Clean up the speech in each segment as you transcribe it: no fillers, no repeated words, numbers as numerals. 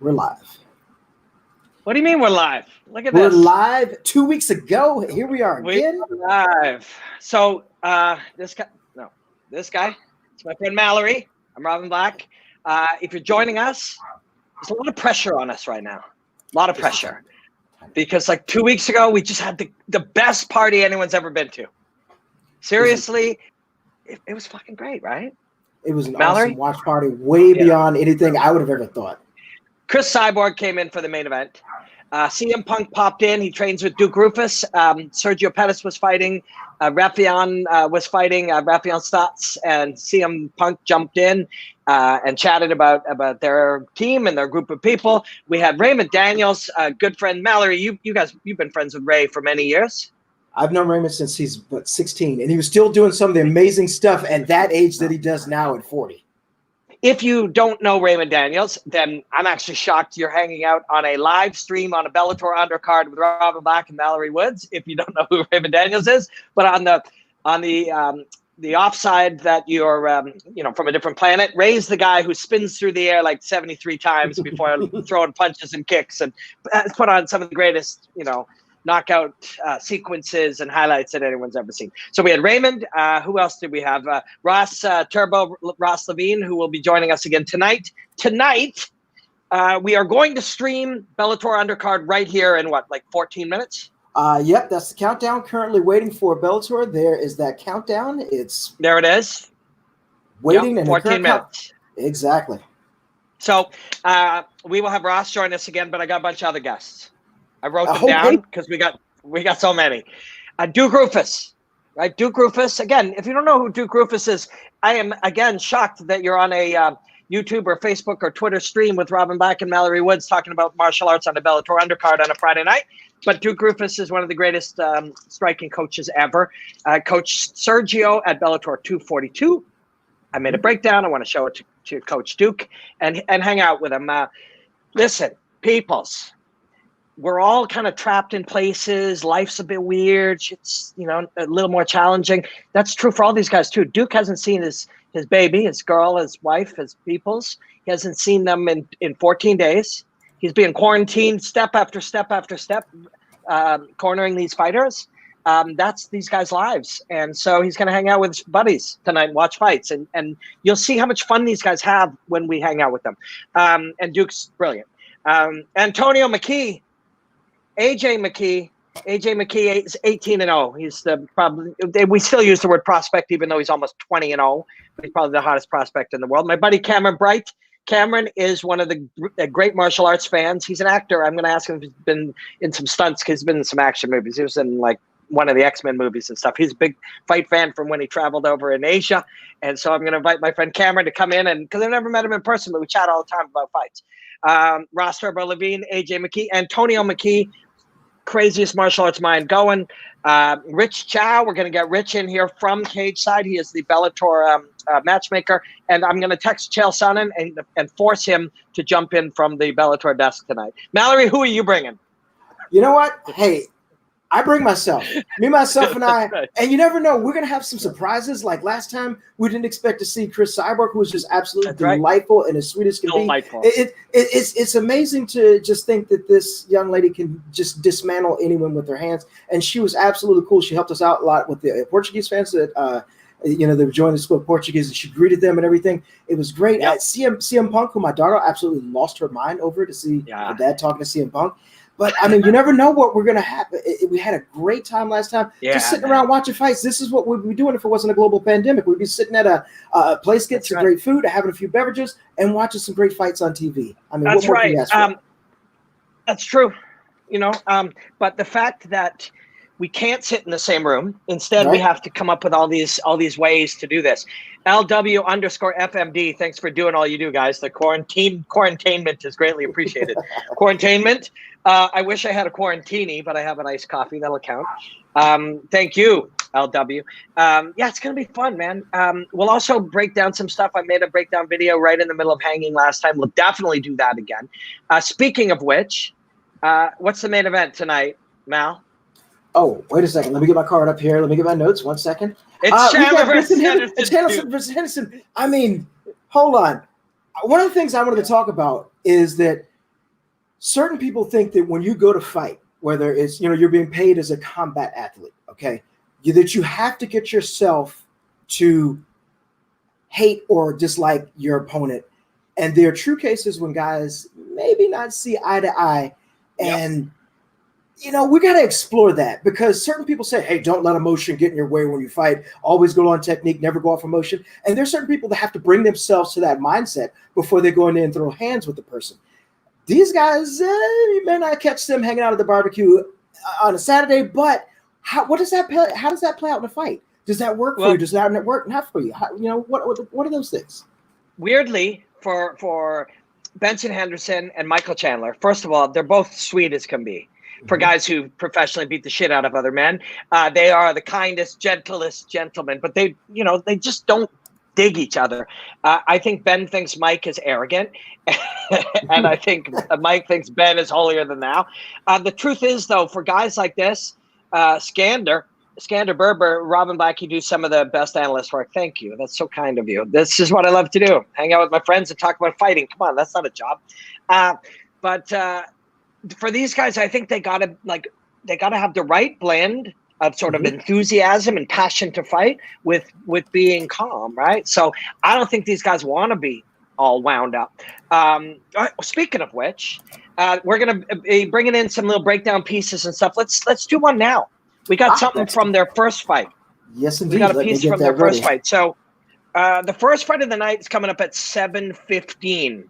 We're live. What do you mean we're live? Look at We're this. We're live 2 weeks ago. Here we are again. We're live. So this guy, it's my friend Mallory. I'm Robin Black. If you're joining us, there's a lot of pressure on us right now. A lot of pressure. Because like 2 weeks ago, we just had the best party anyone's ever been to. Seriously, it was fucking great, right? It was an Mallory? awesome watch party, way beyond anything I would have ever thought. Chris Cyborg came in for the main event. CM Punk popped in. He trains with Duke Rufus. Sergio Pettis was fighting. Rafion was fighting. Rafion Stotts and CM Punk jumped in and chatted about their team and their group of people. We had Raymond Daniels, a good friend. Mallory, you've been friends with Ray for many years. I've known Raymond since he's 16, and he was still doing some of the amazing stuff at that age that he does now at 40. If you don't know Raymond Daniels, then I'm actually shocked you're hanging out on a live stream on a Bellator undercard with Robin Black and Mallory Woods. If you don't know who Raymond Daniels is, but on the offside that you're from a different planet, Ray's the guy who spins through the air like 73 times before throwing punches and kicks, and put on some of the greatest knockout sequences and highlights that anyone's ever seen. So we had Raymond. Who else did we have? Ross Levine, who will be joining us again tonight. Tonight, we are going to stream Bellator undercard right here in what, like 14 minutes? Yep, that's the countdown. Currently waiting for Bellator. There is that countdown. There it is. Waiting in 14 minutes. Exactly. So we will have Ross join us again, but I got a bunch of other guests. I wrote them down because we got so many. Duke Rufus, right? Duke Rufus. Again, if you don't know who Duke Rufus is, I am again shocked that you're on a YouTube or Facebook or Twitter stream with Robin Black and Mallory Woods talking about martial arts on the Bellator undercard on a Friday night. But Duke Rufus is one of the greatest striking coaches ever. Coach Sergio at Bellator 242. I made a breakdown. I want to show it to Coach Duke and hang out with him. Listen, peoples. We're all kind of trapped in places. Life's a bit weird. It's, a little more challenging. That's true for all these guys too. Duke hasn't seen his baby, his girl, his wife, his peoples. He hasn't seen them in 14 days. He's being quarantined step after step after step, cornering these fighters. That's these guys' lives. And so he's going to hang out with his buddies tonight and watch fights. And you'll see how much fun these guys have when we hang out with them. And Duke's brilliant. Antonio McKee. AJ McKee is 18-0. He's we still use the word prospect, even though he's almost 20-0. He's probably the hottest prospect in the world. My buddy Cameron Bright. Cameron is one of the great martial arts fans. He's an actor. I'm going to ask him if he's been in some stunts because he's been in some action movies. He was in like one of the X-Men movies and stuff. He's a big fight fan from when he traveled over in Asia. And so I'm going to invite my friend Cameron to come in, and because I've never met him in person, but we chat all the time about fights. Ross Levine, AJ McKee, Antonio McKee, craziest martial arts mind going. Rich Chow, we're going to get Rich in here from Cage Side. He is the Bellator matchmaker, and I'm going to text Chael Sonnen and force him to jump in from the Bellator desk tonight. Mallory, who are you bringing? You know what? Hey, I bring myself. Me, myself, and I. And you never know. We're going to have some surprises. Like last time, we didn't expect to see Chris Cyborg, who was just absolutely delightful and as sweet as can be. It's amazing to just think that this young lady can just dismantle anyone with her hands. And she was absolutely cool. She helped us out a lot with the Portuguese fans that they were joining the spoke Portuguese, and she greeted them and everything. It was great. Yep. CM Punk, who my daughter absolutely lost her mind over to see her dad talking to CM Punk. But, I mean, you never know what we're going to have. We had a great time last time just sitting around watching fights. This is what we'd be doing if it wasn't a global pandemic. We'd be sitting at a place, getting some great food, having a few beverages, and watching some great fights on TV. I mean, that's what more can you ask for? That's true. But the fact that we can't sit in the same room. Instead, we have to come up with all these ways to do this. LW_FMD, thanks for doing all you do, guys. The quarantainment is greatly appreciated. Quarantainment. I wish I had a quarantini, but I have an iced coffee. That'll count. Thank you, LW. It's going to be fun, man. We'll also break down some stuff. I made a breakdown video right in the middle of hanging last time. We'll definitely do that again. Speaking of which, what's the main event tonight, Mal? Oh, wait a second. Let me get my card up here. Let me get my notes. 1 second. It's Chandler versus Henderson. It's Henderson versus Henderson. I mean, hold on. One of the things I wanted to talk about is that certain people think that when you go to fight, whether it's, you're being paid as a combat athlete, okay, that you have to get yourself to hate or dislike your opponent. And there are true cases when guys maybe not see eye to eye. And, we got to explore that, because certain people say, hey, don't let emotion get in your way when you fight. Always go on technique, never go off emotion. And there's certain people that have to bring themselves to that mindset before they go in there and throw hands with the person. These guys, you may not catch them hanging out at the barbecue on a Saturday, but how does that play out in a fight? Does that work for you? Does that work not for you? What are those things? Weirdly, for Benson Henderson and Michael Chandler, first of all, they're both sweet as can be. For guys who professionally beat the shit out of other men, they are the kindest, gentlest gentlemen, but they just don't dig each other. I think Ben thinks Mike is arrogant, and I think Mike thinks Ben is holier than thou. The truth is, though, for guys like this, Skander Berber, Robin Black, you do some of the best analyst work. Thank you. That's so kind of you. This is what I love to do. Hang out with my friends and talk about fighting. Come on, that's not a job. But for these guys, I think they gotta have the right blend of sort of enthusiasm and passion to fight with being calm, right? So I don't think these guys want to be all wound up. Speaking of which, we're gonna be bringing in some little breakdown pieces and stuff. Let's do one now. We got something from their first fight. Yes, indeed. We got a piece from their first fight. So the first fight of the night is coming up at 7:15.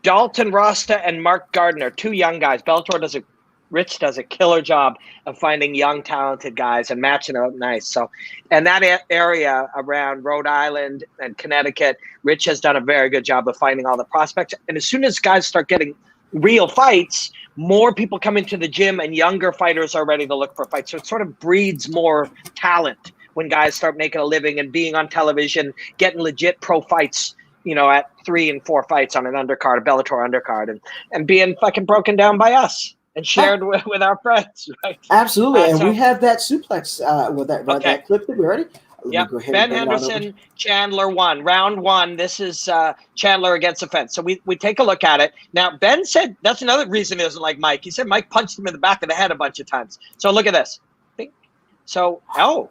Dalton Rasta and Mark Gardner, two young guys. Bellator Rich does a killer job of finding young, talented guys and matching them up nice. So, and that area around Rhode Island and Connecticut, Rich has done a very good job of finding all the prospects. And as soon as guys start getting real fights, more people come into the gym and younger fighters are ready to look for fights. So it sort of breeds more talent when guys start making a living and being on television, getting legit pro fights, at 3 and 4 fights on an undercard, a Bellator undercard, and being fucking broken down by us and shared with our friends, right? Absolutely. And we have that suplex with that clip that we ready. Yeah, Ben Henderson, Chandler won. Round 1, this is Chandler against the fence. So we take a look at it. Now, Ben said that's another reason he doesn't like Mike. He said Mike punched him in the back of the head a bunch of times. So look at this. So,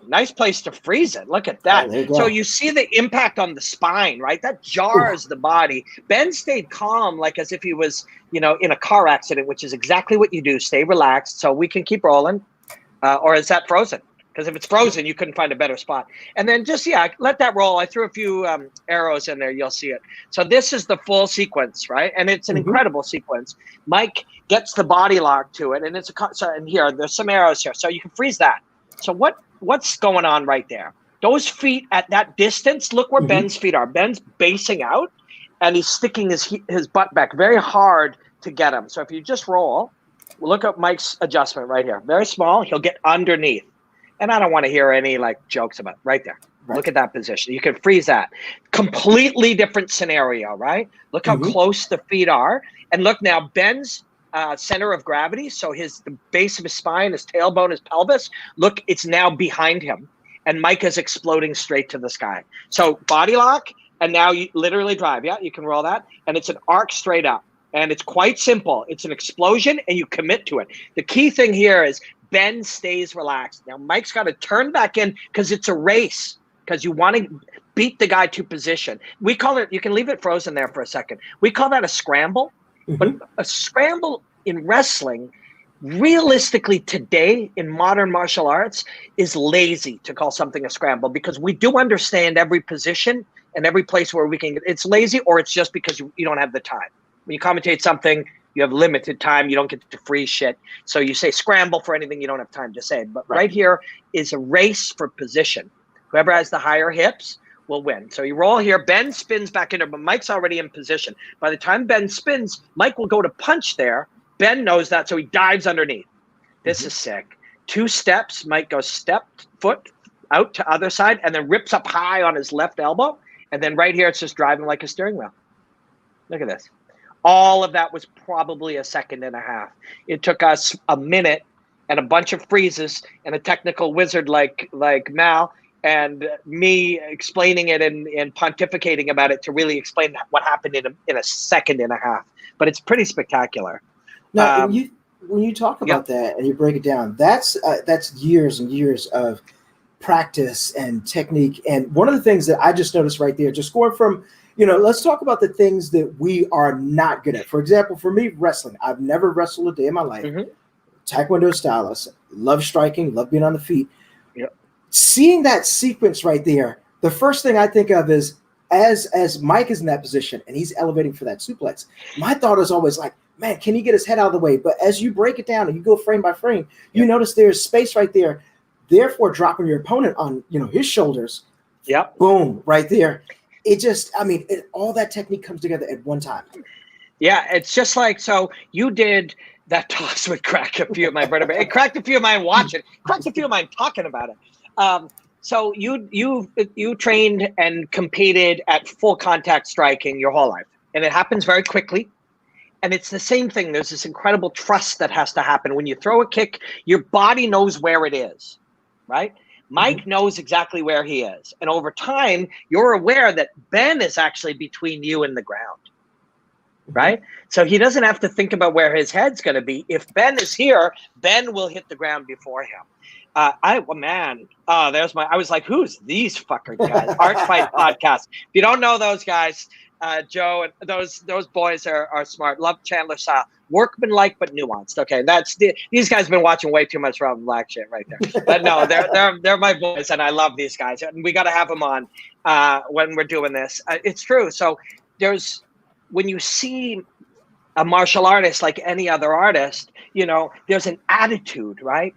nice place to freeze it. Look at that. So you see the impact on the spine, right? That jars the body. Ben stayed calm, like as if he was, in a car accident, which is exactly what you do. Stay relaxed so we can keep rolling. Or is that frozen? Because if it's frozen, you couldn't find a better spot. And then just, let that roll. I threw a few arrows in there. You'll see it. So this is the full sequence, right? And it's an incredible sequence. Mike gets the body lock to it. And and here, there's some arrows here. So you can freeze that. So what's going on right there? Those feet at that distance, look where Ben's feet are. Ben's basing out, and he's sticking his butt back very hard to get him. So if you just roll, look at Mike's adjustment right here. Very small. He'll get underneath. And I don't want to hear any jokes about it. Right there. Right. Look at that position. You can freeze that. Completely different scenario, right? Look how close the feet are. And look now, Ben's center of gravity, so the base of his spine, his tailbone, his pelvis, look, it's now behind him, and Mike is exploding straight to the sky. So body lock, and now you literally drive. Yeah, you can roll that, and it's an arc straight up, and it's quite simple. It's an explosion, and you commit to it. The key thing here is Ben stays relaxed. Now Mike's got to turn back in because it's a race, because you want to beat the guy to position. We call it, you can leave it frozen there for a second. We call that a scramble. But a scramble in wrestling, realistically today in modern martial arts, is lazy to call something a scramble, because we do understand every position and every place where we can get. It's lazy, or it's just because you don't have the time. When you commentate something, you have limited time. You don't get to freeze shit. So you say scramble for anything you don't have time to say. But right here is a race for position. Whoever has the higher hips will win. So you roll here. Ben spins back in there, but Mike's already in position. By the time Ben spins, Mike will go to punch there. Ben knows that, so he dives underneath. This is sick. 2 steps. Mike goes step, foot, out to other side, and then rips up high on his left elbow. And then right here, it's just driving like a steering wheel. Look at this. All of that was probably a second and a half. It took us a minute and a bunch of freezes and a technical wizard like Mal, and me explaining it and pontificating about it to really explain what happened in a second and a half. But it's pretty spectacular. Now, when you talk about that and you break it down, that's years and years of practice and technique. And one of the things that I just noticed right there, just going from, let's talk about the things that we are not good at. For example, for me, wrestling. I've never wrestled a day in my life. Taekwondo stylist, love striking, love being on the feet. Seeing that sequence right there, the first thing I think of is as Mike is in that position and he's elevating for that suplex, my thought is always like, man, can he get his head out of the way? But as you break it down and you go frame by frame, you notice there's space right there, therefore dropping your opponent on, his shoulders. Boom, right there. It just, all that technique comes together at one time. Yeah, it's just like, so you did that toss would crack a few of my brother. It cracked a few of mine watching. Cracked a few of mine talking about it. So you trained and competed at full contact striking your whole life, and it happens very quickly. And it's the same thing. There's this incredible trust that has to happen. When you throw a kick, your body knows where it is, right? Mike knows exactly where he is. And over time, you're aware that Ben is actually between you and the ground, right? So he doesn't have to think about where his head's going to be. If Ben is here, Ben will hit the ground before him. I was like, who's these fucker guys? Art Fight Podcast. If you don't know those guys, Joe and those boys are smart. Love Chandler style, workmanlike but nuanced. Okay, these guys have been watching way too much Rob Black shit right there. But no, they're my boys, and I love these guys. And we got to have them on when we're doing this. It's true. So when you see a martial artist like any other artist, there's an attitude, right?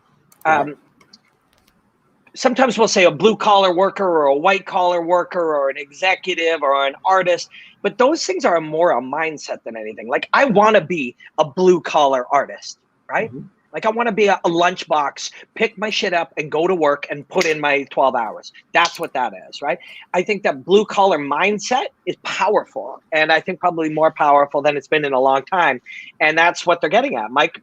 Sometimes we'll say a blue collar worker or a white collar worker or an executive or an artist, but those things are more a mindset than anything. Like, I want to be a blue collar artist, right? Like, I want to be a lunchbox, pick my shit up and go to work and put in my 12 hours. That's what that is, right? I think that blue collar mindset is powerful, and I think probably more powerful than it's been in a long time. And that's what they're getting at. Mike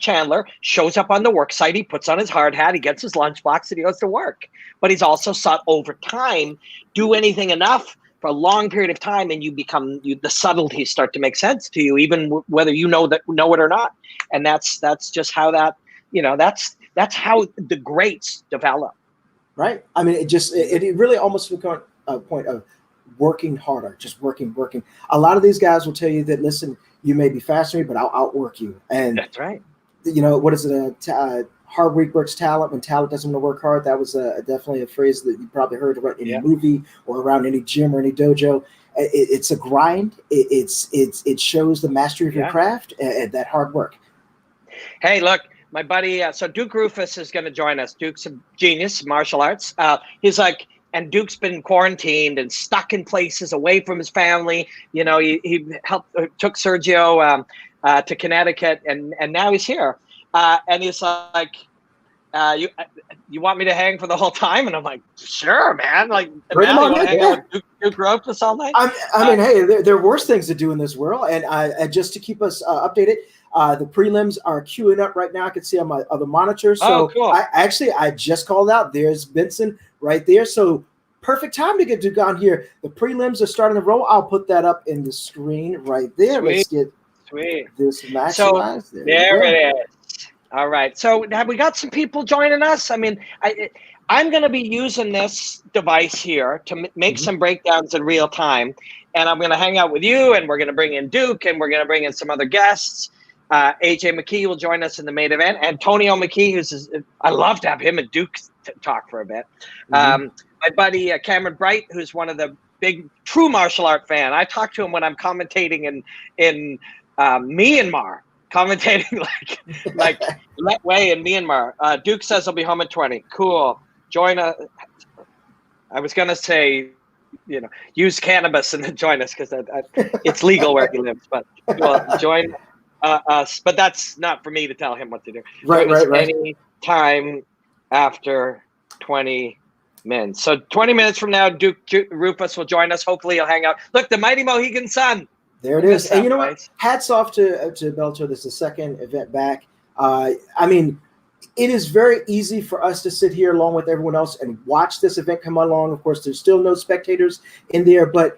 Chandler shows up on the work site, he puts on his hard hat, he gets his lunchbox, and he goes to work. But he's also sought over time, do anything enough for a long period of time, and the subtleties start to make sense to you, even whether you know it or not. And that's just how that's how the greats develop. Right. It really almost becomes a point of working harder, just working. A lot of these guys will tell you that, listen, you may be faster than me, but I'll outwork you. And that's right. What is it? Hard work works talent. When talent doesn't want to work hard, that was definitely a phrase that you probably heard about in a movie or around any gym or any dojo. It's a grind. It shows the mastery of your craft and that hard work. Hey, look, my buddy. So Duke Rufus is going to join us. Duke's a genius, martial arts. He's like, and Duke's been quarantined and stuck in places away from his family. He took Sergio to Connecticut, and now he's here. And he's like, you want me to hang for the whole time? And I'm like, sure, man. Like, bring him on, hang out with Duke Rufus all night? Hey, there are worse things to do in this world. And just to keep us updated, the prelims are queuing up right now. I can see on my other monitor. So cool. I just called out. There's Benson right there. So perfect time to get Duke on here. The prelims are starting to roll. I'll put that up in the screen right there. Let's get this maximized. So there it is. All right. So have we got some people joining us? I'm going to be using this device here to make some breakdowns in real time. And I'm going to hang out with you, and we're going to bring in Duke, and we're going to bring in some other guests. AJ McKee will join us in the main event. Antonio McKee, I love to have him and Duke talk for a bit. My buddy Cameron Bright, who's one of the big true martial art fan. I talk to him when I'm commentating in Myanmar. Commentating like let way in Myanmar. Duke says he'll be home at 20. Cool. Join us. I was gonna say, use cannabis and then join us because it's legal where he lives. But join us. But that's not for me to tell him what to do. Right. Any time after 20 minutes. So 20 minutes from now, Duke Rufus will join us. Hopefully, he'll hang out. Look, the mighty Mohegan Sun. There it is. And you know what? Hats off to Bellator. This is the second event back. It is very easy for us to sit here along with everyone else and watch this event come along. Of course, there's still no spectators in there, but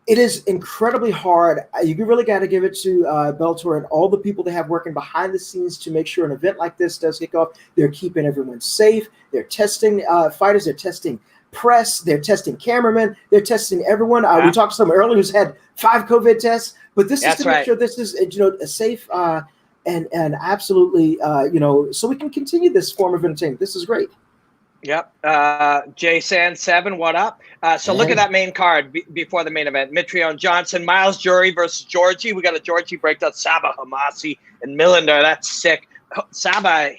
It is incredibly hard. You really got to give it to Bellator and all the people they have working behind the scenes to make sure an event like this does kick off. They're keeping everyone safe. They're testing fighters. They're testing press. They're testing cameramen. They're testing everyone. We talked to someone earlier who's had 5 COVID tests. But this is to make sure this is a safe and absolutely so we can continue this form of entertainment. This is great. Yep. Jay Sand 7, what up? So look at that main card before the main event. Mitrione Johnson, Miles Jury versus Georgie. We got a Georgie breakdown. Saba Hamasi and Millender. That's sick. Saba,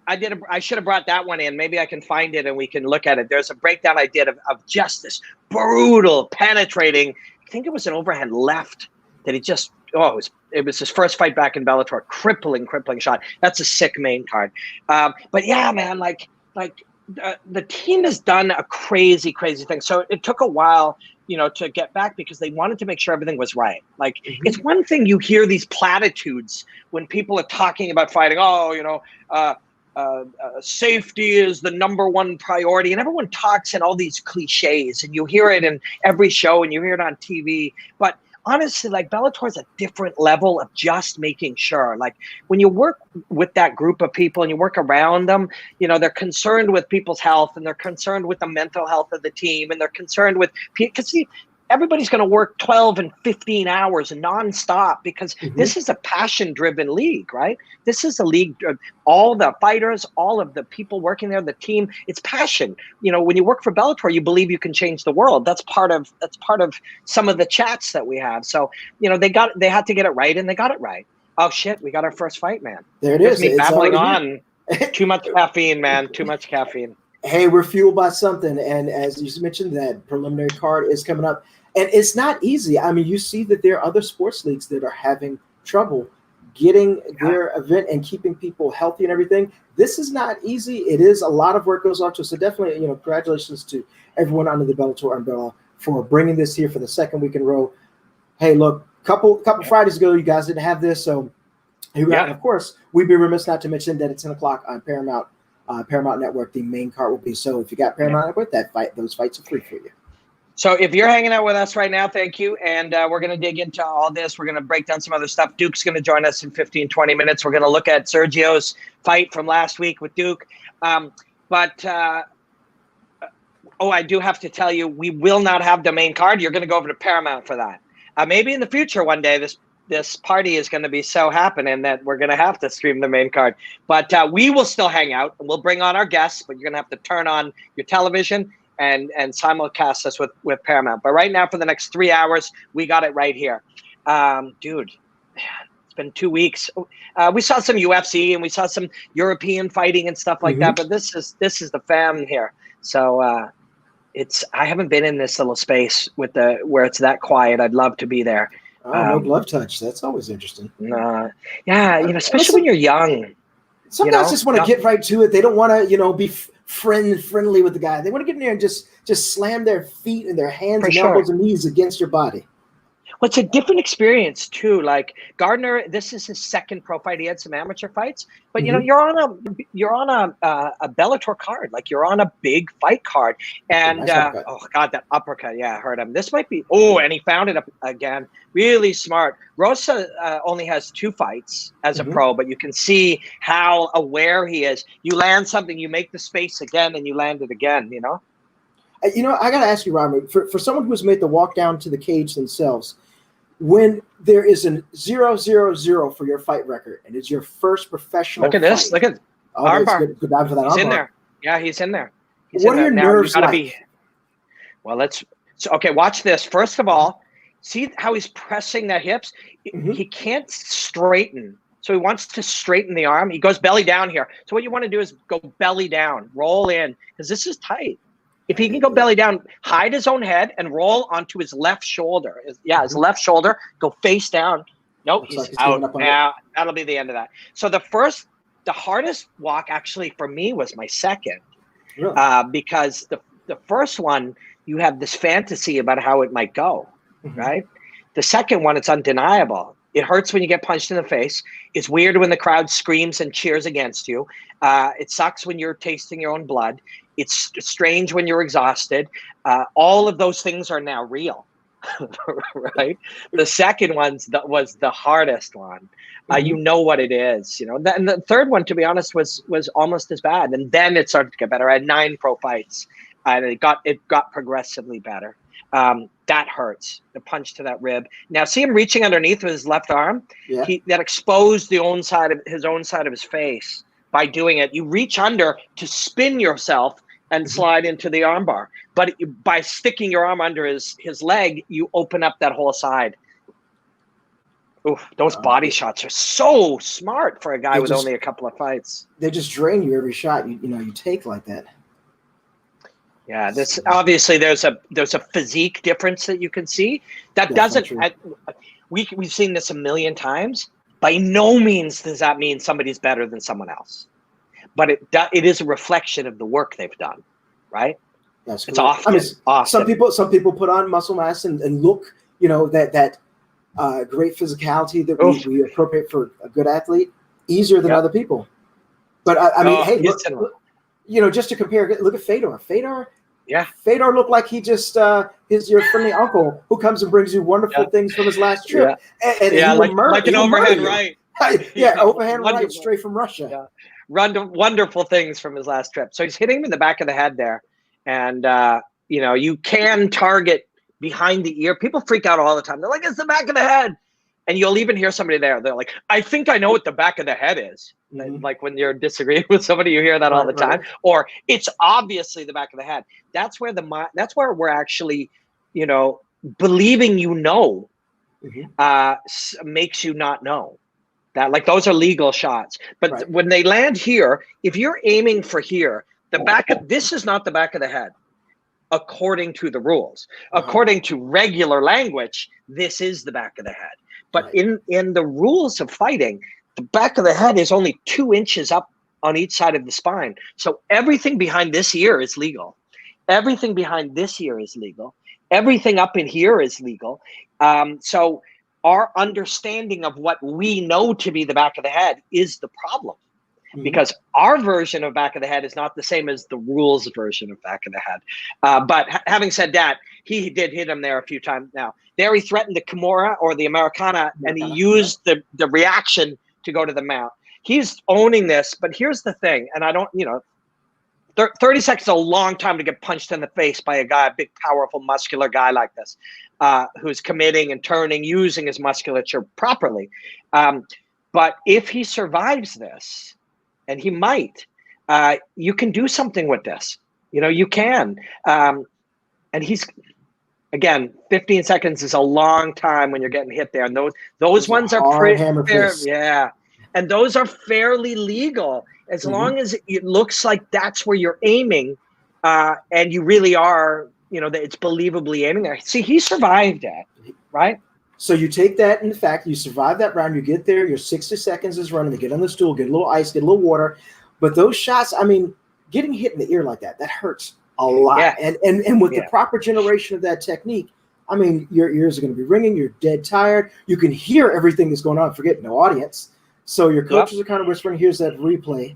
I should have brought that one in. Maybe I can find it and we can look at it. There's a breakdown I did of just this brutal, penetrating. I think it was an overhand left that he just. It was his first fight back in Bellator. Crippling shot. That's a sick main card. But yeah, man, the team has done a crazy thing. So it took a while, to get back because they wanted to make sure everything was right. It's one thing you hear these platitudes when people are talking about fighting. Safety is the #1 priority, and everyone talks in all these cliches, and you hear it in every show, and you hear it on TV. But honestly, Bellator is a different level of just making sure. When you work with that group of people and you work around them, they're concerned with people's health and they're concerned with the mental health of the team and they're concerned with because everybody's going to work 12 and 15 hours nonstop because this is a passion-driven league, right? This is a league. All the fighters, all of the people working there, the team, it's passion. When you work for Bellator, you believe you can change the world. That's part of some of the chats that we have. So, they had to get it right, and they got it right. Oh shit, we got our first fight, man. There it is. Me babbling on. Too much caffeine, man. Too much caffeine. Hey, we're fueled by something, and as you mentioned, that preliminary card is coming up. And it's not easy. I mean, you see that there are other sports leagues that are having trouble getting their event and keeping people healthy and everything. This is not easy. It is a lot of work goes on to it. So definitely, congratulations to everyone under the Bellator umbrella for bringing this here for the second week in a row. Hey, look, couple Fridays ago, you guys didn't have this. So here we are. And of course, we'd be remiss not to mention that at 10 o'clock on Paramount Network, the main card will be. So if you got Paramount Network, those fights are free for you. So if you're hanging out with us right now, thank you. And we're going to dig into all this. We're going to break down some other stuff. Duke's going to join us in 15, 20 minutes. We're going to look at Sergio's fight from last week with Duke. I do have to tell you, we will not have the main card. You're going to go over to Paramount for that. Maybe in the future one day, this party is going to be so happening that we're going to have to stream the main card. But we will still hang out, and we'll bring on our guests, but you're going to have to turn on your television and simulcast us with Paramount. But right now, for the next 3 hours, we got it right here. Dude, it's been 2 weeks. We saw some UFC and we saw some European fighting and stuff like that, but this is the fam here. So I haven't been in this little space where it's that quiet. I'd love to be there. No glove touch. That's always interesting. Especially when you're young. Some guys just want to get right to it. They don't want to, be friendly with the guy. They want to get in there and just slam their feet and their hands and elbows and knees against your body. Well, it's a different experience too. Like Gardner, this is his second pro fight. He had some amateur fights, but you're on a Bellator card. Like you're on a big fight card. And nice oh god, that uppercut! Yeah, I heard him. This might be. Oh, and he found it up again. Really smart. Rosa only has 2 fights as a pro, but you can see how aware he is. You land something, you make the space again, and you land it again. I got to ask you, Robert, for someone who's made the walk down to the cage themselves, when there is a 0-0-0 for your fight record and it's your first professional Look at this. Look at armbar. Good dive for that. He's in there. Yeah, he's in there. What are your nerves like? Well, okay, watch this. First of all, see how he's pressing the hips? He can't straighten. So he wants to straighten the arm. He goes belly down here. So what you want to do is go belly down, roll in, because this is tight. If he can go belly down, hide his own head and roll onto his left shoulder. His left shoulder, go face down. Nope, he's out. Now that'll be the end of that. So the hardest walk actually for me was my second. Really? Because the first one, you have this fantasy about how it might go, right? The second one, it's undeniable. It hurts when you get punched in the face. It's weird when the crowd screams and cheers against you. It sucks when you're tasting your own blood. It's strange when you're exhausted. All of those things are now real. right? The second one was the hardest one. You know what it is, you know. And the third one, to be honest, was almost as bad. And then it started to get better. I had 9 pro fights, and it got progressively better. That hurts. The punch to that rib. Now, see him reaching underneath with his left arm. Yeah. That exposed his own side of his face by doing it. You reach under to spin yourself and slide into the armbar. But by sticking your arm under his leg, you open up that whole side. Oof, those body shots are so smart for a guy with only a couple of fights. They just drain you every shot you take like that. Yeah, this obviously there's a physique difference that you can see. That doesn't. We've seen this a million times. By no means does that mean somebody's better than someone else, but it is a reflection of the work they've done, right? That's it's often. Some people put on muscle mass and look, you know, that great physicality that we appropriate for a good athlete easier than other people. But I mean, hey, look, you know, just to compare, look at Fedor. Fedor looked like he just your friendly uncle who comes and brings you wonderful things from his last trip. And like an overhand right. Overhand right straight from Russia. Yeah. Wonderful things from his last trip. So he's hitting him in the back of the head there. And, you know, you can target behind the ear. People freak out all the time. They're like, it's the back of the head. And you'll even hear somebody there. They're like, I think I know what the back of the head is. Like when you're disagreeing with somebody, you hear that all the time. Or it's obviously the back of the head. That's where that's where we're actually, you know, believing makes you not know. That, like, those are legal shots. But when they land here, if you're aiming for here, this is not the back of the head, according to the rules. According to regular language, this is the back of the head. But in the rules of fighting, the back of the head is only 2 inches up on each side of the spine. So everything behind this ear is legal. Everything behind this ear is legal. Everything up in here is legal. So our understanding of what we know to be the back of the head is the problem. Because our version of back of the head is not the same as the rules version of back of the head. But having said that, he did hit him there a few times now. There he threatened the Kimura or the Americana, and he used the reaction to go to the mount. He's owning this, but here's the thing, and I don't, you know, 30 seconds is a long time to get punched in the face by a big, powerful, muscular guy like this, who's committing and turning, using his musculature properly. But if he survives this, and he might, you can do something with this. You know, you can. And he's, again, 15 seconds is a long time when you're getting hit there. And those ones are pretty fair. Yeah. And those are fairly legal as long as it looks like that's where you're aiming, and you really are, you know, that it's believably aiming there. See, he survived that, right? So you take that, in fact, you survive that round, you get there, your 60 seconds is running, you get on the stool, get a little ice, get a little water. But those shots, I mean, getting hit in the ear like that hurts a lot. Yeah. And with the proper generation of that technique, I mean, your ears are going to be ringing, you're dead tired. You can hear everything that's going on, forget no audience. So your coaches are kind of whispering, here's that replay.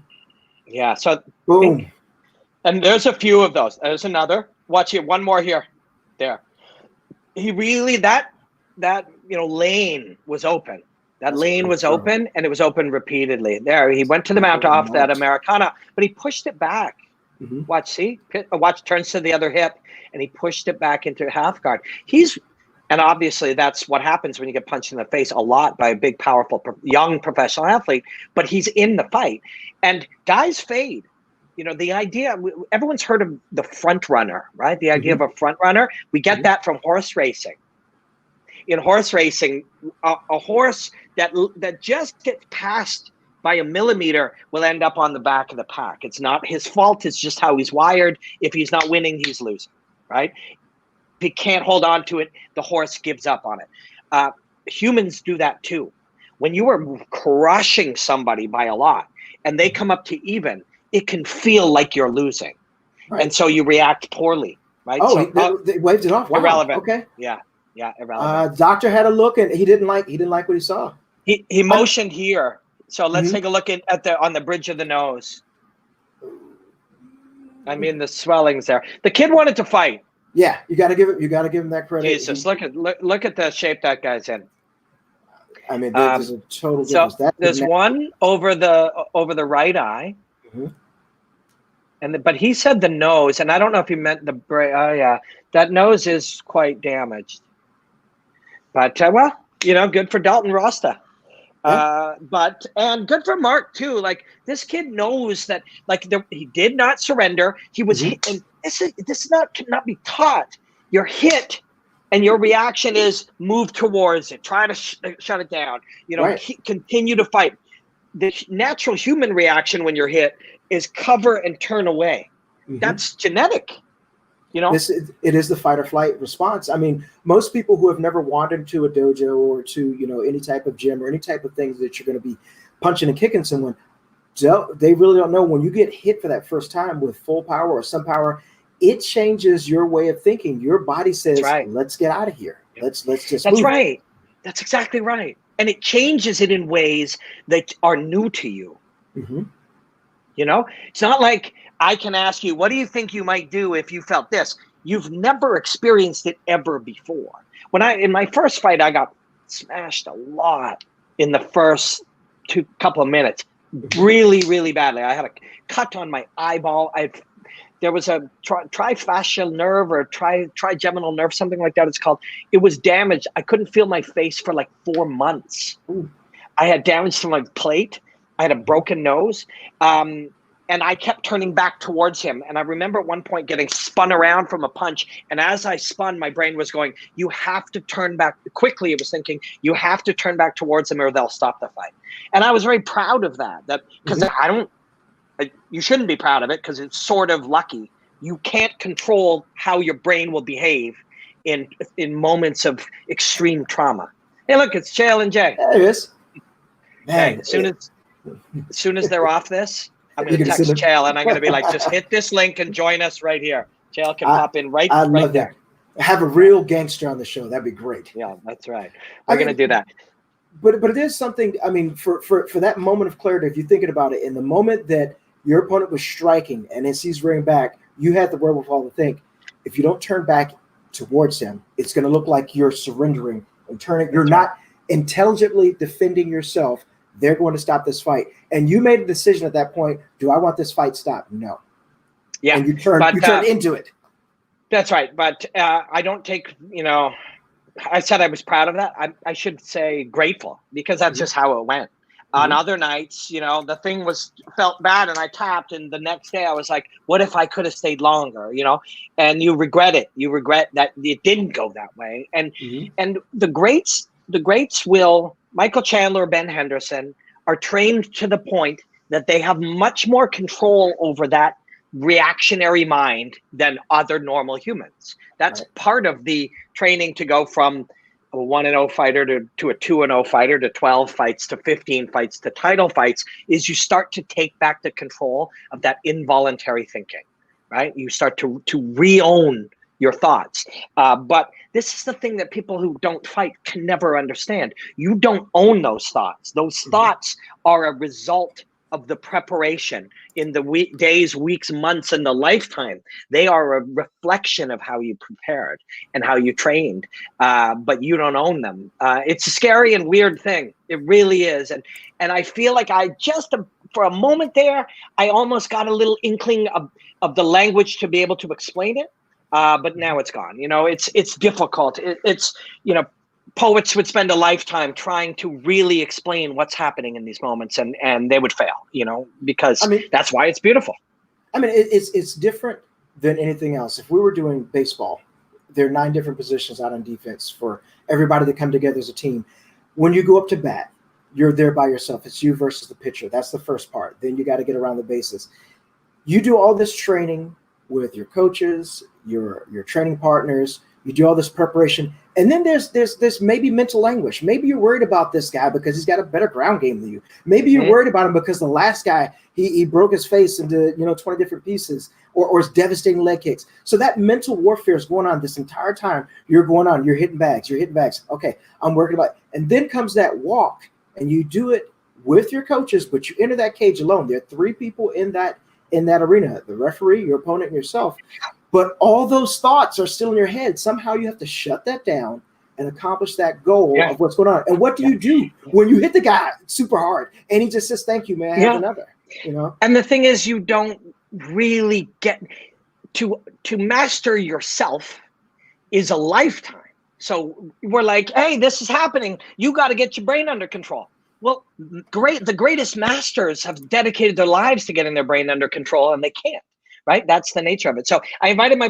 Yeah, so boom. And there's a few of those. There's another. Watch it, one more here. There. He really, that you know, lane was open. That lane was open, and it was open repeatedly. There, he went to the mount off that Americana, but he pushed it back. Watch, see? Watch, turns to the other hip, and he pushed it back into half guard. And obviously that's what happens when you get punched in the face a lot by a big, powerful, young professional athlete, but he's in the fight. And guys fade. You know, the idea, everyone's heard of the front runner, right? The idea of a front runner. We get that from horse racing. In horse racing, a horse that just gets passed by a millimeter will end up on the back of the pack. It's not his fault. It's just how he's wired. If he's not winning, he's losing, right? If he can't hold on to it, the horse gives up on it. Humans do that too. When you are crushing somebody by a lot and they come up to even, it can feel like you're losing. Right. And so you react poorly, right? Oh, so, they waved it off. Wow. Irrelevant. Okay. Yeah, irrelevant. Doctor had a look and he didn't like what he saw. He motioned here. So let's take a look at on the bridge of the nose. I mean, the swelling's there. The kid wanted to fight. Yeah, you got to give him that credit. Jesus, look at the shape that guy's in. I mean, there's a total difference. So there's one over the right eye, but he said the nose, and I don't know if he meant the brain. Oh yeah, that nose is quite damaged. But well, good for Dalton Rasta. But good for Mark too. Like, this kid knows that, like, he did not surrender. He was hit, and this cannot be taught. You're hit, and your reaction is move towards it, try to shut it down. Continue to fight. The natural human reaction when you're hit is cover and turn away. That's genetic. It is the fight or flight response. I mean, most people who have never wandered to a dojo or to, any type of gym or any type of things that you're going to be punching and kicking someone, they really don't know. When you get hit for that first time with full power or some power, it changes your way of thinking. Your body says, let's get out of here. Let's just That's move. Right. That's exactly right. And it changes it in ways that are new to you. It's not like I can ask you, what do you think you might do if you felt this? You've never experienced it ever before. In my first fight, I got smashed a lot in the first couple of minutes, really, really badly. I had a cut on my eyeball. There was a trifascial nerve or trigeminal nerve, something like that it's called. It was damaged. I couldn't feel my face for like 4 months. I had damage to my plate. I had a broken nose. And I kept turning back towards him. And I remember at one point getting spun around from a punch. And as I spun, my brain was going, you have to turn back. Quickly, it was thinking, you have to turn back towards them or they'll stop the fight. And I was very proud of that. Because you shouldn't be proud of it because it's sort of lucky. You can't control how your brain will behave in moments of extreme trauma. Hey, look, it's Chael and Jay. There it is. Man, as soon as they're off this, I'm going to text Chael and I'm going to be like, just hit this link and join us right here. Chael can pop in right there. Have a real gangster on the show. That'd be great. Yeah, that's right. We're going to do that. But it is something, I mean, for that moment of clarity, if you're thinking about it, in the moment that your opponent was striking and as he's rearing back, you had the wherewithal to think, if you don't turn back towards him, it's going to look like you're surrendering and turning. You're not intelligently defending yourself. They're going to stop this fight. And you made a decision at that point. Do I want this fight stopped? No. Yeah. And you turn into it. That's right. But I don't take, I said I was proud of that. I should say grateful because that's just how it went. On other nights, the thing felt bad and I tapped. And the next day I was like, what if I could have stayed longer, And you regret it. You regret that it didn't go that way. And the greats will, Michael Chandler, Ben Henderson, are trained to the point that they have much more control over that reactionary mind than other normal humans. That's part of the training to go from a 1-0 fighter to a 2-0 fighter to 12 fights to 15 fights to title fights is you start to take back the control of that involuntary thinking, right? You start to re-own your thoughts. But this is the thing that people who don't fight can never understand. You don't own those thoughts. Those thoughts are a result of the preparation in the days, weeks, months, and the lifetime. They are a reflection of how you prepared and how you trained, but you don't own them. It's a scary and weird thing. It really is. And I feel like I just, for a moment there, I almost got a little inkling of the language to be able to explain it. But now it's gone. It's difficult. Poets would spend a lifetime trying to really explain what's happening in these moments, and they would fail. Because that's why it's beautiful. I mean, it's different than anything else. If we were doing baseball, there are 9 different positions out on defense for everybody to come together as a team. When you go up to bat, you're there by yourself. It's you versus the pitcher. That's the first part. Then you got to get around the bases. You do all this training with your coaches, your training partners. You do all this preparation, and then there's maybe mental anguish. Maybe you're worried about this guy because he's got a better ground game than you. Maybe you're worried about him because the last guy he broke his face into 20 different pieces, or his devastating leg kicks. So that mental warfare is going on this entire time. You're hitting bags. Okay, I'm working about it. And then comes that walk, and you do it with your coaches, but you enter that cage alone. There are 3 people in that arena: the referee, your opponent, and yourself. but all those thoughts are still in your head. Somehow you have to shut that down and accomplish that goal of what's going on. And what do you do when you hit the guy super hard and he just says, thank you, man, I have another, you know? And the thing is, you don't really get to master yourself is a lifetime. So we're like, hey, this is happening. You got to get your brain under control. Well, the greatest masters have dedicated their lives to getting their brain under control, and they can't. Right? That's the nature of it. So I invited my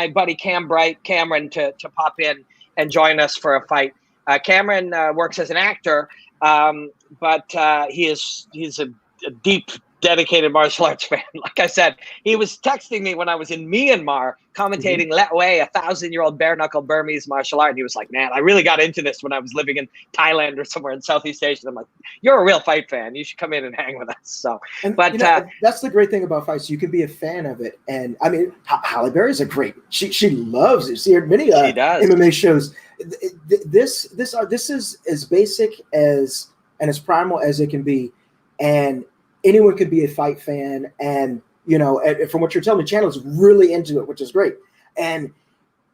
buddy Cameron to pop in and join us for a fight. Cameron works as an actor, but he's a deep, dedicated martial arts fan. Like I said, he was texting me when I was in Myanmar, commentating Letway, 1,000-year-old bare-knuckle Burmese martial art. And he was like, man, I really got into this when I was living in Thailand or somewhere in Southeast Asia. I'm like, you're a real fight fan. You should come in and hang with us. So, but that's the great thing about fights. You can be a fan of it. And I mean, Halle Berry's a great, she loves it. See her many MMA shows. This is as basic as and as primal as it can be. And anyone could be a fight fan, and from what you're telling me, Chandler's really into it, which is great. And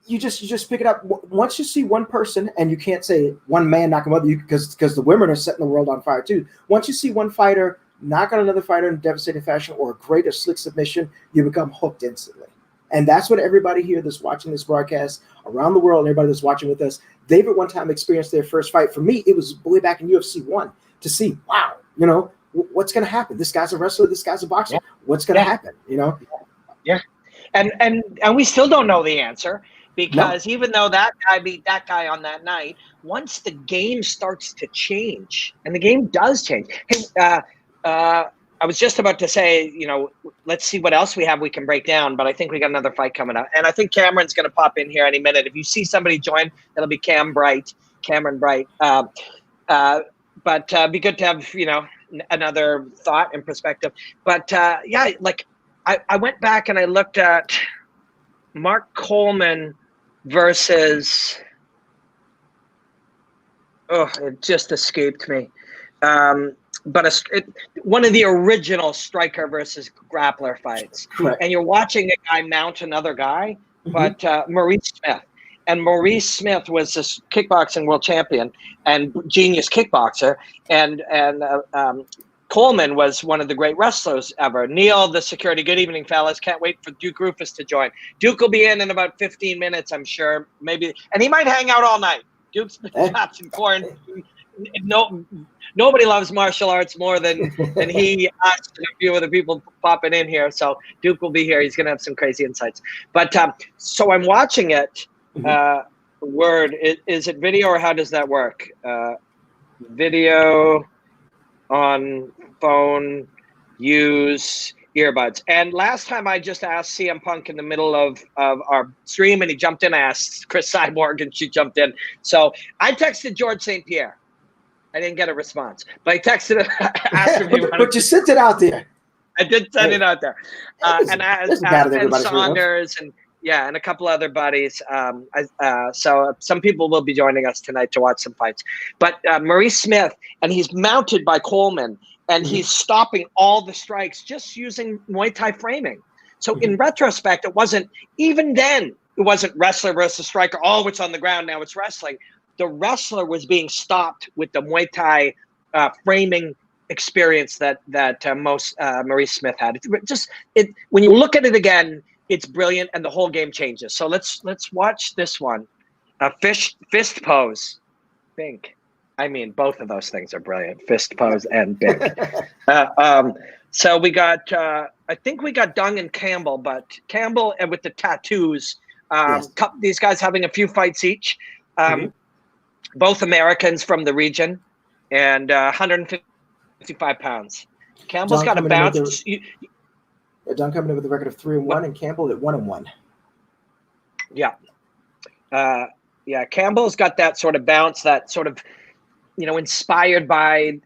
you just pick it up. Once you see one person, and you can't say one man knock him over, because the women are setting the world on fire too. Once you see one fighter knock out another fighter in a devastating fashion or a great or slick submission, you become hooked instantly. And that's what everybody here that's watching this broadcast around the world, and everybody that's watching with us, they've at one time experienced their first fight. For me, it was way back in UFC 1 to see, wow, what's going to happen? This guy's a wrestler. This guy's a boxer. Yeah. What's going to happen? Yeah. And we still don't know the answer, because even though that guy beat that guy on that night, once the game starts to change, and the game does change. Hey, I was just about to say, let's see what else we can break down, but I think we got another fight coming up. And I think Cameron's going to pop in here any minute. If you see somebody join, that'll be Cameron Bright. But be good to have, another thought and perspective. But I went back and I looked at Mark Coleman versus, it just escaped me. But one of the original striker versus grappler fights. Correct. And you're watching a guy mount another guy, but Maurice Smith. And Maurice Smith was this kickboxing world champion and genius kickboxer. And Coleman was one of the great wrestlers ever. Neil, the security, good evening, fellas. Can't wait for Duke Rufus to join. Duke will be in about 15 minutes, I'm sure. Maybe, and he might hang out all night. Duke's been trapped in quarantine. Nobody loves martial arts more than he, us, and a few other people popping in here. So Duke will be here. He's going to have some crazy insights. But so I'm watching it. Word, is it video or how does that work? Video on phone, use earbuds. And last time I just asked CM Punk in the middle of our stream, and he jumped in. I asked Chris Cyborg, and she jumped in. So I texted George St. Pierre. I didn't get a response, but I texted him. Asked him but you sent it out there. I did send it out there. And Saunders and a couple other buddies. So some people will be joining us tonight to watch some fights. But Maurice Smith, and he's mounted by Coleman, and he's stopping all the strikes just using Muay Thai framing. So in retrospect, it wasn't, even then, it wasn't wrestler versus striker. Oh, it's on the ground, now it's wrestling. The wrestler was being stopped with the Muay Thai framing experience that most Maurice Smith had. When you look at it again, it's brilliant, and the whole game changes. So let's watch this one. Fist pose, bink. I mean, both of those things are brilliant. Fist pose and bink. So we got, I think we got Dung and Campbell, but Campbell and with the tattoos. These guys having a few fights each. Both Americans from the region, and 155 pounds. Campbell's got a bounce. Dunn coming in with a record of 3-1, and Campbell at 1-1. Yeah. Campbell's got that sort of bounce, that sort of, inspired by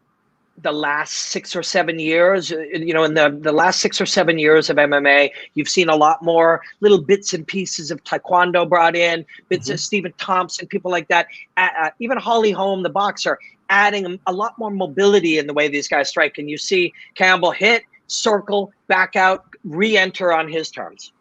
the last 6 or 7 years. In the last 6 or 7 years of MMA, you've seen a lot more little bits and pieces of Taekwondo brought in, bits of Stephen Thompson, people like that. Even Holly Holm, the boxer, adding a lot more mobility in the way these guys strike. And you see Campbell hit, circle, back out, re-enter on his terms.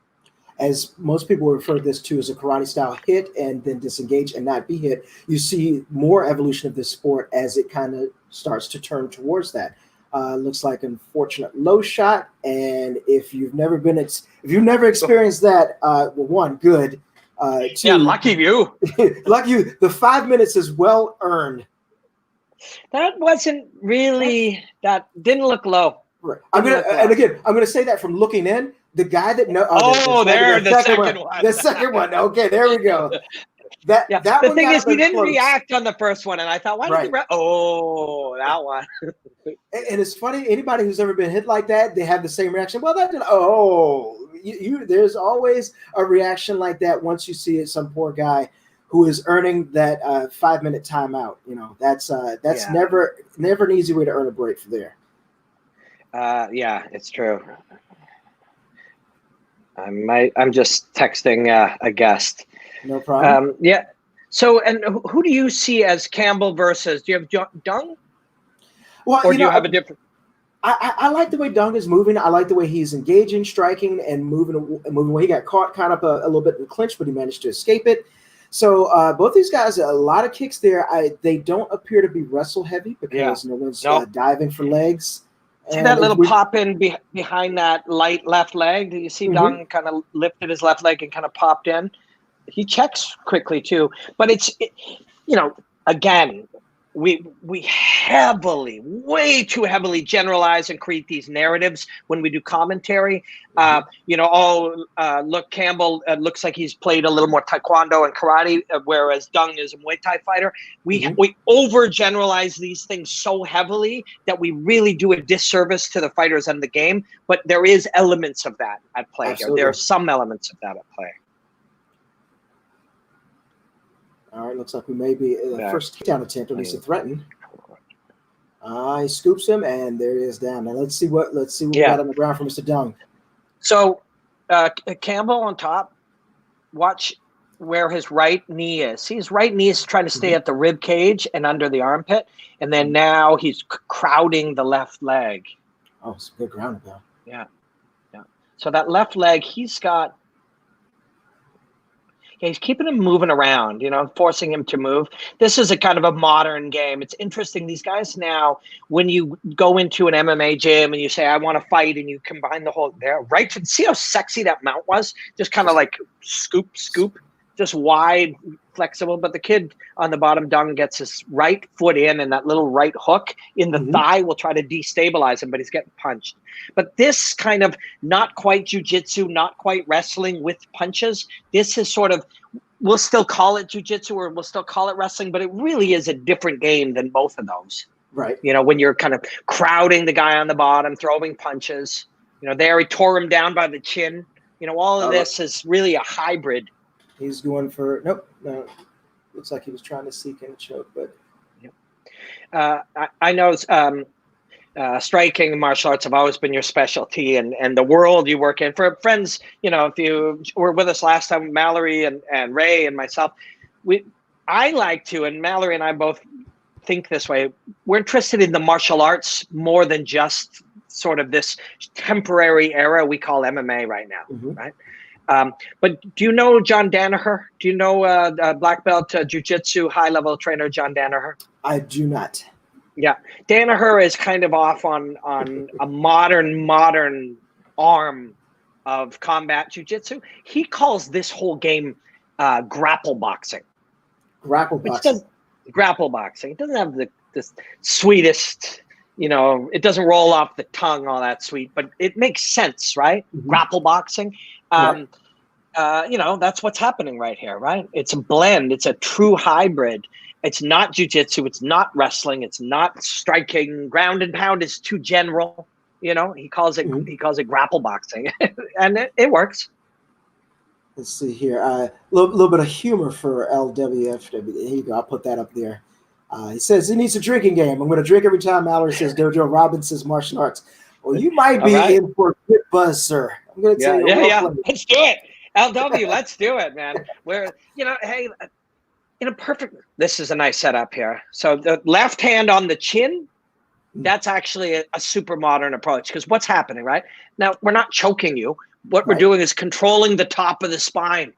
as most people refer this to as a karate style hit and then disengage and not be hit. You see more evolution of this sport as it kind of starts to turn towards that. Looks like an unfortunate low shot, and if you've never experienced that, well, one, good. Two, yeah, lucky you. Lucky you. The 5 minutes is well earned. That wasn't really. That didn't look low. Right. I'm gonna say that from looking in. The guy that the second one. Okay, there we go. That the thing is, he didn't react on the first one, and I thought, why did he react? Oh, that one. And it's funny. Anybody who's ever been hit like that, they have the same reaction. Well, there's always a reaction like that once you see some poor guy who is earning that 5-minute timeout. You know, that's never an easy way to earn a break for there. Yeah, it's true. I'm just texting a guest. No problem. Yeah. So, and who do you see as Campbell versus? Do you have Dung? Well, or do you have a different? I like the way Dung is moving. I like the way he's engaging, striking, and moving. When he got caught up a little bit in the clinch, but he managed to escape it. So both these guys, a lot of kicks there. They don't appear to be wrestle heavy because no one's diving for legs. See that little pop in behind that light left leg? Do you see Dung kind of lifted his left leg and kind of popped in? He checks quickly too, but again, we way too heavily generalize and create these narratives when we do commentary. Look, Campbell looks like he's played a little more Taekwondo and karate, whereas Dung is a Muay Thai fighter. We overgeneralize these things so heavily that we really do a disservice to the fighters and the game. But there is elements of that at play here. There are some elements of that at play. All right, looks like we may be the first takedown attempt, at least a threaten. He scoops him, and there he is down. Now let's see what we got on the ground for Mr. Dung. So Campbell on top. Watch where his right knee is. See, his right knee is trying to stay at the rib cage and under the armpit, and then now he's crowding the left leg. Oh, it's a good ground though. Yeah. So that left leg, he's got. He's keeping him moving around, forcing him to move. This is a kind of a modern game. It's interesting. These guys now, when you go into an MMA gym and you say, I want to fight, and you combine the whole there, right? See how sexy that mount was? Just kind of like scoop, just wide, flexible. But the kid on the bottom, Dung, gets his right foot in, and that little right hook in the thigh will try to destabilize him, but he's getting punched. But this kind of not quite jiu-jitsu, not quite wrestling with punches, this is sort of, we'll still call it jiu-jitsu or we'll still call it wrestling, but it really is a different game than both of those. Right. When you're kind of crowding the guy on the bottom, throwing punches, there he tore him down by the chin. All of this is really a hybrid. He's going for no. Looks like he was trying to seek in a choke, but I know striking and martial arts have always been your specialty, and the world you work in. For friends, if you were with us last time, Mallory and Ray and myself, I like to, and Mallory and I both think this way. We're interested in the martial arts more than just sort of this temporary era we call MMA right now, right? But do you know John Danaher? Do you know black belt jiu-jitsu high-level trainer John Danaher? I do not. Yeah, Danaher is kind of off on a modern arm of combat jiu-jitsu. He calls this whole game grapple boxing. Grapple boxing. Grapple boxing. It doesn't have the sweetest, it doesn't roll off the tongue all that sweet, but it makes sense, right? Grapple boxing. That's what's happening right here, right? It's a blend. It's a true hybrid. It's not jiu-jitsu. It's not wrestling. It's not striking. Ground and pound is too general. He calls it grapple boxing, and it works. Let's see here. A little bit of humor for LWFW. Here you go. I'll put that up there. He says he needs a drinking game. I'm going to drink every time Mallory says Dojo. Robin says martial arts. Well, you might be in for a good buzz, sir. I'm going to tell you. Yeah. Let's do it. LW, let's do it, man. Hey, this is a nice setup here. So the left hand on the chin, that's actually a super modern approach, because what's happening, right? Now, we're not choking you. what we're doing is controlling the top of the spine.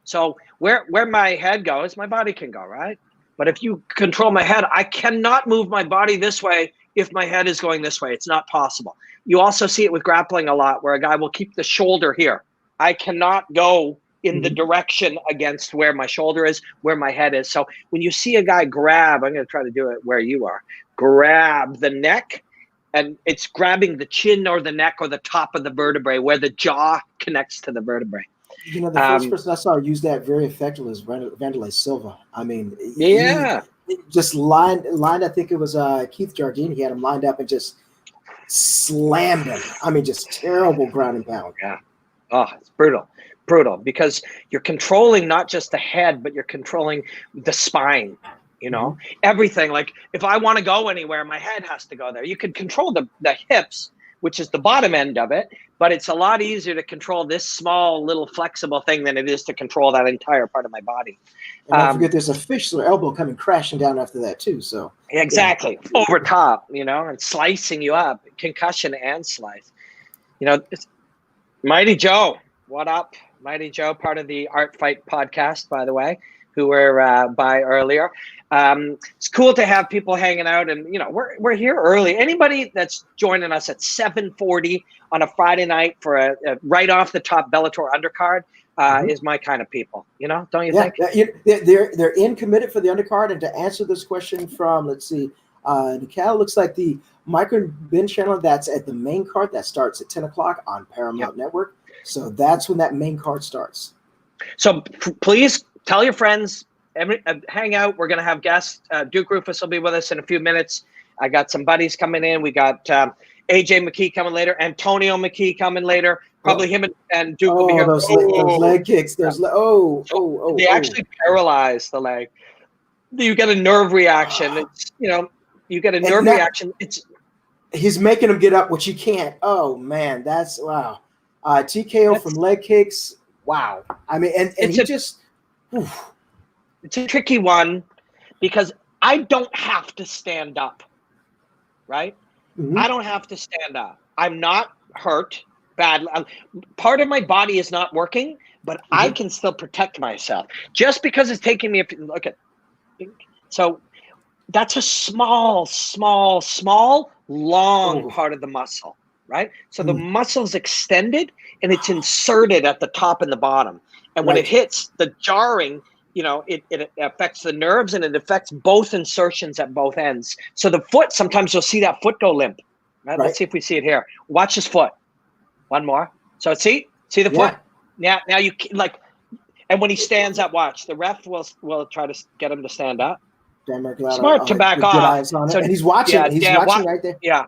So where my head goes, my body can go, right? But if you control my head, I cannot move my body this way if my head is going this way. It's not possible. You also see it with grappling a lot, where a guy will keep the shoulder here. I cannot go in the direction against where my shoulder is, where my head is. So when you see a guy grab, I'm going to try to do it where you are, grab the neck, and it's grabbing the chin or the neck or the top of the vertebrae where the jaw connects to the vertebrae. You know, the first person I saw use that very effectively was Vanderlei Silva. I mean, yeah, he just lined. I think it was Keith Jardine. He had him lined up and just slammed him. I mean, just terrible ground and pound. Yeah. Oh, it's brutal, because you're controlling not just the head, but you're controlling the spine. You know, everything. Like if I want to go anywhere, my head has to go there. You can control the hips, which is the bottom end of it, but it's a lot easier to control this small little flexible thing than it is to control that entire part of my body. And don't forget, there's a fistula elbow coming crashing down after that too. So exactly, over top, you know, and slicing you up, concussion and slice. You know, Mighty Joe, what up? Mighty Joe, part of the Art Fight podcast, by the way, who were by earlier. It's cool to have people hanging out, and you know, we're here early. Anybody that's joining us at 7:40 on a Friday night for a right off the top Bellator undercard is my kind of people. You know, don't you think? They're in committed for the undercard. And to answer this question from, let's see, Nicole, looks like the Micro Ben channel that's at the main card that starts at 10 o'clock on Paramount Network. So that's when that main card starts. So please tell your friends. Hang out. We're going to have guests. Duke Rufus will be with us in a few minutes. I got some buddies coming in. We got AJ McKee coming later. Antonio McKee coming later. Probably him and Duke will be here. Those leg kicks. They actually paralyze the leg. You get a nerve reaction. It's, you know, you get a nerve reaction. He's making him get up, which he can't. Oh man, that's wow. TKO from leg kicks. Wow. I mean, and he just. Oof. It's a tricky one because I don't have to stand up, right? I don't have to stand up. I'm not hurt badly. Part of my body is not working, but I can still protect myself. Just because it's taking me look at. So that's a small, long part of the muscle, right? So the muscle's extended and it's inserted at the top and the bottom. And when it hits the jarring, you know, it affects the nerves and it affects both insertions at both ends. So the foot, sometimes you'll see that foot go limp. Right? Let's see if we see it here. Watch his foot. One more. So see the foot? Now you like, and when he stands up, watch. The ref will try to get him to stand up. Smart to back off. So and he's watching. He's watching right there. Yeah.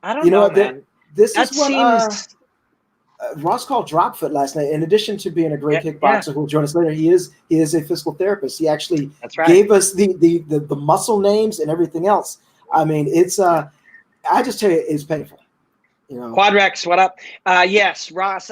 I don't know, man. This is what Ross called drop foot last night. In addition to being a great kickboxer who will join us later, he is a physical therapist. He actually gave us the muscle names and everything else. I mean, it's I just tell you, it's painful. You know, Quadrex, what up? Yes, Ross.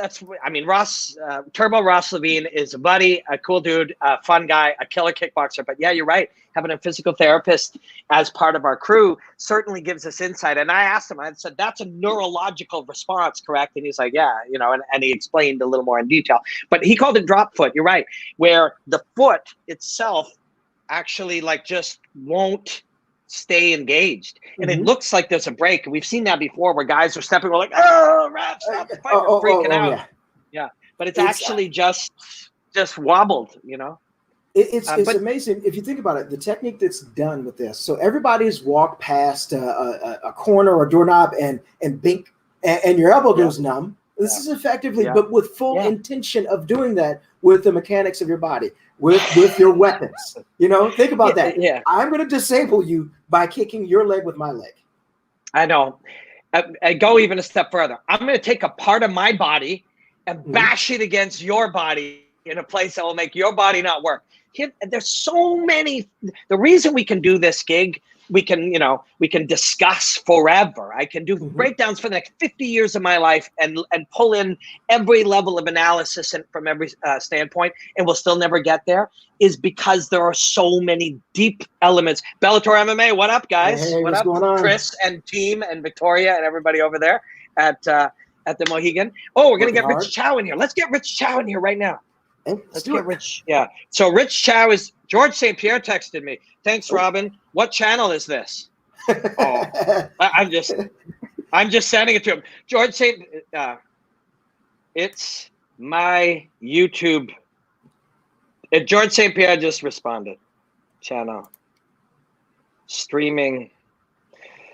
Ross. Turbo Ross Levine is a buddy, a cool dude, a fun guy, a killer kickboxer. But yeah, you're right. Having a physical therapist as part of our crew certainly gives us insight. And I asked him, I said, "That's a neurological response, correct?" And he's like, "Yeah," you know, and he explained a little more in detail. But he called it drop foot. You're right, where the foot itself actually like just won't stay engaged, and it looks like there's a break. And we've seen that before, where guys are stepping, we're like, "Oh, ref, stop the fight!" We're freaking out. Yeah, but it's actually just wobbled, you know. It's amazing if you think about it. The technique that's done with this. So everybody's walked past a corner or doorknob and bink, and your elbow goes numb. This is effectively, but with full intention of doing that with the mechanics of your body, with your weapons. You know, think about that. Yeah. I'm going to disable you by kicking your leg with my leg. I know. I go even a step further. I'm going to take a part of my body and bash it against your body in a place that will make your body not work. There's so many. The reason we can do this gig, we can discuss forever. I can do breakdowns for the next 50 years of my life and pull in every level of analysis and from every standpoint, and we'll still never get there, is because there are so many deep elements. Bellator MMA, what up, guys? Hey, what up, going on? Chris and team and Victoria and everybody over there at at the Mohegan. Oh, we're going to get hard. Rich Chow in here. Let's get Rich Chow in here right now. Hey, let's get Rich. Yeah. So Rich Chow is George St. Pierre texted me. Thanks, Robin. What channel is this? Oh, I'm just sending it to him. George St. It's my YouTube. George St. Pierre just responded. Channel. Streaming.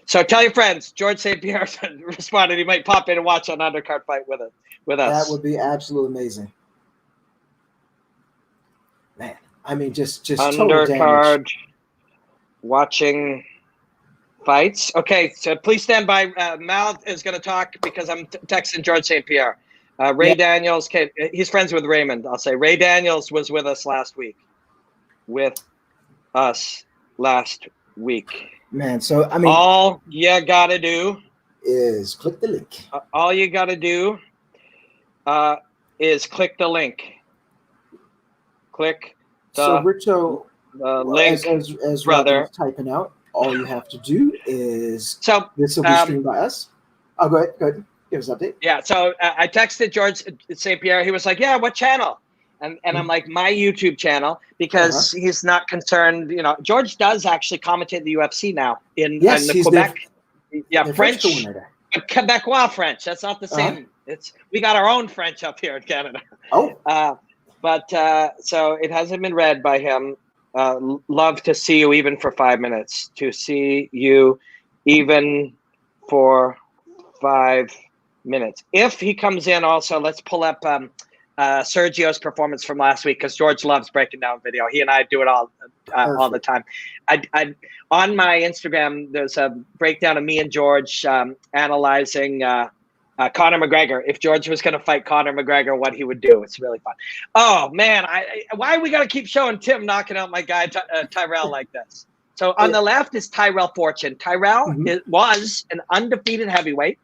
So tell your friends, George St. Pierre responded. He might pop in and watch an undercard fight with us. That would be absolutely amazing. Man, I mean, just undercard watching fights. Okay, so please stand by. Mal is going to talk because I'm texting George St. Pierre. Ray Daniels, he's friends with Raymond. I'll say Ray Daniels was with us last week. Man, so I mean, all you gotta do is click the link. All you gotta do is click the link. Click the link, as brother. Typing out. All you have to do is this will be streamed by us. Oh, go ahead. Give us an update. Yeah, so I texted George St. Pierre. He was like, "Yeah, what channel?" And I'm like, "My YouTube channel," because he's not concerned. You know, George does actually commentate the UFC now in the Quebec. French, but Quebecois French. That's not the same. We got our own French up here in Canada. So it hasn't been read by him. Love to see you even for 5 minutes. To see you even for 5 minutes. If he comes in also, let's pull up Sergio's performance from last week, because George loves breaking down video. He and I do it all the time. I on my Instagram, there's a breakdown of me and George analyzing Conor McGregor. If George was going to fight Conor McGregor, what he would do. It's really fun. Oh man, why we got to keep showing Tim knocking out my guy Tyrell like this? So on the left is Tyrell Fortune. Tyrell was an undefeated heavyweight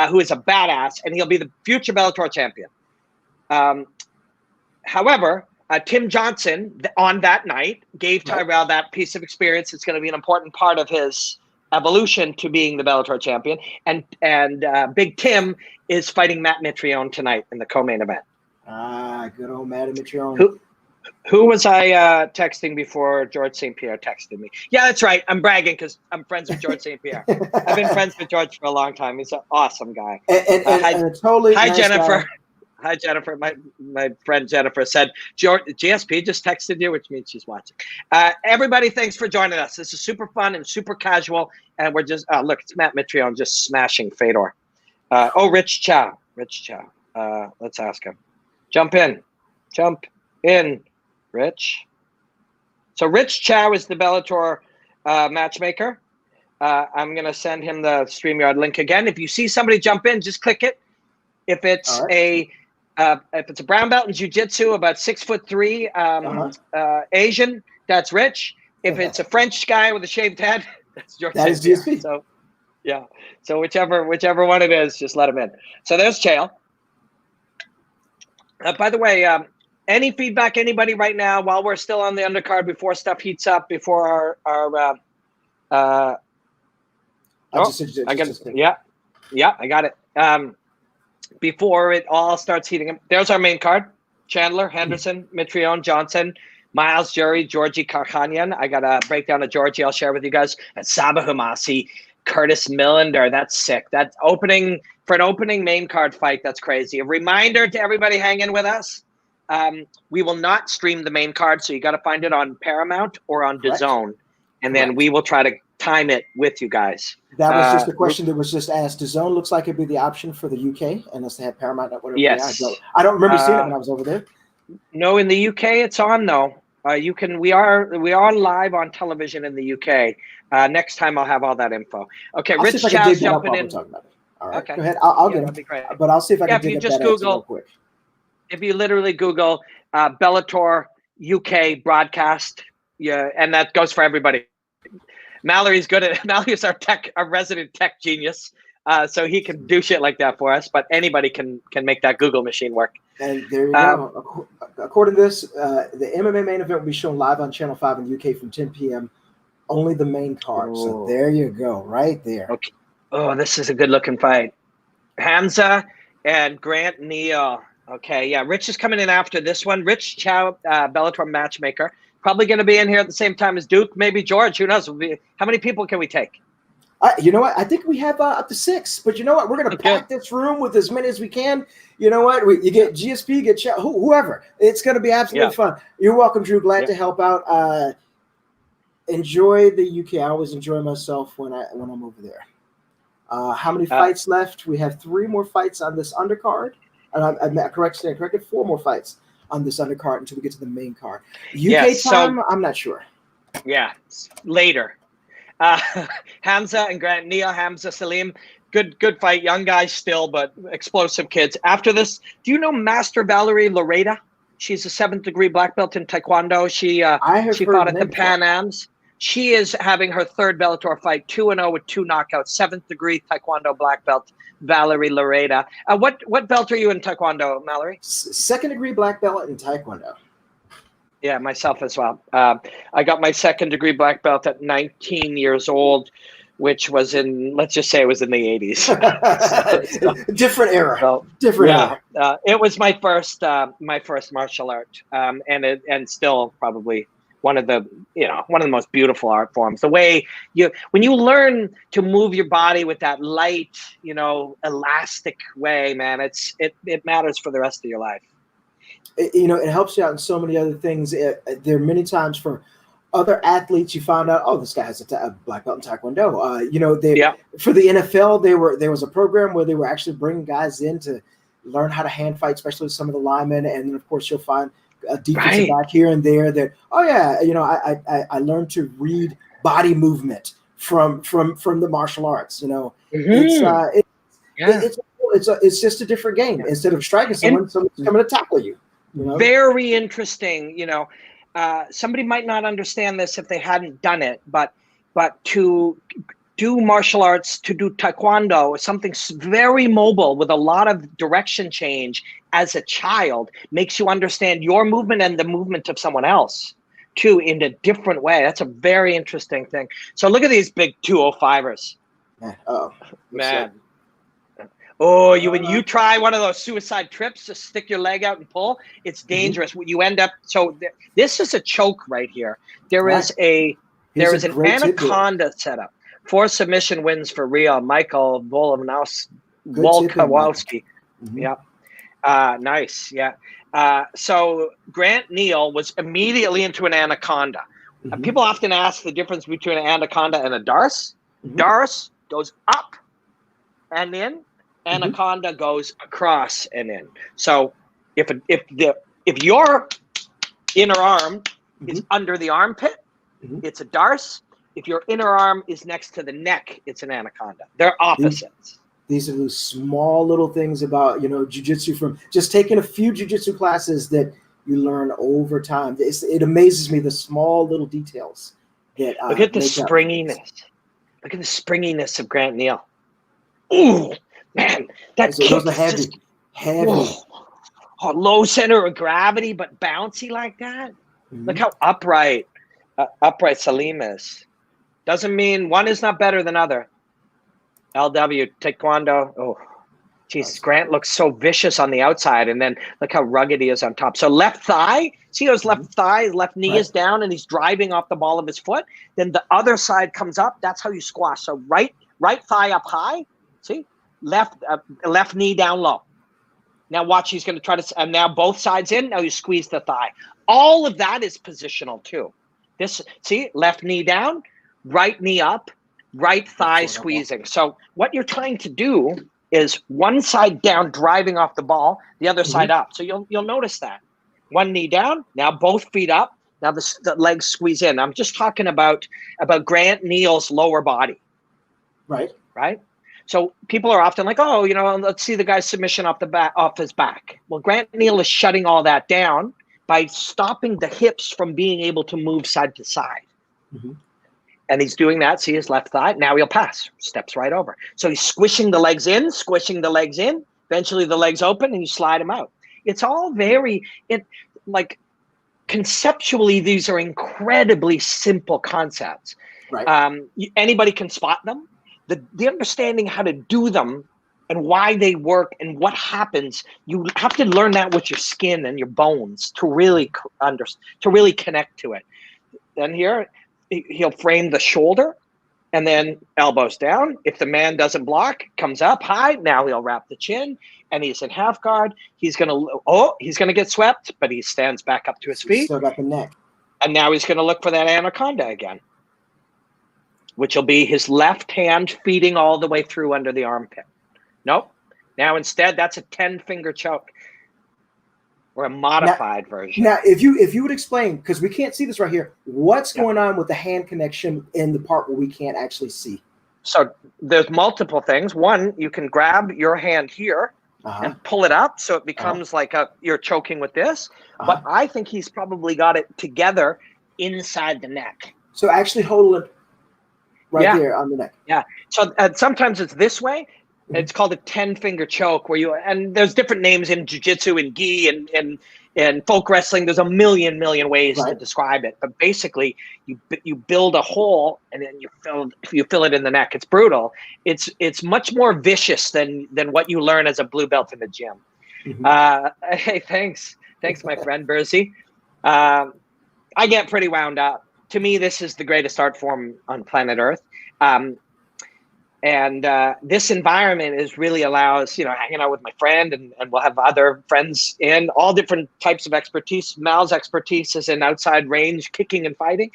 who is a badass, and he'll be the future Bellator champion. However, Tim Johnson on that night gave Tyrell that piece of experience. It's going to be an important part of his evolution to being the Bellator champion. And Big Tim is fighting Matt Mitrione tonight in the co-main event. Good old Matt Mitrione. Who was I texting before George St. Pierre texted me? Yeah, that's right. I'm bragging because I'm friends with George St. Pierre. I've been friends with George for a long time. He's an awesome guy. Hi, Jennifer. Guy. Hi, Jennifer. My friend Jennifer said, GSP just texted you, which means she's watching. Everybody, thanks for joining us. This is super fun and super casual. And we're just, look, it's Matt Mitrione just smashing Fedor. Rich Chow. Let's ask him. Jump in, Rich. So Rich Chow is the Bellator matchmaker. I'm going to send him the StreamYard link again. If you see somebody jump in, just click it. If it's if it's a brown belt in jiu-jitsu, about 6'3", Asian, that's Rich. If it's a French guy with a shaved head, that's George. That is GSP. So yeah. So whichever one it is, just let him in. So there's Chael. By the way, any feedback, anybody right now, while we're still on the undercard, before stuff heats up, before our I got it. Before it all starts heating up, there's our main card: Chandler, Henderson, Mitrione, Johnson, Miles Jury, Georgie Karkanian. I got a breakdown of Georgie I'll share with you guys. And Saba Hamasi, Curtis Millender. That's sick. That's opening for an opening main card fight. That's crazy. A reminder to everybody hanging with us. We will not stream the main card, so you got to find it on Paramount or on DAZN, and then we will try to time it with you guys. That was just a question that was just asked. DAZN looks like it'd be the option for the UK, unless they have Paramount or whatever. Yes. I don't remember seeing it when I was over there. No, in the UK it's on though. You can. We are live on television in the UK. Next time I'll have all that info. Okay, Rich Chow's jumping in. All right, okay. Go ahead. I'll get it. But I'll see if I can dig up that answer real quick. If you literally Google Bellator UK broadcast, and that goes for everybody. Mallory's our resident tech genius, so he can do shit like that for us. But anybody can make that Google machine work. And there you go. According to this, the MMA main event will be shown live on Channel 5 in the UK from 10 p.m. Only the main card. So there you go, right there. Okay. Oh, this is a good looking fight. Hamza And Grant Neal. Okay, yeah. Rich is coming in after this one. Rich Chow, Bellator matchmaker. Probably going to be in here at the same time as Duke, maybe George. Who knows? How many people can we take? You know what? I think we have up to 6. But you know what? We're going to pack this room with as many as we can. You know what? You get GSP, you get Chow, whoever. It's going to be absolutely fun. You're welcome, Drew. Glad to help out. Enjoy the UK. I always enjoy myself when I'm over there. How many fights left? We have 3 more fights on this undercard. I'm corrected 4 more fights on this undercard until we get to the main card. UK time, I'm not sure. Yeah, later. Hamza and Grant Neal, Hamza Salim, good fight. Young guys still, but explosive kids. After this, do you know Master Valerie Loreda? She's a 7th degree black belt in Taekwondo. She fought at the Pan Ams. She is having her 3rd Bellator fight, 2-0 with 2 knockouts, 7th degree Taekwondo black belt, Valerie Loreda. What belt are you in Taekwondo, Mallory? 2nd degree black belt in Taekwondo. Yeah, myself as well. I got my 2nd degree black belt at 19 years old, which was let's just say it was in the 80s. Different era. So, different era. It was my first martial art, and still probably one of the most beautiful art forms. The way when you learn to move your body with that light, elastic way, man, it matters for the rest of your life. It helps you out in so many other things. There are many times for other athletes, you found out, oh, this guy has a black belt in Taekwondo. For the NFL, there was a program where they were actually bringing guys in to learn how to hand fight, especially some of the linemen. And then, of course, you'll find a defensive back here and there that, I learned to read body movement from the martial arts. It's just a different game. Instead of striking someone, someone's coming to tackle you. Very interesting. Somebody might not understand this if they hadn't done it, but to do martial arts, to do Taekwondo, something very mobile with a lot of direction change as a child, makes you understand your movement and the movement of someone else too in a different way. That's a very interesting thing. So look at these big 205ers. Man. Oh, when you try one of those suicide trips to stick your leg out and pull, it's dangerous. You end up, this is a choke right here. There is an anaconda setup. 4 submission wins for Real Michael Volkowski. Yeah. Nice. Yeah. So Grant Neal was immediately into an anaconda. People often ask the difference between an anaconda and a darce. Darce goes up and in. Anaconda goes across and in. So if your inner arm is under the armpit, it's a darce. If your inner arm is next to the neck, it's an anaconda. They're opposites. These are those small little things about jiu-jitsu, from just taking a few jiu-jitsu classes that you learn over time. It amazes me, the small little details that look at the springiness. Look at the springiness of Grant Neal. Ooh. Man, that kick is heavy. Low center of gravity, but bouncy like that. Look how upright Salim is. Doesn't mean one is not better than other. LW, Taekwondo. Oh, Jesus, Grant looks so vicious on the outside, and then look how rugged he is on top. So left thigh, see his left thigh, left knee is down, and he's driving off the ball of his foot. Then the other side comes up. That's how you squash. So right thigh up high. See. Left knee down low. Now watch, he's going to try to, and now both sides in. Now you squeeze the thigh. All of that is positional too. See, left knee down, right knee up, right thigh squeezing. So what you're trying to do is one side down, driving off the ball, the other side up. So you'll notice that. One knee down, now both feet up. Now the legs squeeze in. I'm just talking about Grant Neal's lower body. Right. So people are often like, oh, let's see the guy's submission off his back. Well, Grant Neal is shutting all that down by stopping the hips from being able to move side to side. And he's doing that. See his left thigh. Now he'll pass. Steps right over. So he's squishing the legs in. Eventually the legs open and you slide them out. It's all conceptually, these are incredibly simple concepts. Right. Anybody can spot them. The understanding how to do them and why they work and what happens. You have to learn that with your skin and your bones to really connect to it. Then here, he'll frame the shoulder and then elbows down. If the man doesn't block, comes up high. Now he'll wrap the chin and he's in half guard. He's gonna get swept, but he stands back up to his feet. Still got the neck. And now he's gonna look for that anaconda again, which will be his left hand feeding all the way through under the armpit. Nope. Now instead, that's a 10-finger choke or a modified version. Now, if you would explain, because we can't see this right here, what's going on with the hand connection in the part where we can't actually see? So there's multiple things. One, you can grab your hand here and pull it up so it becomes like you're choking with this. But I think he's probably got it together inside the neck. So actually hold it right there on the neck. Yeah. So sometimes it's this way. It's called a 10-finger choke and there's different names in jiu-jitsu and gi and folk wrestling. There's a million ways to describe it. But basically you build a hole and then you fill it in the neck. It's brutal. It's much more vicious than what you learn as a blue belt in the gym. Hey, thanks my friend Bersey. I get pretty wound up. To me, this is the greatest art form on planet Earth. And this environment really allows, hanging out with my friend and we'll have other friends in all different types of expertise. Mal's expertise is in outside range, kicking and fighting.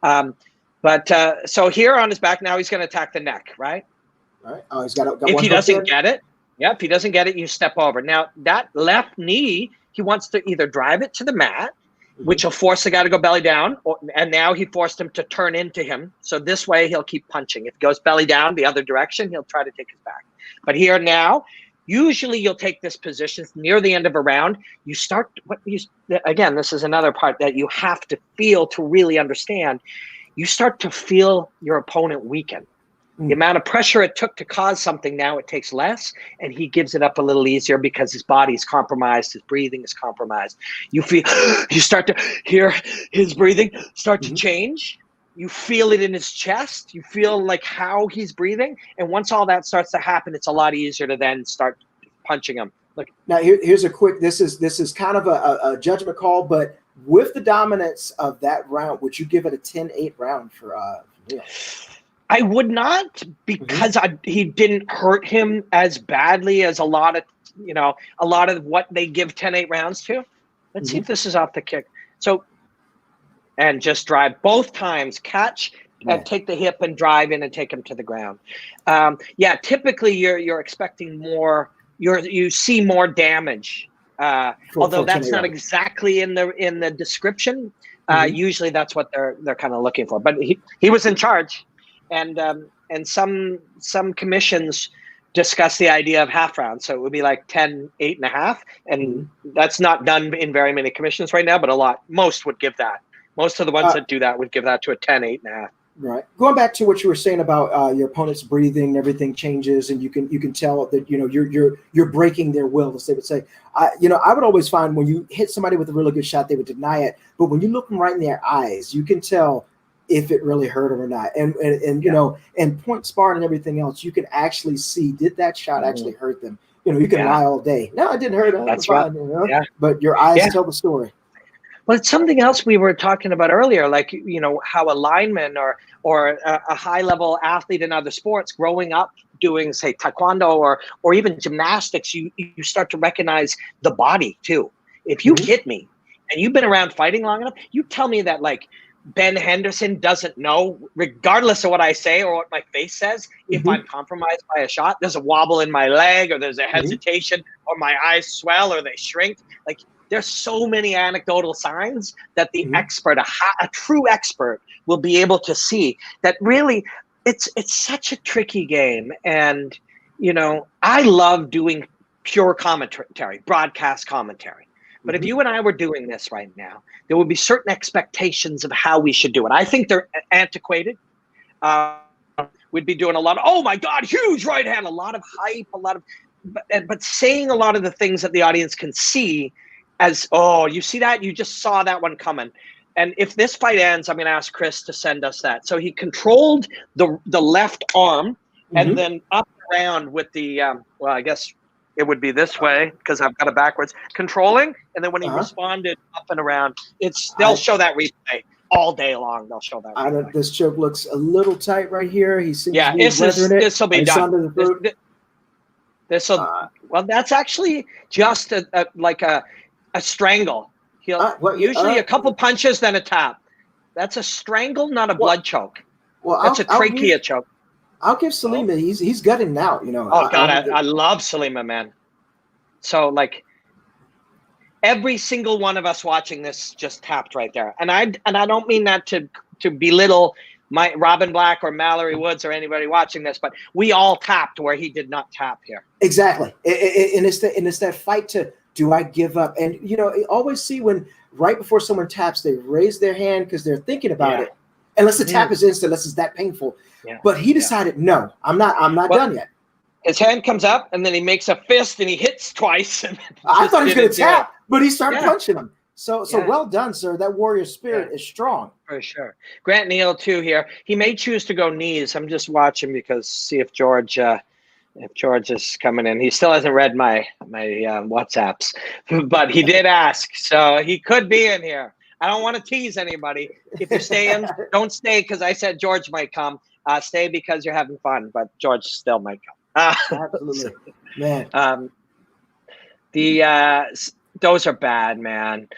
So here on his back, now he's going to attack the neck, right? All right. Oh, he's got if he doesn't get it, if he doesn't get it, you step over. Now that left knee, he wants to either drive it to the mat, which will force the guy to go belly down. And now he forced him to turn into him. So this way he'll keep punching. If he goes belly down the other direction, he'll try to take his back. But here now, usually you'll take this position near the end of a round. You start, again, this is another part that you have to feel to really understand. You start to feel your opponent weaken. The amount of pressure it took to cause something, now it takes less, and he gives it up a little easier because his body is compromised, his breathing is compromised. You start to hear his breathing start to change. You feel it in his chest. You feel like how he's breathing. And once all that starts to happen, it's a lot easier to then start punching him. Look. Now here's a quick, this is kind of a judgment call, but with the dominance of that round, would you give it a 10-8 round for Neil? I would not, because he didn't hurt him as badly as a lot of what they give 10-8 rounds to. Let's see if this is off the kick. So, and just drive both times, catch and take the hip and drive in and take him to the ground. Typically you're expecting more. You see more damage, although that's not exactly in the description. Usually that's what they're kind of looking for. But he was in charge. And some commissions discuss the idea of half rounds. So it would be like 10, 8.5. And that's not done in very many commissions right now, but most would give that. Most of the ones that do that would give that to a 10, 8.5. Right. Going back to what you were saying about your opponent's breathing, everything changes, and you can tell that you're breaking their will, as they would say. I would always find when you hit somebody with a really good shot, they would deny it, but when you look them right in their eyes, you can tell if it really hurt them or not. And point sparring and everything else, you can actually see, did that shot actually hurt them? You can lie all day. No, it didn't hurt them. That's right. But your eyes tell the story. Well, it's something else we were talking about earlier, like, how a lineman or a high-level athlete in other sports growing up doing, say, Taekwondo or even gymnastics, you start to recognize the body, too. If you hit me and you've been around fighting long enough, you tell me that, like, Ben Henderson doesn't know, regardless of what I say or what my face says, if I'm compromised by a shot. There's a wobble in my leg, or there's a hesitation, or my eyes swell, or they shrink. Like, there's so many anecdotal signs that the expert, a true expert, will be able to see that. Really, it's such a tricky game. And I love doing pure commentary, broadcast commentary. But if you and I were doing this right now, there would be certain expectations of how we should do it. I think they're antiquated. We'd be doing a lot of, oh my God, huge right hand, a lot of hype, but saying a lot of the things that the audience can see as, oh, you see that? You just saw that one coming. And if this fight ends, I'm going to ask Chris to send us that. So he controlled the left arm and then up around with the, well, I guess it would be this way because I've got it backwards, controlling. And then when he responded up and around, they'll show that replay all day long. They'll show that. This choke looks a little tight right here. He seems to be this will be done. Well, that's actually just like a strangle. He'll usually a couple punches, then a tap. That's a strangle, not a blood choke. Well, that's a trachea choke. I'll give Salima. He's gutting out. You know. Oh God, I love Salima, man. So like every single one of us watching this just tapped right there, and I don't mean that to belittle my Robin Black or Mallory Woods or anybody watching this, but we all tapped where he did not tap here. Exactly, and it's that fight to, do I give up? And you know, you always see when right before someone taps, they raise their hand because they're thinking about it. Unless the tap is instant, unless it's that painful. Yeah. But he decided, no, I'm not done yet. His hand comes up and then he makes a fist and he hits twice. And I thought he was going to tap, but he started punching him. So well done, sir. That warrior spirit is strong. For sure. Grant Neal too here. He may choose to go knees. I'm just watching because see if George is coming in. He still hasn't read my WhatsApps, but he did ask, so he could be in here. I don't want to tease anybody. If you're staying, don't stay because I said George might come. Stay because you're having fun, but George still might come. Absolutely, man. Those are bad, man.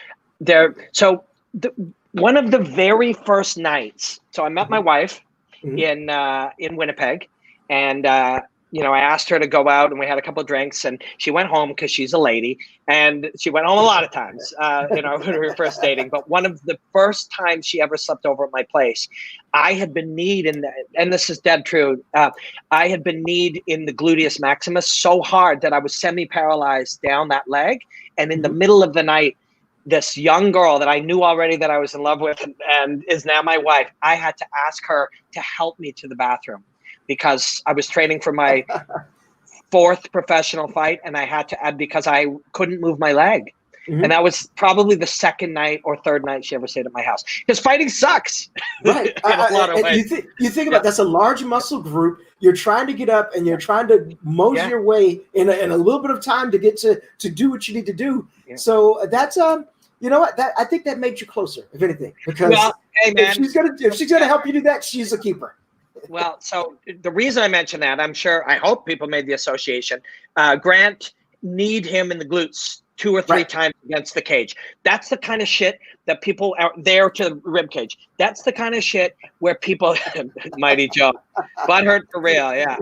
One of the very first nights. So I met my wife in Winnipeg, and you know, I asked her to go out and we had a couple of drinks and she went home because she's a lady and she went home a lot of times, you know, when we were first dating. But one of the first times she ever slept over at my place, I had been kneed and this is dead true. I had been kneed in the gluteus maximus so hard that I was semi-paralyzed down that leg. And in the middle of the night, this young girl that I knew already that I was in love with and is now my wife, I had to ask her to help me to the bathroom, because I was training for my fourth professional fight and I had to add because I couldn't move my leg. And that was probably the second night or third night she ever stayed at my house. Because fighting sucks. Right. In a lot of ways. You think about that's a large muscle group. You're trying to get up and you're trying to mosey your way in a little bit of time to get to do what you need to do. Yeah. So that's you know what? I think that made you closer, if anything. Because if she's gonna help you do that, she's a keeper. Well, so the reason I mention that, I hope people made the association. Grant kneed him in the glutes 2 or 3 times against the cage. That's the kind of shit that people out there to the rib cage. That's the kind of shit where people, Mighty Joe, butthurt for real, yeah.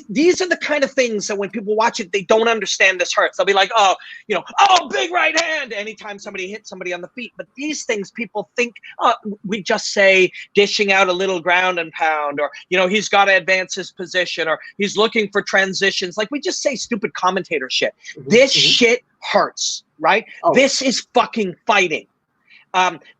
These are the kind of things that when people watch it, they don't understand this hurts. They'll be like, oh, you know, oh, big right hand anytime somebody hits somebody on the feet. But these things people think, oh, we just say dishing out a little ground and pound, or, you know, he's got to advance his position, or he's looking for transitions. Like we just say stupid commentator shit. This shit hurts, right? This is fucking fighting.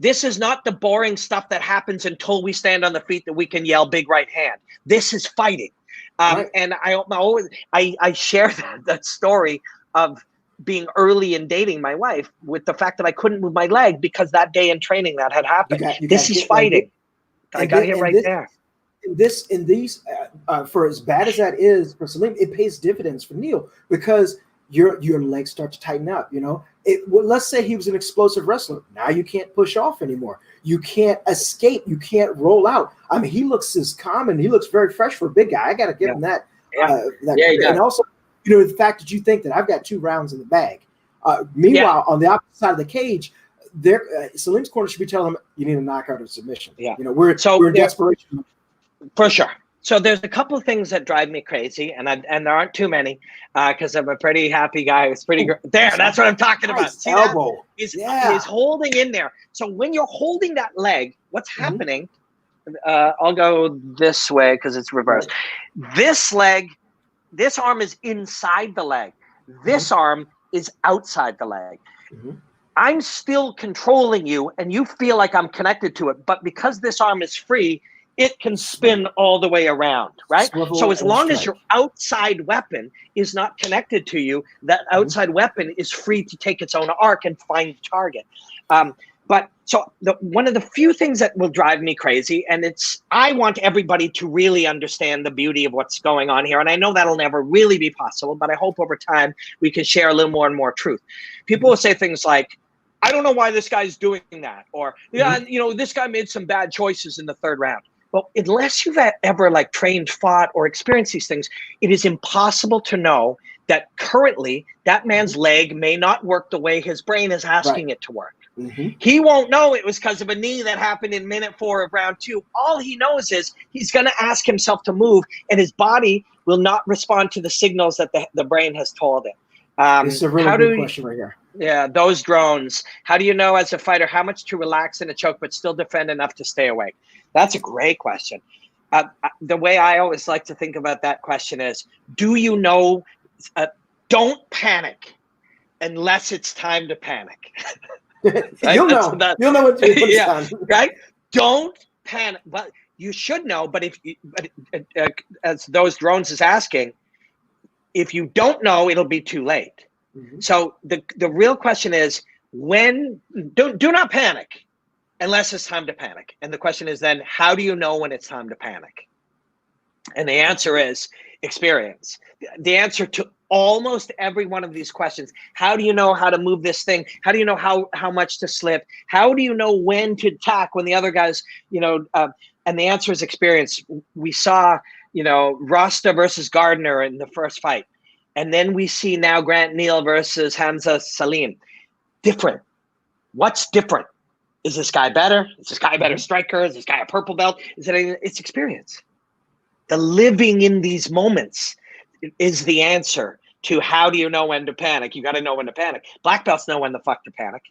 This is not the boring stuff that happens until we stand on the feet that we can yell big right hand. This is fighting. And I share that story of being early in dating my wife with the fact that I couldn't move my leg because that day in training that had happened. This is fighting. I got it right there. In these, for as bad as that is for Salim, it pays dividends for Neil because your legs start to tighten up. You know, let's say he was an explosive wrestler. Now you can't push off anymore. You can't escape. You can't roll out. I mean, he looks as calm and he looks very fresh for a big guy. I got to give him that. And also, you know, the fact that you think that I've got 2 rounds in the bag. Meanwhile, on the opposite side of the cage, Salim's corner should be telling him you need a knockout or submission. Yeah, you know, we're in desperation. For sure. So there's a couple of things that drive me crazy, and there aren't too many because I'm a pretty happy guy. It's pretty good. There, that's what I'm talking about. See elbow. He's holding in there. So when you're holding that leg, what's happening? I'll go this way because it's reversed. This arm is inside the leg. This arm is outside the leg. I'm still controlling you, and you feel like I'm connected to it. But because this arm is free, it can spin all the way around, right? So as long as your outside weapon is not connected to you, that outside weapon is free to take its own arc and find the target. But so one of the few things that will drive me crazy, and I want everybody to really understand the beauty of what's going on here. And I know that'll never really be possible, but I hope over time we can share a little more and more truth. People will say things like, I don't know why this guy's doing that. Or, yeah, this guy made some bad choices in the third round. Well, unless you've ever like trained, fought, or experienced these things, it is impossible to know that currently that man's leg may not work the way his brain is asking it to work. He won't know it was because of a knee that happened in minute 4 of round 2. All he knows is he's going to ask himself to move, and his body will not respond to the signals that the brain has told it. This is a really good question right here. Yeah, those drones. How do you know as a fighter how much to relax in a choke but still defend enough to stay awake? That's a great question. The way I always like to think about that question is, do you know, don't panic unless it's time to panic. Right? You'll know what it's time. Right? Don't panic. But you should know, but as those drones is asking, if you don't know, it'll be too late. So the real question is, do not panic unless it's time to panic. And the question is then, how do you know when it's time to panic? And the answer is experience. The answer to almost every one of these questions, how do you know how to move this thing? How do you know how much to slip? How do you know when to attack when the other guys, and the answer is experience. We saw, Rasta versus Gardner in the first fight. And then we see now Grant Neal versus Hamza Salim. Different. What's different? Is this guy better? Is this guy a better striker? Is this guy a purple belt? It's experience. The living in these moments is the answer to how do you know when to panic. You got to know when to panic. Black belts know when the fuck to panic.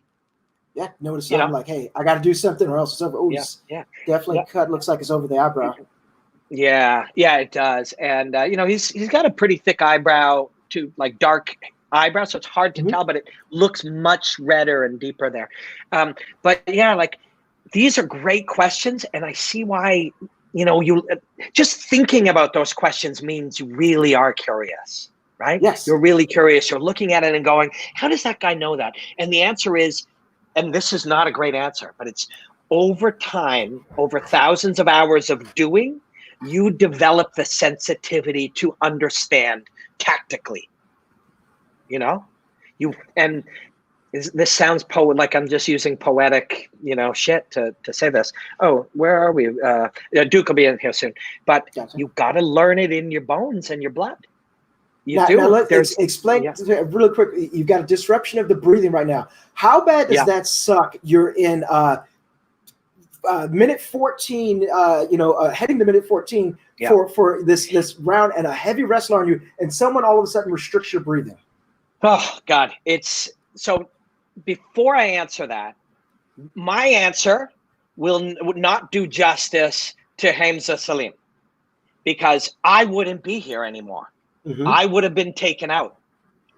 Yeah, know to sound like, hey, I got to do something or else it's over. Oh, definitely cut. Looks like it's over the eyebrow. Yeah, it does. And he's got a pretty thick eyebrow, to like dark eyebrow, so it's hard to tell, but it looks much redder and deeper there. But yeah, like these are great questions, and I see why. You just thinking about those questions means you really are curious, right? Yes, you're really curious. You're looking at it and going, "How does that guy know that?" And the answer is, and this is not a great answer, but it's over time, over thousands of hours of doing. You develop the sensitivity to understand tactically, this sounds like I'm just using poetic, shit to say this. Oh, where are we? Duke will be in here soon, but you got to learn it in your bones and your blood. Let's explain really quick. You've got a disruption of the breathing right now. How bad does that suck? You're in minute 14, heading to minute 14 for this round, and a heavy wrestler on you, and someone all of a sudden restricts your breathing. Oh God, it's so. Before I answer that, my answer would not do justice to Hamza Salim, because I wouldn't be here anymore. I would have been taken out.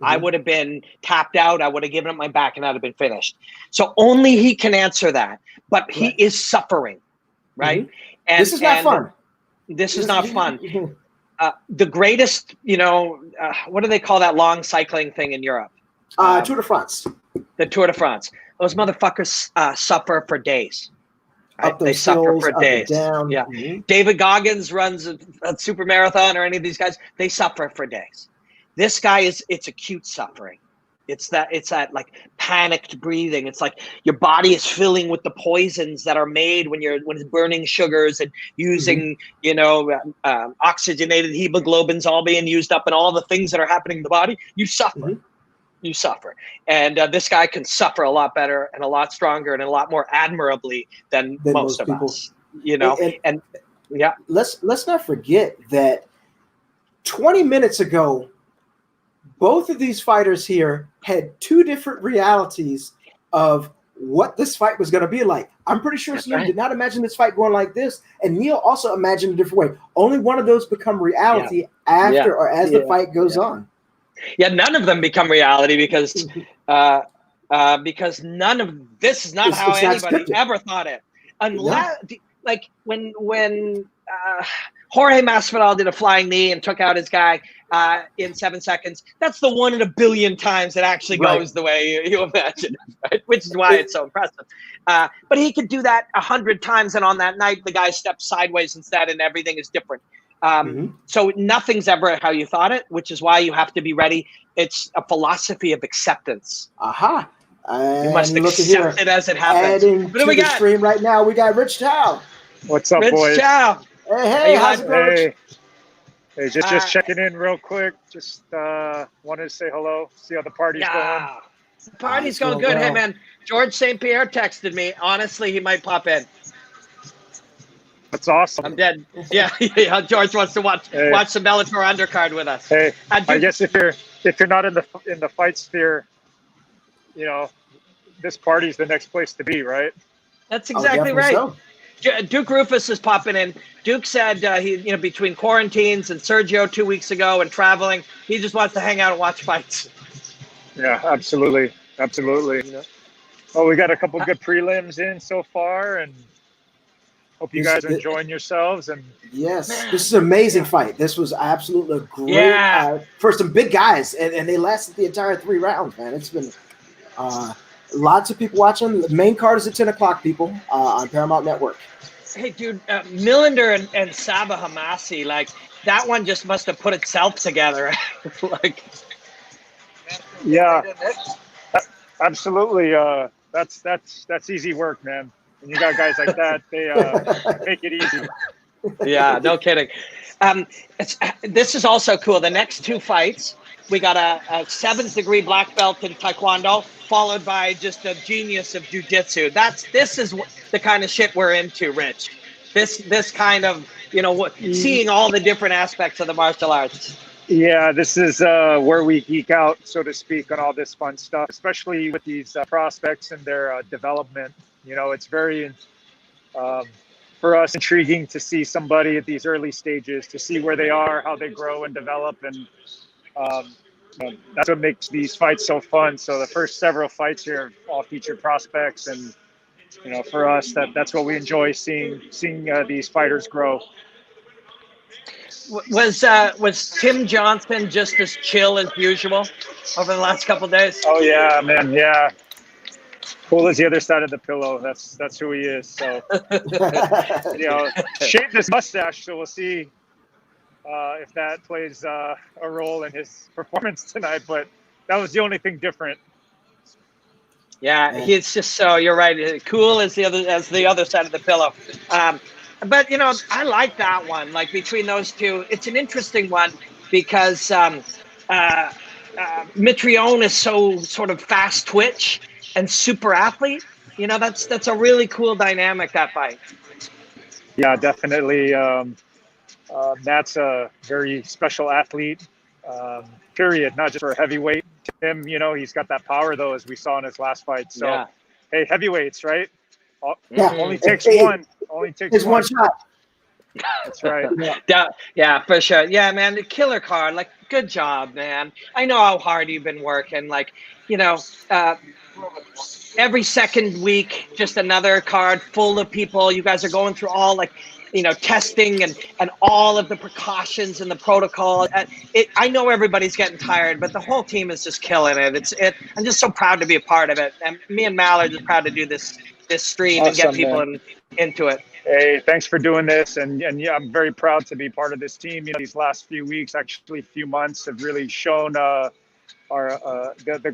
I would have been tapped out. I would have given up my back, and I'd have been finished. So only he can answer that. But he is suffering, right? And this is not fun. This is not fun. The greatest, what do they call that long cycling thing in Europe? Tour de France. The Tour de France. Those motherfuckers suffer for days. Right? They suffer for days. Down. Yeah. David Goggins runs a super marathon, or any of these guys. They suffer for days. This guy it's acute suffering. It's that like panicked breathing. It's like your body is filling with the poisons that are made when it's burning sugars and using, oxygenated hemoglobin's all being used up, and all the things that are happening in the body. You suffer. You suffer. And this guy can suffer a lot better and a lot stronger and a lot more admirably than most of people. Us. And let's not forget that 20 minutes ago, both of these fighters here had two different realities of what this fight was going to be like. I'm pretty sure Salim did not imagine this fight going like this, and Neal also imagined a different way. Only one of those become reality after or as the fight goes on. Yeah, none of them become reality because none of this is not how anybody ever thought it. Unless, like when Jorge Masvidal did a flying knee and took out his guy in 7 seconds. That's the 1 in a billion times it actually goes the way you imagine, right? Which is why it's so impressive. But he could do that 100 times, and on that night, the guy steps sideways instead, and everything is different. So nothing's ever how you thought it, which is why you have to be ready. It's a philosophy of acceptance. Aha. You must accept it as it happens. Adding what do we got? Stream right now, we got Rich Chow. What's up, Rich boys? Chow. Hey, how's it going? Hey, just checking in real quick. Just wanted to say hello. See how the party's going. The party's going good. Well. Hey, man, George St. Pierre texted me. Honestly, he might pop in. That's awesome. I'm dead. Yeah, George wants to watch some Bellator undercard with us. Hey, I guess if you're not in the fight sphere, you know, this party's the next place to be, right? That's exactly right. So. Duke Rufus is popping in. Duke said he, between quarantines and Sergio 2 weeks ago and traveling, he just wants to hang out and watch fights. Yeah, absolutely. Well, we got a couple good prelims in so far, and hope you guys are enjoying yourselves. And yes, this is an amazing fight. This was absolutely great for some big guys, and they lasted the entire 3 rounds, man. It's been lots of people watching. The main card is at 10 o'clock, people, on Paramount Network. Hey, dude, Millender and Saba Hamasi, like, that one just must have put itself together. Yeah, absolutely. That's easy work, man. When you got guys like that, they make it easy. Yeah, no kidding. This is also cool. The next 2 fights, we got a 7th degree black belt in Taekwondo, followed by just a genius of jiu-jitsu. This is the kind of shit we're into, Rich. This kind of, seeing all the different aspects of the martial arts. Yeah, this is where we geek out, so to speak, on all this fun stuff, especially with these prospects and their development. It's very, for us, intriguing to see somebody at these early stages, to see where they are, how they grow and develop, and that's what makes these fights so fun. So the first several fights here all feature prospects, and for us, that's what we enjoy seeing these fighters grow. Was Tim Johnson just as chill as usual over the last couple of days? Oh yeah, man, yeah. Cool as the other side of the pillow. That's who he is. So shaved his mustache, so we'll see if that plays a role in his performance tonight. But that was the only thing different. Yeah, he's just so, you're right. Cool as the other side of the pillow. But I like that one. Like, between those two, it's an interesting one because Mitrione is so sort of fast twitch and super athlete. That's a really cool dynamic, that fight. Yeah, definitely. Matt's a very special athlete. Period. Not just for heavyweight. Tim, he's got that power though, as we saw in his last fight. So, hey, heavyweights, right? Only takes one. Only takes one shot. That's right. Yeah, for sure. Yeah, man, the killer card. Like, good job, man. I know how hard you've been working. Like, every second week, just another card full of people. You guys are going through all testing and all of the precautions and the protocol. I know everybody's getting tired, but the whole team is just killing it. I'm just so proud to be a part of it. And me and Mal are just proud to do this stream and get people into it. Hey, thanks for doing this. And yeah, I'm very proud to be part of this team. These last few weeks, actually few months, have really shown the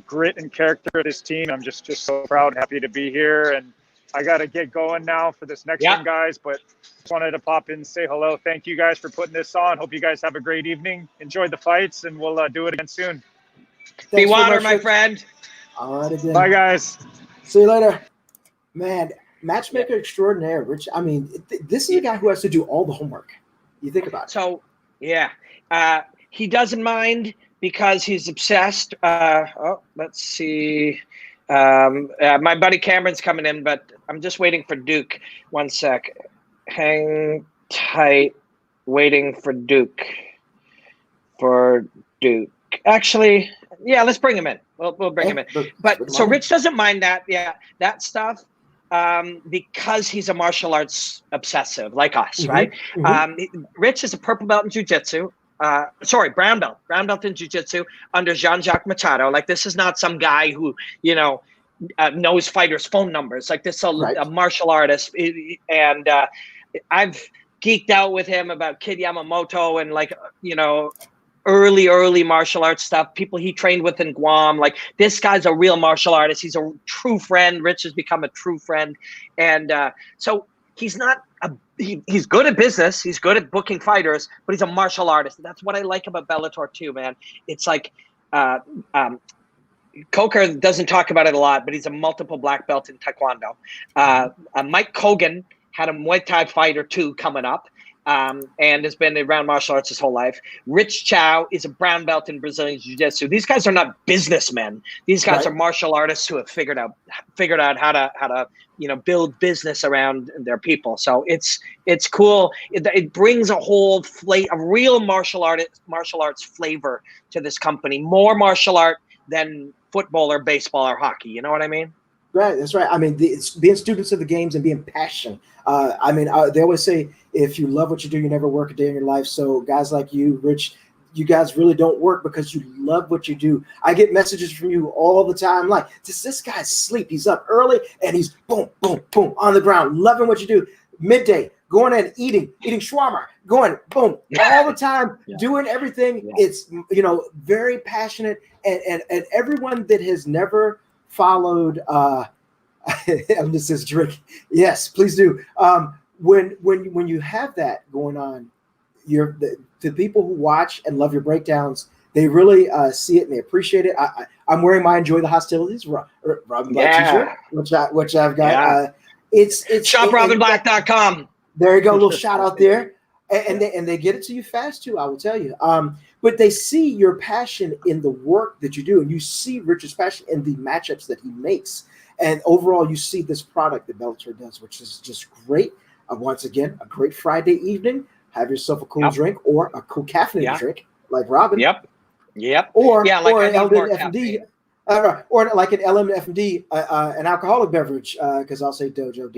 grit and character of this team. I'm just so proud and happy to be here. And I got to get going now for this next one, guys. But just wanted to pop in and say hello. Thank you guys for putting this on. Hope you guys have a great evening. Enjoy the fights, and we'll do it again soon. Be water, my friend. All right, again. Bye, guys. See you later. Man, matchmaker extraordinaire, Rich. I mean, this is a guy who has to do all the homework. You think about it. So, yeah. He doesn't mind because he's obsessed. Let's see. My buddy Cameron's coming in, but I'm just waiting for Duke. 1 sec. Hang tight. Waiting for Duke. Actually, yeah, let's bring him in. We'll bring him in. But so Rich doesn't mind that. Yeah, that stuff. because he's a martial arts obsessive like us, Mm-hmm. right? Mm-hmm. Rich is a purple belt in jiu-jitsu. Brown belt in jiu-jitsu under Jean-Jacques Machado. Like, this is not some guy who, knows fighters' phone numbers. Like, this is a martial artist. And I've geeked out with him about Kid Yamamoto and, like, early martial arts stuff, people he trained with in Guam. Like, this guy's a real martial artist. He's a true friend. Rich has become a true friend. And so he's not he's good at business. He's good at booking fighters, but he's a martial artist. That's what I like about Bellator too, man. It's like Coker doesn't talk about it a lot, but he's a multiple black belt in Taekwondo. Mike Kogan had a Muay Thai fight or two coming up. And has been around martial arts his whole life. Rich Chow is a brown belt in Brazilian Jiu-Jitsu. These guys are not businessmen. These guys are martial artists who have figured out how to build business around their people. So it's cool. It brings a real martial arts flavor to this company. More martial art than football or baseball or hockey. You know what I mean? Right, that's right. I mean, it's being students of the games and being passionate. They always say, if you love what you do, you never work a day in your life. So guys like you, Rich, you guys really don't work because you love what you do. I get messages from you all the time, like, does this guy sleep? He's up early and he's boom, boom, boom on the ground, loving what you do. Midday, going in, eating shawarma, going boom, all the time, doing everything. Yeah. It's, very passionate. And everyone that has never followed this is drink. Yes, please do. When you have that going on, the people who watch and love your breakdowns, they really see it and they appreciate it. I'm wearing my Enjoy the Hostilities Robin Black t-shirt, which I've got. Yeah. It's shoprobinblack.com. There you go, a little shout out there. And they get it to you fast too, I will tell you. But they see your passion in the work that you do, and you see Richard's passion in the matchups that he makes. And overall, you see this product that Bellator does, which is just great. Once again, a great Friday evening. Have yourself a cool drink or a cool caffeinated drink, like Robin. Yep. Or an LMFD, or like an LMFD, an alcoholic beverage, because I'll say dojo.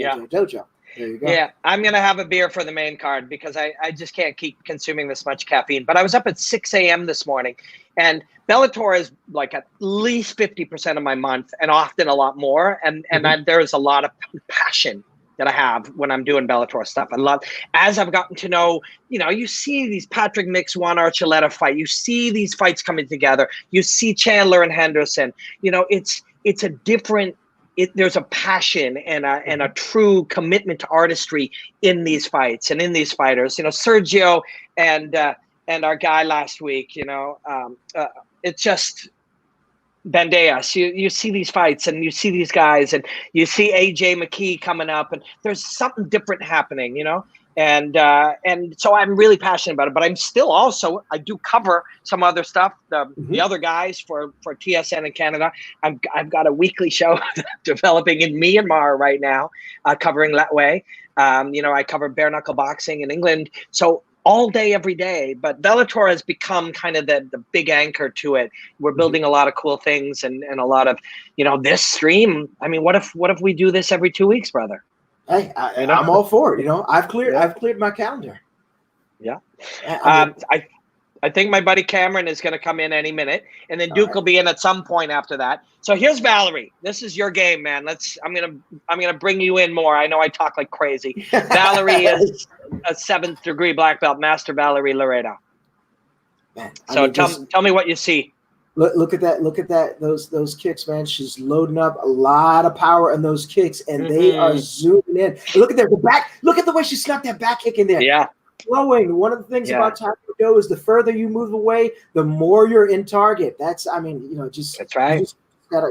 There you go. Yeah, I'm going to have a beer for the main card because I just can't keep consuming this much caffeine. But I was up at 6 a.m. this morning, and Bellator is like at least 50% of my month and often a lot more. And there is a lot of passion that I have when I'm doing Bellator stuff. I love, as I've gotten to know, you see these Patrick Mix, Juan Archuleta fight. You see these fights coming together. You see Chandler and Henderson. It's a different, there's a passion and a true commitment to artistry in these fights and in these fighters. Sergio and our guy last week. It's just Bandejas. You see these fights and you see these guys and you see AJ McKee coming up, and there's something different happening. And so I'm really passionate about it, but I'm still also, I do cover some other stuff, the other guys for TSN in Canada. I've got a weekly show developing in Myanmar right now, covering Letway. I cover bare knuckle boxing in England. So all day, every day, but Bellator has become kind of the big anchor to it. We're building a lot of cool things and a lot of, this stream. I mean, what if we do this every 2 weeks, brother? Hey, I'm all for it. I've cleared my calendar. Yeah. I think my buddy Cameron is going to come in any minute, and then Duke will be in at some point after that. So here's Valerie. This is your game, man. I'm gonna bring you in more. I know I talk like crazy. Valerie is a 7th degree black belt, Master Valerie Laredo. Man, tell me what you see. Look at that! Look at that! Those kicks, man. She's loading up a lot of power in those kicks, and they are zooming in. Look at the back. Look at the way she snuck that back kick in there. Yeah. Flowing. One of the things about Taekwondo is the further you move away, the more you're in target. That's right. You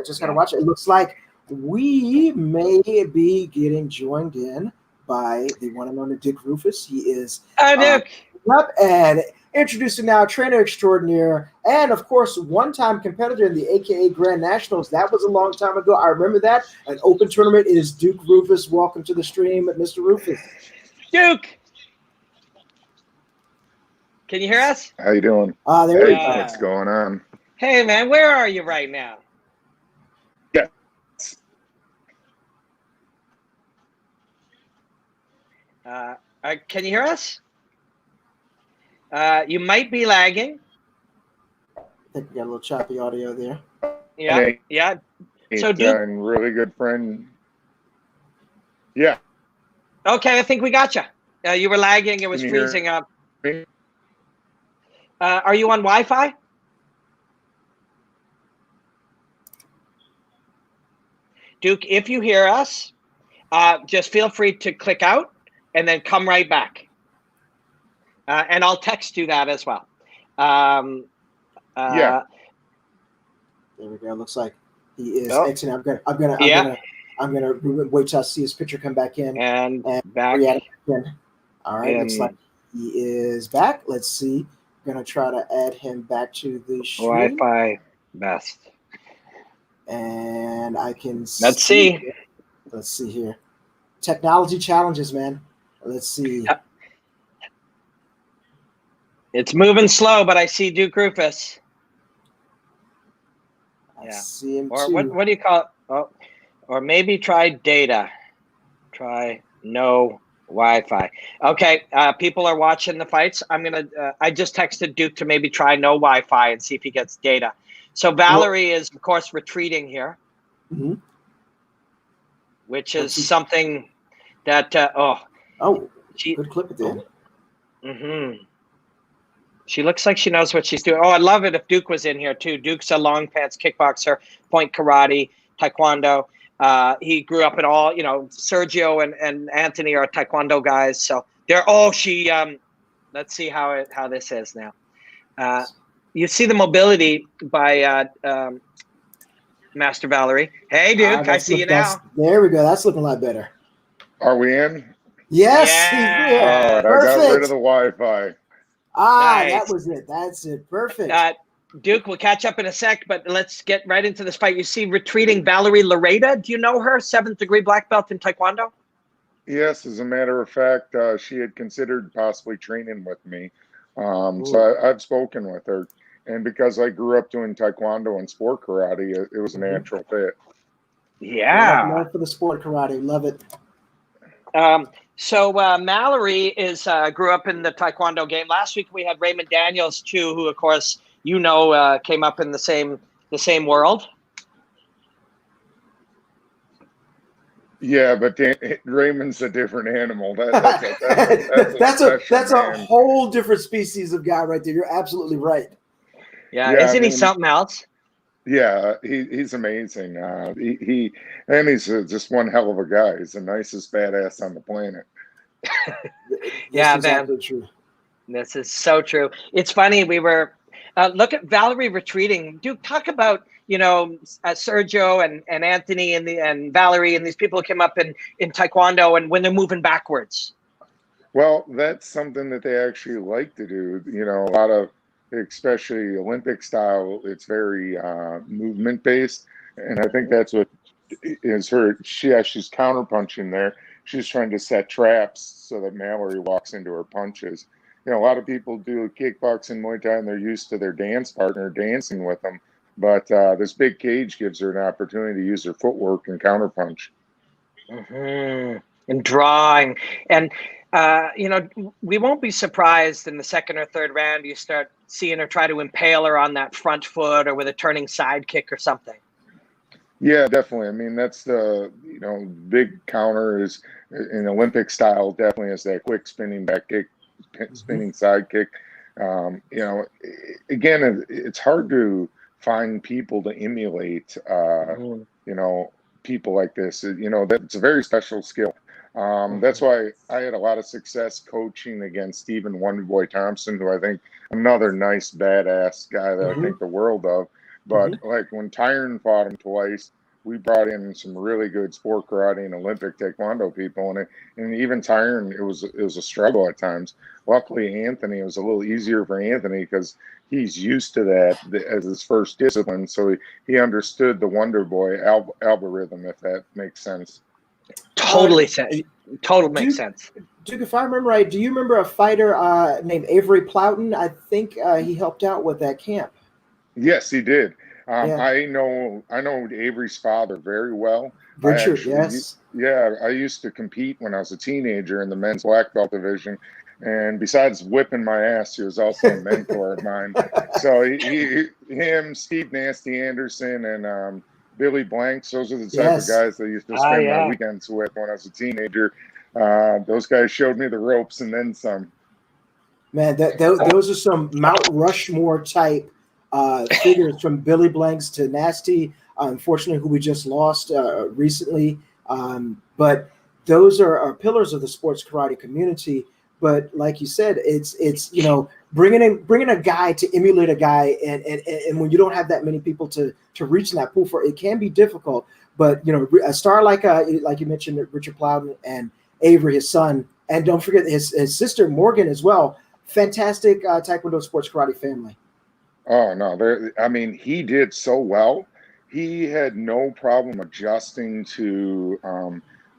just gotta watch it. It looks like we may be getting joined in by the one and only Duke Rufus. He is Duke. Up and introducing now trainer extraordinaire and of course one-time competitor in the AKA Grand Nationals. That was a long time ago. I remember that. An open tournament is Duke Rufus. Welcome to the stream, Mr. Rufus. Duke. Can you hear us? How you doing? There we go. What's going on? Hey, man, where are you right now? Yeah. Can you hear us? You might be lagging. I think we got a little choppy audio there. Yeah, yeah. So Duke, and really good friend. Yeah. Okay, I think we got you. You were lagging. It was freezing up. Are you on Wi-Fi? Duke, if you hear us, just feel free to click out and then come right back. And I'll text you that as well. Yeah. There we go. Looks like he is exiting. I'm gonna wait till I see his picture come back in and back. All right, looks like he is back. Let's see. I'm gonna try to add him back to the stream. Wi-Fi best. And I can Let's see. Let's see here. Technology challenges, man. Let's see. It's moving slow, but I see Duke Rufus. I see him or too. What do you call it? Oh, or maybe try data. Try no Wi-Fi. Okay, people are watching the fights. I just texted Duke to maybe try no Wi-Fi and see if he gets data. So Valerie is, of course, retreating here, which is something that good clip at the end. She looks like she knows what she's doing. Oh, I'd love it if Duke was in here too. Duke's a long pants kickboxer, point karate, taekwondo. He grew up in all, Sergio and Anthony are Taekwondo guys. So they're let's see how this is now. You see the mobility by Master Valerie. Hey, Duke, I see you now. There we go. That's looking a lot better. Are we in? Yes. Yeah. All right, I got rid of the Wi-Fi. Nice. That was it. That's it. Perfect. Duke, we'll catch up in a sec, but let's get right into this fight. You see retreating Valerie Lareda. Do you know her? 7th degree black belt in Taekwondo? Yes, as a matter of fact, she had considered possibly training with me. So I've spoken with her. And because I grew up doing Taekwondo and sport karate, it was a natural fit. Yeah. Love for the sport karate. Love it. So Mallory grew up in the Taekwondo game. Last week we had Raymond Daniels too, who of course came up in the same world. Yeah, but Raymond's a different animal. That's a whole different species of guy right there. You're absolutely right. Yeah, isn't he something else? Yeah, he's amazing. He's just one hell of a guy. He's the nicest badass on the planet. Yeah, man. True. This is so true. It's funny. We were look at Valerie retreating. Duke, talk about Sergio and Anthony and Valerie and these people who came up in Taekwondo and when they're moving backwards. Well, that's something that they actually like to do. A lot of, especially Olympic style, it's very movement based, and I think that's what is her. She's counterpunching there. She's trying to set traps so that Mallory walks into her punches. A lot of people do kickboxing, Muay Thai, and they're used to their dance partner dancing with them. But this big cage gives her an opportunity to use her footwork and counterpunch. And drawing. And, we won't be surprised in the second or third round you start seeing her try to impale her on that front foot or with a turning side kick or something. Yeah, definitely. I mean, that's the, big counter is in Olympic style, definitely is that quick spinning back kick, spinning side kick. Again, it's hard to find people to emulate, people like this. It's a very special skill. That's why I had a lot of success coaching against Stephen Wonderboy Thompson, who I think another nice badass guy that I think the world of. But like when Tyron fought him twice, we brought in some really good sport karate and Olympic Taekwondo people, and even Tyron, it was a struggle at times. Luckily, Anthony, it was a little easier for Anthony because he's used to that as his first discipline, so he understood the Wonder Boy algorithm, if that makes sense. Totally sense. Makes sense. Duke, if I remember right, do you remember a fighter named Avery Plowton? I think he helped out with that camp. Yes, he did. I know Avery's father very well. Richard, yes. Yeah, I used to compete when I was a teenager in the men's black belt division. And besides whipping my ass, he was also a mentor of mine. So him, Steve Nasty Anderson, and Billy Blanks, those are the type of guys that I used to spend my weekends with when I was a teenager. Those guys showed me the ropes and then some. Man, those are some Mount Rushmore type figures, from Billy Blanks to Nasty, unfortunately, who we just lost recently. But those are pillars of the sports karate community. But like you said, it's bringing a guy to emulate a guy, and when you don't have that many people to reach in that pool for, it can be difficult. But a star like you mentioned, Richard Plowden and Avery, his son, and don't forget his sister Morgan as well. Fantastic Taekwondo sports karate family. Oh no, I mean, he did so well. He had no problem adjusting to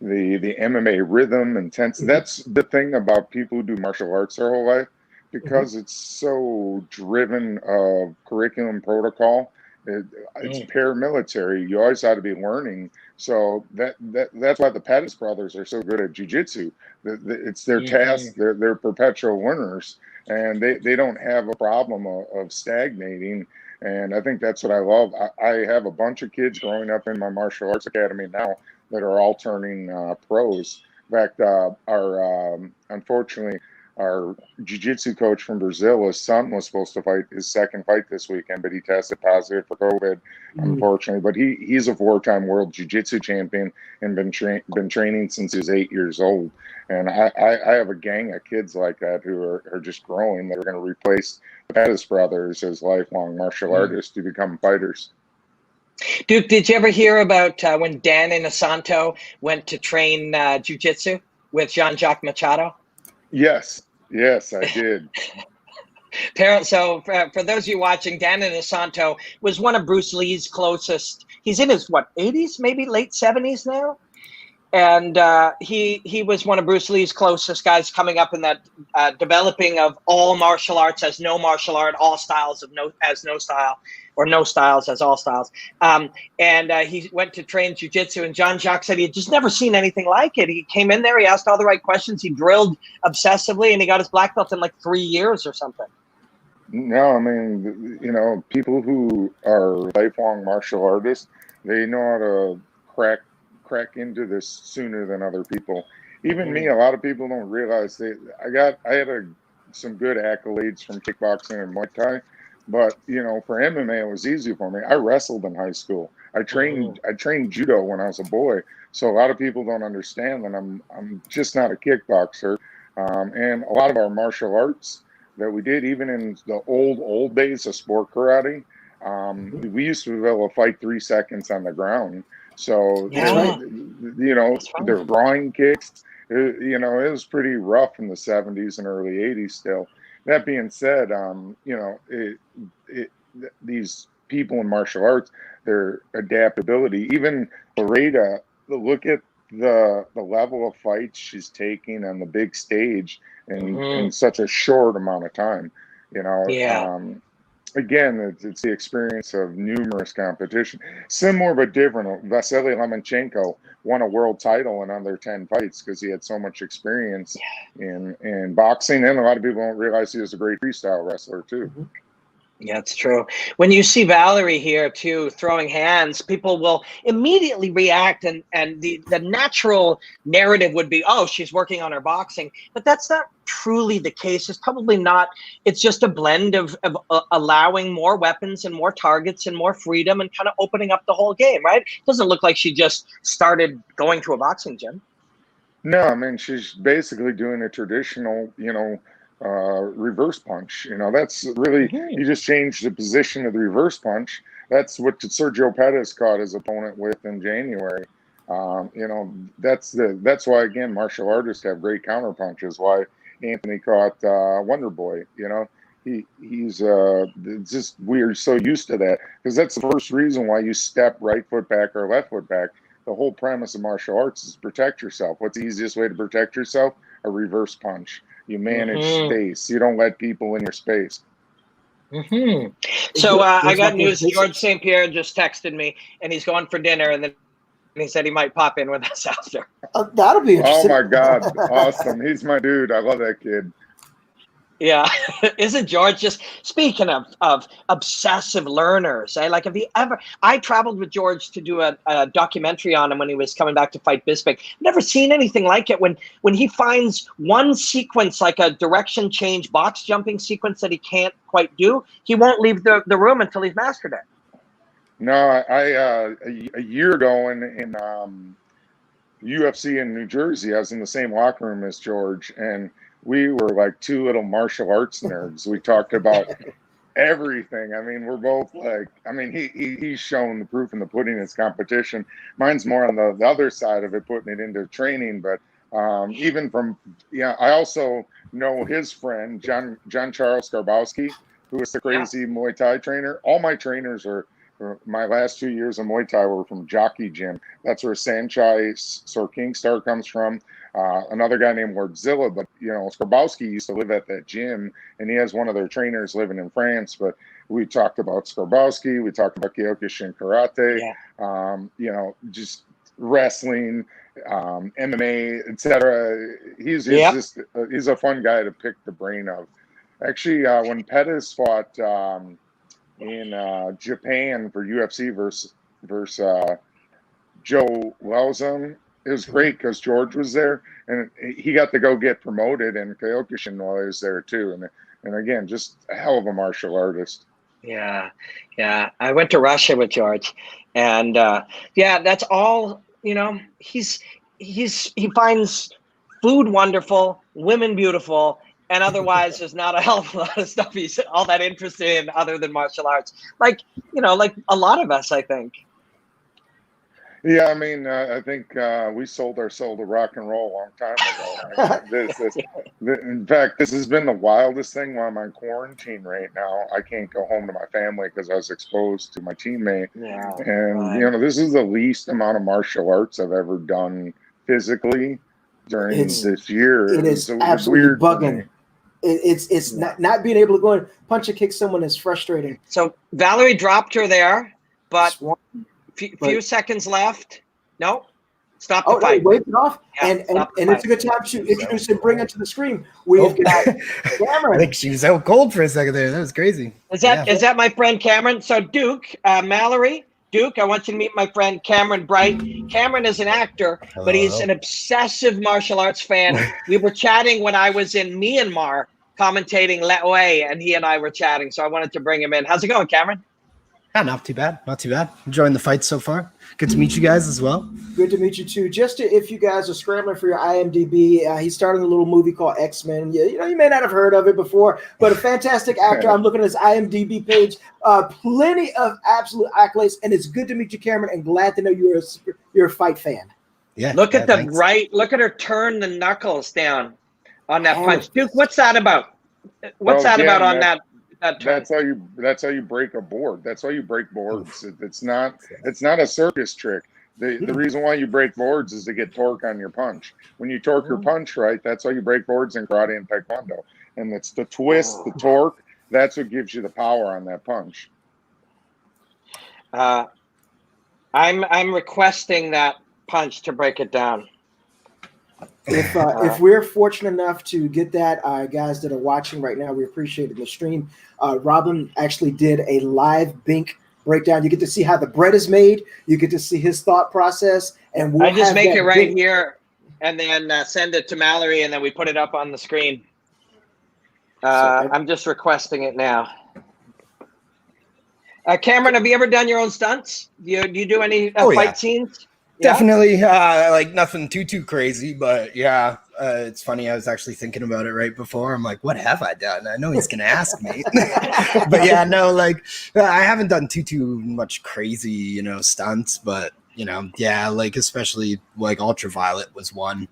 the MMA rhythm and tense. That's the thing about people who do martial arts their whole life, because it's so driven of curriculum protocol. It's paramilitary. You always have to be learning. So that's why the Pettis brothers are so good at jiu-jitsu. It's their task. They're perpetual learners, and they don't have a problem of stagnating. And I think that's what I love. I have a bunch of kids growing up in my martial arts academy now that are all turning pros. In fact, unfortunately, our jiu-jitsu coach from Brazil, his son was supposed to fight his second fight this weekend, but he tested positive for COVID, unfortunately. But he's a 4-time world jiu-jitsu champion and been training since he was 8 years old. And I have a gang of kids like that who are just growing, that are going to replace the Pettis brothers as lifelong martial artists to become fighters. Duke, did you ever hear about when Dan Inosanto went to train jiu-jitsu with Jean-Jacques Machado? Yes, I did. So for those of you watching, Dan Inosanto was one of Bruce Lee's closest. He's in his, 80s, maybe late 70s now? And he was one of Bruce Lee's closest guys coming up in that developing of all martial arts as no martial art, all styles of no style, or no styles as all styles. And he went to train jiu-jitsu, and Jean-Jacques said he had just never seen anything like it. He came in there, he asked all the right questions, he drilled obsessively, and he got his black belt in like 3 years or something. No, I mean, people who are lifelong martial artists, they know how to crack into this sooner than other people. Even me, a lot of people don't realize I had some good accolades from kickboxing and Muay Thai, but for MMA it was easy for me. I wrestled in high school. I trained judo when I was a boy. So a lot of people don't understand that I'm just not a kickboxer. And a lot of our martial arts that we did, even in the old days of sport karate, we used to be able to fight 3 seconds on the ground. So, their drawing kicks, it was pretty rough in the 70s and early 80s still. That being said, these people in martial arts, their adaptability, even Loretta, look at the level of fights she's taking on the big stage in such a short amount of time, Again, it's the experience of numerous competition. Similar but different. Vasily Lomachenko won a world title in under 10 fights because he had so much experience in boxing. And a lot of people don't realize he was a great freestyle wrestler, too. Yeah, it's true. When you see Valerie here, too, throwing hands, people will immediately react, and the natural narrative would be, oh, she's working on her boxing. But that's not truly the case. It's probably not. It's just a blend of allowing more weapons and more targets and more freedom and kind of opening up the whole game, right? It doesn't look like she just started going to a boxing gym. No, I mean, she's basically doing a traditional, reverse punch. That's really, you just change the position of the reverse punch. That's what Sergio Pettis caught his opponent with in January. That's why, again, martial artists have great counter punches. Why Anthony caught Wonder Boy. He's just, we're so used to that, because that's the first reason why you step right foot back or left foot back. The whole premise of martial arts is protect yourself. What's the easiest way to protect yourself? A reverse punch. You manage space. You don't let people in your space. So I got news. George St. Pierre just texted me, and he's going for dinner. And then he said he might pop in with us after. That'll be interesting. Oh my God, awesome! He's my dude. I love that kid. Yeah, isn't George just speaking of obsessive learners? Like, have you ever? I traveled with George to do a documentary on him when he was coming back to fight Bisping. Never seen anything like it. When he finds one sequence, like a direction change box jumping sequence that he can't quite do, he won't leave the room until he's mastered it. No, a year ago in UFC in New Jersey, I was in the same locker room as George, and we were like two little martial arts nerds. We talked about everything. I mean, we're both like, I mean, he's shown the proof in the pudding in his competition. Mine's more on the other side of it, putting it into training. But even from, I also know his friend, John Charles Skarbowski, who is the crazy Muay Thai trainer. All my trainers my last 2 years of Muay Thai were from Jockey Gym. That's where Sanchai Sorkingstar comes from. Another guy named Wardzilla, but Skarbowski used to live at that gym, and he has one of their trainers living in France. But we talked about Skarbowski, we talked about Kyokushin karate, just wrestling, MMA, etc. He's a fun guy to pick the brain of. Actually, when Pettis fought in Japan for UFC versus Joe Lauzon, it was great because George was there, and he got to go get promoted, and Kyokushin while he was there too. And again, just a hell of a martial artist. Yeah. I went to Russia with George, and that's all. He finds food wonderful, women beautiful, and otherwise there's not a hell of a lot of stuff he's all that interested in other than martial arts. Like a lot of us, I think. Yeah, I mean, I think we sold our soul to rock and roll a long time ago. In fact, this has been the wildest thing while I'm on quarantine right now. I can't go home to my family because I was exposed to my teammate. Yeah, and this is the least amount of martial arts I've ever done physically during this year. It is absolutely bugging. It's not being able to go and punch and kick someone is frustrating. So Valerie dropped her there, but few seconds left. No, stop the fight. Wave it off, and it's a good time to introduce and bring it to the screen. We've got Cameron. I think she was out cold for a second there. That was crazy. Is that my friend Cameron? So Duke, Mallory, Duke, I want you to meet my friend Cameron Bright. Cameron is an actor, but he's an obsessive martial arts fan. We were chatting when I was in Myanmar commentating Letoy, and he and I were chatting, so I wanted to bring him in. How's it going, Cameron? Yeah, not too bad. Enjoying the fight so far. Good to meet you guys as well. Good to meet you too. If you guys are scrambling for your IMDb, he started a little movie called X-Men. You may not have heard of it before, but a fantastic actor. I'm looking at his IMDb page. Plenty of absolute accolades, and it's good to meet you, Cameron, and glad to know you're a fight fan. Yeah. Look at Look at her turn the knuckles down on that punch. Duke, what's that about? What's that about on that? That's how you break a board. That's how you break boards. It's not a circus trick. The reason why you break boards is to get torque on your punch. When you torque your punch right, that's how you break boards in karate and taekwondo. And it's the twist, the torque. That's what gives you the power on that punch. I'm requesting that punch to break it down. If we're fortunate enough to get that, guys that are watching right now, we appreciate it in the stream. Robin actually did a live Bink breakdown. You get to see how the bread is made. You get to see his thought process. And I just make it right here and then send it to Mallory, and then we put it up on the screen. I'm just requesting it now. Cameron, have you ever done your own stunts? Do you do any fight scenes? Definitely, like nothing too crazy, but it's funny. I was actually thinking about it right before. I'm like, what have I done? I know he's gonna ask me, but I haven't done too much crazy, stunts, but like especially like Ultraviolet was one.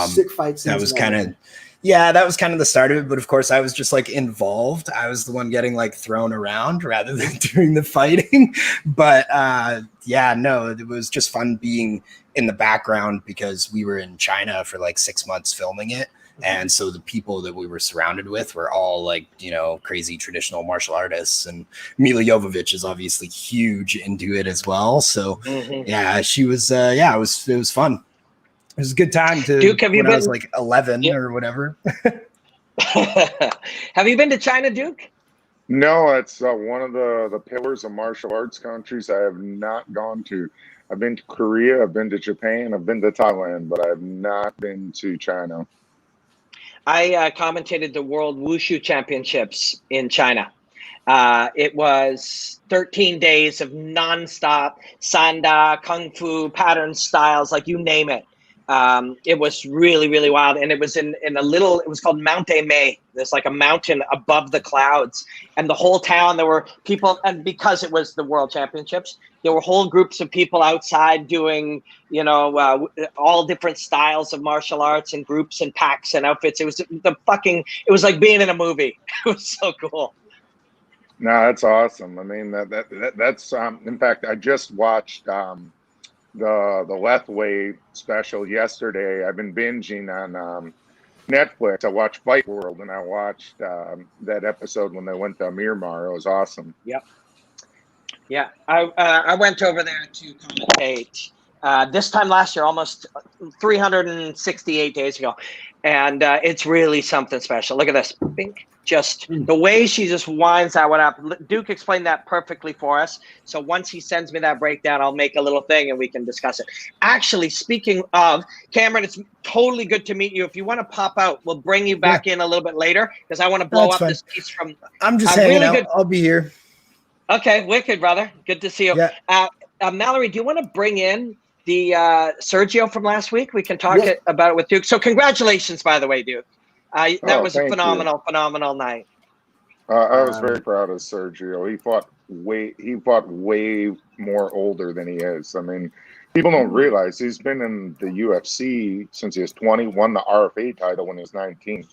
Sick fight scenes. That was kind of. Yeah, that was kind of the start of it, but of course I was just like involved. I was the one getting like thrown around rather than doing the fighting. But it was just fun being in the background because we were in China for like 6 months filming it. And so the people that we were surrounded with were all like, you know, crazy traditional martial artists. And Mila Jovovich is obviously huge into it as well. So yeah, she was, it was fun. It was a good time to Duke, have you been, I was like 11 or whatever. Have you been to China, Duke? No, it's one of the pillars of martial arts countries I have not gone to. I've been to Korea, I've been to Japan, I've been to Thailand, but I have not been to China. I commentated the World Wushu Championships in China. It was 13 days of nonstop sanda, kung fu, pattern styles, like you name it. It was really, really wild. And it was in a little, it was called Mount May. There's like a mountain above the clouds, and the whole town, there were people, and because it was the World Championships, there were whole groups of people outside doing, you know, all different styles of martial arts and groups and packs and outfits. It was it was like being in a movie. It was so cool. No, that's awesome. I mean, that's in fact, I just watched the Lethway special yesterday. I've been binging on Netflix. I watched Fight World, and I watched that episode when they went to Myanmar. It was awesome. Yep. Yeah, I went over there to commentate this time last year, almost 368 days ago, and it's really something special. Look at this. Bink. Just the way she just winds that one up. Duke explained that perfectly for us. So once he sends me that breakdown, I'll make a little thing and we can discuss it. Actually, speaking of, Cameron, it's totally good to meet you. If you want to pop out, we'll bring you back in a little bit later because I want to blow up this piece from. I'm just hanging out. I'll be here. Okay, wicked, brother. Good to see you. Yeah. Mallory, do you want to bring in the Sergio from last week? We can talk about it with Duke. So congratulations, by the way, Duke. That was a phenomenal night. I was very proud of Sergio. He fought way more older than he is. I mean, people don't realize he's been in the UFC since he was 20, won the RFA title when he was 19.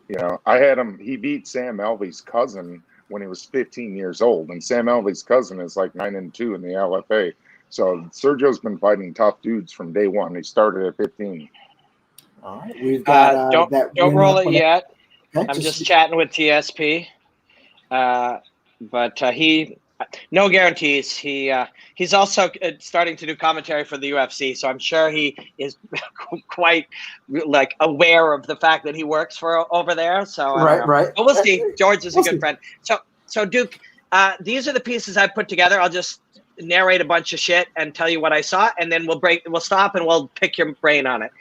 You know, I had him, he beat Sam Alvey's cousin when he was 15 years old, and Sam Alvey's cousin is like 9-2 in the LFA. So Sergio's been fighting tough dudes from day one. He started at 15. All right, we've got don't roll it yet. Okay, I'm just chatting with TSP, but he no guarantees. He's also starting to do commentary for the UFC, so I'm sure he is quite like aware of the fact that he works for over there. So right. But we'll see. George is a good friend. So Duke, these are the pieces I put together. I'll just narrate a bunch of shit and tell you what I saw, and then we'll stop and we'll pick your brain on it.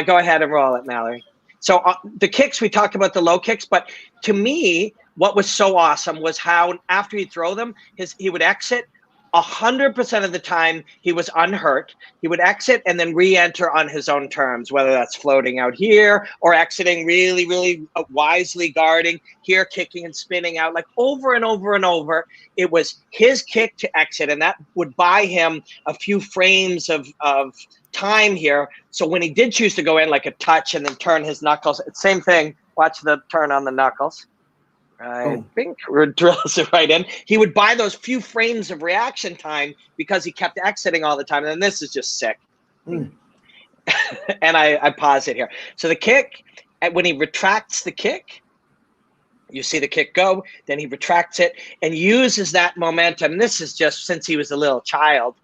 Go ahead and roll it, Mallory. So the kicks, we talked about the low kicks, but to me, what was so awesome was how after he'd throw them, he would exit 100% of the time. He was unhurt. He would exit and then re-enter on his own terms, whether that's floating out here or exiting really, really wisely guarding here, kicking and spinning out, like over and over and over. It was his kick to exit, and that would buy him a few frames of time here. So when he did choose to go in like a touch and then turn his knuckles, same thing. Watch the turn on the knuckles. I think drills it right in. He would buy those few frames of reaction time because he kept exiting all the time. And this is just sick. And I pause it here. So the kick, when he retracts the kick, you see the kick go, then he retracts it and uses that momentum. This is just since he was a little child,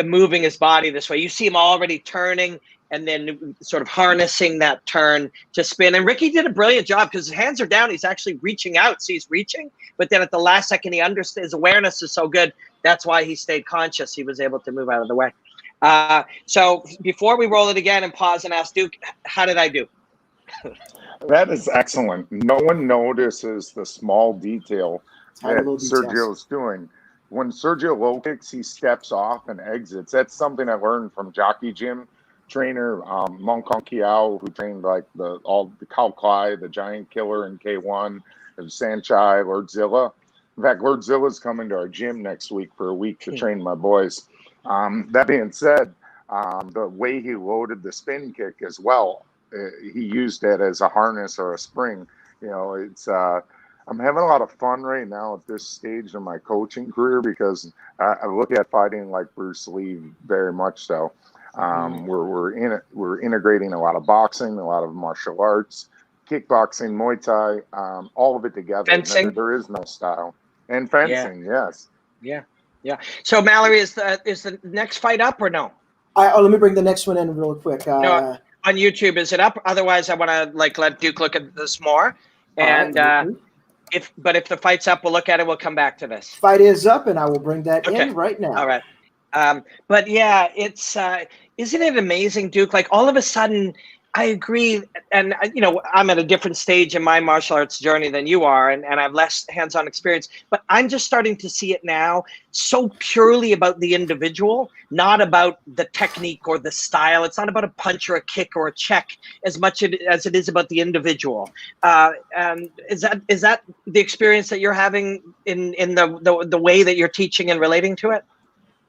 moving his body this way. You see him already turning and then sort of harnessing that turn to spin. And Ricky did a brilliant job because his hands are down. He's actually reaching out. So he's reaching, but then at the last second, he understands his awareness is so good. That's why he stayed conscious. He was able to move out of the way. So before we roll it again and pause and ask Duke, how did I do? That is excellent. No one notices the small detail that Sergio's doing. When Sergio low kicks, he steps off and exits. That's something I learned from jockey gym trainer Mong Kong Kiao, who trained like the Khao Klai, the Giant Killer in K1, Sanchai, Lordzilla. In fact, Lordzilla's coming to our gym next week for a week to train my boys. That being said, the way he loaded the spin kick as well, he used that as a harness or a spring. You know, it's I'm having a lot of fun right now at this stage of my coaching career because I look at fighting like Bruce Lee very much so. We're integrating a lot of boxing, a lot of martial arts, kickboxing, Muay Thai, all of it together. Fencing. There is no style. And fencing, yes. Yeah. So Mallory, is the next fight up or no? Let me bring the next one in real quick. No, on YouTube, is it up? Otherwise, I want to let Duke look at this more. And if the fight's up, we'll look at it. We'll come back to this. Fight is up, and I will bring that in right now. All right. But yeah, it's isn't it amazing, Duke? Like all of a sudden, I agree, and I'm at a different stage in my martial arts journey than you are, and I have less hands-on experience. But I'm just starting to see it now, so purely about the individual, not about the technique or the style. It's not about a punch or a kick or a check as much as it is about the individual. And is that the experience that you're having in the way that you're teaching and relating to it?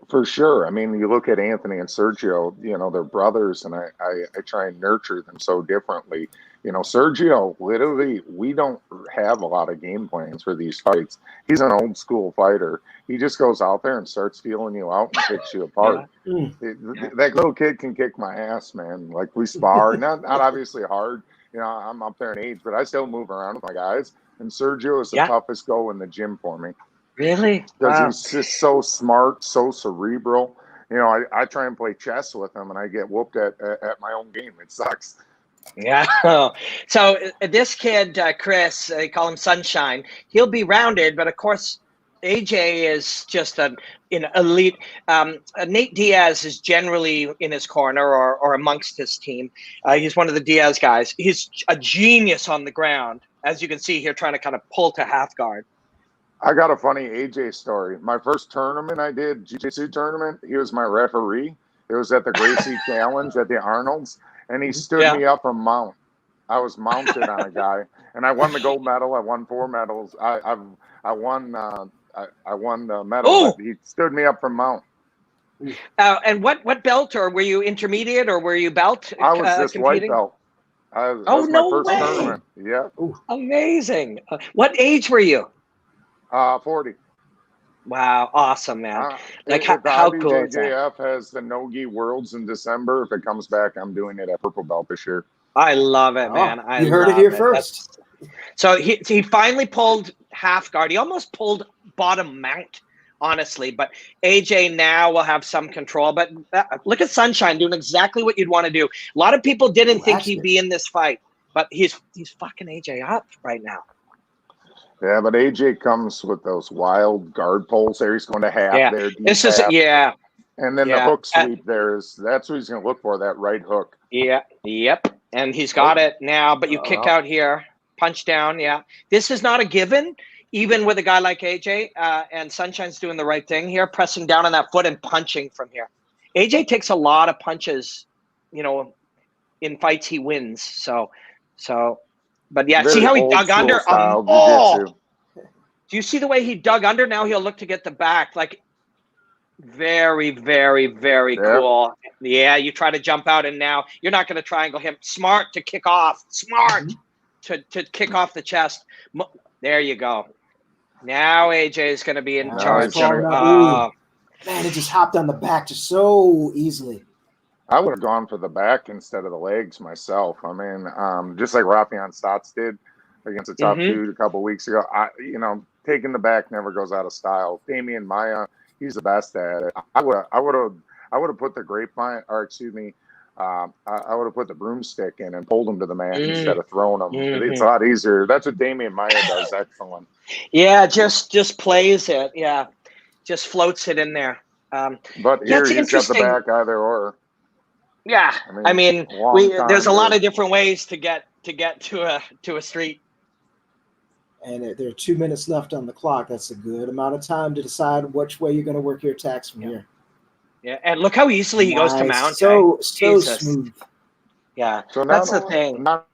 For sure. I mean, you look at Anthony and Sergio, they're brothers, and I try and nurture them so differently. Sergio, literally, we don't have a lot of game plans for these fights. He's an old school fighter. He just goes out there and starts feeling you out and kicks you apart. That little kid can kick my ass, man. Like, we spar, not obviously hard. I'm up there in age, but I still move around with my guys. And Sergio is the toughest go in the gym for me. Really? Because he's just so smart, so cerebral. I try and play chess with him, and I get whooped at my own game. It sucks. Yeah. So this kid, Chris, they call him Sunshine. He'll be rounded, but of course, AJ is just an elite. Nate Diaz is generally in his corner or amongst his team. He's one of the Diaz guys. He's a genius on the ground, as you can see here, trying to kind of pull to half guard. I got a funny AJ story. My first tournament I did, jiu-jitsu tournament, he was my referee. It was at the Gracie Challenge at the Arnold's, and he stood me up from mount. I was mounted on a guy, and I won the gold medal. I won 4 medals. I won the medal. But he stood me up from mount. And what belt, or were you intermediate, or were you belt? I was just competing? white belt. That was my first tournament. Yeah. Amazing. What age were you? 40. Wow, awesome, man. How cool is that? IBJJF has the Nogi Worlds in December. If it comes back, I'm doing it at purple belt this year. I love it, man. You heard it here first. So he finally pulled half guard. He almost pulled bottom mount, honestly. But AJ now will have some control. But look at Sunshine doing exactly what you'd want to do. A lot of people didn't think he'd be in this fight, but he's fucking AJ up right now. Yeah, but AJ comes with those wild guard pulls there. He's going to have there. This is And then the hook sweep that's what he's going to look for, that right hook. Yeah. Yep. And he's got it now, but you kick out here, punch down. Yeah. This is not a given, even with a guy like AJ. And Sunshine's doing the right thing here, pressing down on that foot and punching from here. AJ takes a lot of punches, in fights he wins. So. But yeah, see how he dug under? Do you see the way he dug under? Now he'll look to get the back. Like, very, very, very cool. Yeah, you try to jump out, and now you're not going to triangle him. Smart to kick off. Smart to kick off the chest. There you go. Now AJ is going to be in charge. Man, it just hopped on the back just so easily. I would have gone for the back instead of the legs myself. I mean, just like Rafian Stotts did against the top dude a couple of weeks ago. Taking the back never goes out of style. Damian Maya, he's the best at it. I would have put the grapevine, or excuse me, I would have put the broomstick in and pulled him to the mat instead of throwing him. It's a lot easier. That's what Damian Maya does. Excellent. Yeah, just plays it. Yeah, just floats it in there. But here he's got the back either or. Yeah, I mean there's a lot of different ways to get to a street. And there are 2 minutes left on the clock. That's a good amount of time to decide which way you're going to work your attacks from here. Yeah, and look how easily he goes to mount. So smooth. Yeah, so that's the thing. Not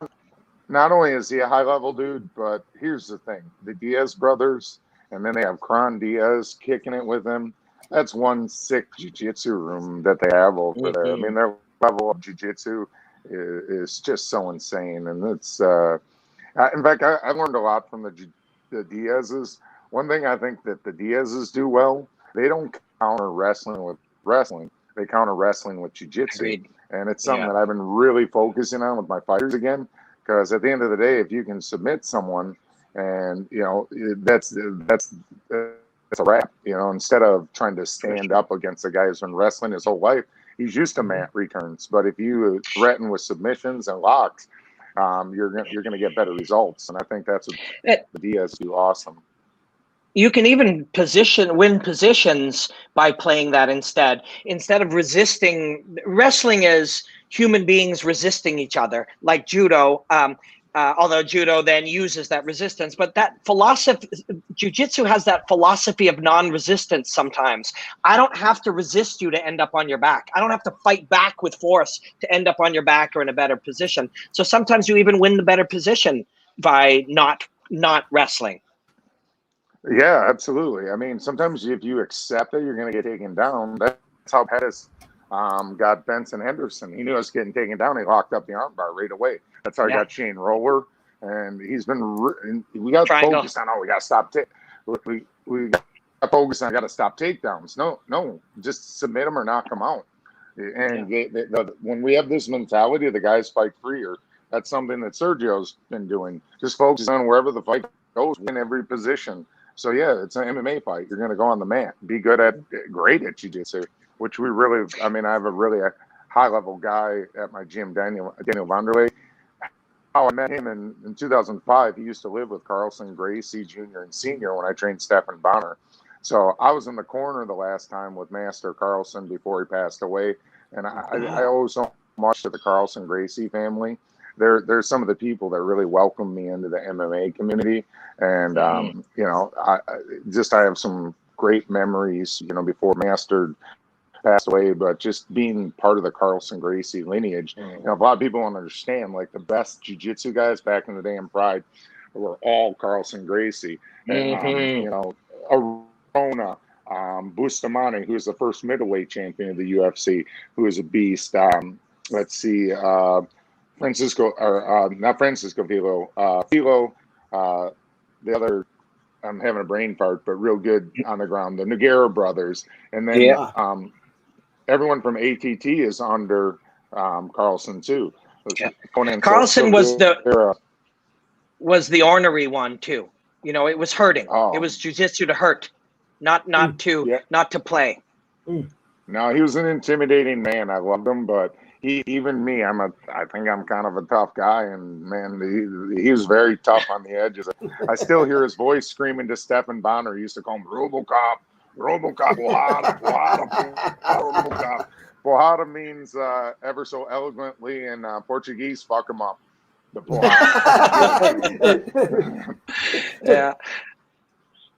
only is he a high-level dude, but here's the thing. The Diaz brothers, and then they have Kron Diaz kicking it with him. That's one sick jiu-jitsu room that they have over there. I mean, their level of jiu-jitsu is just so insane. And it's in fact, I learned a lot from the Diazes. One thing I think that the Diazes do well, they don't counter wrestling with wrestling. They counter wrestling with jiu-jitsu. And it's something that I've been really focusing on with my fighters again, because at the end of the day, if you can submit someone, and that's a wrap. Instead of trying to stand up against a guy who's been wrestling his whole life, he's used to mat returns. But if you threaten with submissions and locks, you're going to get better results. And I think that's what Diaz do awesome. You can even win positions by playing that instead of resisting. Wrestling is human beings resisting each other, like judo. Although judo then uses that resistance, but that philosophy, jiu-jitsu has that philosophy of non-resistance sometimes. I don't have to resist you to end up on your back. I don't have to fight back with force to end up on your back or in a better position. So sometimes you even win the better position by not wrestling. Yeah, absolutely. I mean, sometimes if you accept that you're going to get taken down, that's how Pettis got Benson Henderson. He knew us getting taken down. He locked up the armbar right away. That's how he got Shane Roller. And he's been we got focused on, we got to stop. We got focused on, got to stop takedowns. No, just submit them or knock them out. And when we have this mentality of the guys fight freer, that's something that Sergio's been doing. Just focus on wherever the fight goes, win every position. So yeah, it's an MMA fight. You're going to go on the mat, be great at jiu-jitsu, which we really. I mean, I have a really high-level guy at my gym, Daniel Vanderlei. How I met him in 2005. He used to live with Carlson Gracie Jr. and Sr. when I trained Stephan Bonner. So I was in the corner the last time with Master Carlson before he passed away, and I owe so much to the Carlson Gracie family. They're some of the people that really welcomed me into the MMA community, and I have some great memories, before Master passed away, but just being part of the Carlson Gracie lineage. A lot of people don't understand, like the best jiu-jitsu guys back in the day in Pride were all Carlson Gracie, and Arona, Bustamante, who was the first middleweight champion of the UFC, who is a beast. Let's see. Francisco, or not Francisco Filo, the other, I'm having a brain fart, but real good on the ground, the Nogueira brothers. And then everyone from ATT is under Carlson too. Carlson was the ornery one too. It was hurting. It was jiu-jitsu to hurt, not to play. No, he was an intimidating man. I loved him, but even me, I think I'm kind of a tough guy, and man, he was very tough on the edges. I still hear his voice screaming to Stephan Bonner. He used to call him RoboCop, Porrada, RoboCop. Porrada means ever so eloquently in Portuguese, fuck him up. The Porrada. Yeah.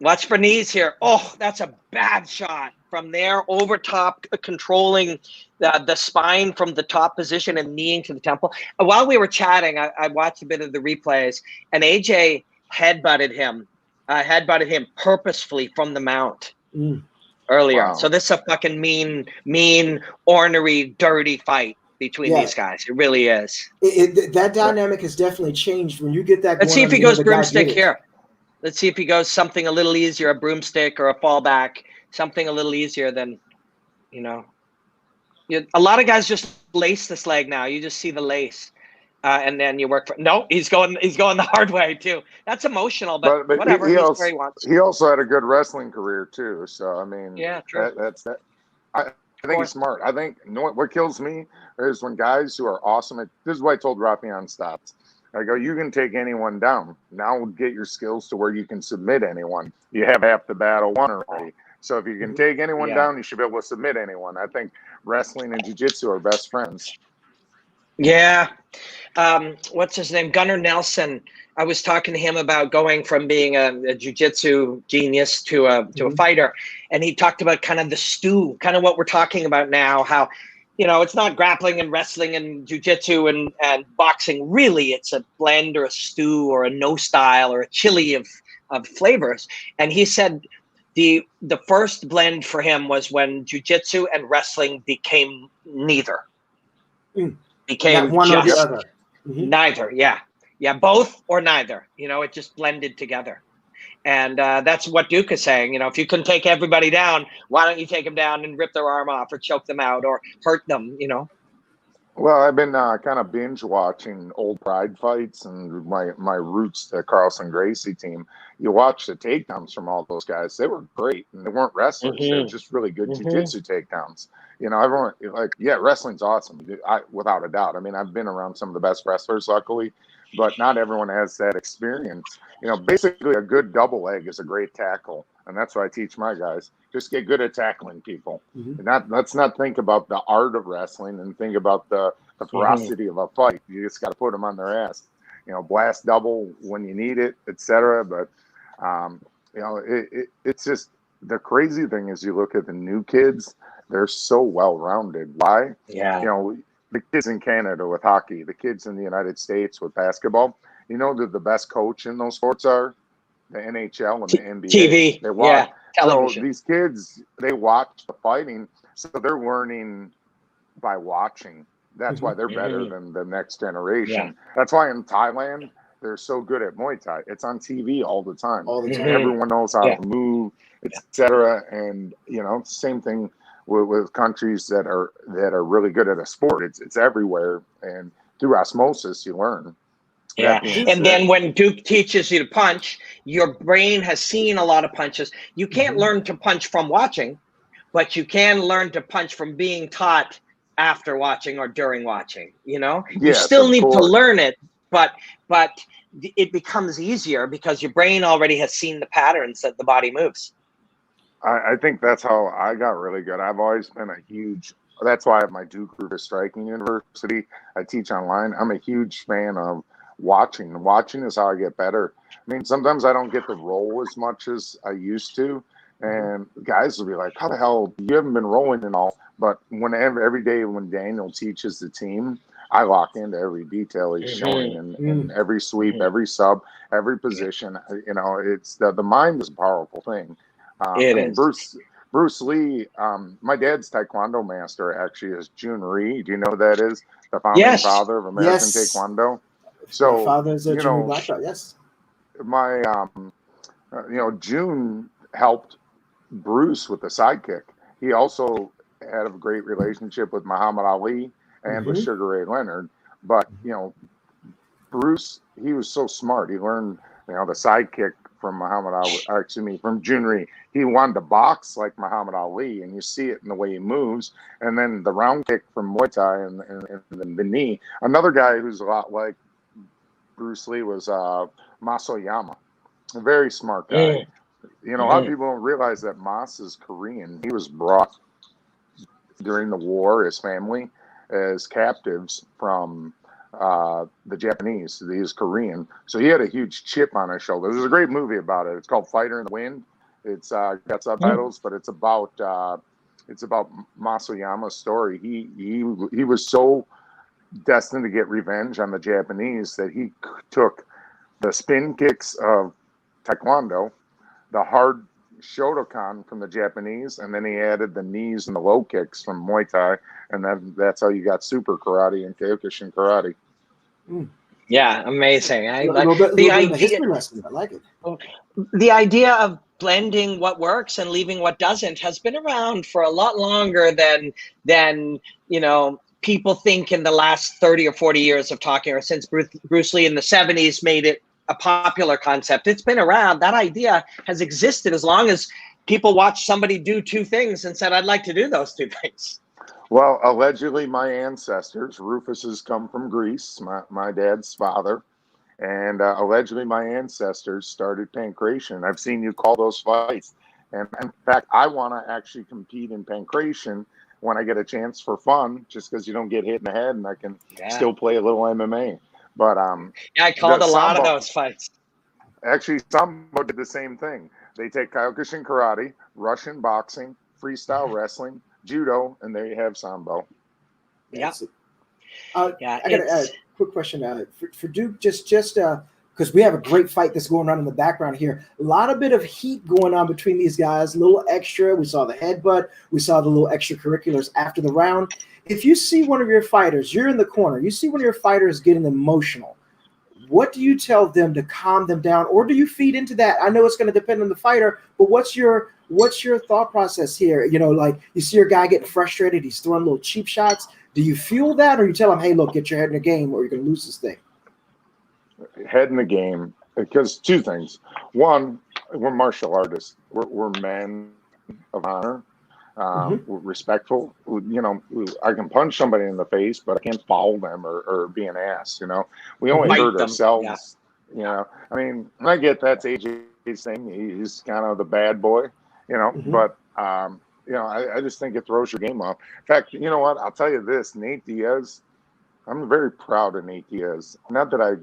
Watch for knees here. Oh, that's a bad shot. From there, over top, controlling the spine from the top position and kneeing to the temple. While we were chatting, I watched a bit of the replays, and AJ headbutted him purposefully from the mount earlier. Wow. So this is a fucking mean, ornery, dirty fight between these guys. It really is. That dynamic has definitely changed when you get that. Let's see if he goes broomstick here. Let's see if he goes something a little easier, a broomstick or a fallback, something a little easier than, a lot of guys just lace this leg now. You just see the lace, and then you work for. No, he's going the hard way too. That's emotional, but whatever. He also had a good wrestling career too. So I mean, yeah, true. I think he's smart. I think what kills me is when guys who are awesome at. This is what I told Rafian Stotts. I go, you can take anyone down. Now get your skills to where you can submit anyone. You have half the battle won already. So if you can take anyone down, you should be able to submit anyone. I think wrestling and jiu-jitsu are best friends. Yeah. What's his name? Gunnar Nelson. I was talking to him about going from being a jiu-jitsu genius to a fighter. And he talked about kind of the stew, kind of what we're talking about now, how it's not grappling and wrestling and jiu-jitsu and boxing. Really, it's a blend or a stew or a no style or a chili of flavors. And he said the first blend for him was when jiu-jitsu and wrestling became neither. Became one or the other. Neither. Yeah, both or neither. It just blended together. And that's what Duke is saying. If you couldn't take everybody down, why don't you take them down and rip their arm off or choke them out or hurt them, Well, I've been kind of binge watching old Pride fights and my roots, the Carlson Gracie team. You watch the takedowns from all those guys; they were great, and they weren't wrestlers; they're Mm-hmm. just really good Mm-hmm. jiu-jitsu takedowns. You know, everyone like, yeah, wrestling's awesome, without a doubt. I mean, I've been around some of the best wrestlers, luckily, but not everyone has that experience. You know, basically, a good double leg is a great tackle, and that's what I teach my guys. Just get good at tackling people. Mm-hmm. Let's not think about the art of wrestling and think about the Mm-hmm. ferocity of a fight. You just got to put them on their ass. You know, blast double when you need it, etc. But you know, it's just the crazy thing is you look at the new kids; they're so well rounded. Why? Yeah. You know, the kids in Canada with hockey, the kids in the United States with basketball. You know that the best coach in those sports are the NHL and the NBA. TV. They watch. Yeah. So Television. these kids, they watch the fighting, so they're learning by watching. That's why they're better Mm-hmm. than the next Yeah. generation. That's why in Thailand they're so good at Muay Thai. It's on TV all the time. All the time. Mm-hmm. Everyone knows how Yeah. to move, etc. And you know, same thing with countries that are really good at a sport. It's everywhere, and through osmosis you learn. Yeah. That being And said, then when Duke teaches you to punch, your brain has seen a lot of punches. You can't learn to punch from watching, but you can learn to punch from being taught after watching or during watching. You know, you yes, still of need to course. learn it, but it becomes easier because your brain already has seen the patterns that the body moves. I think that's how I got really good. I've always been a huge. That's why I have my Duke Rufus Striking University. I teach online. I'm a huge fan of watching. Watching is how I get better. I mean, sometimes I don't get to roll as much as I used to, and guys will be like, "How the hell you haven't been rolling and all?" But whenever every day when Daniel teaches the team, I lock into every detail he's showing in every sweep, every sub, every position. You know, it's the mind is a powerful thing. It I mean, is. Bruce Lee. My dad's Taekwondo master actually is Jun Rhee. Do you know who that is? The founding Yes. father of American Yes. Taekwondo. My So father's a you Jimmy know, Blackbelt. Yes. my you know, June helped Bruce with the sidekick. He also had a great relationship with Muhammad Ali and with Sugar Ray Leonard. But you know, Bruce, he was so smart. He learned, you know, the sidekick from Muhammad Ali, or excuse me, from Junri. He wanted to box like Muhammad Ali, and you see it in the way he moves. And then the round kick from Muay Thai and the knee. Another guy who's a lot like Bruce Lee was Masoyama, a very smart guy. You know, a lot of people don't realize that Mas is Korean. He was brought during the war, his family, as captives from the Japanese. He was Korean, so he had a huge chip on his shoulder. There's a great movie about it. It's called Fighter in the Wind. It's got subtitles, but it's about Masoyama's story. He was so destined to get revenge on the Japanese that he took the spin kicks of Taekwondo, the hard Shotokan from the Japanese, and then he added the knees and the low kicks from Muay Thai, and that's how you got super karate and Kyokushin karate. Yeah, amazing. The history lesson. I like it. The idea of blending what works and leaving what doesn't has been around for a lot longer than you know people think in the last 30 or 40 years of talking, or since Bruce Lee in the 70s made it a popular concept. It's been around. That idea has existed as long as people watched somebody do two things and said, I'd like to do those two things. Well, allegedly my ancestors, Rufuses, come from Greece, my dad's father, and allegedly my ancestors started pankration. I've seen you call those fights. And in fact, I want to actually compete in pankration when I get a chance for fun, just because you don't get hit in the head and I can still play a little MMA. But yeah, I called a lot of those fights. Actually, Sambo did the same thing. They take Kyokushin karate, Russian boxing, freestyle wrestling, judo, and there you have Sambo. Yeah. I got a quick question for Duke. Just because we have a great fight that's going on in the background here. A lot of bit of heat going on between these guys. A little extra. We saw the headbutt. We saw the little extracurriculars after the round. If you see one of your fighters, you're in the corner. You see one of your fighters getting emotional. what do you tell them to calm them down, or do you feed into that? I know it's going to depend on the fighter, but what's your thought process here? You know, like you see your guy getting frustrated, he's throwing little cheap shots. Do you fuel that, or you tell him, hey, look, get your head in the game, or you're going to lose this thing? Head in the game, because two things. One, we're martial artists. We're men of honor. We're respectful. You know, I can punch somebody in the face, but I can't foul them or be an ass. You know, we only hurt ourselves. Yeah. You know, I mean, I get that's AJ's thing. He's kind of the bad boy. You know, but you know, I just think it throws your game off. In fact, you know what? I'll tell you this: Nate Diaz. I'm very proud of Nate Diaz. Not that I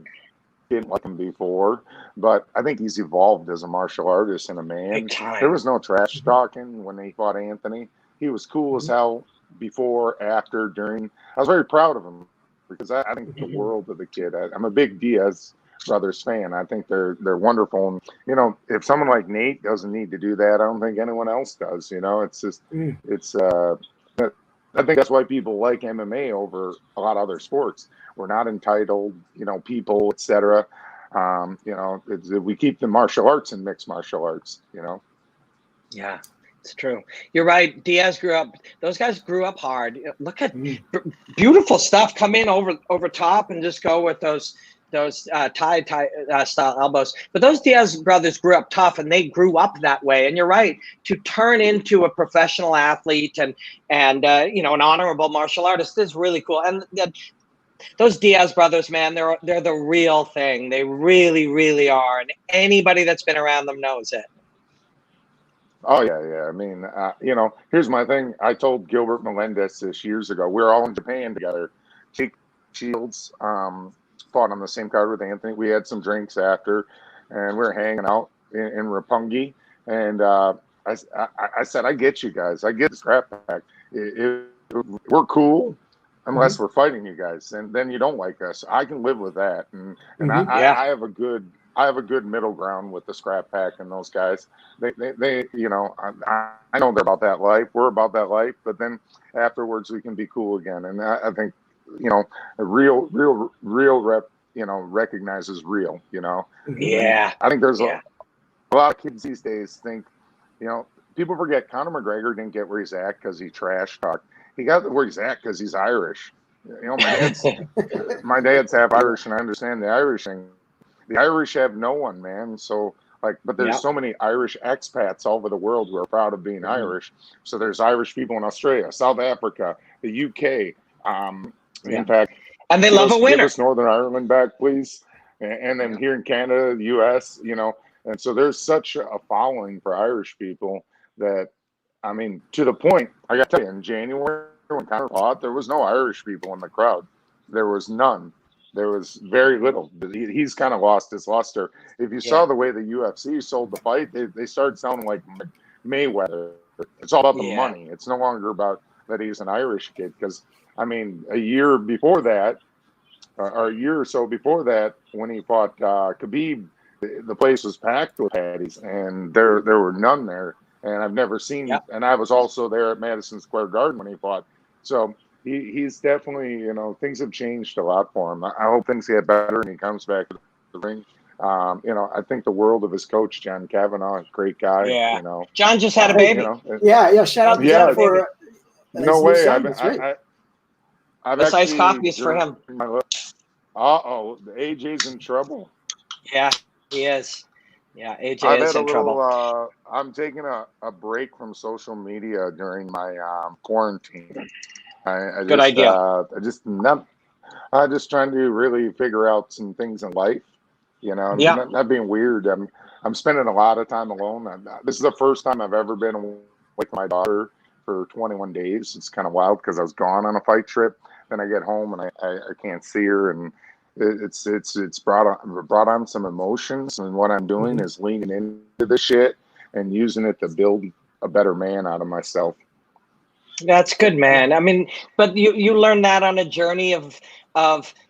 didn't like him before, but I think he's evolved as a martial artist and a man. There was no trash talking when he fought Anthony. He was cool as hell before, after, during. I was very proud of him because I think the world of the kid. I'm a big Diaz brothers fan. I think they're wonderful. And, you know, if someone like Nate doesn't need to do that, I don't think anyone else does. You know, it's just, I think that's why people like MMA over a lot of other sports. We're not entitled, you know, people, etc. You know, we keep the martial arts and mixed martial arts, you know. Yeah, it's true. You're right. Diaz grew up. Those guys grew up hard. Look at beautiful stuff. Come in over top and just go with those Thai style elbows. But those Diaz brothers grew up tough, and they grew up that way. And you're right, to turn into a professional athlete and you know, an honorable martial artist is really cool. And those Diaz brothers, man, they're the real thing. They really, really are. And anybody that's been around them knows it. Oh yeah. I mean, you know, here's my thing. I told Gilbert Melendez this years ago. We were all in Japan together. Jake Shields fought on the same card with Anthony. We had some drinks after, and we were hanging out in Roppongi. And I said, I get you guys. I get the scrap pack. We're cool unless we're fighting you guys, and then you don't like us. I can live with that. And I have a good middle ground with the scrap pack and those guys. They you know, I know they're about that life. We're about that life. But then afterwards we can be cool again. And I think, you know, a real rep, you know, recognizes real, you know. Yeah. I think there's a lot of kids these days think, you know, people forget Conor McGregor didn't get where he's at because he trash talked. He got where he's at because he's Irish. You know, my dad's half Irish, and I understand the Irish thing. The Irish have no one, man. So, like, but there's so many Irish expats all over the world who are proud of being Irish. So there's Irish people in Australia, South Africa, the UK. In fact, and they love a winner. Give us Northern Ireland back, please. And then here in Canada, the US, you know. And so there's such a following for Irish people that, I mean, to the point, I got to tell you, in January when Conor fought, there was no Irish people in the crowd. There was none. There was very little. He's kind of lost his luster. If you saw the way the UFC sold the fight, they started sounding like Mayweather. It's all about the money. It's no longer about that he's an Irish kid. Because, I mean, a year before that, or a year or so before that, when he fought Khabib, the place was packed with Patties, and there were none there. And I've never seen, and I was also there at Madison Square Garden when he fought. So he's definitely, you know, things have changed a lot for him. I hope things get better and he comes back to the ring. You know, I think the world of his coach, John Kavanaugh, great guy. Yeah. You know, John just had a baby. You know, yeah. Shout out to John for no way. I've this iced coffee is for him. The AJ's in trouble. Yeah, he is. Yeah, AJ is in trouble. I'm taking a break from social media during my quarantine. Good idea. I'm just trying to really figure out some things in life. You know, not being weird. I'm spending a lot of time alone. This is the first time I've ever been away with my daughter for 21 days. It's kind of wild because I was gone on a fight trip. Then I get home and I can't see her, and it's brought on some emotions. And what I'm doing is leaning into this shit and using it to build a better man out of myself. That's good, man. I mean, but you learn that on a journey of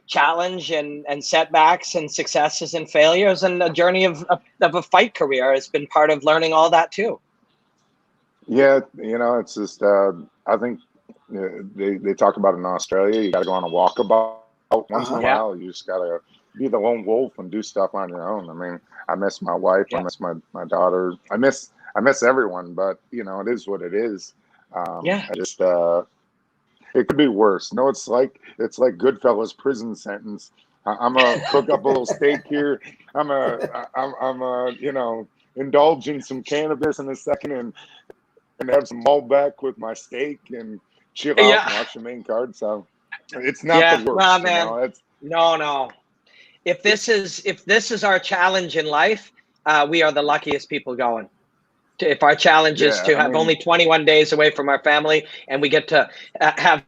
challenge and setbacks and successes and failures, and a journey of a fight career has been part of learning all that too. Yeah, you know, it's just I think they talk about in Australia, you got to go on a walkabout once in a while. You just got to be the lone wolf and do stuff on your own. I mean, I miss my wife. I miss my daughter. I miss everyone, but you know, it is what it is. I just, it could be worse. No, it's like Goodfellas prison sentence. I'm gonna cook up a little steak here. I'm you know, indulge in some cannabis in a second and have some Malbec with my steak and chill out and watch the main card. So it's not the worst. Well, man, you know, no. If this is our challenge in life, we are the luckiest people going. If our challenge is to have only 21 days away from our family and we get to have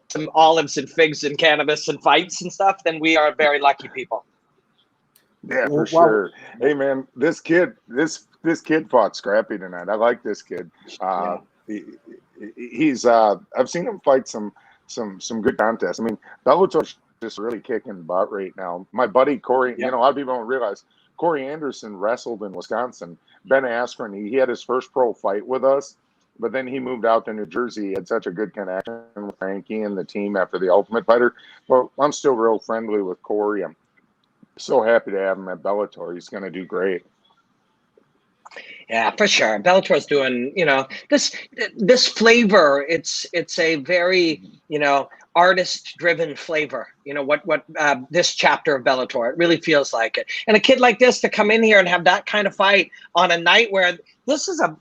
some olives and figs and cannabis and fights and stuff, then we are very lucky people. Yeah, for sure. Hey, man, this kid fought Scrappy tonight. I like this kid. He's I've seen him fight some good contests. I mean, Bellator's just really kicking butt right now. My buddy Corey, you know, a lot of people don't realize Corey Anderson wrestled in Wisconsin. Ben Askren, he had his first pro fight with us, but then he moved out to New Jersey. He had such a good connection with Frankie and the team after the Ultimate Fighter. Well, I'm still real friendly with Corey. I'm so happy to have him at Bellator. He's going to do great. Yeah, for sure. Bellator's doing, you know, this flavor. It's a very, you know, artist-driven flavor. You know what this chapter of Bellator. It really feels like it. And a kid like this to come in here and have that kind of fight on a night where this is a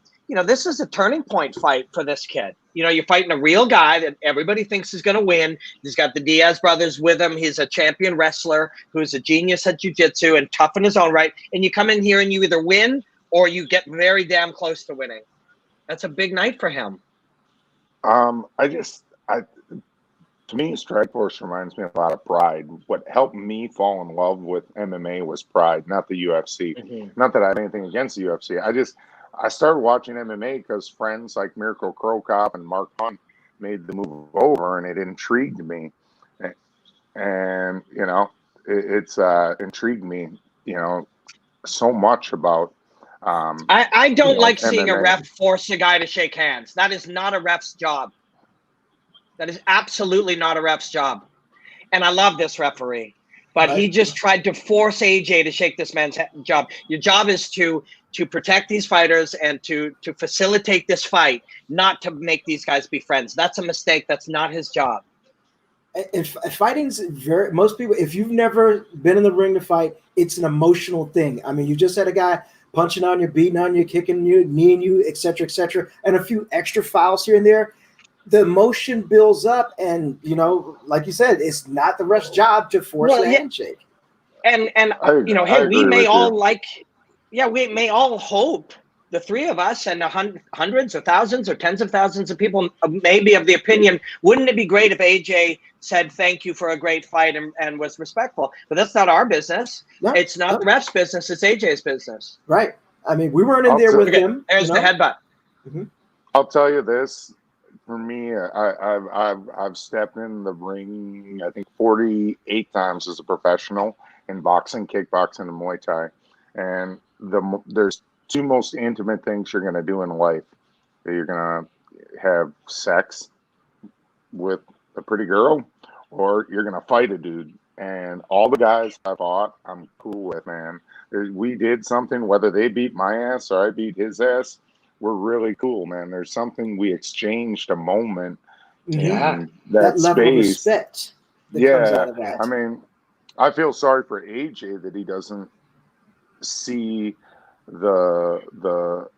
turning point fight for this kid. You know, you're fighting a real guy that everybody thinks is going to win. He's got the Diaz brothers with him. He's a champion wrestler who's a genius at jiu-jitsu and tough in his own right. And you come in here and you either win or you get very damn close to winning. That's a big night for him. To me, Strikeforce reminds me a lot of Pride. What helped me fall in love with MMA was Pride, not the UFC. Mm-hmm. Not that I have anything against the UFC. I started watching MMA because friends like Mirko Cro Cop and Mark Hunt made the move over, and it intrigued me. And you know, it's intrigued me, you know, so much about. I don't like seeing a ref force a guy to shake hands. That is not a ref's job. That is absolutely not a ref's job. And I love this referee, but he just tried to force AJ to shake this man's job. Your job is to protect these fighters and to facilitate this fight, not to make these guys be friends. That's a mistake. That's not his job. If fighting's most people, if you've never been in the ring to fight, it's an emotional thing. I mean, you just had a guy punching on you, beating on you, kicking you, kneeing you, et cetera, and a few extra fouls here and there. The emotion builds up, and you know, like you said, it's not the ref's job to force a handshake. And you know, hey, we may all hope, the three of us and hundreds or thousands or tens of thousands of people may be of the opinion, wouldn't it be great if AJ said thank you for a great fight and was respectful? But that's not our business. No, it's not the ref's business. It's AJ's business. Right. I mean, we weren't in there with him. There's the headbutt. Mm-hmm. I'll tell you this. For me, I've stepped in the ring, I think 48 times as a professional in boxing, kickboxing, and Muay Thai. And there's two most intimate things you're going to do in life. You're going to have sex with a pretty girl, or you're going to fight a dude. And all the guys I fought, I'm cool with, man. We did something, whether they beat my ass or I beat his ass, we're really cool, man. There's something, we exchanged a moment. Yeah, that level of respect that comes out of that. I mean, I feel sorry for AJ that he doesn't see the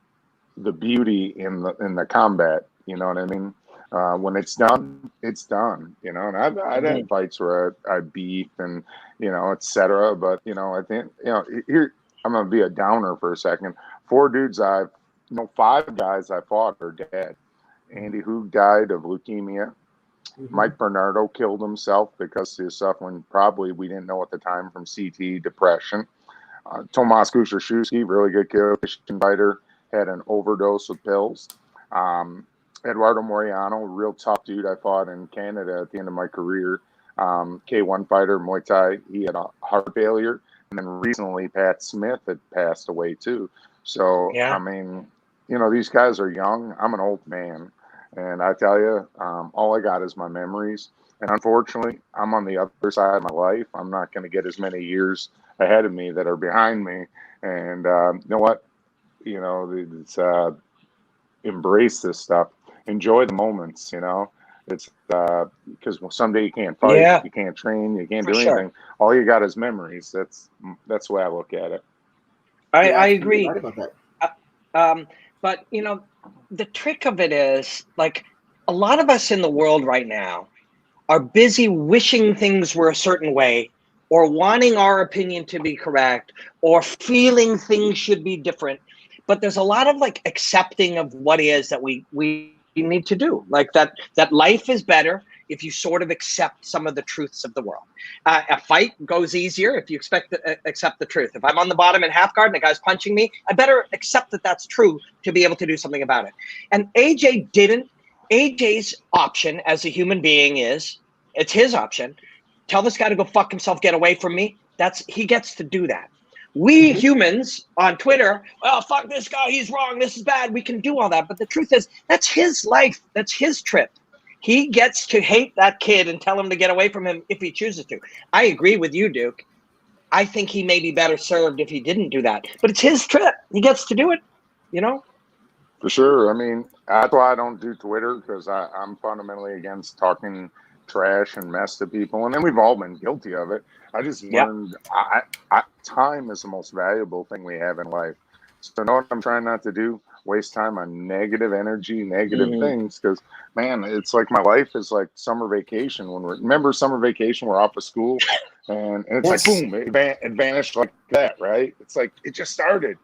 beauty in the combat. You know what I mean? When it's done, it's done. You know, and I've had fights where I beat and you know, etc. But you know, I think here I'm gonna be a downer for a second. 5 guys I fought are dead. Andy Hoog died of leukemia. Mm-hmm. Mike Bernardo killed himself because he was suffering, probably we didn't know at the time, from CT depression. Tomas Kuszewski, really good Christian fighter, had an overdose of pills. Eduardo Moriano, real tough dude I fought in Canada at the end of my career. K1 fighter, Muay Thai, he had a heart failure. And then recently Pat Smith had passed away too. So, I mean, you know, these guys are young. I'm an old man. And I tell you, all I got is my memories. And unfortunately, I'm on the other side of my life. I'm not going to get as many years ahead of me that are behind me. And you know what? You know, it's embrace this stuff. Enjoy the moments. You know, it's because someday you can't fight, you can't train, you can't do anything. All you got is memories. That's the way I look at it. I agree. Right about that. But you know, the trick of it is, like, a lot of us in the world right now are busy wishing things were a certain way, or wanting our opinion to be correct, or feeling things should be different. But there's a lot of like accepting of what is that we need to do, like that life is better if you sort of accept some of the truths of the world. A fight goes easier if you accept the truth. If I'm on the bottom in half guard and the guy's punching me, I better accept that that's true to be able to do something about it. And AJ didn't. AJ's option as a human being is, it's his option. Tell this guy to go fuck himself, get away from me. He gets to do that. We humans on Twitter, well, fuck this guy, he's wrong, this is bad. We can do all that. But the truth is, that's his life. That's his trip. He gets to hate that kid and tell him to get away from him if he chooses to. I agree with you, Duke. I think he may be better served if he didn't do that. But it's his trip. He gets to do it, you know? For sure. I mean, that's why I don't do Twitter, because I'm fundamentally against talking trash and mess to people. And then we've all been guilty of it. I just learned time is the most valuable thing we have in life. So know what I'm trying not to do? Waste time on negative energy, negative things. Because, man, it's like my life is like summer vacation. Remember summer vacation, we're off of school, and it's like, boom, it vanished like that, right? It's like it just started.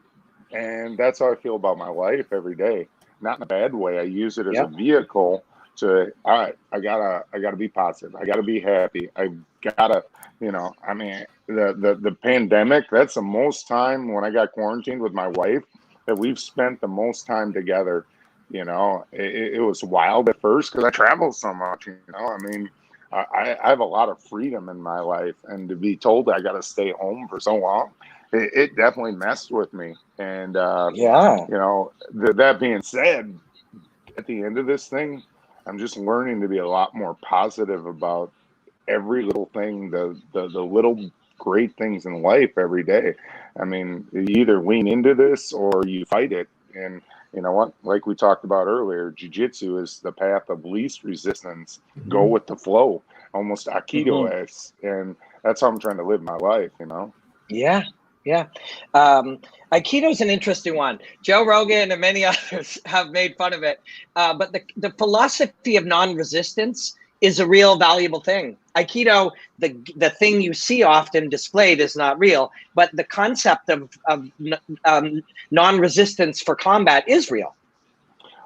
And that's how I feel about my life every day. Not in a bad way. I use it as a vehicle to, all right, I gotta be positive. I gotta be happy. I gotta, you know, I mean, the pandemic, that's the most time when I got quarantined with my wife that we've spent the most time together. You know, it was wild at first because I travel so much, you know, I mean, I have a lot of freedom in my life, and to be told I got to stay home for so long, it definitely messed with me. And, you know, that being said, at the end of this thing, I'm just learning to be a lot more positive about every little thing, the little great things in life every day. I mean, you either lean into this or you fight it. And you know what? Like we talked about earlier, jiu-jitsu is the path of least resistance. Go with the flow, almost Aikido-esque. And that's how I'm trying to live my life, you know? Yeah. Aikido is an interesting one. Joe Rogan and many others have made fun of it. But the philosophy of non-resistance is a real valuable thing. Aikido, the thing you see often displayed is not real, but the concept of non-resistance for combat is real.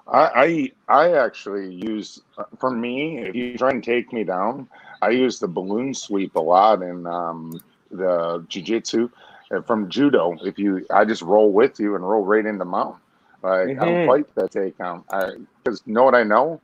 I actually use, for me, if you try and take me down, I use the balloon sweep a lot in the jiu-jitsu. From judo, I just roll with you and roll right into mount. Like I don't fight that takedown. Because you know what I know?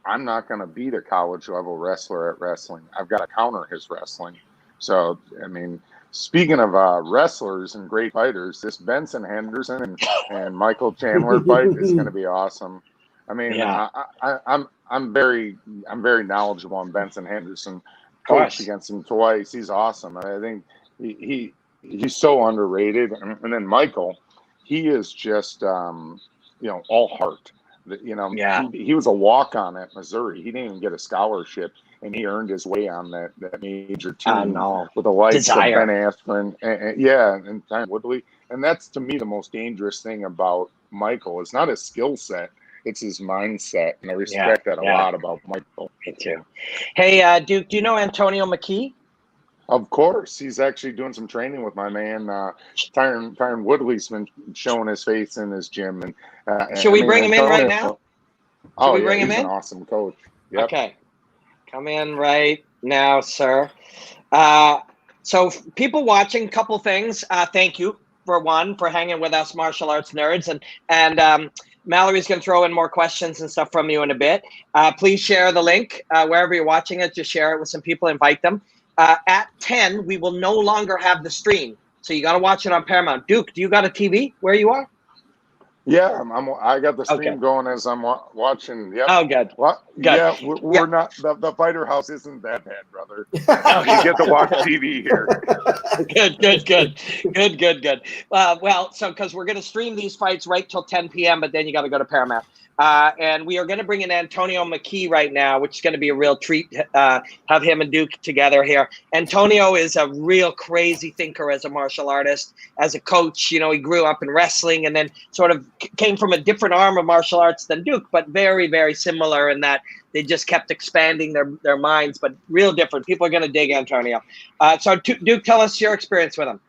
I'm not going to beat a college level wrestler at wrestling. I've got to counter his wrestling. So, I mean, speaking of wrestlers and great fighters, this Benson Henderson and Michael Chandler fight is going to be awesome. I mean, I'm very knowledgeable on Benson Henderson. Coached against him twice. He's awesome. I think he's so underrated. And then Michael, he is just you know, all heart. You know, he was a walk-on at Missouri. He didn't even get a scholarship, and he earned his way on that major team with the likes of Ben Askren and Ty Woodley. And that's, to me, the most dangerous thing about Michael. It's not his skill set. It's his mindset, and I respect that a lot about Michael. Me too. Hey, Duke, do you know Antonio McKee? Of course. He's actually doing some training with my man. Tyron Woodley's been showing his face in his gym. And should we bring him in right now? Should we bring him in? He's an awesome coach. Yep. Okay. Come in right now, sir. So people watching, couple things. Thank you, for hanging with us martial arts nerds. And Mallory's going to throw in more questions and stuff from you in a bit. Please share the link wherever you're watching it. Just share it with some people. Invite them. At 10, we will no longer have the stream. So you got to watch it on Paramount. Duke, do you got a TV where you are? Yeah, I got the Okay. stream going as I'm watching. Yep. Oh, good. What? Good. Yeah, we're not the fighter house isn't that bad, brother. You get to watch TV here. Good. Well, so because we're going to stream these fights right till 10 p.m., but then you got to go to Paramount. And we are going to bring in Antonio McKee right now, which is going to be a real treat. Have him and Duke together here. Antonio is a real crazy thinker as a martial artist, as a coach. You know, he grew up in wrestling and then sort of came from a different arm of martial arts than Duke, but very, very similar in that they just kept expanding their minds, but real different. People are going to dig Antonio. So Duke, tell us your experience with him.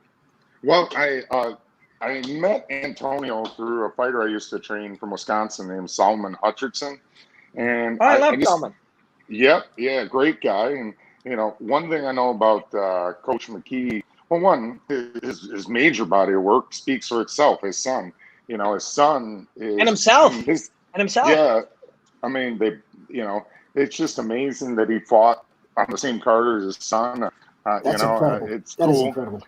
Well, I met Antonio through a fighter I used to train from Wisconsin named Solomon Hutcherson, and I love Solomon. Yep, yeah, great guy. And you know, one thing I know about Coach McKee, well, one his major body of work speaks for itself. His son, you know, his son is and himself. I mean, and himself. Yeah, I mean you know, it's just amazing that he fought on the same card as his son. That's incredible. It's that cool. is incredible.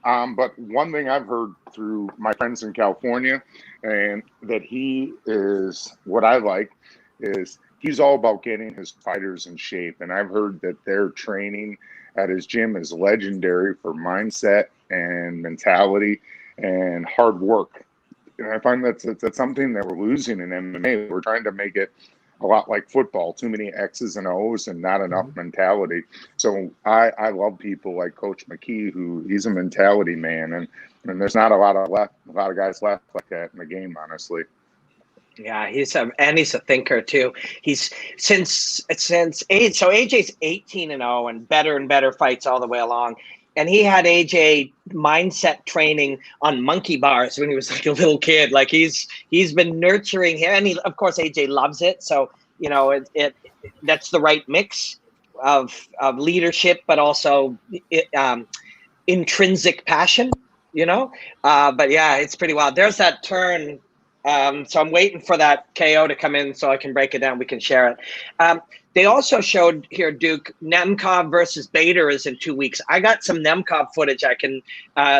But one thing I've heard through my friends in California, and that he is what I like is he's all about getting his fighters in shape. And I've heard that their training at his gym is legendary for mindset and mentality and hard work. And I find that's something that we're losing in MMA. We're trying to make it a lot like football, too many X's and O's and not enough mentality. So I love people like Coach McKee, who he's a mentality man, and there's not a lot of guys left like that in the game, honestly. Yeah, he's a thinker too. He's since age. So AJ's 18-0 and better fights all the way along. And he had AJ mindset training on monkey bars when he was like a little kid. Like he's been nurturing him, and of course AJ loves it. So you know that's the right mix of leadership, but also intrinsic passion. You know, but yeah, it's pretty wild. There's that turn. So I'm waiting for that KO to come in so I can break it down. We can share it. They also showed here, Duke, Nemkov versus Bader is in 2 weeks. I got some Nemkov footage I can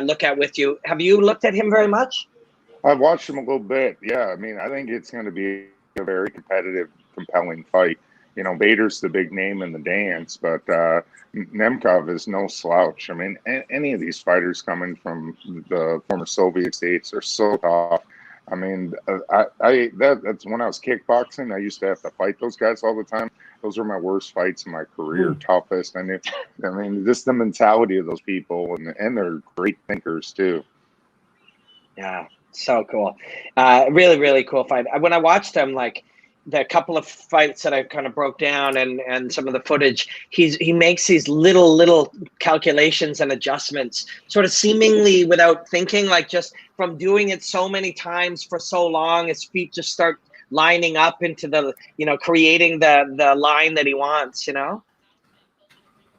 look at with you. Have you looked at him very much? I've watched him a little bit. Yeah, I mean, I think it's going to be a very competitive, compelling fight. You know, Bader's the big name in the dance, but Nemkov is no slouch. I mean, any of these fighters coming from the former Soviet states are so tough. I mean, that's when I was kickboxing. I used to have to fight those guys all the time. Those were my worst fights in my career, toughest. And I mean, just the mentality of those people, and they're great thinkers too. Yeah, so cool. Really, really cool fight. When I watched him, like the couple of fights that I kind of broke down and some of the footage, he makes these little calculations and adjustments, sort of seemingly without thinking, like just from doing it so many times for so long, his feet just start lining up into the, you know, creating the line that he wants, you know?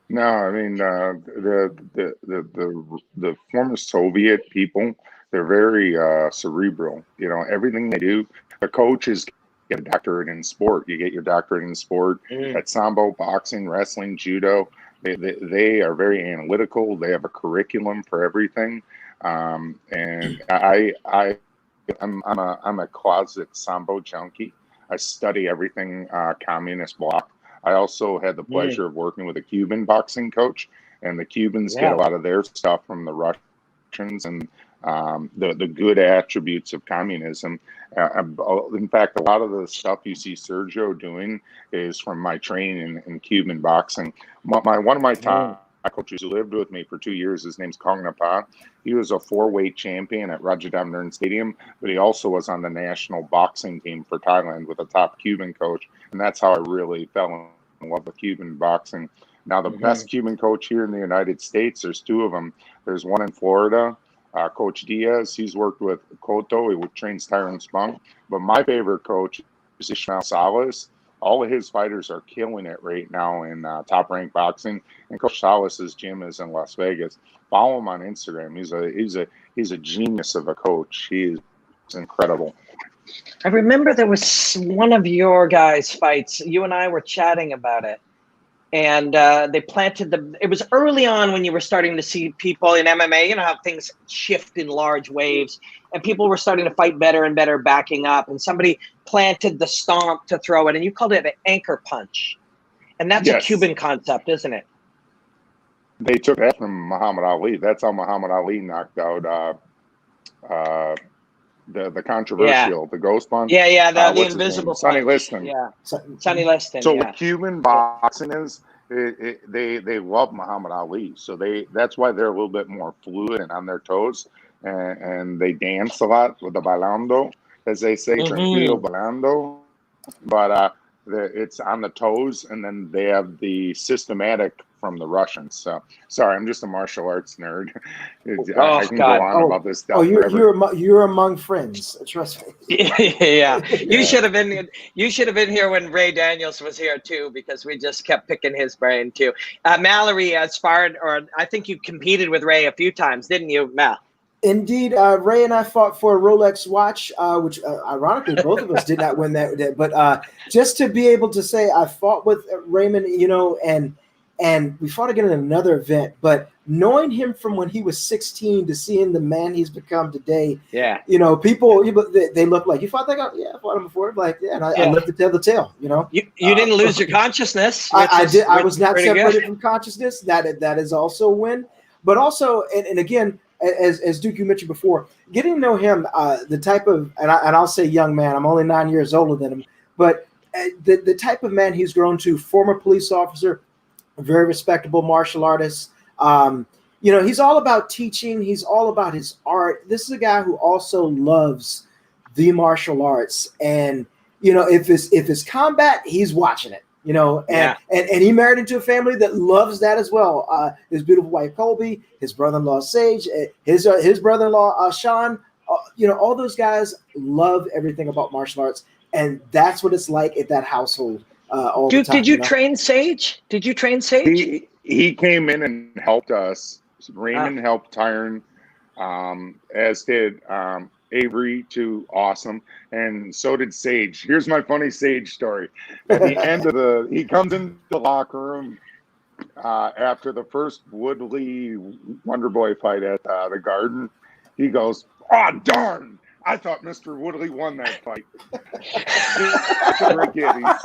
No, I mean the former Soviet people, they're very cerebral. You know, everything they do. The coaches get a doctorate in sport. You get your doctorate in sport at sambo, boxing, wrestling, judo. They are very analytical. They have a curriculum for everything. And I'm a closet sambo junkie. I study everything communist bloc. I also had the pleasure of working with a Cuban boxing coach, and the Cubans get a lot of their stuff from the Russians and the good attributes of communism. In fact, a lot of the stuff you see Sergio doing is from my training in Cuban boxing. One of my top coaches who lived with me for 2 years, his name's Kong Napa. He was a 4-weight champion at Rajadamnern Stadium, but he also was on the national boxing team for Thailand with a top Cuban coach. And that's how I really fell in love with Cuban boxing. Now, the best Cuban coach here in the United States, there's 2 of them. There's one in Florida, Coach Diaz. He's worked with Cotto. He trains Tyron Spunk. But my favorite coach is Ishmael Salas. All of his fighters are killing it right now in top-ranked boxing. And Coach Salas's gym is in Las Vegas. Follow him on Instagram. He's a genius of a coach. He is incredible. I remember there was one of your guys' fights. You and I were chatting about it, And they planted it was early on when you were starting to see people in MMA, you know how things shift in large waves, and people were starting to fight better and better backing up, and somebody planted the stomp to throw it, and you called it an anchor punch. And that's a Cuban concept, isn't it? They took that from Muhammad Ali. That's how Muhammad Ali knocked out the controversial, the ghost punch. Yeah, the invisible punch. Sonny Liston. Yeah, Sonny Liston. So what Cuban boxing is, they love Muhammad Ali. So that's why they're a little bit more fluid and on their toes, and they dance a lot with the bailando, as they say, tranquilo bailando. But it's on the toes, and then they have the systematic from the Russians. So sorry, I'm just a martial arts nerd. I can go on about this stuff. You're among friends. Trust me. Yeah. You should have been. You should have been here when Ray Daniels was here too, because we just kept picking his brain too. Mallory sparred, or I think you competed with Ray a few times, didn't you, Mal? Indeed, Ray and I fought for a Rolex watch, which ironically both of us did not win that. But just to be able to say I fought with Raymond, you know, and we fought again in another event. But knowing him from when he was 16 to seeing the man he's become today, you know, people they look like, you fought that guy? Yeah, I fought him before. Like, yeah, and I lived to tell the tale. You know, you didn't lose your consciousness. I did. I was not separated from consciousness. That is also a win. But also, and again, as Duke, you mentioned before, getting to know him, the type of, and I'll say young man, I'm only 9 years older than him, but the type of man he's grown to, former police officer, very respectable martial artist. You know, he's all about teaching. He's all about his art. This is a guy who also loves the martial arts. And, you know, if it's combat, he's watching it. You know, and he married into a family that loves that as well. His beautiful wife Colby, his brother-in-law Sage, his brother-in-law Sean. You know, all those guys love everything about martial arts, and that's what it's like at that household. All Duke, the time, did you train Sage? Did you train Sage? He came in and helped us. Raymond helped Tyron, as did Avery, too. Awesome. And so did Sage. Here's my funny Sage story. At the end of he comes into the locker room after the first Woodley Wonder Boy fight at the Garden. He goes, "Oh, darn. I thought Mr. Woodley won that fight." He's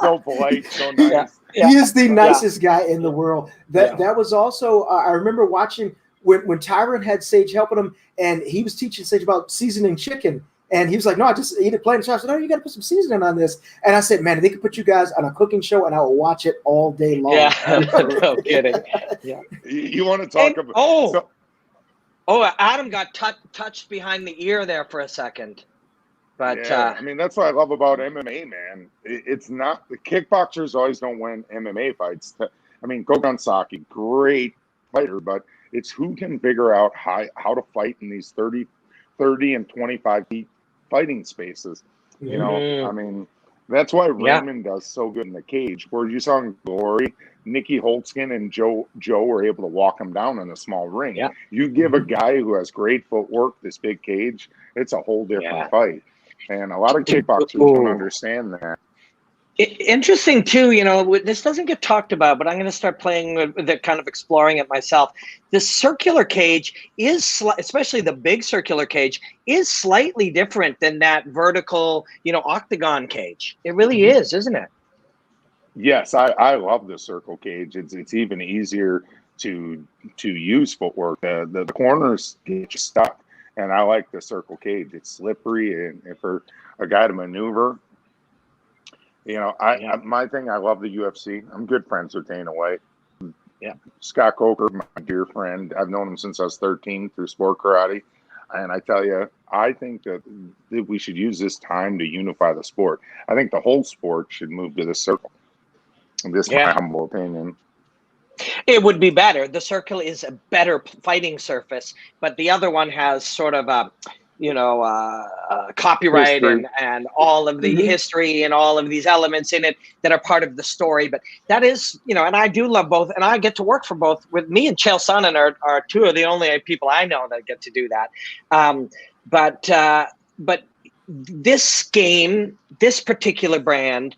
so polite, so nice. Yeah. He is the nicest guy in the world. That was also, I remember watching when Tyron had Sage helping him, and he was teaching Sage about seasoning chicken. And he was like, "No, I just eat it plain." So I said, "No, you got to put some seasoning on this." And I said, "Man, they could put you guys on a cooking show, and I will watch it all day long." Yeah, no kidding. Yeah. You want to talk about? Adam got touched behind the ear there for a second. But I mean, that's what I love about MMA, man. It's not the kickboxers always don't win MMA fights. I mean, Gogan Saki, great fighter, but it's who can figure out how to fight in these 30 and 25 feet fighting spaces. You know, I mean, that's why Raymond does so good in the cage. Where you saw in Glory, Nikki Holtzkin and Joe were able to walk him down in a small ring. Yeah. You give a guy who has great footwork this big cage, it's a whole different fight. And a lot of kickboxers don't understand that. Interesting too, you know, this doesn't get talked about, but I'm going to start playing with it, kind of exploring it myself. This circular cage is, especially the big circular cage, is slightly different than that vertical, you know, octagon cage. It really is, isn't it? Yes, I love the circle cage. It's even easier to use footwork. The corners get you stuck, and I like the circle cage. It's slippery, and for a guy to maneuver. You know, my thing, I love the UFC. I'm good friends with Dana White. Yeah. Scott Coker, my dear friend. I've known him since I was 13 through sport karate. And I tell you, I think that we should use this time to unify the sport. I think the whole sport should move to the circle. This is my humble opinion. It would be better. The circle is a better fighting surface, but the other one has sort of a, you know, copyright and all of the history and all of these elements in it that are part of the story. But that is, you know, and I do love both, and I get to work for both. With me and Chael Sonnen are two of the only people I know that get to do that. But this game, this particular brand,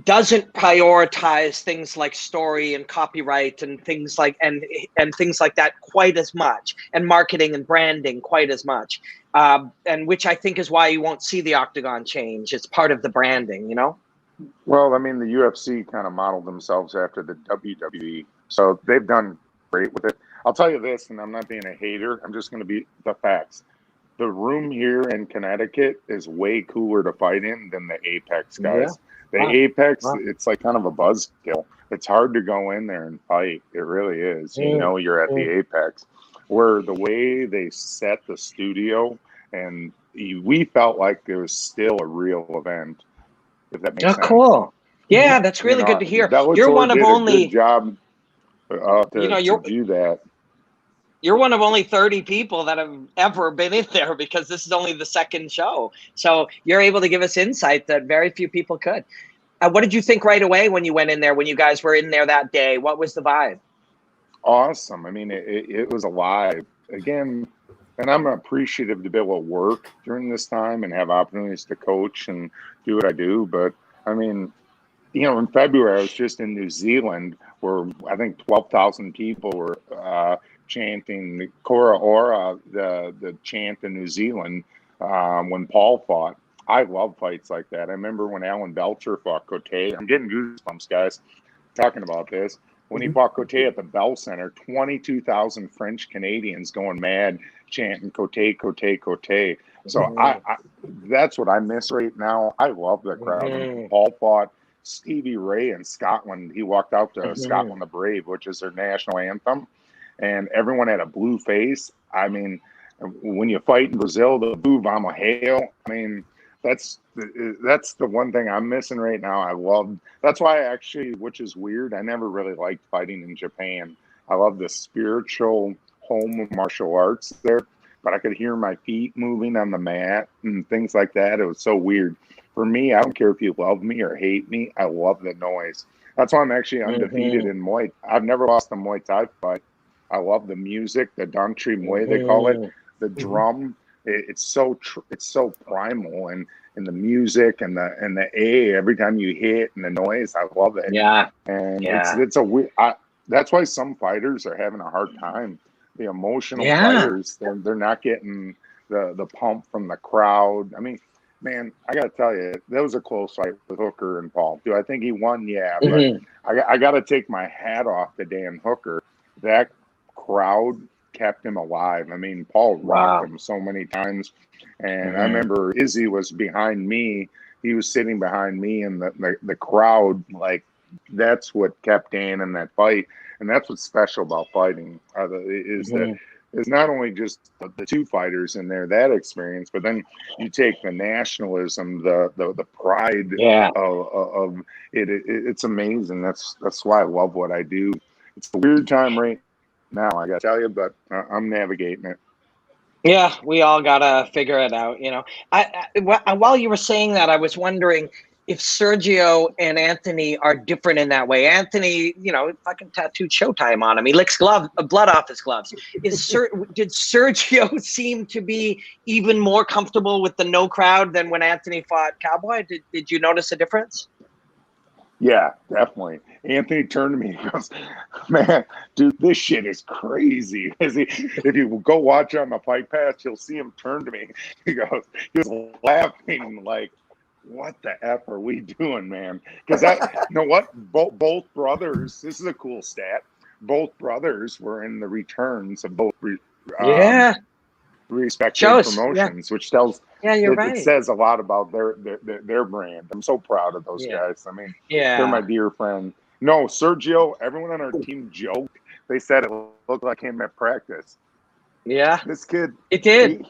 doesn't prioritize things like story and copyright and things like and things like that quite as much, and marketing and branding quite as much, and which I think is why you won't see the octagon change. It's part of the branding, you know. Well, I mean, the UFC kind of modeled themselves after the WWE, so they've done great with it. I'll tell you this, and I'm not being a hater, I'm just going to be the facts. The room here in Connecticut is way cooler to fight in than the Apex, guys. The Apex, it's like kind of a buzzkill. It's hard to go in there and fight. It really is. You know, you're at the Apex. Where the way they set the studio, and we felt like it was still a real event, if that makes sense. Cool. Yeah, that's really good to hear. Bellator you're one of did only a good job to do that. You're one of only 30 people that have ever been in there, because this is only the second show. So you're able to give us insight that very few people could. What did you think right away when you went in there, when you guys were in there that day? What was the vibe? Awesome. I mean, it was alive. Again, and I'm appreciative to be able to work during this time and have opportunities to coach and do what I do. But, I mean, you know, in February, I was just in New Zealand where I think 12,000 people were chanting the Kora Ora, the chant in New Zealand when Paul fought. I love fights like that. I remember when Alan Belcher fought Cote. I'm getting goosebumps, guys, talking about this. When he fought Cote at the Bell Center, 22,000 French Canadians going mad, chanting Cote, Cote, Cote. So I that's what I miss right now. I love the crowd. When Paul fought Stevie Ray in Scotland, he walked out to Scotland the Brave, which is their national anthem, and everyone had a blue face. I mean, when you fight in Brazil, the blue vamos hail. I mean, that's the one thing I'm missing right now. I love, that's why I actually, which is weird, I never really liked fighting in Japan. I love the spiritual home of martial arts there, but I could hear my feet moving on the mat and things like that. It was so weird. For me, I don't care if you love me or hate me, I love the noise. That's why I'm actually undefeated in Muay. I've never lost a Muay Thai fight. I love the music, the Dantri Muay, they call it, the drum. It's so primal, and the music and the A every time you hit and the noise. I love it. Yeah, and it's a weird. That's why some fighters are having a hard time. The emotional fighters, they're not getting the pump from the crowd. I mean, man, I got to tell you, that was a close fight with Hooker and Paul. Do I think he won? Yeah, but I got to take my hat off to Dan Hooker. That crowd kept him alive. I mean, Paul rocked him so many times. And I remember Izzy was behind me. He was sitting behind me, and the crowd, like, that's what kept Dan in that fight. And that's what's special about fighting, that is not only just the two fighters in there, that experience, but then you take the nationalism, the pride of it. It's amazing. That's why I love what I do. It's a weird time right now, I gotta tell you, but I'm navigating it. Yeah, we all gotta figure it out, you know. While you were saying that, I was wondering if Sergio and Anthony are different in that way. Anthony, you know, fucking tattooed Showtime on him. He licks blood off his gloves. Did Sergio seem to be even more comfortable with the no crowd than when Anthony fought Cowboy? Did you notice a difference? Yeah, definitely. Anthony turned to me and he goes, "Man, dude, this shit is crazy." If you go watch on the Fight Pass, you'll see him turn to me. He was laughing like, "What the F are we doing, man?" Because you know what? Both brothers, this is a cool stat. Both brothers were in the returns of both respective promotions, which tells it says a lot about their brand. I'm so proud of those guys. I mean, they're my dear friend. No, Sergio, everyone on our team joked. They said it looked like him at practice. Yeah, this kid. It did.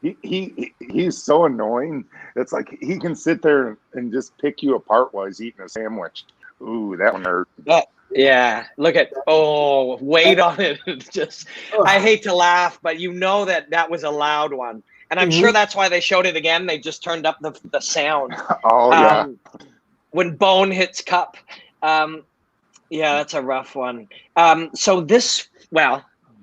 He's so annoying. It's like he can sit there and just pick you apart while he's eating a sandwich. Ooh, that one hurt. Yeah, look at weight on it. Just I hate to laugh, but you know that was a loud one, and I'm sure that's why they showed it again. They just turned up the sound. When bone hits cup. Yeah, that's a rough one. So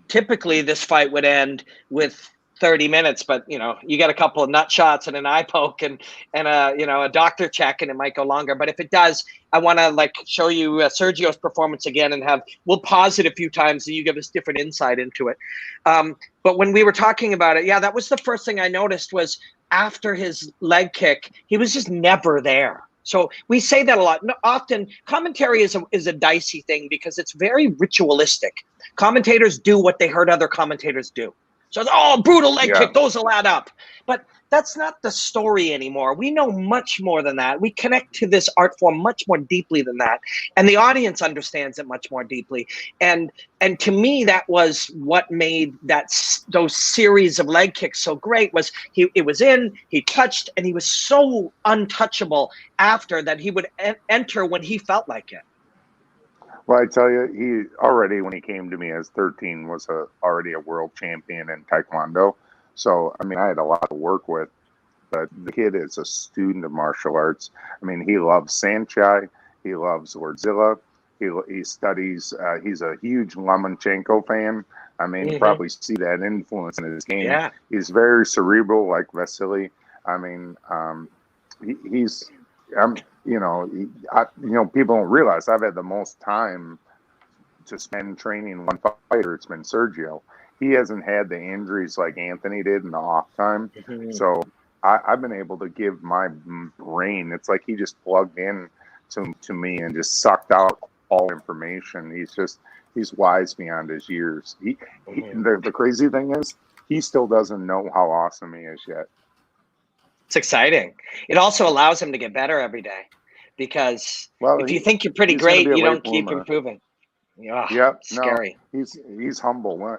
typically this fight would end with 30 minutes, but you get a couple of nut shots and an eye poke and a doctor check, and it might go longer. But if it does, I want to show you Sergio's performance again, and we'll pause it a few times and you give us different insight into it. But when we were talking about it, that was the first thing I noticed was after his leg kick, he was just never there. So we say that a lot. Often commentary is a dicey thing because it's very ritualistic. Commentators do what they heard other commentators do. So, brutal leg kick, those will add up. But that's not the story anymore. We know much more than that. We connect to this art form much more deeply than that. And the audience understands it much more deeply. And to me, that was what made those series of leg kicks so great was it was in, he touched, and he was so untouchable after that he would enter when he felt like it. Well, I tell you, he already, when he came to me as 13, was already a world champion in Taekwondo. So, I mean, I had a lot to work with, but the kid is a student of martial arts. I mean, he loves Saenchai. He loves Wardzilla. He studies, he's a huge Lomachenko fan. I mean, you probably see that influence in his game. Yeah. He's very cerebral, like Vasily. I mean, he's... people don't realize I've had the most time to spend training one fighter. It's been Sergio. He hasn't had the injuries like Anthony did in the off time. So I've been able to give my brain. It's like he just plugged in to me and just sucked out all information. He's wise beyond his years. The crazy thing is he still doesn't know how awesome he is yet. It's exciting. It also allows him to get better every day because if you think you're pretty great, you don't keep improving. Scary. No, he's humble.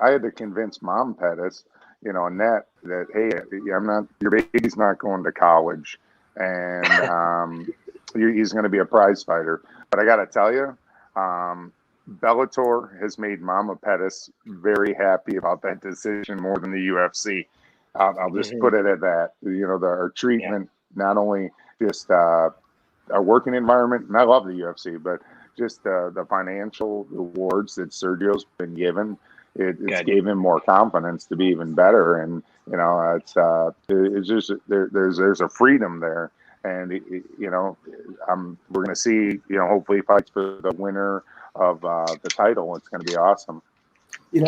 I had to convince Mom Pettis, Annette, that hey, your baby's not going to college, and he's going to be a prize fighter. But I got to tell you, Bellator has made Mama Pettis very happy about that decision more than the UFC. I'll just put it at that. Our treatment, not only just our working environment, and I love the UFC, but just the financial rewards that Sergio's been given, it's gave him more confidence to be even better. And it's just there's a freedom there, and we're gonna see hopefully he fights for the winner of the title. It's gonna be awesome. Go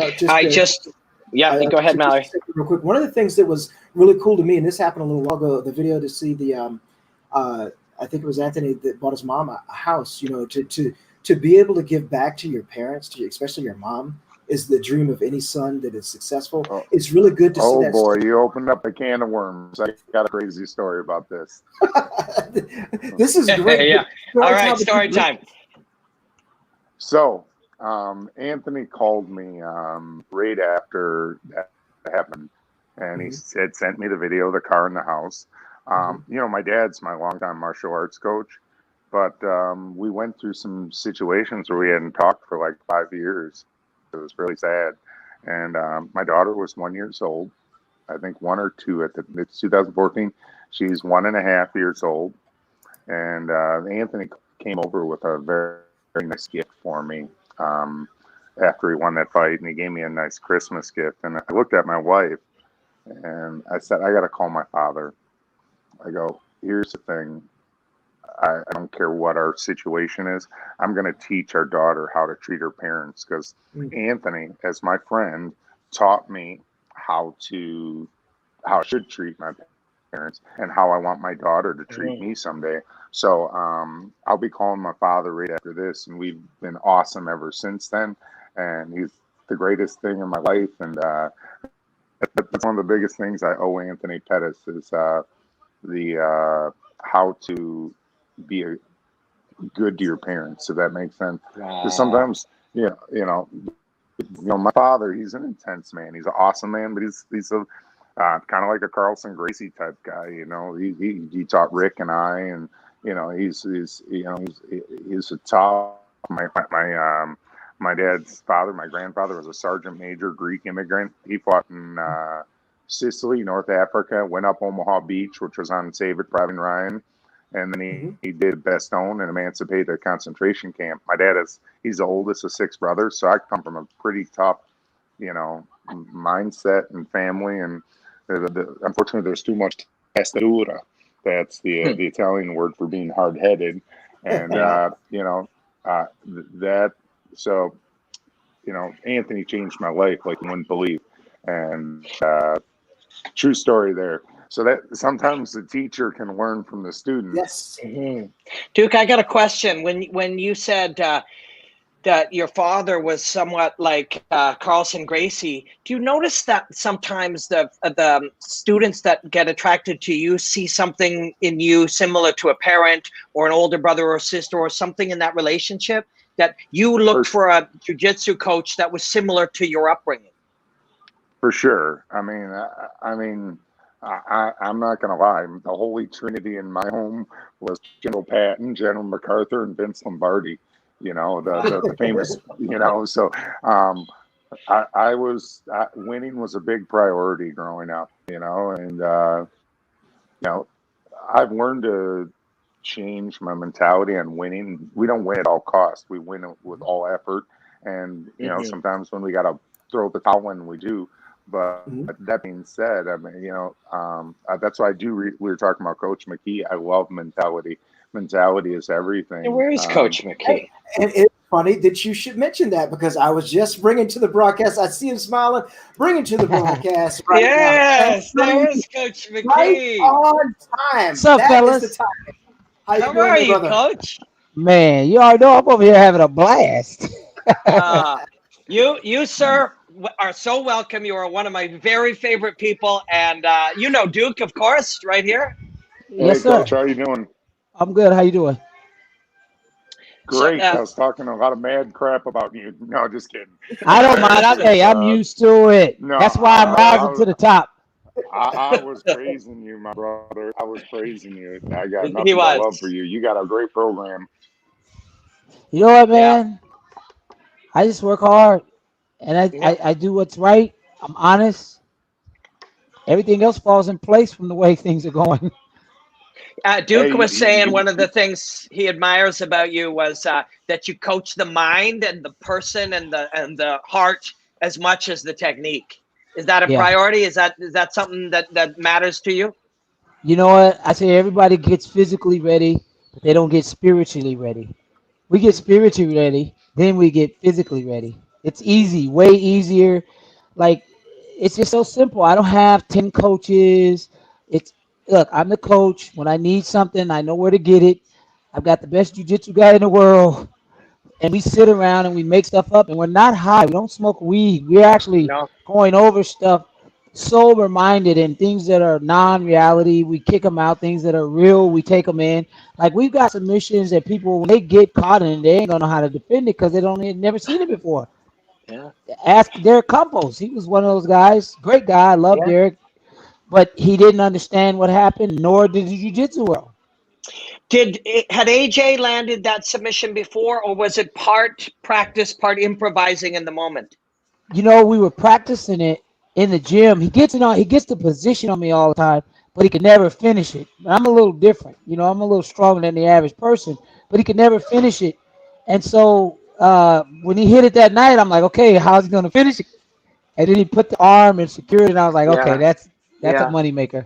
ahead, Mallory. Real quick, one of the things that was really cool to me, and this happened a little while ago, the video to see the, I think it was Anthony that bought his mom a house. To be able to give back to your parents, especially your mom, is the dream of any son that is successful. It's really good to see that. Oh boy, you opened up a can of worms. I got a crazy story about this. This is great. All right, story time. So. Anthony called me right after that happened, and he had sent me the video of the car in the house. My dad's my longtime martial arts coach, but we went through some situations where we hadn't talked for like 5 years. It was really sad. And my daughter was 1 year old, I think 1 or 2 it's 2014. She's 1.5 years old, and Anthony came over with a very, very nice gift for me. After he won that fight, and he gave me a nice Christmas gift. And I looked at my wife and I said, I got to call my father. I go, here's the thing. I don't care what our situation is. I'm going to teach our daughter how to treat her parents, because Anthony, as my friend, taught me how I should treat my parents and how I want my daughter to treat me someday. So I'll be calling my father right after this, and we've been awesome ever since then. And he's the greatest thing in my life. And that's one of the biggest things I owe Anthony Pettis is the how to be good to your parents. So that makes sense. Because sometimes, my father, he's an intense man. He's an awesome man, but he's a kind of like a Carlson Gracie type guy. He taught Rick and I, and he's a tough. My dad's father, my grandfather, was a sergeant major, Greek immigrant. He fought in Sicily, North Africa, went up Omaha Beach, which was on Saving Private Ryan, and then he did Bastogne and Emancipated concentration camp. My dad he's the oldest of 6 brothers, so I come from a pretty tough, mindset and family. And unfortunately, there's too much testatura. That's the Italian word for being hard-headed. And, that, so, Anthony changed my life like you wouldn't believe. And true story there. So that sometimes the teacher can learn from the student. Yes. Mm-hmm. Duke, I got a question. When you said that your father was somewhat like Carlson Gracie, do you notice that sometimes the students that get attracted to you see something in you similar to a parent or an older brother or sister or something in that relationship, that you looked for a jiu-jitsu coach that was similar to your upbringing? For sure. I mean, I'm not going to lie. The Holy Trinity in my home was General Patton, General MacArthur, and Vince Lombardi. The famous. So winning was a big priority growing up. And I've learned to change my mentality on winning. We don't win at all costs. We win with all effort. And sometimes when we got to throw the towel in, we do. But that being said, I mean, that's why we were talking about Coach McKee. I love mentality. Mentality is everything. And where is Coach McKee? And it's funny that you should mention that, because I was just bringing to the broadcast. I see him smiling. Bringing to the broadcast right yes, now. there is Coach McKee. Right on time. What's up, fellas? Is the time. How are you, Coach? Man, you already know I'm over here having a blast. You, sir, are so welcome. You are one of my very favorite people. And Duke, of course, right here. Yes, hey, sir. Coach, how you doing? I'm good. How you doing? Great. So, I was talking a lot of mad crap about you. No, just kidding. I don't mind. I'm used to it. No, That's why I'm rising to the top. I was praising you, my brother. I was praising you. I got He nothing but was. love for you. You got a great program. You know what, man? I just work hard, and I do what's right. I'm honest. Everything else falls in place from the way things are going. Duke was saying one of the things he admires about you was that you coach the mind and the person and the heart as much as the technique. Is that a priority? Is that something that matters to you? You know what? I say everybody gets physically ready, but they don't get spiritually ready. We get spiritually ready, then we get physically ready. It's easy, way easier. Like, it's just so simple. I don't have 10 coaches. Look, I'm the coach. When I need something, I know where to get it. I've got the best jiu-jitsu guy in the world. And we sit around and we make stuff up, and we're not high. We don't smoke weed. We're actually going over stuff sober-minded, and things that are non-reality, we kick them out. Things that are real, we take them in. Like, we've got submissions that people, when they get caught in, they ain't gonna know how to defend it because they've never seen it before. Yeah. Ask Derek Campos. He was one of those guys. Great guy. I love Derek. But he didn't understand what happened, nor did the jiu-jitsu world. Had AJ landed that submission before, or was it part practice, part improvising in the moment? We were practicing it in the gym. He gets the position on me all the time, but he could never finish it. I'm a little different. I'm a little stronger than the average person, but he could never finish it. And so when he hit it that night, I'm like, okay, how's he going to finish it? And then he put the arm and secured it, and I was like, okay, that's a moneymaker.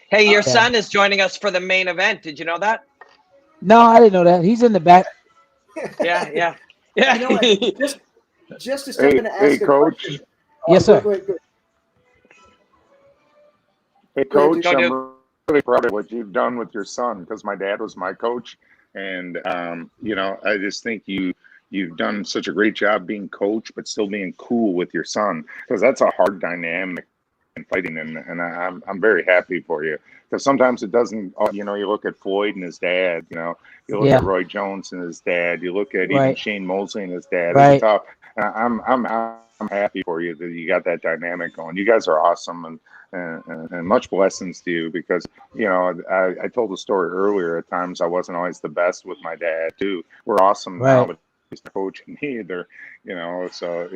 Hey, your son is joining us for the main event. Did you know that? No, I didn't know that. He's in the back. Yeah. You know what? Just to step in and ask a Coach. question. Yes, sir. Go ahead. Hey, Coach, I'm really proud of what you've done with your son, because my dad was my coach. And, I just think you've done such a great job being coach, but still being cool with your son, because that's a hard dynamic in fighting. And I'm very happy for you, because sometimes it doesn't, you look at Floyd and his dad, you look at Roy Jones and his dad, you look at even Shane Mosley and his dad. It's tough. I'm happy for you that you got that dynamic going. You guys are awesome, and much blessings to you, because I told the story earlier. At times I wasn't always the best with my dad too. We're awesome now, but he's coaching me either. So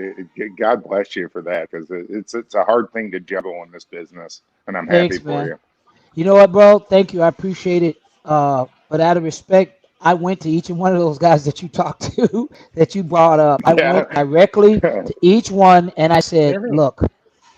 God bless you for that, because it's a hard thing to juggle in this business, and I'm happy for you. You know what, bro? Thank you. I appreciate it. But out of respect, I went to each and one of those guys that you talked to, that you brought up. I Yeah. went directly to each one and I said, Really? look,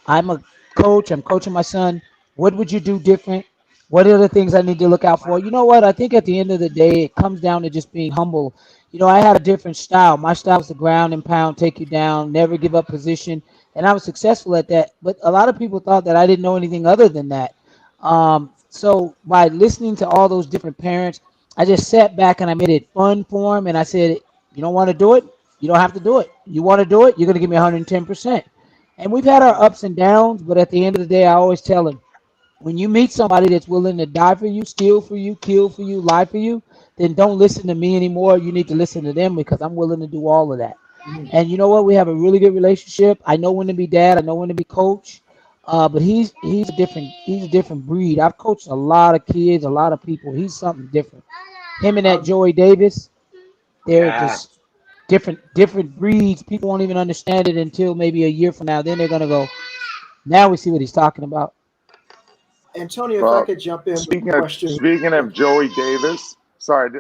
I'm a coach. I'm coaching my son. What would you do different? What are the things I need to look out for? You know what? I think at the end of the day, it comes down to just being humble. You know, I had a different style. My style was the ground and pound, take you down, never give up position. And I was successful at that. But a lot of people thought that I didn't know anything other than that. So by listening to all those different parents, I just sat back and I made it fun for them. And I said, you don't want to do it? You don't have to do it. You want to do it? You're going to give me 110%. And we've had our ups and downs, but at the end of the day, I always tell them, when you meet somebody that's willing to die for you, steal for you, kill for you, lie for you, then don't listen to me anymore. You need to listen to them because I'm willing to do all of that. And you know what? We have a really good relationship. I know when to be dad. I know when to be coach. But he's a different breed. I've coached a lot of kids, a lot of people. He's something different. Him and that Joey Davis, they're Yeah. just different breeds. People won't even understand it until maybe a year from now. Then they're gonna go, now we see what he's talking about. Antonio, if I Well, could jump in with a speaking of question. speaking of Joey Davis, sorry,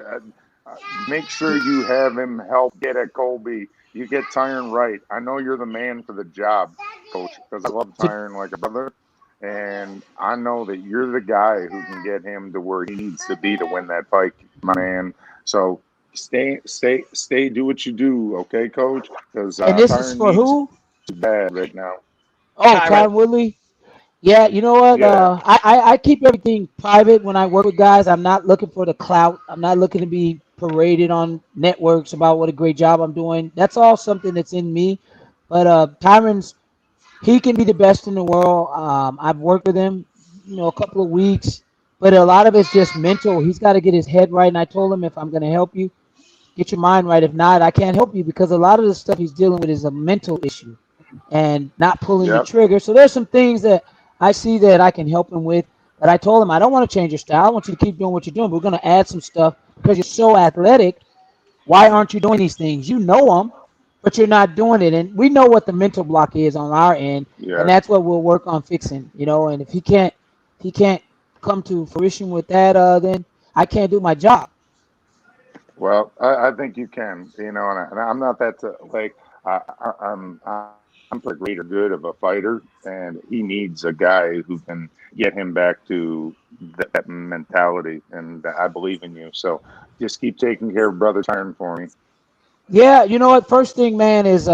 make sure you have him help get at Colby. You get Tyron right. I know you're the man for the job, Coach, because I love Tyron like a brother, and I know that you're the guy who can get him to where he needs to be to win that fight, my man. So stay, do what you do, okay, Coach? Because And this is Tyron for needs who? you bad right now. Oh, Tyron. Tyron Woodley. Yeah, you know what? Yeah. I keep everything private when I work with guys. I'm not looking for the clout. I'm not looking to be paraded on networks about what a great job I'm doing. That's all something that's in me. But Tyron's, he can be the best in the world. I've worked with him, a couple of weeks, but a lot of it's just mental. He's got to get his head right. And I told him, if I'm going to help you, get your mind right. If not, I can't help you, because a lot of the stuff he's dealing with is a mental issue and not pulling the Yep. trigger. So there's some things that I see that I can help him with. But I told him, I don't want to change your style. I want you to keep doing what you're doing. But we're going to add some stuff because you're so athletic. Why aren't you doing these things? You know them, but you're not doing it. And we know what the mental block is on our end, and Yeah. that's what we'll work on fixing. And if he can't come to fruition with that, then I can't do my job. Well, I think you can, and I'm not that like I'm for greater good of a fighter, and he needs a guy who can get him back to that mentality. And I believe in you, so just keep taking care of Brother Tyron for me. Yeah, you know what? First thing, man, is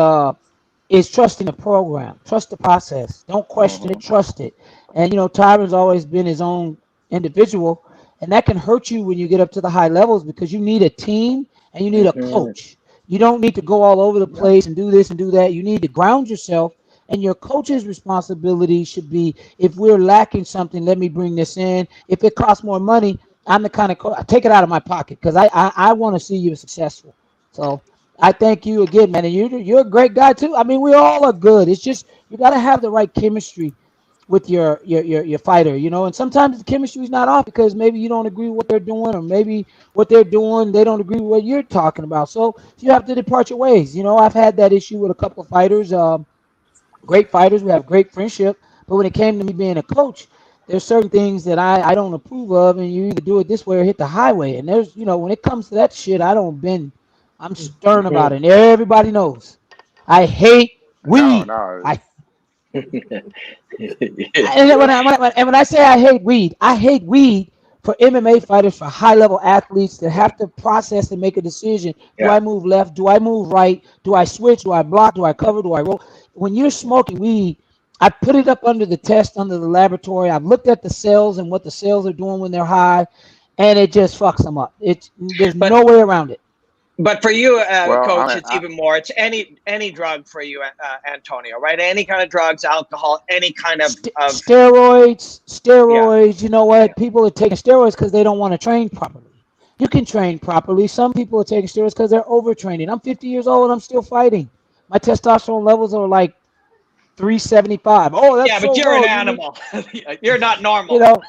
trusting the program, trust the process. Don't question it, Hmm. trust it. And Tyron's always been his own individual, and that can hurt you when you get up to the high levels, because you need a team and you need a Mhm. coach. You don't need to go all over the place and do this and do that. You need to ground yourself. And your coach's responsibility should be, if we're lacking something, let me bring this in. If it costs more money, I'm the kind of coach, I take it out of my pocket, because I want to see you successful. So I thank you again, man. And you're a great guy too. I mean, we all are good. It's just you got to have the right chemistry with your fighter, And sometimes the chemistry is not off because maybe you don't agree with what they're doing, or maybe what they're doing they don't agree with what you're talking about. So you have to depart your ways. I've had that issue with a couple of fighters. Great fighters. We have great friendship. But when it came to me being a coach, there's certain things that I don't approve of, and you either do it this way or hit the highway. And there's, when it comes to that shit, I don't bend. I'm stern about it. And everybody knows. I hate No, weed. no, I and when I say I hate weed for MMA fighters, for high level athletes that have to process and make a decision. Do Yeah. I move left? Do I move right? Do I switch? Do I block? Do I cover? Do I roll? When you're smoking weed, I put it up under the test, under the laboratory. I've looked at the cells and what the cells are doing when they're high, and it just fucks them up. There's But no way around it. but for you, well, coach, it's even more. It's any drug for you, Antonio, right? Any kind of drugs, alcohol, any kind of yeah, Steroids. You know yeah. what? People are taking steroids because they don't want to train properly. You can train properly. Some people are taking steroids because they're overtraining. I'm 50 years old and I'm still fighting. My testosterone levels are like 375. Oh, that's Yeah, so but you're an low. You need, animal. You're not you normal. know.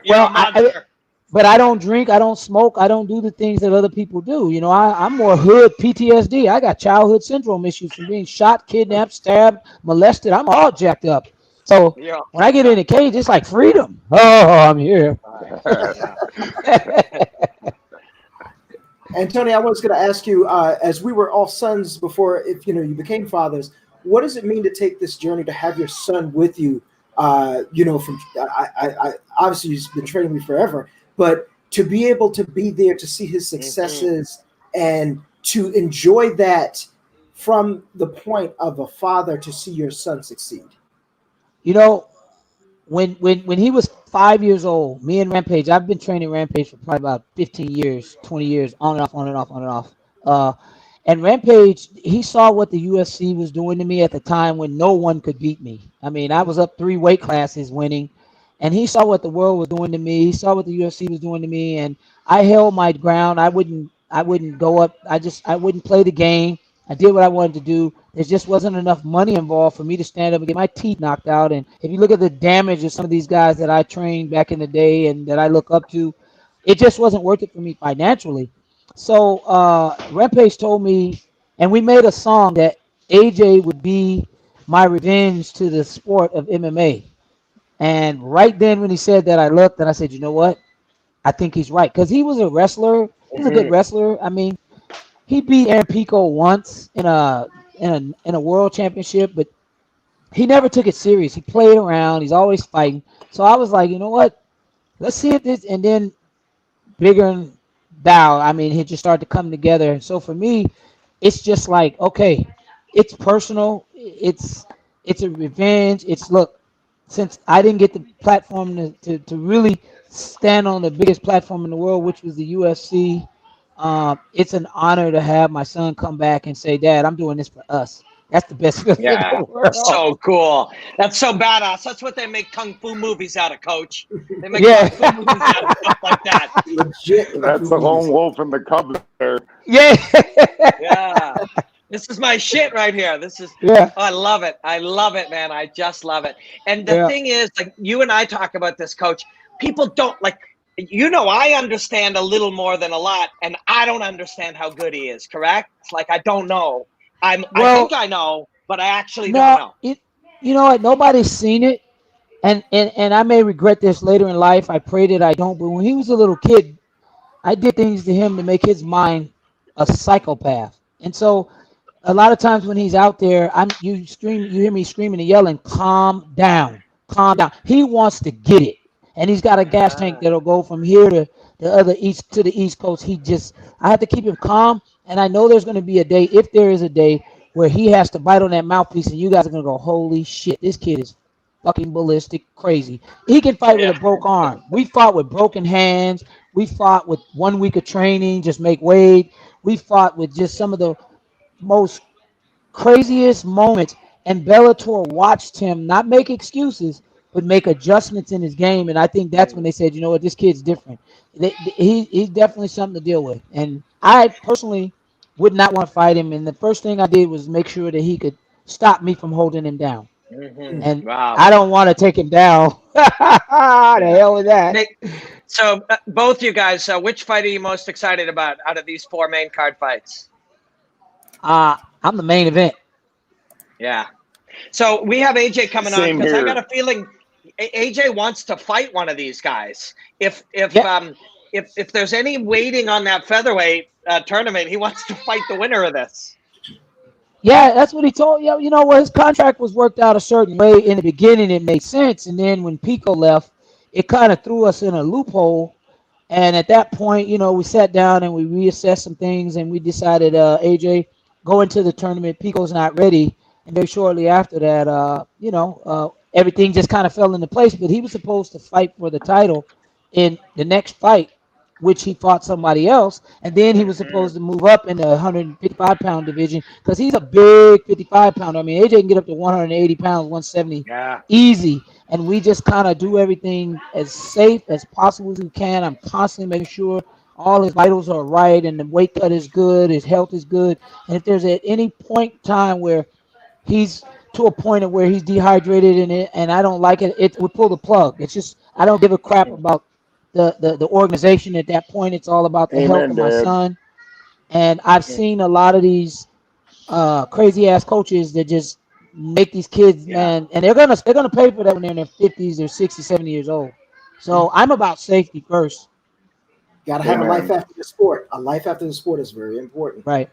You're a Well, monster. but I don't drink. I don't smoke. I don't do the things that other people do. I'm more hood PTSD. I got childhood syndrome issues from being shot, kidnapped, stabbed, molested. I'm all jacked up. So You're all when I jacked get in up. a cage, it's like freedom. Oh, I'm here. Yeah. Antonio, I was going to ask you, as we were all sons before, if you became fathers, what does it mean to take this journey to have your son with you? From I obviously he's been training me forever, but to be able to be there to see his successes and to enjoy that from the point of a father to see your son succeed. When he was 5 years old, me and Rampage, I've been training Rampage for probably about 15 years, 20 years, on and off, on and off, on and off. And Rampage, he saw what the UFC was doing to me at the time when no one could beat me. I mean, I was up 3 weight classes winning, and he saw what the world was doing to me. He saw what the UFC was doing to me, and I held my ground. I wouldn't go up. I wouldn't play the game. I did what I wanted to do. There just wasn't enough money involved for me to stand up and get my teeth knocked out. And if you look at the damage of some of these guys that I trained back in the day and that I look up to, it just wasn't worth it for me financially. So Rampage told me, and we made a song that AJ would be my revenge to the sport of MMA. And right then when he said that, I looked and I said, you know what? I think he's right. Because he was a wrestler. He was a good wrestler. I mean, he beat Aaron Pico once in a world championship, but he never took it serious. He played around. He's always fighting. So I was like, you know what? Let's see if this, and then Bigger and Dow, I mean, he just started to come together. And so for me, it's just like, okay, it's personal. It's a revenge. Look, since I didn't get the platform to really stand on the biggest platform in the world, which was the UFC, it's an honor to have my son come back and say, Dad, I'm doing this for us. That's the best feeling in the world. So cool. That's so badass. That's what they make kung fu movies out of, Coach. They make kung fu movies out of stuff like that. Legit. That's the lone wolf in the cupboard there. Yeah. This is my shit right here. This is, I love it. I love it, man. I just love it. And the thing is, like, you and I talk about this, Coach. People don't, like, I understand a little more than a lot, and I don't understand how good he is, correct? It's like, I don't know. I think I know, but I actually don't know. You know what? Nobody's seen it, and I may regret this later in life. I pray that I don't, but when he was a little kid, I did things to him to make his mind a psychopath. And so a lot of times when he's out there, you hear me screaming and yelling, calm down. He wants to get it. And he's got a gas tank that'll go from here to the East Coast. I have to keep him calm. And I know there's going to be a day, if there is a day, where he has to bite on that mouthpiece and you guys are going to go, holy shit, this kid is fucking ballistic, crazy. He can fight with a broken arm. We fought with broken hands. We fought with 1 week of training, just make weight. We fought with just some of the most craziest moments. And Bellator watched him not make excuses, but make adjustments in his game. And I think that's when they said, you know what, this kid's different. He's definitely something to deal with. And I personally would not want to fight him. And the first thing I did was make sure that he could stop me from holding him down. And I don't want to take him down. The hell with that. So both you guys, which fight are you most excited about out of these 4 main card fights? I'm the main event. Yeah. So we have AJ coming on because I got a feeling AJ wants to fight one of these guys. If there's any waiting on that featherweight tournament, he wants to fight the winner of this. Yeah, that's what he told you. You know what? His contract was worked out a certain way. In the beginning, it made sense. And then when Pico left, it kind of threw us in a loophole. And at that point, we sat down and we reassessed some things. And we decided, AJ, go into the tournament. Pico's not ready. And very shortly after that, everything just kind of fell into place. But he was supposed to fight for the title in the next fight, which he fought somebody else. And then he was supposed to move up in the 155-pound division because he's a big 55-pounder. I mean, AJ can get up to 180 pounds, 170 easy. And we just kind of do everything as safe as possible as we can. I'm constantly making sure all his vitals are right and the weight cut is good, his health is good. And if there's at any point in time where he's to a point of where he's dehydrated and I don't like it, we pull the plug. It's just, I don't give a crap about the organization at that point. It's all about the health of my son. And I've seen a lot of these crazy ass coaches that just make these kids, man, and they're gonna pay for that when they're in their 50s or 60, 70 years old. So I'm about safety first. Got to have a life after the sport. A life after the sport is very important. Right.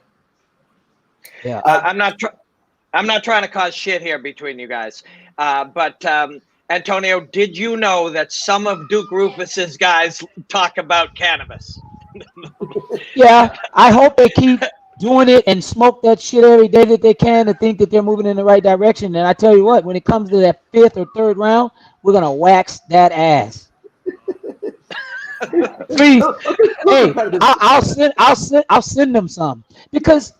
Yeah. I'm not trying to cause shit here between you guys, but Antonio, did you know that some of Duke Rufus's guys talk about cannabis? Yeah, I hope they keep doing it and smoke that shit every day that they can to think that they're moving in the right direction. And I tell you what, when it comes to that 5th or 3rd round, we're gonna wax that ass. Please, hey, I'll send them some, because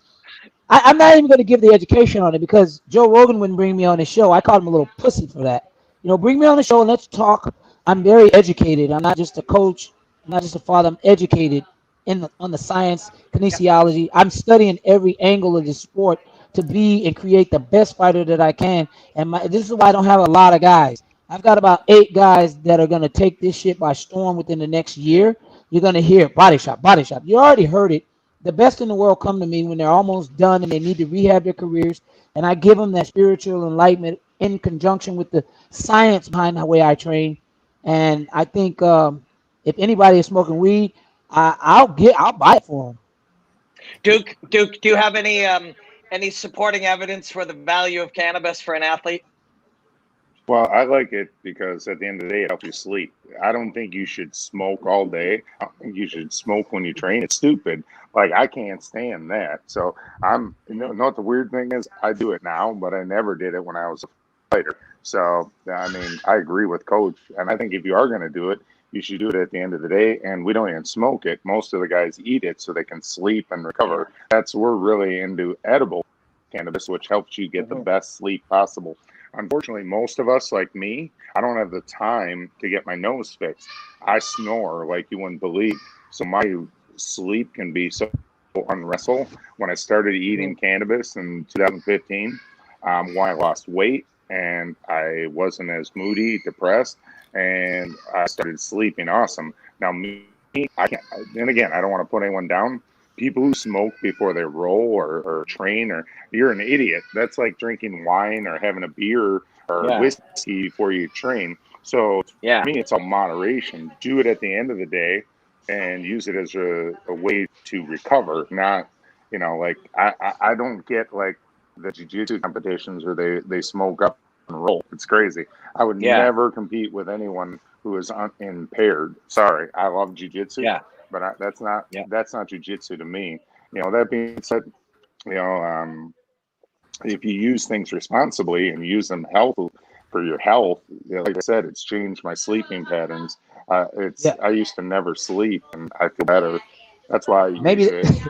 I'm not even going to give the education on it, because Joe Rogan wouldn't bring me on his show. I called him a little pussy for that. Bring me on the show and let's talk. I'm very educated. I'm not just a coach. I'm not just a father. I'm educated on the science, kinesiology. I'm studying every angle of the sport to be and create the best fighter that I can. And this is why I don't have a lot of guys. I've got about 8 guys that are going to take this shit by storm within the next year. You're going to hear body shot, body shot. You already heard it. The best in the world come to me when they're almost done and they need to rehab their careers, and I give them that spiritual enlightenment in conjunction with the science behind the way I train. And I think if anybody is smoking weed, I'll buy it for them. Duke, do you have any supporting evidence for the value of cannabis for an athlete? Well, I like it because at the end of the day, it helps you sleep. I don't think you should smoke all day. I don't think you should smoke when you train. It's stupid. Like, I can't stand that. So you know what the weird thing is? I do it now, but I never did it when I was a fighter. So, I mean, I agree with Coach. And I think if you are going to do it, you should do it at the end of the day. And we don't even smoke it. Most of the guys eat it so they can sleep and recover. We're really into edible cannabis, which helps you get the best sleep possible. Unfortunately, most of us, like me, I don't have the time to get my nose fixed. I snore like you wouldn't believe. So my sleep can be so unrestful. When I started eating cannabis in 2015, when I lost weight and I wasn't as moody, depressed, and I started sleeping awesome. Now, me, I can't, and again, I don't want to put anyone down. People who smoke before they roll or train, or you're an idiot. That's like drinking wine or having a beer or whiskey before you train. So for me, it's all moderation. Do it at the end of the day and use it as a way to recover. Not, like I don't get like the jiu-jitsu competitions where they smoke up and roll. It's crazy. I would never compete with anyone who is unimpaired. Sorry, I love jiu-jitsu. Yeah. But that's not jiu-jitsu to me. That being said, if you use things responsibly and use them for your health, like I said, it's changed my sleeping patterns. I used to never sleep, and I feel better. That's why I use it.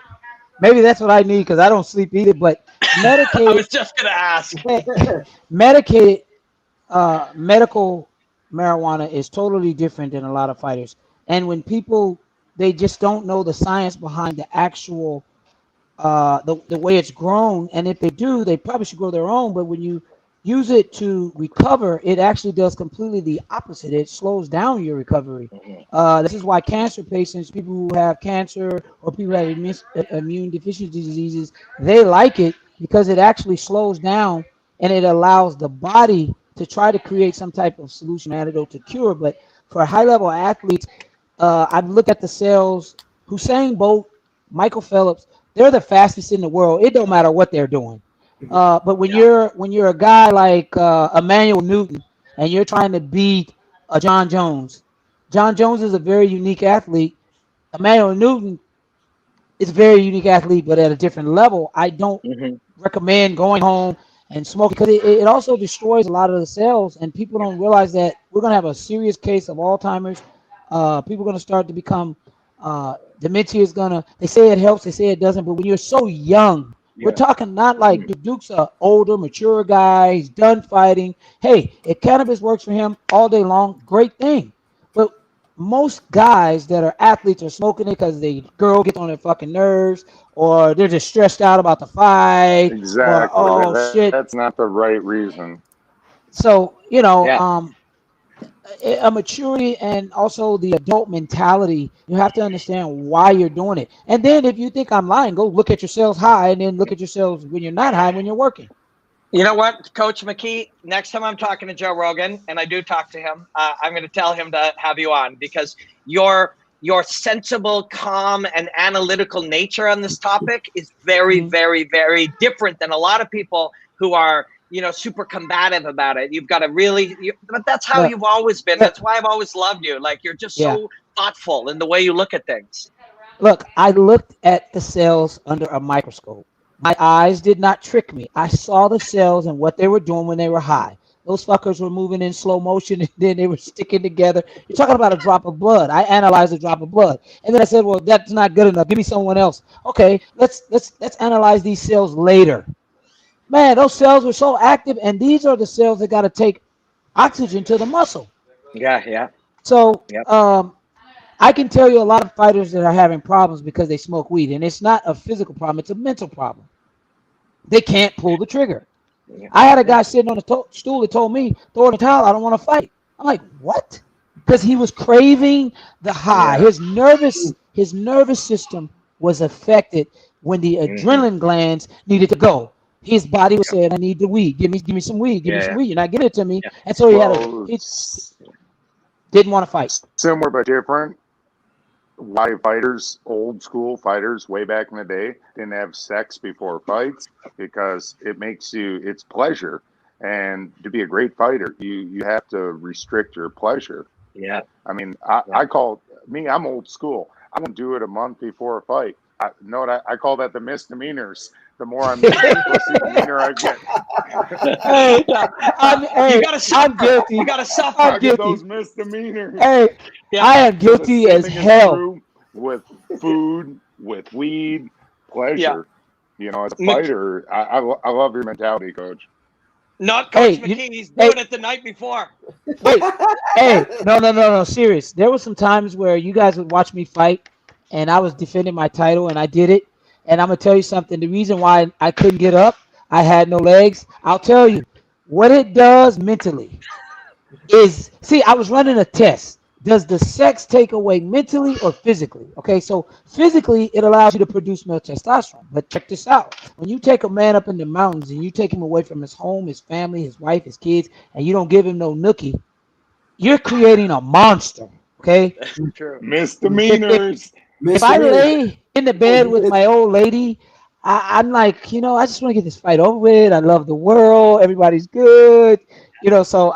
Maybe that's what I need, because I don't sleep either. But medicated. I was just gonna ask. Medicated, medical marijuana is totally different than a lot of fighters. And when people, they just don't know the science behind the actual the way it's grown. And if they do, they probably should grow their own. But when you use it to recover, it actually does completely the opposite. It slows down your recovery. This is why cancer patients, people who have cancer or people who have immune deficiency diseases, they like it because it actually slows down and it allows the body to try to create some type of solution, antidote to cure. But for high-level athletes, I've looked at the cells. Usain Bolt, Michael Phelps, they're the fastest in the world. It don't matter what they're doing. But when you're a guy like Emmanuel Newton and you're trying to beat John Jones is a very unique athlete. Emmanuel Newton is a very unique athlete, but at a different level. I don't recommend going home and smoking, because it also destroys a lot of the cells, and people don't realize that we're going to have a serious case of Alzheimer's. People are going to start to become dementia is going to, they say it helps, they say it doesn't, but when you're so young, we're talking not like Duke's an older, mature guy, he's done fighting. Hey, if cannabis works for him all day long, great thing. But most guys that are athletes are smoking it because the girl gets on their fucking nerves, or they're just stressed out about the fight. Exactly. Or, shit. That's not the right reason. So, a maturity and also the adult mentality, you have to understand why you're doing it. And then if you think I'm lying, go look at yourselves high, and then look at yourselves when you're not high, when you're working. You know what, Coach McKee, next time I'm talking to Joe Rogan, and I do talk to him, I'm going to tell him to have you on, because your your sensible, calm, and analytical nature on this topic is very, very, very different than a lot of people who are, super combative about it. You've got to really, but that's how you've always been. That's why I've always loved you. Like, you're just so thoughtful in the way you look at things. Look, I looked at the cells under a microscope. My eyes did not trick me. I saw the cells and what they were doing when they were high. Those fuckers were moving in slow motion, and then they were sticking together. You're talking about a drop of blood. I analyzed a drop of blood, and then I said, "Well, that's not good enough. Give me someone else." Okay, let's analyze these cells later. Man, those cells were so active, and these are the cells that got to take oxygen to the muscle. Yeah. So, I can tell you a lot of fighters that are having problems because they smoke weed, and it's not a physical problem; it's a mental problem. They can't pull the trigger. I had a guy sitting on a stool that told me, "Throw in the towel. I don't want to fight." I'm like, "What?" Because he was craving the high. His nervous system was affected when the adrenaline glands needed to go. His body was saying, "I need the weed. Give me some weed. Give me some weed." You're not giving it to me, and so he didn't want to fight. Similar but different. Why fighters, old school fighters way back in the day, didn't have sex before fights, because it makes it's pleasure. And to be a great fighter, you have to restrict your pleasure. Yeah. I mean, I'm old school. I won't do it a month before a fight. I call that the misdemeanors. The more I'm the meaner I get. You gotta suffer. I'm guilty. You gotta suffer. I'm guilty. Those misdemeanors. Hey, I am guilty as hell. With food, with weed, pleasure. As a fighter, I love your mentality, Coach. Not Coach McKee. He's doing it the night before. Wait, no, serious. There were some times where you guys would watch me fight, and I was defending my title, and I did it. And I'm going to tell you something. The reason why I couldn't get up, I had no legs. I'll tell you what it does mentally is, I was running a test. Does the sex take away mentally or physically? Okay, so physically, it allows you to produce more testosterone. But check this out. When you take a man up in the mountains and you take him away from his home, his family, his wife, his kids, and you don't give him no nookie, you're creating a monster. Okay? True. Misdemeanors. If I lay in the bed with my old lady, I'm like, I just want to get this fight over with. I love the world. Everybody's good. So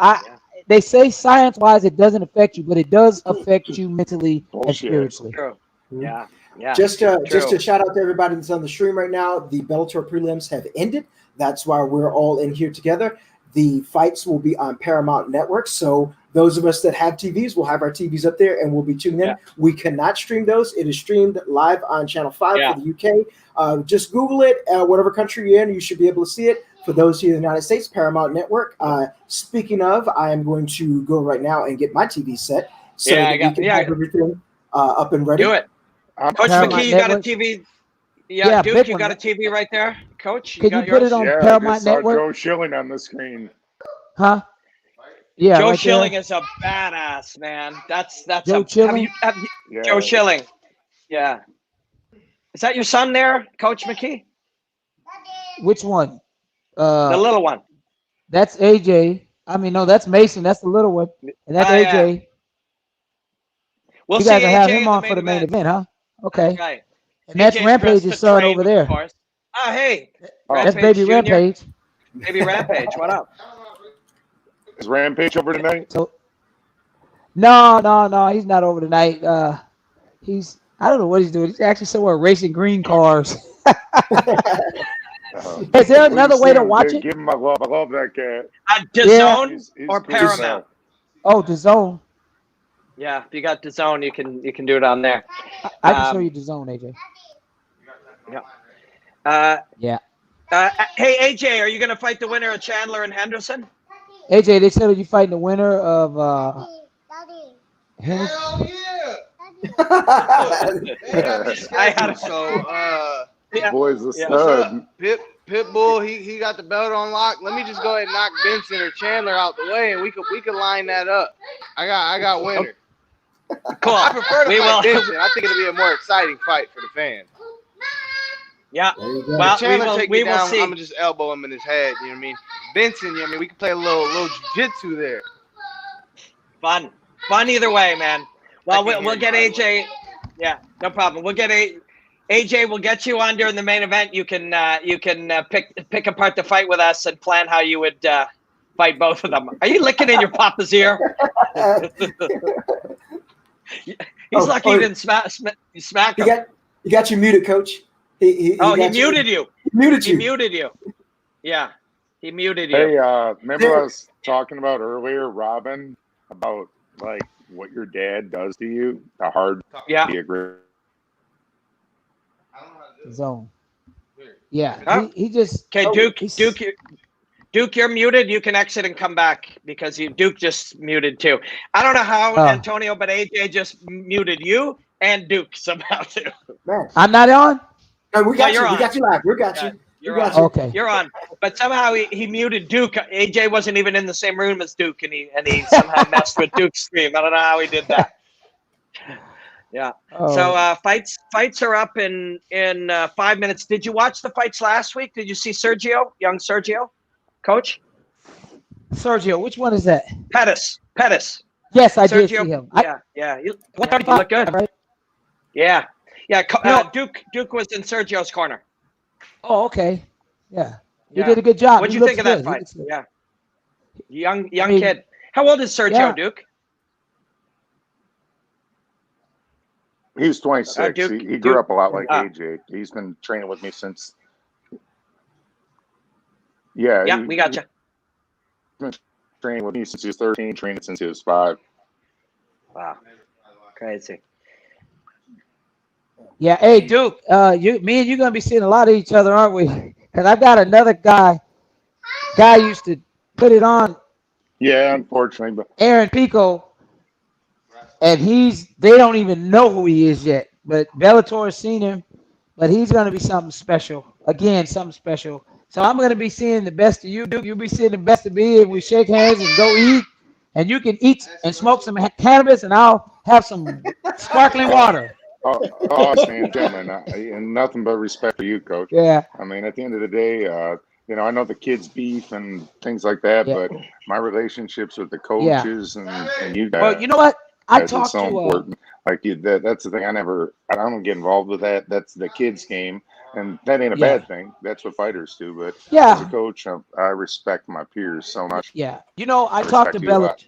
they say science-wise it doesn't affect you, but it does affect you mentally and spiritually. True. Yeah. Just a shout out to everybody that's on the stream right now. The Bellator prelims have ended. That's why we're all in here together. The fights will be on Paramount Network. So those of us that have TVs will have our TVs up there and we'll be tuned in. We cannot stream those. It is streamed live on Channel 5 for the UK. Just Google it. Whatever country you're in, you should be able to see it. For those here in the United States, Paramount Network. Speaking of, I am going to go right now and get my TV set so that we can have everything up and ready. Do it. Coach McKee, you got a TV? Yeah, Duke, you got a TV right there? Coach, can you put it on Paramount Network? Joe Schilling on the screen. Huh? Yeah, Joe Schilling is a badass, man. That's Joe Schilling. Joe Schilling. Yeah. Is that your son there, Coach McKee? Which one? The little one. That's AJ. No, that's Mason. That's the little one, and that's AJ. Yeah. We'll you guys see will have AJ him on for the main event, huh? Okay. Right. And that's Rampage's son over there. Oh, hey. That's Baby Jr. Rampage. Baby Rampage. What up? Is Rampage over tonight? No, he's not over tonight. I don't know what he's doing. He's actually somewhere racing green cars. Is there another way to watch it? Give him my love. I love that cat. DAZN or Paramount? Oh, DAZN. Yeah, if you got DAZN, you can do it on there. I can show you DAZN, AJ. Hey, AJ, are you going to fight the winner of Chandler and Henderson? AJ, they said you're fighting the winner of Henderson. Hell yeah! I had Boy's a stud. Pitbull, he got the belt on lock. Let me just go ahead and knock Benson or Chandler out the way, and we could line that up. I got winner. Cool. I prefer to fight Benson. I think it'll be a more exciting fight for the fans. Yeah. Well, Chandler take me down, see. I'm gonna just elbow him in his head. You know what I mean? Benson, we can play a little jiu-jitsu there. Fun either way, man. Well, we'll get AJ. Yeah, no problem. We'll get AJ. We'll get you on during the main event. You can pick apart the fight with us and plan how you would fight both of them. Are you licking in your papa's ear? He's lucky you didn't smack him. You got you muted, Coach. He muted you. He muted you. He muted you. Yeah, he muted you. Hey, remember I was talking about earlier, Robin, about like what your dad does to you? The hard zone. Yeah, he just. Okay, Duke, you're muted. You can exit and come back because Duke just muted too. I don't know how, Antonio, but AJ just muted you and Duke somehow too. Man. I'm not on? No, we got you. On. We got you live. We got you. You're on. Okay. You're on. But somehow he muted Duke. AJ wasn't even in the same room as Duke, and he somehow messed with Duke's stream. I don't know how he did that. Yeah. Oh. So fights are up in 5 minutes. Did you watch the fights last week? Did you see young Sergio, Coach? Sergio, which one is that? Pettis. Yes, I Sergio, did see him. Yeah. You look good. Right? Yeah. Duke was in Sergio's corner. Oh, okay. Yeah. He did a good job. What'd you think of that fight? Yeah. Young kid. How old is Sergio, Duke? He's 26. Duke, he grew up a lot like AJ. He's been training with me since. Yeah, we got you. He's been training with me since he was 13, training since he was 5. Wow. Crazy. Yeah, hey Duke, me and you gonna be seeing a lot of each other, aren't we? Because I've got another guy used to put it on. Yeah, unfortunately, but Aaron Pico, and they don't even know who he is yet. But Bellator has seen him, but he's gonna be something special. Again, something special. So I'm gonna be seeing the best of you, Duke. You'll be seeing the best of me, and we shake hands and go eat. And you can eat and smoke some cannabis, and I'll have some sparkling water. Awesome, gentlemen, and nothing but respect for you, Coach. Yeah. I mean, at the end of the day, I know the kids beef and things like that, but my relationships with the coaches and you guys. Well, you know what? I talked so important. Like that's the thing. I don't get involved with that. That's the kids' game, and that ain't a bad thing. That's what fighters do. But as a coach, I respect my peers so much. Yeah. I talked to Bellator.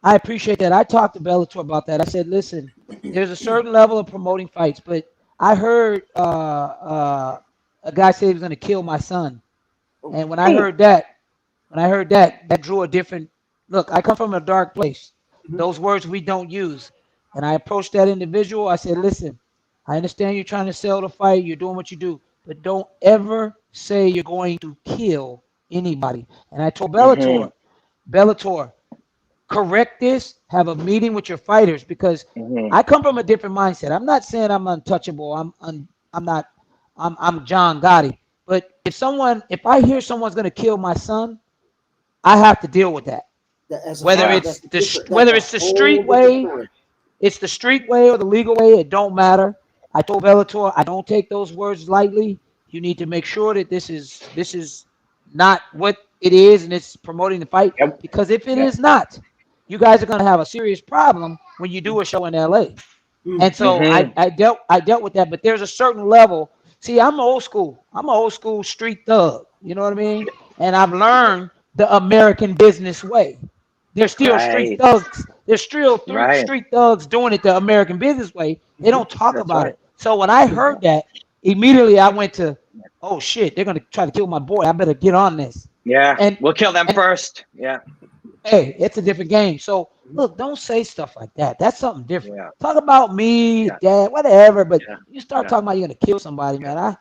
I appreciate that. I talked to Bellator about that. I said, listen, there's a certain level of promoting fights, but I heard a guy say he was going to kill my son. And when I heard that, that drew a different look. I come from a dark place. Those words we don't use. And I approached that individual. I said, listen, I understand you're trying to sell the fight. You're doing what you do, but don't ever say you're going to kill anybody. And I told Bellator, correct this, have a meeting with your fighters, because I come from a different mindset. I'm not saying I'm untouchable. I'm John Gotti. But if I hear someone's going to kill my son, I have to deal with that. Whether it's the street way, it's the street way or the legal way, it don't matter. I told Bellator, I don't take those words lightly. You need to make sure that this is not what it is, and it's promoting the fight. Because if it is not, you guys are going to have a serious problem when you do a show in LA. And so I dealt with that, but there's a certain level. See, I'm old school. I'm an old school street thug. You know what I mean? And I've learned the American business way. There's still street thugs. There's still street thugs doing it the American business way. They don't talk about it. So when I heard that, immediately I went to, oh shit, they're going to try to kill my boy. I better get on this. Yeah, and we'll kill them first. Yeah. Hey, it's a different game. So look, don't say stuff like that. That's something different. Yeah. Talk about me, dad, whatever. But you start talking about you're gonna kill somebody, man.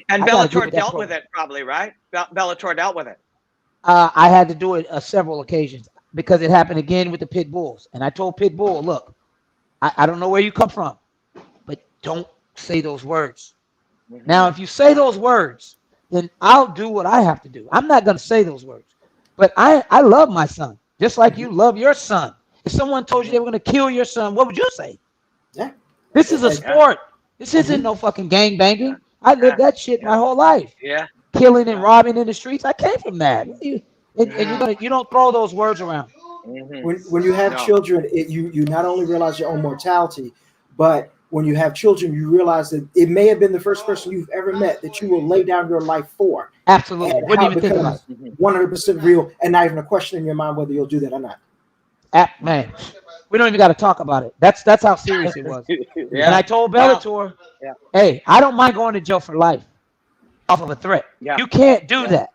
And Bellator dealt with it, probably, right? Bellator dealt with it. I had to do it several occasions because it happened again with the Pit Bulls. And I told Pit Bull, look, I don't know where you come from, but don't say those words. Now, if you say those words, then I'll do what I have to do. I'm not gonna say those words. But I love my son, just like you love your son. If someone told you they were going to kill your son, what would you say? Yeah. This is a sport. This isn't no fucking gang banging. I lived that shit my whole life. Yeah. Killing and robbing in the streets. I came from that. And you don't throw those words around. When you have children, you not only realize your own mortality, but when you have children, you realize that it may have been the first person you've ever met that you will lay down your life for. Absolutely. And Wouldn't how even it think about becomes it. 100% real, and not even a question in your mind whether you'll do that or not. Man, we don't even got to talk about it. That's how serious it was. Yeah. And I told Bellator, Yeah. hey, I don't mind going to jail for life off of a threat. Yeah. You can't do that.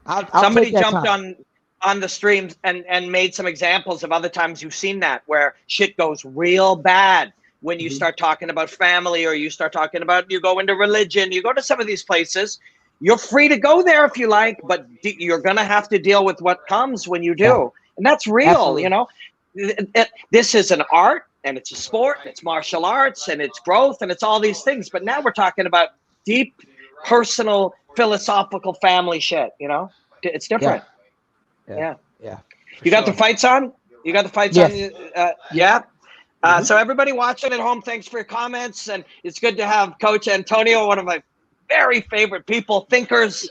I'll Somebody take that jumped time. on the streams and made some examples of other times you've seen that, where shit goes real bad when you start talking about family, or you start talking about, you go into religion, you go to some of these places. You're free to go there if you like, but you're going to have to deal with what comes when you do. Yeah. And that's real. Absolutely. You know, this is an art, and it's a sport, it's martial arts, and it's growth, and it's all these things. But now we're talking about deep, personal, philosophical family shit. You know, it's different. Yeah. You got the fights on? You got the fights on? Yeah. So everybody watching at home, thanks for your comments. And it's good to have Coach Antonio, one of my very favorite people, thinkers,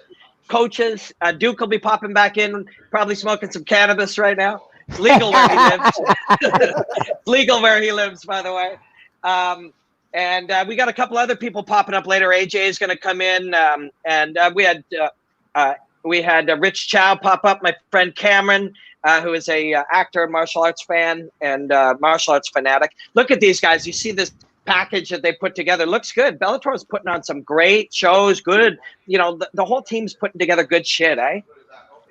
coaches. Duke will be popping back in, probably smoking some cannabis right now. It's legal where he lives. It's legal where he lives, by the way. And we got a couple other people popping up later. AJ is going to come in. And we had Rich Chow pop up, my friend Cameron, who is a actor, martial arts fan, and martial arts fanatic. Look at these guys. You see this package that they put together. Looks good. Bellator is putting on some great shows. Good. You know, the whole team's putting together good shit, eh?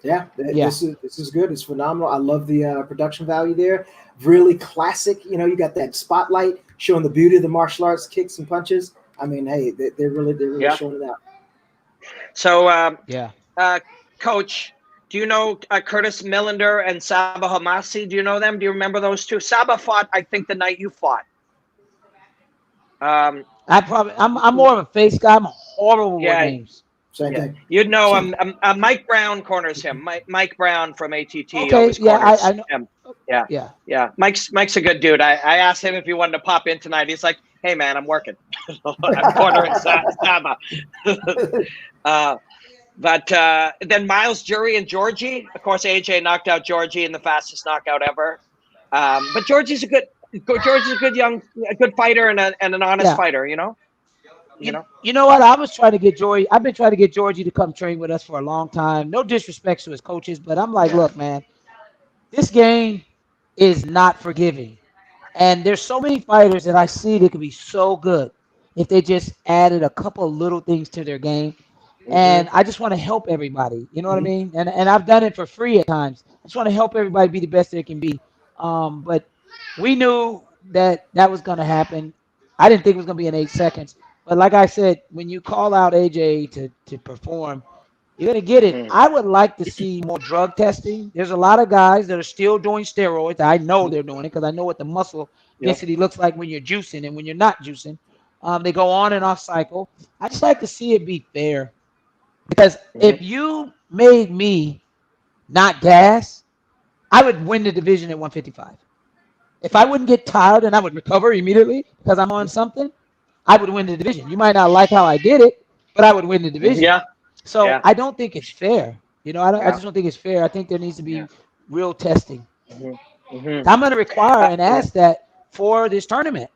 Yeah. This is good. It's phenomenal. I love the production value there. Really classic. You know, you got that spotlight showing the beauty of the martial arts, kicks and punches. I mean, hey, they're really showing it out. So, Coach, do you know Curtis Millender and Saba Hamasi? Do you know them? Do you remember those two? Saba fought, I think, the night you fought. I'm more of a face guy. I'm horrible with names. Same thing. You'd know Mike Brown corners him. Mike Brown from ATT. Okay, I know. Him. Yeah. Mike's a good dude. I asked him if he wanted to pop in tonight. He's like, hey man, I'm working. I'm cornering Saba. But then Miles Jury and Georgie. Of course, AJ knocked out Georgie in the fastest knockout ever. But Georgie's a good fighter and an honest fighter. You know. You know what? I've been trying to get Georgie to come train with us for a long time. No disrespect to his coaches, but I'm like, look, man, this game is not forgiving. And there's so many fighters that I see that could be so good if they just added a couple of little things to their game. And I just want to help everybody. You know what I mean? And I've done it for free at times. I just want to help everybody be the best they can be. But we knew that was going to happen. I didn't think it was going to be in 8 seconds. But like I said, when you call out AJ to perform, you're going to get it. I would like to see more drug testing. There's a lot of guys that are still doing steroids. I know they're doing it because I know what the muscle density looks like when you're juicing and when you're not juicing. They go on and off cycle. I just like to see it be fair. Because if you made me not gas, I would win the division at 155. If I wouldn't get tired and I would recover immediately because I'm on something, I would win the division. You might not like how I did it, but I would win the division. Yeah. So I don't think it's fair. You know, I just don't think it's fair. I think there needs to be real testing. I'm going to require and ask that for this tournament.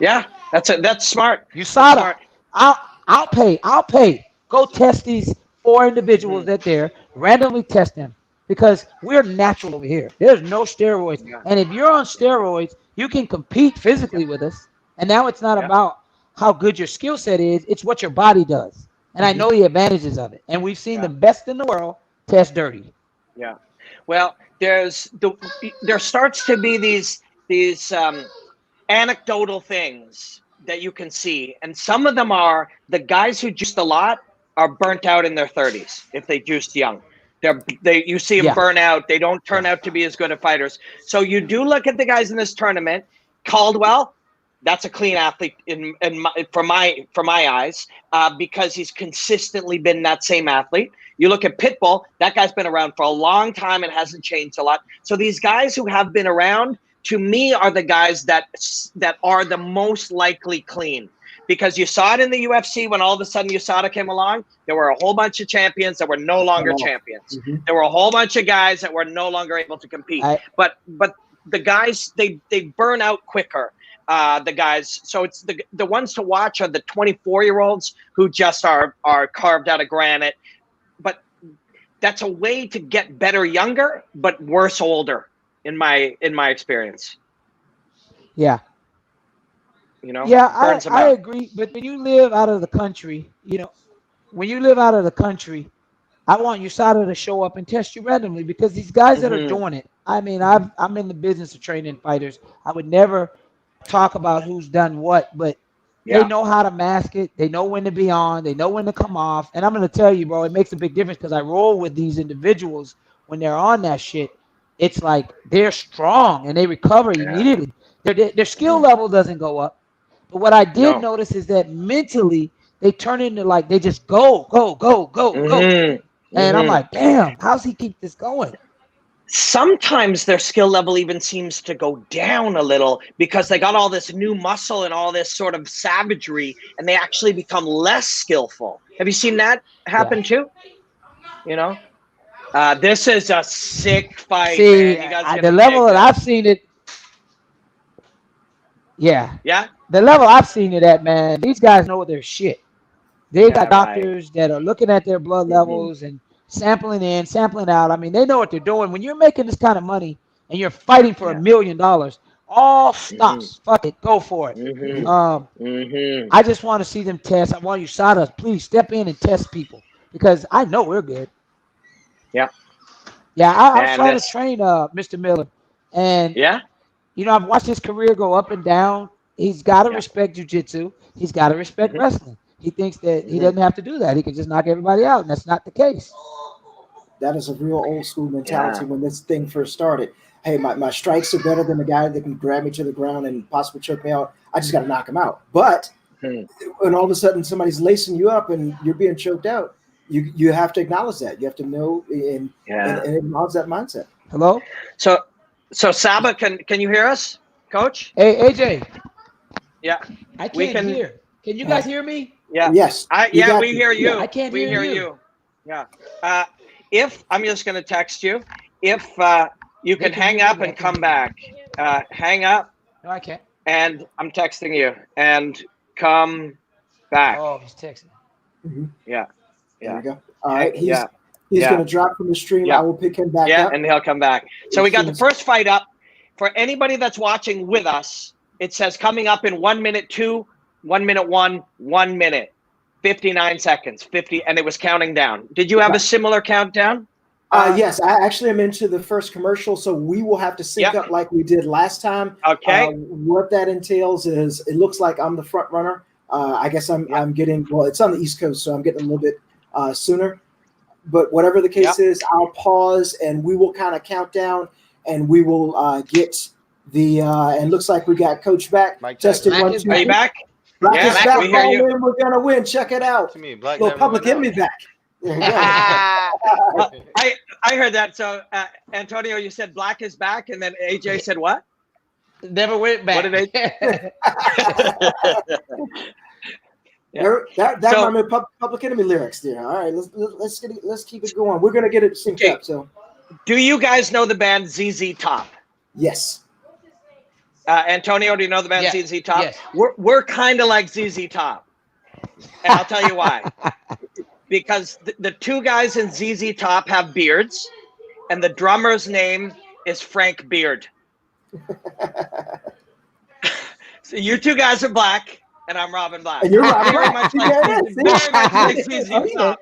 Yeah, that's smart. USADA, I'll pay. Go test these 4 individuals that there, randomly test them, because we're natural over here. There's no steroids. And if you're on steroids, you can compete physically with us. And now it's not about how good your skill set is, it's what your body does. And I know the advantages of it. And we've seen the best in the world test dirty. Yeah. Well, there starts to be these anecdotal things that you can see, and some of them are the guys who juiced a lot are burnt out in their 30s if they juiced young. You see them burn out. They don't turn out to be as good of fighters. So you do look at the guys in this tournament. Caldwell, that's a clean athlete from my eyes, because he's consistently been that same athlete. You look at Pitbull, that guy's been around for a long time and hasn't changed a lot. So these guys who have been around, to me, are the guys that are the most likely clean. Because you saw it in the UFC when all of a sudden USADA came along. There were a whole bunch of champions that were no longer champions. There were a whole bunch of guys that were no longer able to compete. But the guys, they burn out quicker. the guys. So it's the ones to watch are the 24-year-olds who just are carved out of granite. But that's a way to get better younger, but worse older, in my experience. Yeah. You know? Yeah, Burns them I out. agree. But when you live out of the country, you know, when you live out of the country, I want USADA to show up and test you randomly, because these guys that are doing it, I mean, I'm in the business of training fighters. I would never talk about who's done what, but they know how to mask it. They know when to be on. They know when to come off. And I'm going to tell you, bro, it makes a big difference, because I roll with these individuals when they're on that shit. It's like they're strong and they recover immediately. Their skill level doesn't go up. But what I did notice is that mentally they turn into like they just go. And I'm like, damn, how's he keep this going? Sometimes their skill level even seems to go down a little because they got all this new muscle and all this sort of savagery, and they actually become less skillful. Have you seen that happen too? You know, this is a sick fight. See, man. You guys the level that I've seen it. Yeah. The level I've seen it at, man, these guys know their shit. They got doctors that are looking at their blood levels and sampling in, sampling out. I mean, they know what they're doing. When you're making this kind of money and you're fighting for $1 million, all stops. Fuck it, go for it. I just want to see them test. I want USADA, please step in and test people, because I know we're good. Yeah, I was trying to train Mr. Miller, and you know, I've watched his career go up and down. He's got to respect jiu-jitsu. He's got to respect wrestling. He thinks that he doesn't have to do that. He can just knock everybody out, and that's not the case. That is a real old school mentality when this thing first started. Hey, my strikes are better than the guy that can grab me to the ground and possibly choke me out. I just got to knock him out. But when all of a sudden somebody's lacing you up and you're being choked out, you have to acknowledge that. You have to know and acknowledge that mindset. Hello? So Saba, can you hear us, Coach? Hey, AJ. Yeah. I can't hear. Can you guys hear me? Yeah. Yes. We hear you. Yeah, I can't hear you. Yeah. If I'm just going to text you, if you can hang up and come back, hang up. No, I can't. And I'm texting you and come back. Oh, he's texting. Yeah. There we go. All right. He's Yeah. going to drop from the stream. I will pick him back up. Yeah, and he'll come back. So we got the first fight up. For anybody that's watching with us, it says coming up in 1 minute 2, 1 minute 1, 1 minute, 59 seconds, 50, and it was counting down. Did you have a similar countdown? Yes, I actually am into the first commercial, so we will have to sync up like we did last time. Okay. What that entails is it looks like I'm the front runner. I guess I'm getting, well, it's on the East Coast, so I'm getting a little bit sooner. But whatever the case is, I'll pause and we will kind of count down and we will get the and looks like we got Coach back. Tested 1, 2. Are you back? Black is back. We hear you. We're gonna win. Check it out. To me, Black Little Public Enemy back. There you go. I heard that. So Antonio, you said Black is back, and then AJ said what? Never went back. What did they? That might be Public Enemy lyrics there. All right, let's keep it going. We're gonna get it synced up. So, do you guys know the band ZZ Top? Yes. Antonio, do you know the band ZZ Top? Yes. We're kind of like ZZ Top, and I'll tell you why. Because the two guys in ZZ Top have beards, and the drummer's name is Frank Beard. So you two guys are Black. And I'm Robin Black. And you're Robin very Black. Much like ZZ Top.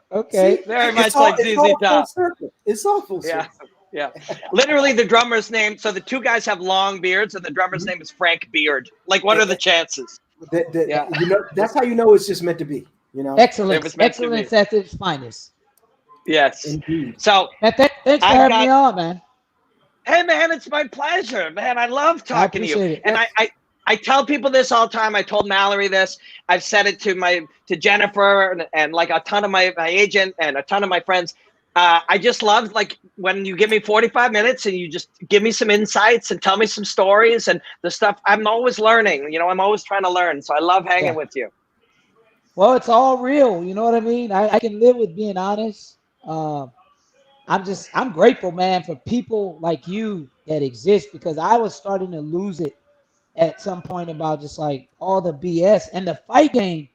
Okay. Very much like ZZ Top. It's all full circle. Yeah. Literally the drummer's name. So the two guys have long beards, and the drummer's name is Frank Beard. Like, what are the chances? You know, that's how you know it's just meant to be. You know, Excellence at its finest. Yes. Indeed. So thanks for having me on, man. Hey, man, it's my pleasure, man. I love talking to you. It. And I tell people this all the time. I told Mallory this. I've said it to Jennifer and like a ton of my agent and a ton of my friends. I just love like when you give me 45 minutes and you just give me some insights and tell me some stories and the stuff. I'm always learning. You know, I'm always trying to learn. So I love hanging with you. Well, it's all real. You know what I mean? I can live with being honest. I'm grateful, man, for people like you that exist, because I was starting to lose it. at some point about just like all the BS and the fight game.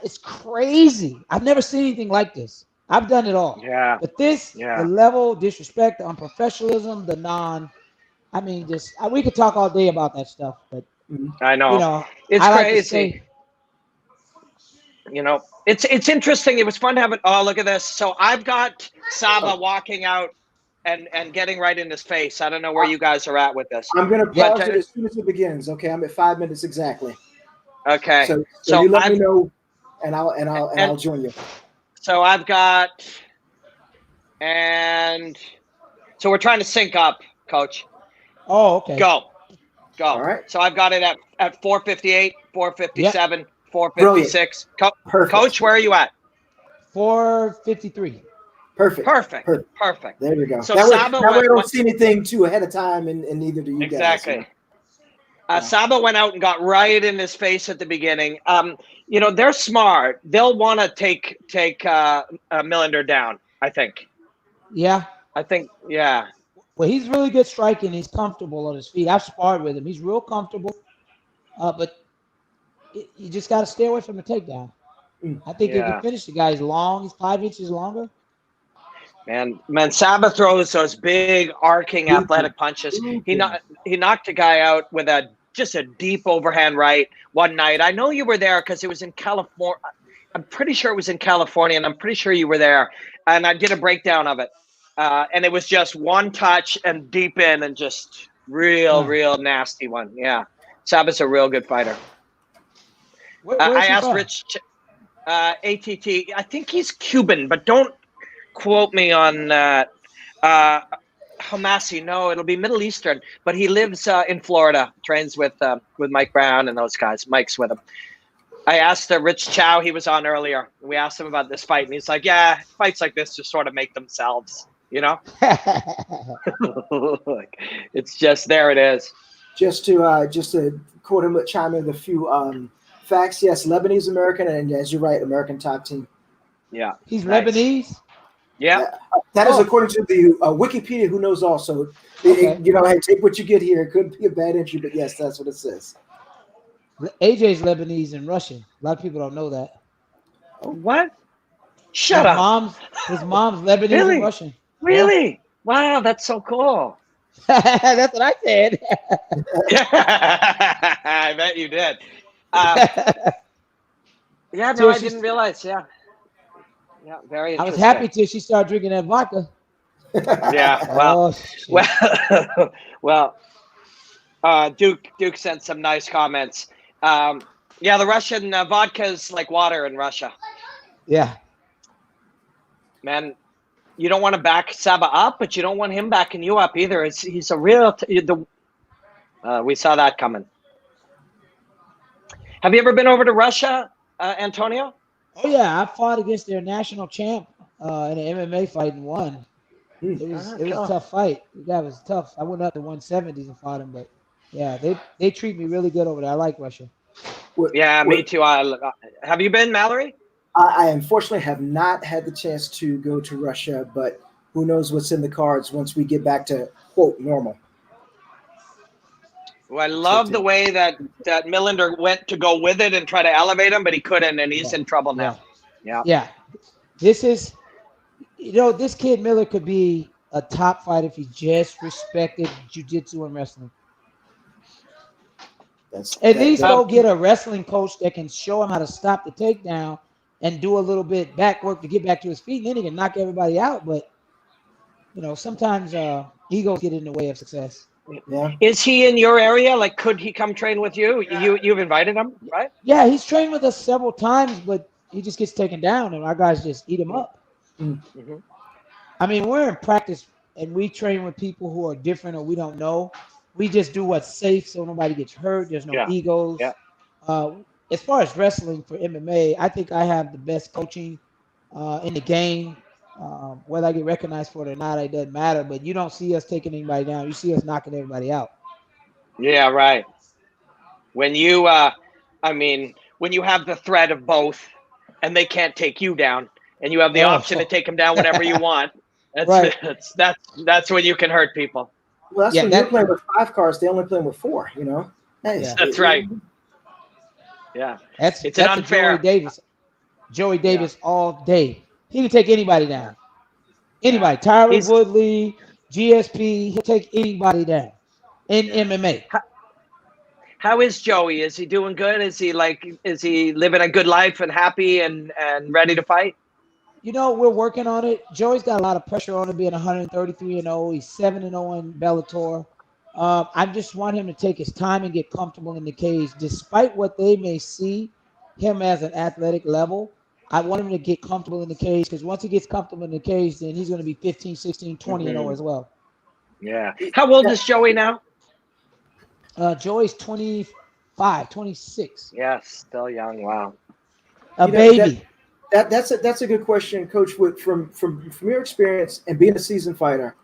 It's crazy. I've never seen anything like this. I've done it all. Yeah. But this, Yeah. the level, disrespect, the unprofessionalism, the we could talk all day about that stuff, but I know. you know, It's I like crazy. to say, you know, it's interesting. It was fun having. Oh, look at this. So I've got Saba walking out and getting right in his face. I don't know where you guys are at with this. I'm gonna pause it as soon as it begins. Okay, I'm at 5 minutes exactly. Okay. So you let me know, and I'll join you. So I've got, and so we're trying to sync up, Coach. Oh, okay. Go. All right. So I've got it at 4:58, 4:57, 4:56. Coach, where are you at? 4:53. Perfect. There we go. So that way I don't see anything too ahead of time, and neither do you guys. Exactly. Saba went out and got right in his face at the beginning. You know, they're smart. They'll want to take Millender down, I think. Yeah. I think, yeah. Well, he's really good striking. He's comfortable on his feet. I've sparred with him. He's real comfortable. But you just got to stay away from the takedown. I think he can finish the guy. He's long. He's 5 inches longer. Man, Saba throws those big arcing athletic punches. He knocked a guy out with just a deep overhand right one night. I know you were there because it was in California. I'm pretty sure it was in California, and I'm pretty sure you were there. And I did a breakdown of it. And it was just one touch and deep in and just real nasty one. Yeah. Saba's a real good fighter. I asked Rich, ATT, I think he's Cuban, but don't quote me on that. Hamasi, no, it'll be Middle Eastern, but he lives in Florida, trains with Mike Brown and those guys. Mike's with him. I asked Rich Chow, he was on earlier. We asked him about this fight, and he's like, yeah, fights like this just sort of make themselves, you know? It's just, there it is. Just to quote him, chime in with a few facts. Yes, Lebanese American, and as you're right, American top team. Yeah. He's nice. Lebanese? Yeah. That is according to the Wikipedia, who knows also. Okay. You know, hey, take what you get here. It could be a bad entry, but yes, that's what it says. AJ's Lebanese and Russian. A lot of people don't know that. What? Shut up. His mom's Lebanese really? And Russian. Really? Yeah. Wow, that's so cool. That's what I said. I bet you did. Yeah, no, I didn't realize. Yeah. Yeah, very interesting. I was happy till she started drinking that vodka. Yeah, well, Duke sent some nice comments. Yeah, the Russian vodka is like water in Russia. Yeah. Man, you don't want to back Saba up, but you don't want him backing you up either. He's a real. We saw that coming. Have you ever been over to Russia, Antonio? Oh yeah, I fought against their national champ in an MMA fight and won. It was a tough fight. The guy was tough. I went up to 170s and fought him, but yeah, they treat me really good over there. I like Russia. Yeah, me too. Have you been, Mallory? I unfortunately have not had the chance to go to Russia, but who knows what's in the cards once we get back to, quote, normal. Well, I love the way that Millender went to go with it and try to elevate him, but he couldn't, and he's in trouble now. Yeah. This is, this kid Miller could be a top fighter if he just respected jiu-jitsu and wrestling. At least go get a wrestling coach that can show him how to stop the takedown and do a little bit back work to get back to his feet, and then he can knock everybody out. But, sometimes egos get in the way of success. Yeah. Is he in your area? Like, could he come train with you? You've invited him, right? Yeah, he's trained with us several times, but he just gets taken down, and our guys just eat him up. Mm-hmm. I mean, we're in practice, and we train with people who are different or we don't know. We just do what's safe so nobody gets hurt. There's no egos. Yeah. As far as wrestling for MMA, I think I have the best coaching in the game. Whether I get recognized for it or not, it doesn't matter. But you don't see us taking anybody down. You see us knocking everybody out. Yeah, right. When you, when you have the threat of both, and they can't take you down, and you have the option to take them down whenever you want, that's when you can hurt people. Well, that's when you're playing with 5 cards. They're only playing with 4. Nice. That's right. Yeah. That's an unfair. Joey Davis all day. He can take anybody down. Anybody. Yeah. Tyron Woodley, GSP, he'll take anybody down in MMA. How is Joey? Is he doing good? Is he living a good life and happy and ready to fight? You know, we're working on it. Joey's got a lot of pressure on him being 133-0. He's 7-0 in Bellator. I just want him to take his time and get comfortable in the cage. Despite what they may see him as an athletic level, I want him to get comfortable in the cage, because once he gets comfortable in the cage, then he's going to be 15, 16, 20-0 as well. Yeah. How old is Joey now? Joey's 25, 26. Yeah, still young. Wow. Baby. That's a good question, Coach. From your experience and being a seasoned fighter,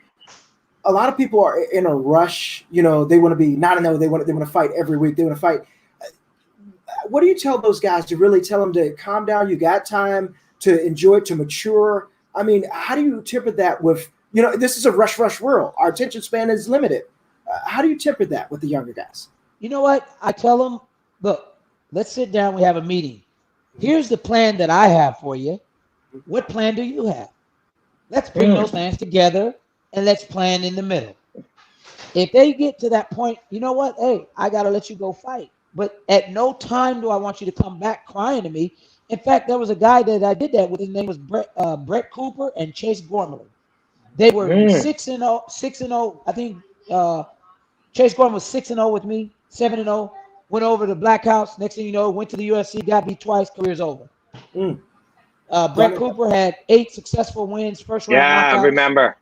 a lot of people are in a rush. You know, they want to be 9-0. They want to fight every week. They want to fight. What do you tell those guys to really tell them to calm down? You got time to enjoy it, to mature. I mean, how do you temper that with, you know, this is a rush world. Our attention span is limited. How do you temper that with the younger guys? You know what? I tell them, look, let's sit down. We have a meeting. Here's the plan that I have for you. What plan do you have? Let's bring those plans together and let's plan in the middle. If they get to that point, you know what? Hey, I got to let you go fight. But at no time do I want you to come back crying to me. In fact, there was a guy that I did that with. His name was Brett Cooper and Chase Gormley. They were 6-0. I think Chase Gormley was 6-0 with me, 7-0. Went over to Black House. Next thing you know, went to the UFC, got beat twice, career's over. Brett Cooper had 8 successful wins, first round knockouts. Yeah, I remember.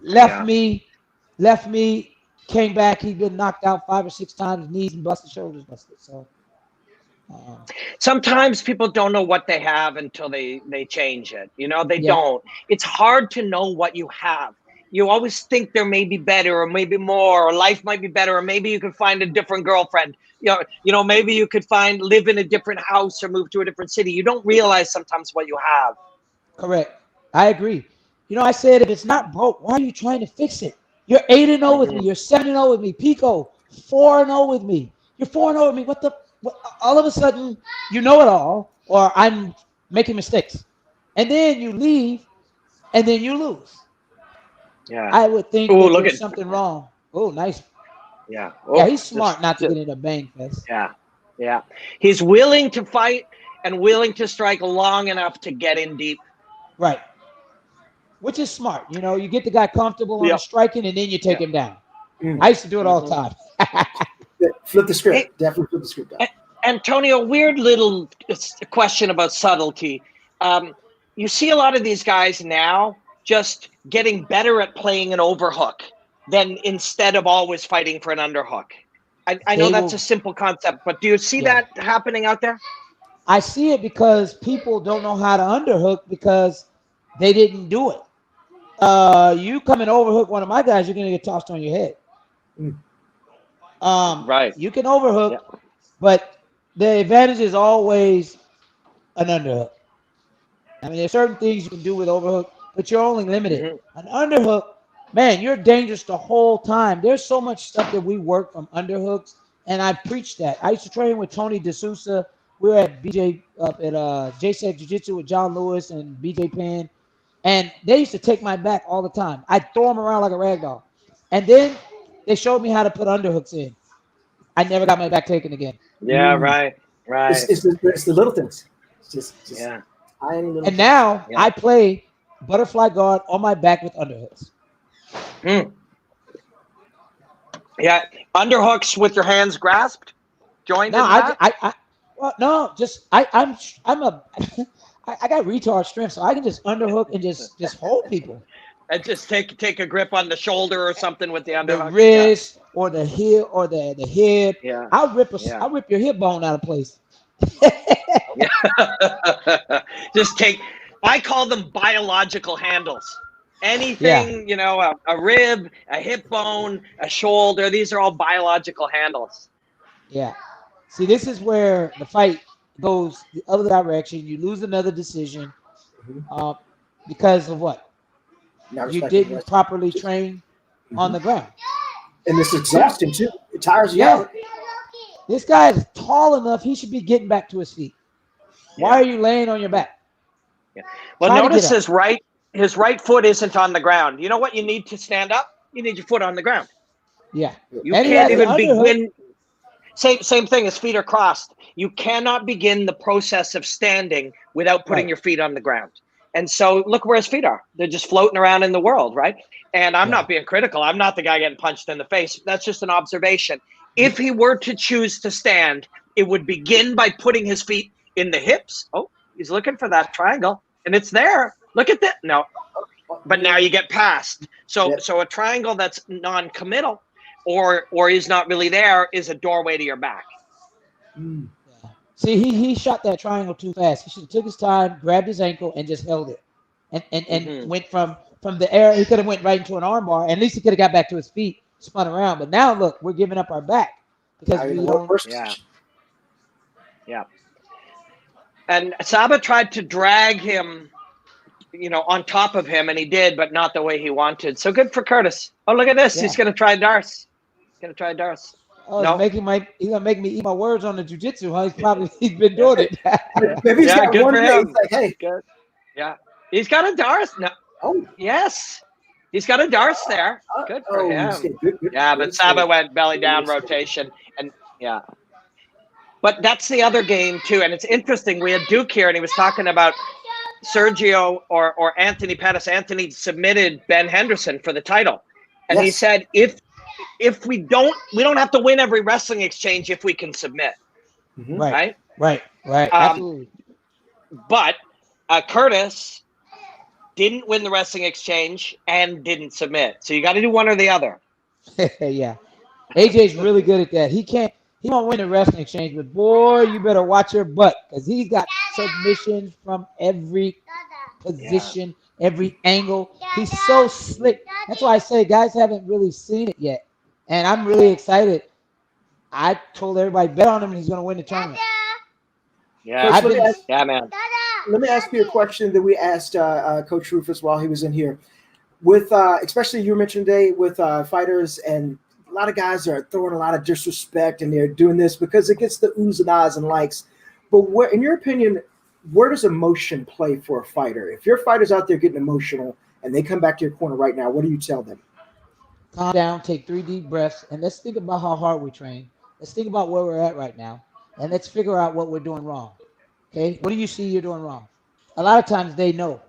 Left me, came back. He'd been knocked out 5 or 6 times, knees and busted, shoulders busted. So sometimes people don't know what they have until they change it. You know, they don't. It's hard to know what you have. You always think there may be better or maybe more, or life might be better, or maybe you could find a different girlfriend. You know, maybe you could live in a different house or move to a different city. You don't realize sometimes what you have. Correct. I agree. You know, I said, if it's not broke, why are you trying to fix it? You're 8-0 with me. You're 7-0 with me. Pico, 4-0 with me. You're 4-0 with me. What? All of a sudden, you know it all, or I'm making mistakes. And then you leave, and then you lose. Yeah. I would think that there's something wrong. Oh, nice. Yeah. Yeah, he's smart not to get in a bang fest. Yeah. Yeah. He's willing to fight and willing to strike long enough to get in deep. Right. Which is smart. You know, you get the guy comfortable on the striking, and then you take him down. I used to do it all the time. Flip the script. Definitely flip the script. Antonio, weird little question about subtlety. You see a lot of these guys now just getting better at playing an overhook than instead of always fighting for an underhook. I know that's a simple concept, but do you see that happening out there? I see it because people don't know how to underhook because they didn't do it. You come and overhook one of my guys, you're going to get tossed on your head. Right. You can overhook, but the advantage is always an underhook. I mean, there's certain things you can do with overhook, but you're only limited. An underhook, man, you're dangerous the whole time. There's so much stuff that we work from underhooks, and I preach that. I used to train with Tony D'Souza. We were at BJ up at JSEC Jiu-Jitsu with John Lewis and BJ Penn, and they used to take my back all the time. I'd throw them around like a rag doll. And then they showed me how to put underhooks in. I never got my back taken again. Yeah, right. It's the little things. It's just tiny little and now I play butterfly guard on my back with underhooks. Yeah, underhooks with your hands grasped, joined. No, I got retard strength, so I can just underhook and just hold people. And just take a grip on the shoulder or something with the underhook. The wrist or the heel or the hip. Yeah. I'll rip your hip bone out of place. I call them biological handles. Anything, you know, a rib, a hip bone, a shoulder, these are all biological handles. Yeah. See, this is where the fight goes the other direction. You lose another decision because of what? You didn't properly train on the ground. And it's exhausting too. It tires you out. This guy is tall enough. He should be getting back to his feet. Why are you laying on your back? Yeah. Well, Try to notice get up. his right foot isn't on the ground. You know what you need to stand up? You need your foot on the ground. Yeah. You And he can't has an even underhook. begin. Same thing. His feet are crossed. You cannot begin the process of standing without putting your feet on the ground. And so look where his feet are. They're just floating around in the world, right? And I'm not being critical. I'm not the guy getting punched in the face. That's just an observation. If he were to choose to stand, it would begin by putting his feet in the hips. Oh, he's looking for that triangle, and it's there. Look at that. No, but now you get past. So a triangle that's non-committal or is not really there is a doorway to your back. See, he shot that triangle too fast. He should have took his time, grabbed his ankle, and just held it, and went from the air. He could have went right into an armbar. And at least he could have got back to his feet, spun around. But now look, we're giving up our back because we don't. Yeah. And Saba tried to drag him, on top of him, and he did, but not the way he wanted. So good for Curtis. Oh, look at this. Yeah. He's going to try Darce. Oh, no. He's gonna make me eat my words on the jiu-jitsu, huh? He's been doing it. Maybe he's got one day. He's like, hey. Good. Yeah. He's got a Darce. No. Oh. Yes. He's got a Darce there. Good for him. Good. Yeah, but Saba went belly down rotation. And yeah. But that's the other game too. And it's interesting. We had Duke here and he was talking about Sergio or Anthony Pettis. Anthony submitted Ben Henderson for the title. And he said, if we don't have to win every wrestling exchange if we can submit. Right. Absolutely. But Curtis didn't win the wrestling exchange and didn't submit. So you got to do one or the other. Yeah. AJ's really good at that. He won't win the wrestling exchange, but boy, you better watch your butt because he's got submissions from every position, every angle. He's so slick. That's why I say guys haven't really seen it yet. And I'm really excited. I told everybody bet on him and he's going to win the tournament. Yeah, man. Let me ask you a question that we asked Coach Rufus while he was in here. With especially you mentioned today with fighters, and a lot of guys are throwing a lot of disrespect and they're doing this because it gets the oohs and ahs and likes. But where, in your opinion, where does emotion play for a fighter? If your fighter's out there getting emotional and they come back to your corner right now, what do you tell them? Calm down, take 3 deep breaths, and let's think about how hard we train. Let's think about where we're at right now, and let's figure out what we're doing wrong. Okay? What do you see you're doing wrong? A lot of times they know.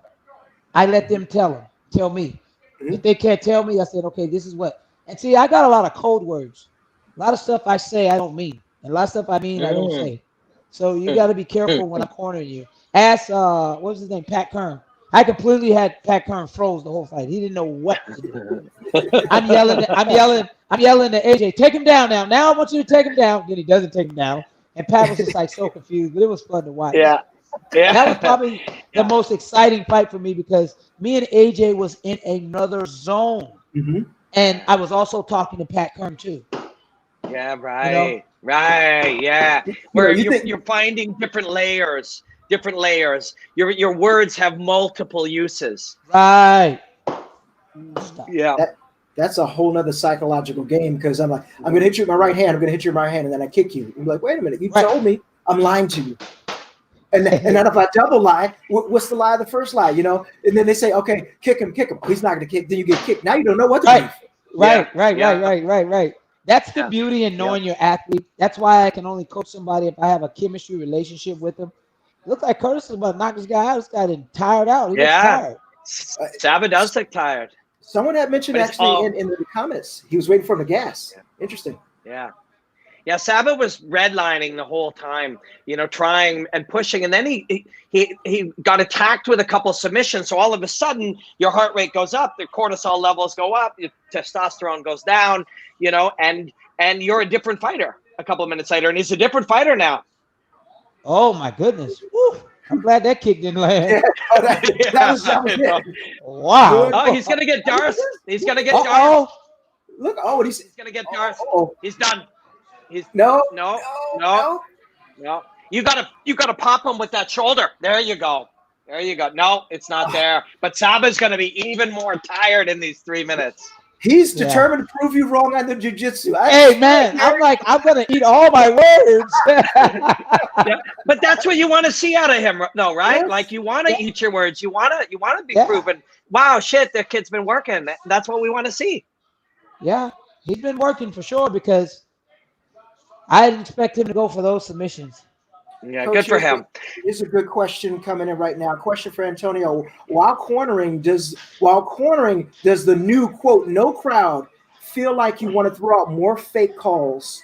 I let them tell me. If they can't tell me, I said, okay, this is what. And see, I got a lot of code words. A lot of stuff I say I don't mean. And a lot of stuff I mean I don't say. So you got to be careful when I'm cornering you. Ask, what was his name? Pat Kern. I completely had Pat Kern froze the whole fight. He didn't know what to do. I'm yelling to AJ, take him down now. Now I want you to take him down. Then he doesn't take him down. And Pat was just like so confused, but it was fun to watch. Yeah. That was probably the most exciting fight for me because me and AJ was in another zone. And I was also talking to Pat Kern too. Yeah, right. Right. Yeah. Where you're finding different layers. Your words have multiple uses. Right. Yeah. That's a whole nother psychological game because I'm like, I'm going to hit you with my right hand. I'm going to hit you with my right hand. And then I kick you. I'm like, wait a minute. You told me I'm lying to you. And then if I double lie, what's the lie of the first lie, And then they say, okay, kick him. He's not going to kick. Then you get kicked. Now you don't know what to do. Right. That's the beauty in knowing your athlete. That's why I can only coach somebody if I have a chemistry relationship with them. It looks like Curtis is about to knock this guy out. This guy is tired out. He looks tired. Saba does look tired. Someone had mentioned actually in the comments, he was waiting for the gas. Interesting. Yeah, Saba was redlining the whole time, trying and pushing. And then he got attacked with a couple submissions. So all of a sudden, your heart rate goes up, the cortisol levels go up, your testosterone goes down, and you're a different fighter a couple of minutes later. And he's a different fighter now. Oh, my goodness. Woo. I'm glad that kick didn't land. That was it. Wow. Oh, he's going to get Darce. He's going to get Darce. Look, he's going to get Darce. He's done. No. You gotta pop him with that shoulder. There you go. No, it's not there. But Saba's gonna be even more tired in these 3 minutes. He's determined to prove you wrong on the jiu-jitsu. Hey, man, I'm like, I'm going to eat all my words. Yeah, but that's what you want to see out of him, though, right? Yes. Like, you want to eat your words. You want to be proven. Wow, shit, the kid's been working. That's what we want to see. Yeah, he's been working for sure because I didn't expect him to go for those submissions. Yeah, Coach, good for him. Here's a good question coming in right now. Question for Antonio: While cornering, does the new quote no crowd feel like you want to throw out more fake calls?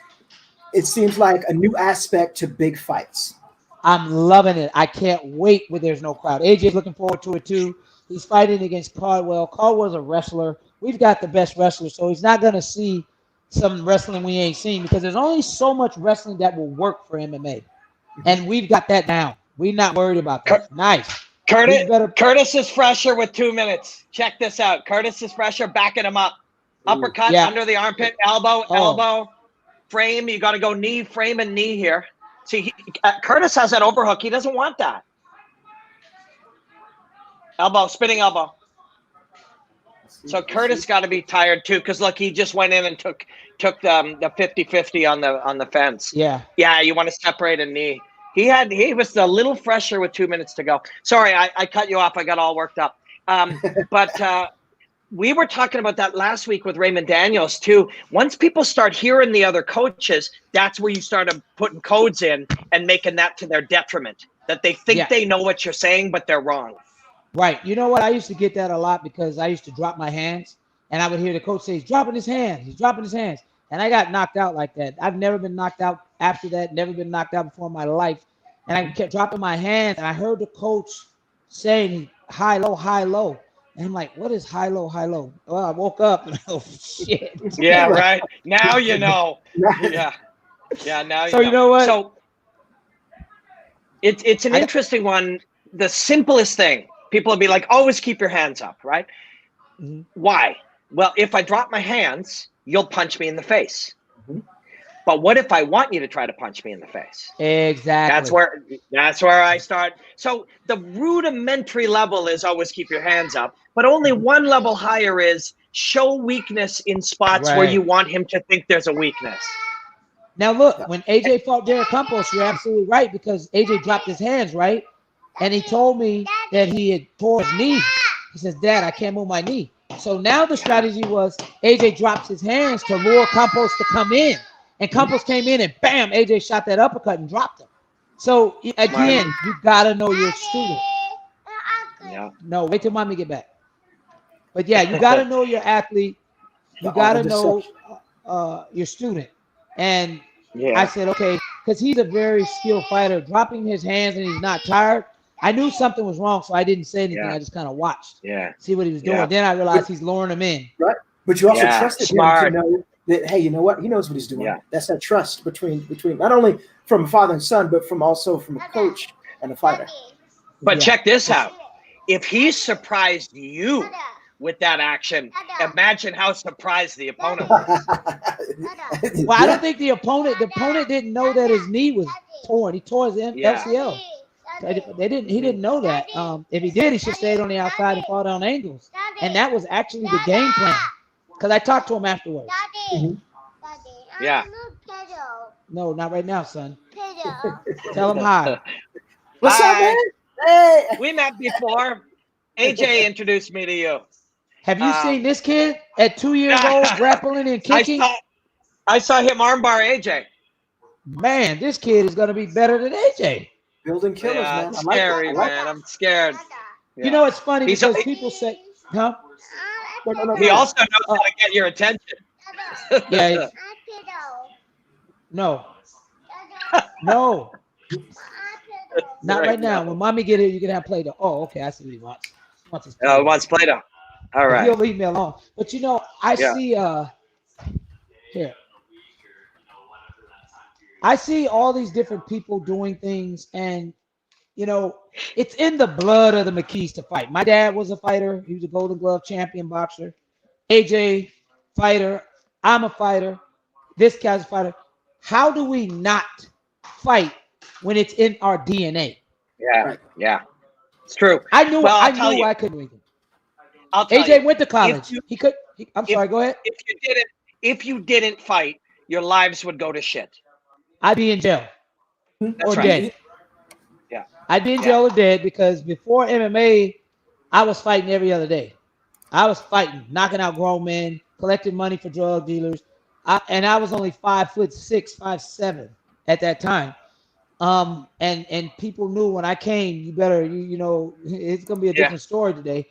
It seems like a new aspect to big fights. I'm loving it. I can't wait when there's no crowd. AJ's looking forward to it too. He's fighting against Caldwell. Caldwell's a wrestler. We've got the best wrestler, so he's not going to see some wrestling we ain't seen because there's only so much wrestling that will work for MMA. And we've got that down. We're not worried about that. Nice. Curtis is fresher with 2 minutes. Check this out. Curtis is fresher, backing him up. Uppercut under the armpit, elbow, frame. You got to go knee, frame, and knee here. See, Curtis has that overhook. He doesn't want that. Elbow, spinning elbow. So Curtis got to be tired too, because look, he just went in and took the 50-50 on the fence. Yeah. Yeah, you want to separate a knee. He was a little fresher with 2 minutes to go. Sorry, I cut you off. I got all worked up. But we were talking about that last week with Raymond Daniels too. Once people start hearing the other coaches, that's where you start putting codes in and making that to their detriment. That they think they know what you're saying, but they're wrong. Right. You know what? I used to get that a lot because I used to drop my hands and I would hear the coach say, he's dropping his hands. He's dropping his hands. And I got knocked out like that. I've never been knocked out after that. Never been knocked out before in my life. And I kept dropping my hands. And I heard the coach saying high, low, high, low. And I'm like, what is high, low, high, low? Well, I woke up and oh, shit. Yeah, right. Now you know. Yeah. Yeah, now you know. So you know what? So it's an interesting one. The simplest thing. People will be like, always keep your hands up, right? Mm-hmm. Why? Well, if I drop my hands, you'll punch me in the face. Mm-hmm. But what if I want you to try to punch me in the face? Exactly. That's where I start. So the rudimentary level is always keep your hands up, but only one level higher is show weakness in spots where you want him to think there's a weakness. Now look, when AJ fought Derek Campos, you're absolutely right because AJ dropped his hands, right? And he told me that he had tore his knee. He says, Dad, I can't move my knee. So now the strategy was AJ drops his hands to lure Campos to come in. And Campos came in and bam, AJ shot that uppercut and dropped him. So again, you got to know your student. Yeah. No, wait till mommy get back. But yeah, you got to know your athlete. You got to know your student. And I said, okay, because he's a very skilled fighter, dropping his hands and he's not tired. I knew something was wrong, so I didn't say anything. I just kind of watched, see what he was doing. Then I realized he's luring him in. Right, but you also trusted him to know that, hey, you know what? He knows what he's doing. That's that trust between not only from a father and son, but from a coach and a fighter. But check this out. If he surprised you with that action, imagine how surprised the opponent was. Well, I don't think the opponent didn't know that his knee was torn. He tore his LCL. He didn't know that. If he did, he should have stayed on the outside and fought on angles. And that was actually the game plan. Because I talked to him afterwards. Yeah. No, not right now, son. Tell him hi. What's up, man? Hey. We met before. AJ introduced me to you. Have you seen this kid at 2 years old grappling and kicking? I saw him armbar AJ. Man, this kid is going to be better than AJ. Building killers, man. It's scary, man. I'm scared. Yeah. You know, it's funny because people say, huh? He also knows how to get your attention. Yeah. No. Not right now. When mommy get here, you can have Play-Doh. Oh, okay. I see what he wants. He wants Play-Doh. All right. He'll leave me alone. But you know, I see here. I see all these different people doing things, and you know, it's in the blood of the McKees to fight. My dad was a fighter. He was a Golden Glove champion boxer. AJ, fighter. I'm a fighter. This guy's a fighter. How do we not fight when it's in our DNA? Yeah. It's true. I knew I couldn't win. AJ went to college. He I'm sorry. Go ahead. If you didn't fight, your lives would go to shit. I'd be in jail That's or right. dead. Yeah. I'd be in jail or dead because before MMA, I was fighting every other day. I was fighting, knocking out grown men, collecting money for drug dealers. And I was only 5'6", 5'7" at that time. And people knew when I came, you better, you know, it's going to be a different story today.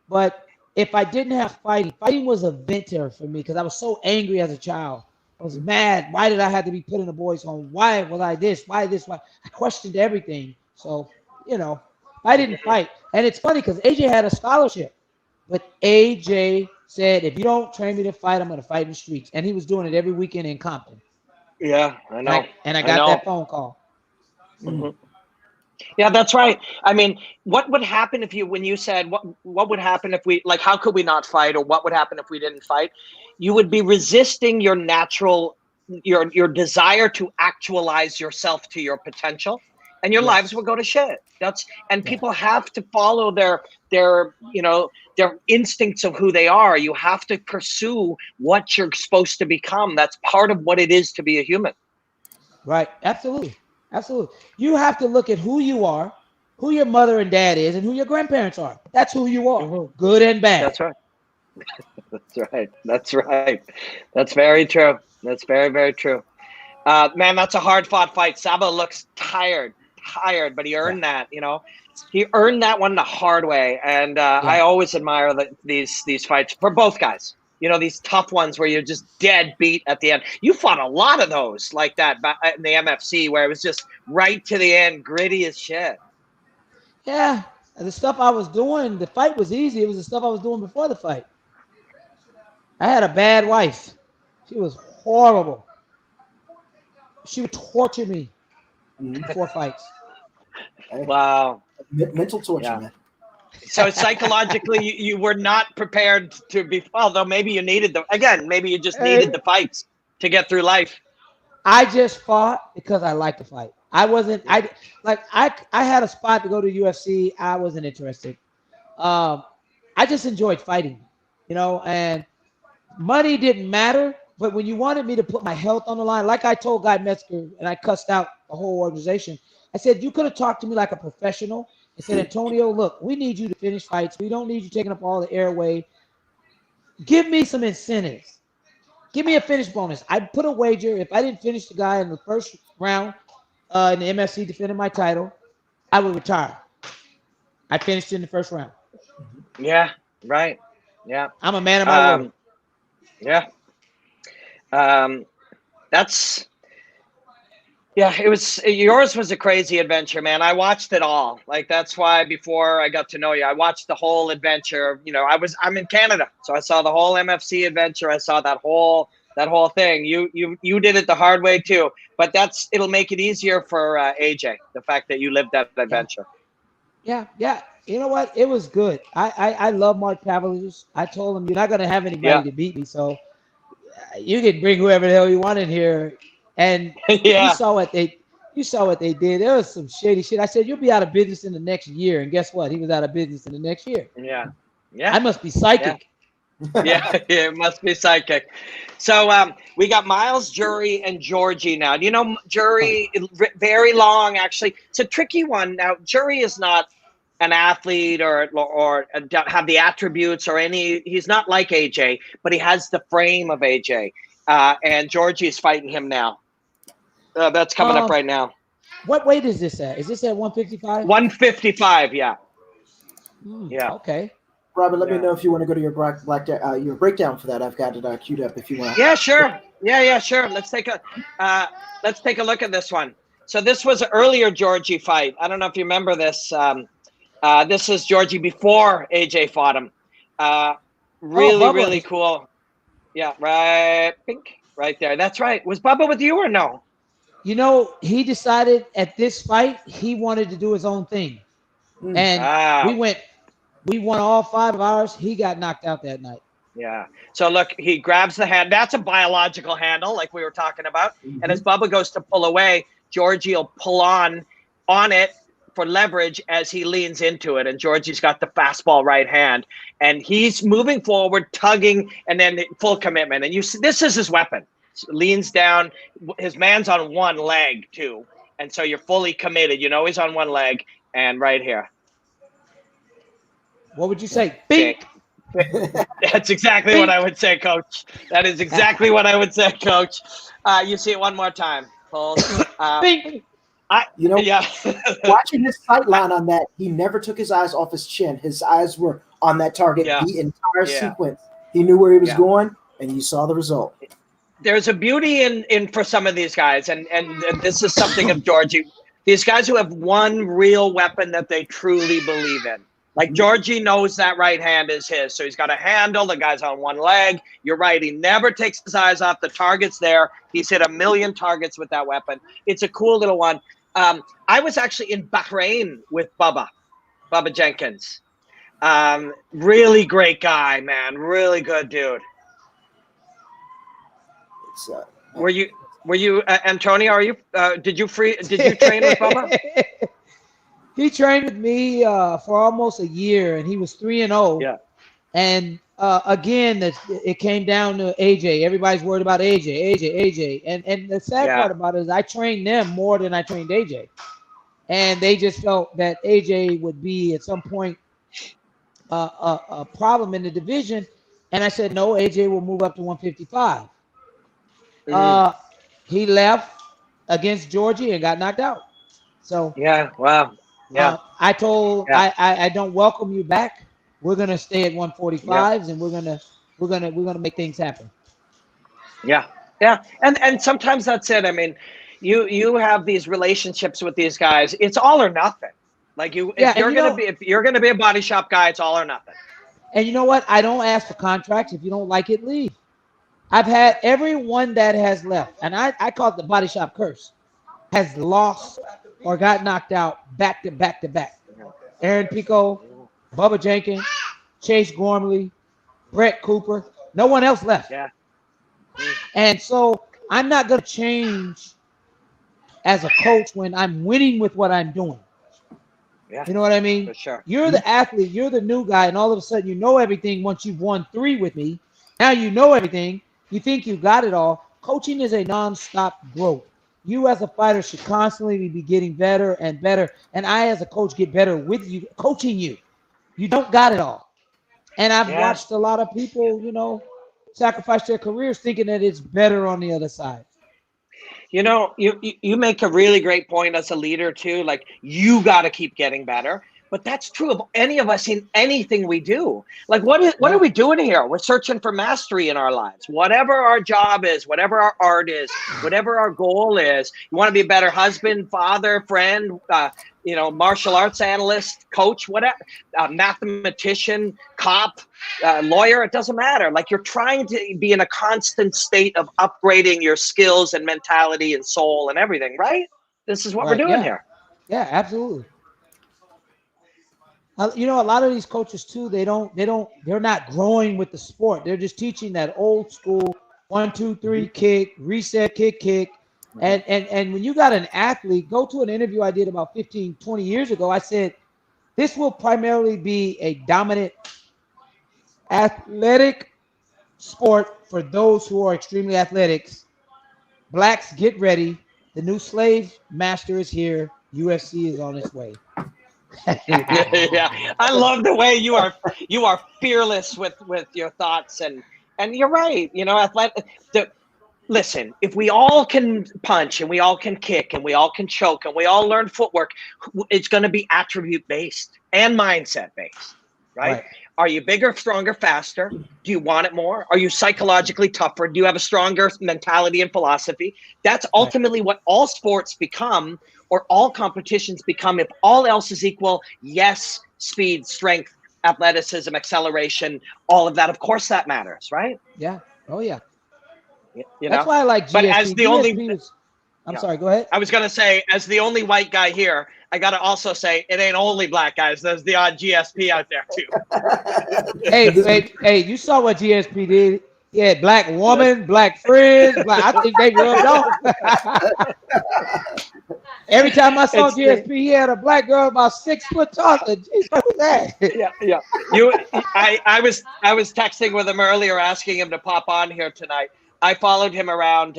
But if I didn't have fighting was a venter for me because I was so angry as a child. I was mad. Why did I have to be put in a boys' home? Why was I this? Why this? Why? I questioned everything. So, you know, I didn't fight. And it's funny because AJ had a scholarship. But AJ said, if you don't train me to fight, I'm going to fight in the streets. And he was doing it every weekend in Compton. Yeah, I know. And I got that phone call. Mm-hmm. Yeah, that's right. I mean, what would happen if when you said, what would happen if we, like, how could we not fight, or what would happen if we didn't fight? You would be resisting your natural, your desire to actualize yourself to your potential, and your lives would go to shit. People have to follow their you know, their instincts of who they are. You have to pursue what you're supposed to become. That's part of what it is to be a human. Right. Absolutely. Absolutely. You have to look at who you are, who your mother and dad is, and who your grandparents are. That's who you are, good and bad. That's right. That's right. That's right. That's very true. That's very, very true. Man, that's a hard-fought fight. Saba looks tired, but he earned that, you know. He earned that one the hard way, and I always admire these fights for both guys. You know, these tough ones where you're just dead beat at the end. You fought a lot of those like that in the MFC where it was just right to the end, gritty as shit. Yeah, the stuff I was doing, the fight was easy. It was the stuff I was doing before the fight. I had a bad wife. She was horrible. She would torture me before fights. Wow. Mental torture, man. So psychologically, you were not prepared to be, although maybe you needed maybe you just needed the fights to get through life. I just fought because I liked to fight. I had a spot to go to UFC. I wasn't interested. I just enjoyed fighting, you know, and money didn't matter. But when you wanted me to put my health on the line, like I told Guy Metzger, and I cussed out the whole organization, I said, you could have talked to me like a professional. I said, Antonio, look, we need you to finish fights. We don't need you taking up all the airway. Give me some incentives. Give me a finish bonus. I put a wager. If I didn't finish the guy in the first round in the MFC defending my title, I would retire. I finished in the first round. Yeah, right. Yeah. I'm a man of my word. Yeah. Yours was a crazy adventure, man. I watched it all. Like, that's why before I got to know you, I watched the whole adventure. You know, I'm in Canada, so I saw the whole MFC adventure. I saw that whole thing. You did it the hard way too, but it'll make it easier for AJ, the fact that you lived that adventure. Yeah. You know what? It was good. I love Mark Cavaliers. I told him, you're not going to have anybody to beat me, so you can bring whoever the hell you want in here. And you saw what they did. There was some shady shit. I said, you'll be out of business in the next year. And guess what? He was out of business in the next year. Yeah. I must be psychic. Yeah, it must be psychic. So we got Miles, Jury, and Georgie now. You know, Jury, very long, actually. It's a tricky one. Now, Jury is not an athlete or have the attributes or he's not like AJ, but he has the frame of AJ. And Georgie is fighting him now. That's coming up right now. What weight is this at? Is this at 155? 155, yeah. Yeah. Okay. Robert, let me know if you want to go to your your breakdown for that. I've got it queued up if you want. Yeah, sure. Yeah, sure. Let's take a look at this one. So this was an earlier Georgie fight. I don't know if you remember this. This is Georgie before AJ fought him. Really cool. Yeah, right. Pink, right there. That's right. Was Bubba with you or no? You know, he decided at this fight he wanted to do his own thing, and we won all 5 of ours. He got knocked out that night. Yeah. So look, he grabs the hand. That's a biological handle, like we were talking about. And as Bubba goes to pull away, Georgie will pull on it leverage as he leans into it. And Georgie's got the fastball right hand, and he's moving forward, tugging, and then full commitment. And this is his weapon. Leans down. His man's on one leg too, and so you're fully committed. You know he's on one leg, and right here. What would you say? Bink. That's exactly what I would say, Coach. That is exactly what I would say, Coach. You see it one more time. Hold. Bink. Watching his sight line on that, he never took his eyes off his chin. His eyes were on that target the entire sequence. He knew where he was going, and you saw the result. There's a beauty in for some of these guys, and this is something of Georgie. These guys who have one real weapon that they truly believe in. Like Georgie knows that right hand is his. So he's got a handle. The guy's on one leg. You're right. He never takes his eyes off. The target's there. He's hit 1 million targets with that weapon. It's a cool little one. I was actually in Bahrain with Bubba Jenkins. Really great guy, man. Really good dude. Were you Antonio? Are you? Did you train with Bubba? He trained with me for almost a year, and he was 3-0. Yeah. And again, it came down to AJ. Everybody's worried about AJ. And the sad part about it is I trained them more than I trained AJ. And they just felt that AJ would be at some point a problem in the division. And I said, no, AJ will move up to 155. He left against Georgie and got knocked out. So wow. Yeah, I told I don't welcome you back. We're gonna stay at 145s, and we're gonna make things happen. Yeah, and sometimes that's it. I mean, you have these relationships with these guys. It's all or nothing. Like if you're gonna be a body shop guy, it's all or nothing. And you know what? I don't ask for contracts. If you don't like it, leave. I've had everyone that has left, and I call it the body shop curse, has lost or got knocked out back to back to back. Aaron Pico, Bubba Jenkins, Chase Gormley, Brett Cooper. No one else left. Yeah. And so I'm not going to change as a coach when I'm winning with what I'm doing. Yeah. You know what I mean? For sure. You're the athlete. You're the new guy. And all of a sudden you know everything once you've won 3 with me. Now you know everything. You think you got it all. Coaching is a nonstop growth. You as a fighter should constantly be getting better and better. And I as a coach get better with you, coaching you. You don't got it all. And I've watched a lot of people, sacrifice their careers thinking that it's better on the other side. You make a really great point as a leader too. Like you got to keep getting better. But that's true of any of us in anything we do. Like what are we doing here? We're searching for mastery in our lives. Whatever our job is, whatever our art is, whatever our goal is. You want to be a better husband, father, friend, martial arts analyst, coach, whatever, mathematician, cop, lawyer, it doesn't matter. Like you're trying to be in a constant state of upgrading your skills and mentality and soul and everything, right? This is what we're doing here. Yeah, absolutely. A lot of these coaches too, they're not growing with the sport. They're just teaching that old school 1, 2, 3 kick, reset, kick. And when you got an athlete, go to an interview I did about 15, 20 years ago. I said, this will primarily be a dominant athletic sport for those who are extremely athletics. Blacks, get ready. The new slave master is here. UFC is on its way. Yeah, I love the way you are fearless with your thoughts, and you're right. Listen, if we all can punch and we all can kick and we all can choke and we all learn footwork, it's going to be attribute based and mindset based, right? Are you bigger, stronger, faster? Do you want it more? Are you psychologically tougher? Do you have a stronger mentality and philosophy? That's ultimately what all sports become, or all competitions become. If all else is equal, yes, speed, strength, athleticism, acceleration, all of that. Of course that matters, right? Yeah. Oh, yeah. That's why I like GSP. But as the only... sorry, go ahead. I was going to say, as the only white guy here, I got to also say, it ain't only black guys. There's the odd GSP out there, too. Hey, you saw what GSP did. He had black woman, black friends. I think they rubbed off. Every time I saw It's- GSP, he had a black girl about 6 foot tall. I said, "Jeez, what was that?" Yeah. I was texting with him earlier, asking him to pop on here tonight. I followed him around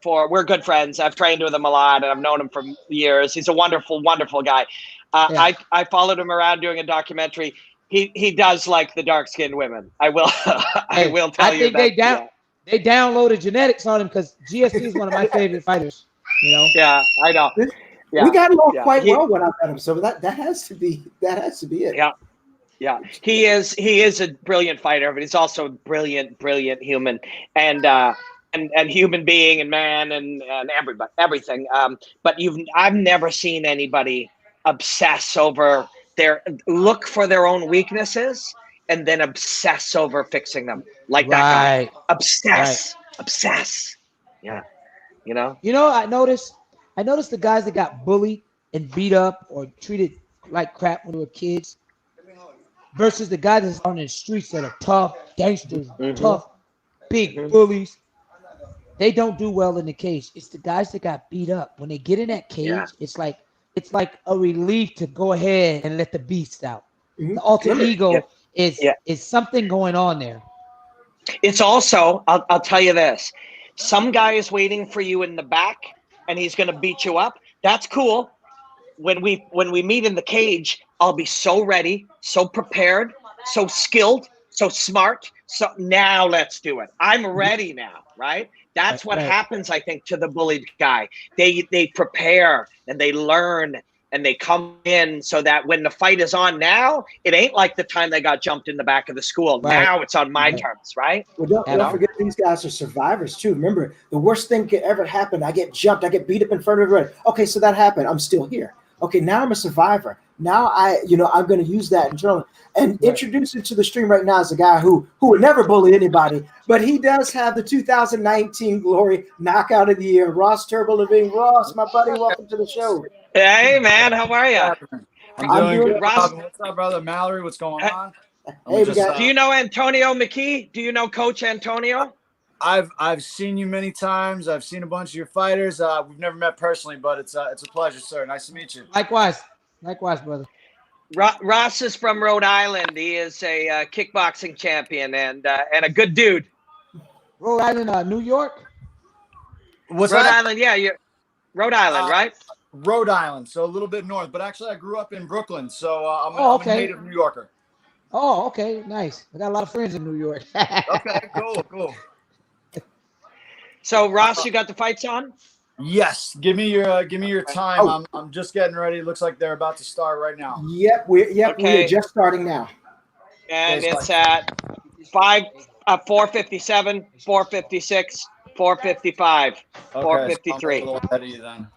we're good friends. I've trained with him a lot, and I've known him for years. He's a wonderful, wonderful guy. Yeah. I followed him around doing a documentary. He does like the dark skinned women. I will I will tell you that. They downloaded genetics on him because GSP is one of my favorite fighters. You know. Yeah, I know. Yeah, we got along quite well when I met him, so that has to be it. Yeah. He is a brilliant fighter, but he's also a brilliant human and human being and man and everybody, everything. But I've never seen anybody obsess over look for their own weaknesses and then obsess over fixing them like that guy. Obsess. Yeah. You know, I noticed the guys that got bullied and beat up or treated like crap when they were kids versus the guys that's on the streets that are tough gangsters, tough, big bullies. They don't do well in the cage. It's the guys that got beat up. When they get in that cage, it's like a relief to go ahead and let the beast out. The alter ego is something going on there. It's also, I'll tell you this. Some guy is waiting for you in the back and he's going to beat you up. That's cool. When we meet in the cage, I'll be so ready, so prepared, so skilled, so smart. So now let's do it. I'm ready now, right? That's what happens, I think, to the bullied guy. They prepare and they learn and they come in so that when the fight is on now, it ain't like the time they got jumped in the back of the school. Right. Now it's on my terms, right? Well, don't forget these guys are survivors too. Remember, the worst thing could ever happen. I get jumped. I get beat up in front of everybody. Okay, so that happened. I'm still here. Okay, now I'm a survivor. Now I'm going to use that internally. And introducing to the stream right now is a guy who would never bully anybody, but he does have the 2019 Glory Knockout of the Year. Ross Turbo Levine. Ross, my buddy, welcome to the show. Hey, man, how are you? I'm doing good. Ross. What's up, brother? Mallory, what's going on? Hey, do you know Antonio McKee? Do you know Coach Antonio? I've seen you many times. I've seen a bunch of your fighters. We've never met personally, but it's a pleasure, sir. Nice to meet you. Likewise, brother. Ross is from Rhode Island. He is a kickboxing champion and a good dude. Rhode Island, New York. What's Rhode that? Island? Yeah, you're Rhode Island, right? Rhode Island, so a little bit north. But actually, I grew up in Brooklyn, so I'm a native New Yorker. Oh, okay, nice. I got a lot of friends in New York. Okay, cool. So, Ross, you got the fights on? Yes. Give me your time. I'm just getting ready. It looks like they're about to start right now. Yep, we're just starting now. And it's at 4:57, 4:56, 4:55, 4:53. So ahead of you then.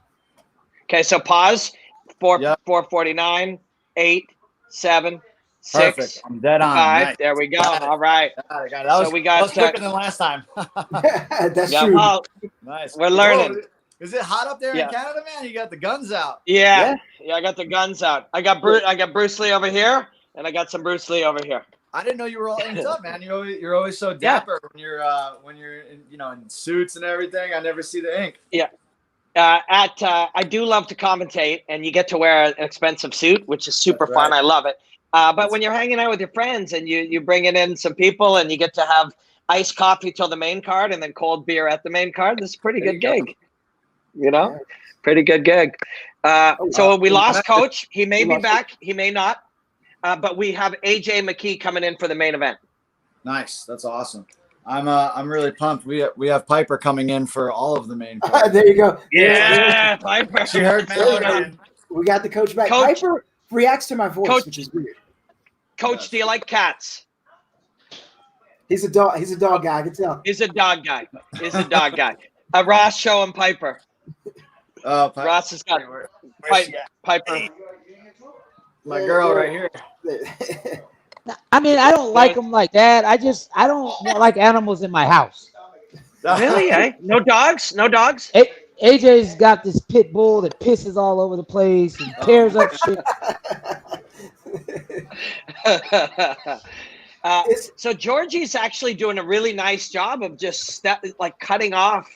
Okay, so pause. 4:49, 8, 7, 6. Perfect. I'm dead on. 5. Nice. There we go. All right. Got it. That was quicker than last time. That's true. Well, nice. We're learning. Whoa, is it hot up there in Canada, man? You got the guns out. Yeah, I got the guns out. I got Bruce Lee over here, and I got some Bruce Lee over here. I didn't know you were all inked up, man. You're always so dapper when you're in suits and everything. I never see the ink. Yeah. I do love to commentate, and you get to wear an expensive suit, which is super fun. I love it. But when you're hanging out with your friends and you bringing in some people and you get to have iced coffee till the main card and then cold beer at the main card, this is a pretty good gig. Pretty good gig. So we lost Coach. He may be back. He may not. But we have AJ McKee coming in for the main event. Nice. That's awesome. I'm really pumped. We have Piper coming in for all of the main cards. There you go. Yeah, Piper. She heard Mallory. We got the coach back. Coach, Piper reacts to my voice, which is weird. Coach, do you like cats? He's a dog. He's a dog guy. I can tell. He's a dog guy. Ross, show him Piper. Piper. Ross has got Piper. My girl right here. I mean, I don't like them like that. I don't like animals in my house. Really? Eh? No dogs? No dogs? AJ's got this pit bull that pisses all over the place and tears up shit. So Georgie's actually doing a really nice job of just cutting off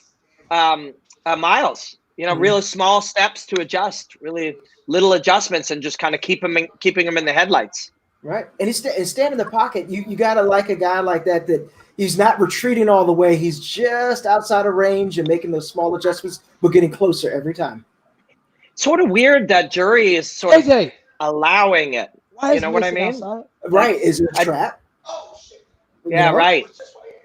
Miles. really small steps to adjust, really little adjustments, and just kind of keeping him in the headlights. Right. And stand in the pocket. You got to like a guy like that he's not retreating all the way. He's just outside of range and making those small adjustments, but getting closer every time. Sort of weird that Jury is sort of allowing it. You know what I mean? Outside? Right. Is it a trap? Yeah, right.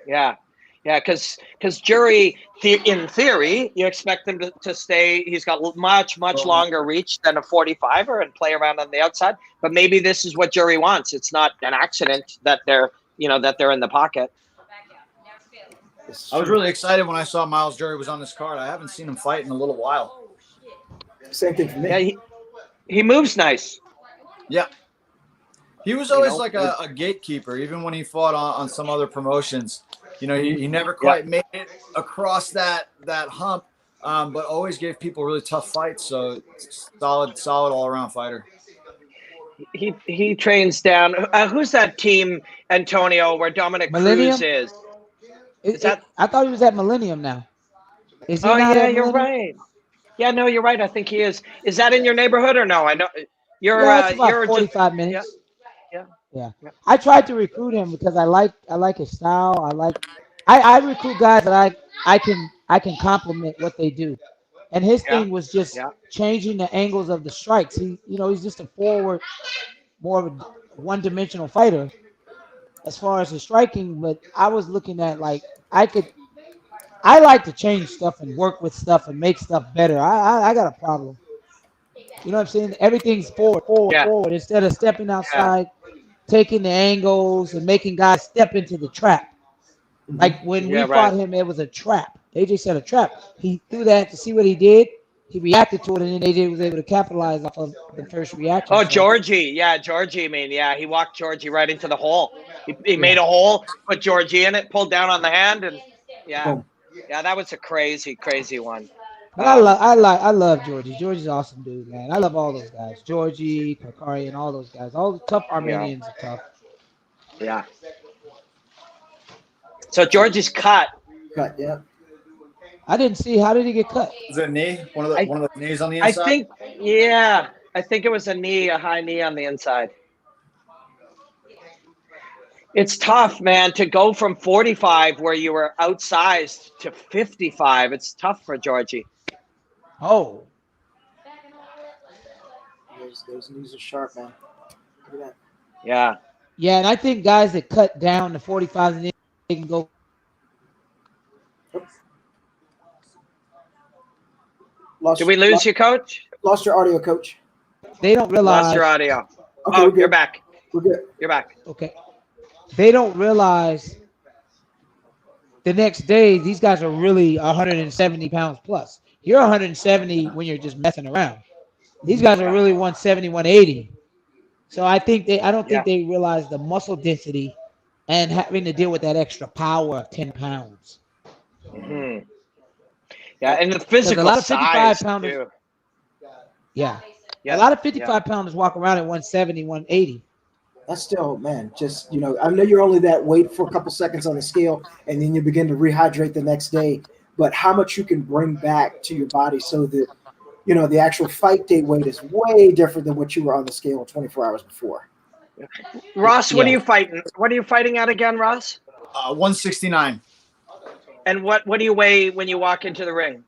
Yeah. Yeah, because Jury, in theory, you expect him to stay. He's got much longer reach than a 45er and play around on the outside. But maybe this is what Jury wants. It's not an accident that they're in the pocket. I was really excited when I saw Miles Jury was on this card. I haven't seen him fight in a little while. Same thing for me. Yeah, he moves nice. Yeah. He was always like a gatekeeper, even when he fought on some other promotions. He never quite made it across that hump, but always gave people really tough fights. So solid all around fighter. He trains down. Who's that team, Antonio, where Dominic Millennium? Cruz is? I thought he was at Millennium now. Is he Oh not yeah, at you're Millennium? right. Yeah, no, you're right. I think he is. Is that in your neighborhood or no? I know you're. It's about you're 45 minutes. Yeah. I tried to recruit him because I like his style. I recruit guys that I can compliment what they do. And his thing was just changing the angles of the strikes. He's just a forward, more of a one-dimensional fighter as far as his striking. But I was looking at I like to change stuff and work with stuff and make stuff better. I got a problem. You know what I'm saying? Everything's forward instead of stepping outside, taking the angles and making guys step into the trap. Like when we fought him, it was a trap. AJ said a trap. He threw that to see what he did. He reacted to it, and then AJ was able to capitalize off of the first reaction. Oh, Georgie. Yeah, Georgie. He walked Georgie right into the hole. He made a hole, put Georgie in it, pulled down on the hand, and that was a crazy one. But I love Georgie. Georgie's an awesome dude, man. I love all those guys. Georgie, Kakari, and all those guys. All the tough Armenians are tough. Yeah. So Georgie's cut. Cut, yeah. I didn't see. How did he get cut? Is it a knee? One of the knees on the inside? I think it was a high knee on the inside. It's tough, man, to go from 45 where you were outsized to 55. It's tough for Georgie. Oh. Those knees are sharp, man. Look at that. Yeah. Yeah, and I think guys that cut down to 45 and they can go. Did we lose you, Coach? Lost your audio, Coach. They don't realize. Lost your audio. Okay, you're back. We're good. You're back. Okay. They don't realize the next day these guys are really 170 pounds plus. You're 170 when you're just messing around. These guys are really 170, 180. So I don't think they realize the muscle density and having to deal with that extra power of 10 pounds. Mm-hmm. Yeah, and the physical a lot of 55 size pounders. too. Yeah. A lot of 55 pounders walk around at 170, 180. That's still, man, just, I know you're only that weight for a couple seconds on the scale, and then you begin to rehydrate the next day. But how much you can bring back to your body so that, the actual fight day weight is way different than what you were on the scale 24 hours before. Ross, what are you fighting? What are you fighting at again, Ross? 169. And what do you weigh when you walk into the ring?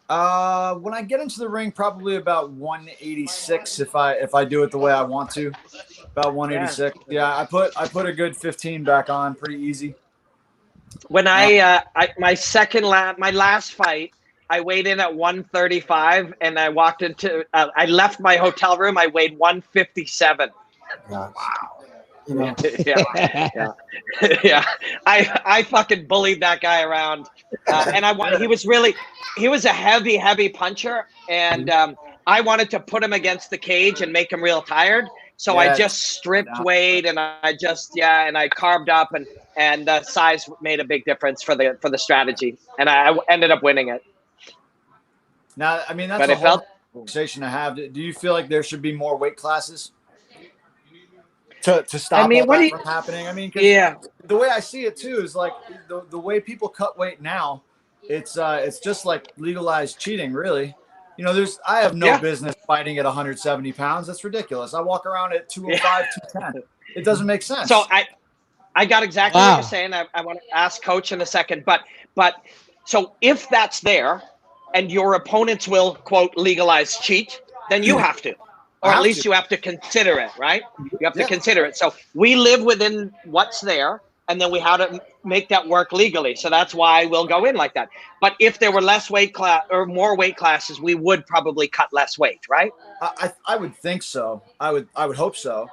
When I get into the ring, probably about 186 if I do it the way I want to. About 186. Yeah, I put a good 15 back on, pretty easy. When my last fight, I weighed in at 135, and I walked into. I left my hotel room. I weighed 157. Wow. Yeah. I fucking bullied that guy around, and he was a heavy puncher, and I wanted to put him against the cage and make him real tired. So I just stripped weight, and I carved up, and the size made a big difference for the strategy, and I ended up winning it. Now, I mean, that's a whole conversation to have. Do you feel like there should be more weight classes to stop all that from happening? I mean, the way I see it too is like the way people cut weight now. It's just like legalized cheating, really. You know, I have no business fighting at 170 pounds. That's ridiculous. I walk around at 205, 210. It doesn't make sense. So I got exactly what you're saying. I want to ask Coach in a second, but so if that's there and your opponents will, quote, legalize cheat, then you have to, or at least you have to consider it, right? You have to consider it. So we live within what's there, and then we have to make that work legally. So that's why we'll go in like that. But if there were less weight class or more weight classes, we would probably cut less weight, right? I would think so. I would hope so.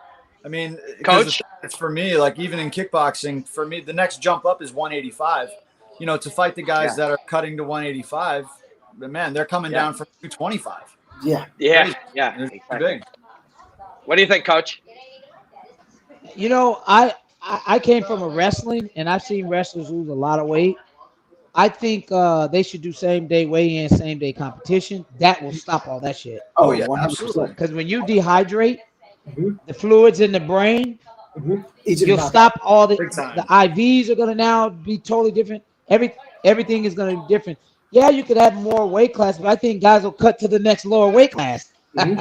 I mean, Coach, it's for me, like even in kickboxing, for me, the next jump up is 185. You know, to fight the guys that are cutting to 185, but man, they're coming down from 225. Yeah. They're big. What do you think, Coach? You know, I came from a wrestling, and I've seen wrestlers lose a lot of weight. I think they should do same-day weigh-in, same-day competition. That will stop all that shit. Oh, yeah, absolutely. Because when you dehydrate, the fluids in the brain, you'll stop all the IVs are going to now be totally different. Everything is going to be different. Yeah, you could have more weight class, but I think guys will cut to the next lower weight class, trying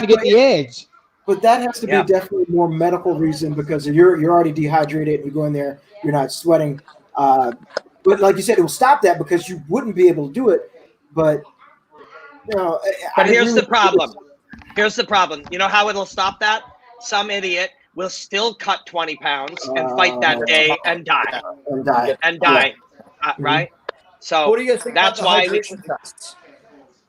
to get the edge. But that has to be definitely more medical reason, because you're already dehydrated. You go in there, you're not sweating. But like you said, it will stop that because you wouldn't be able to do it. But you know, but here's the problem. Here's the problem. You know how it'll stop that? Some idiot will still cut 20 pounds and fight that day and die. Right? So what do you guys think that's why tests?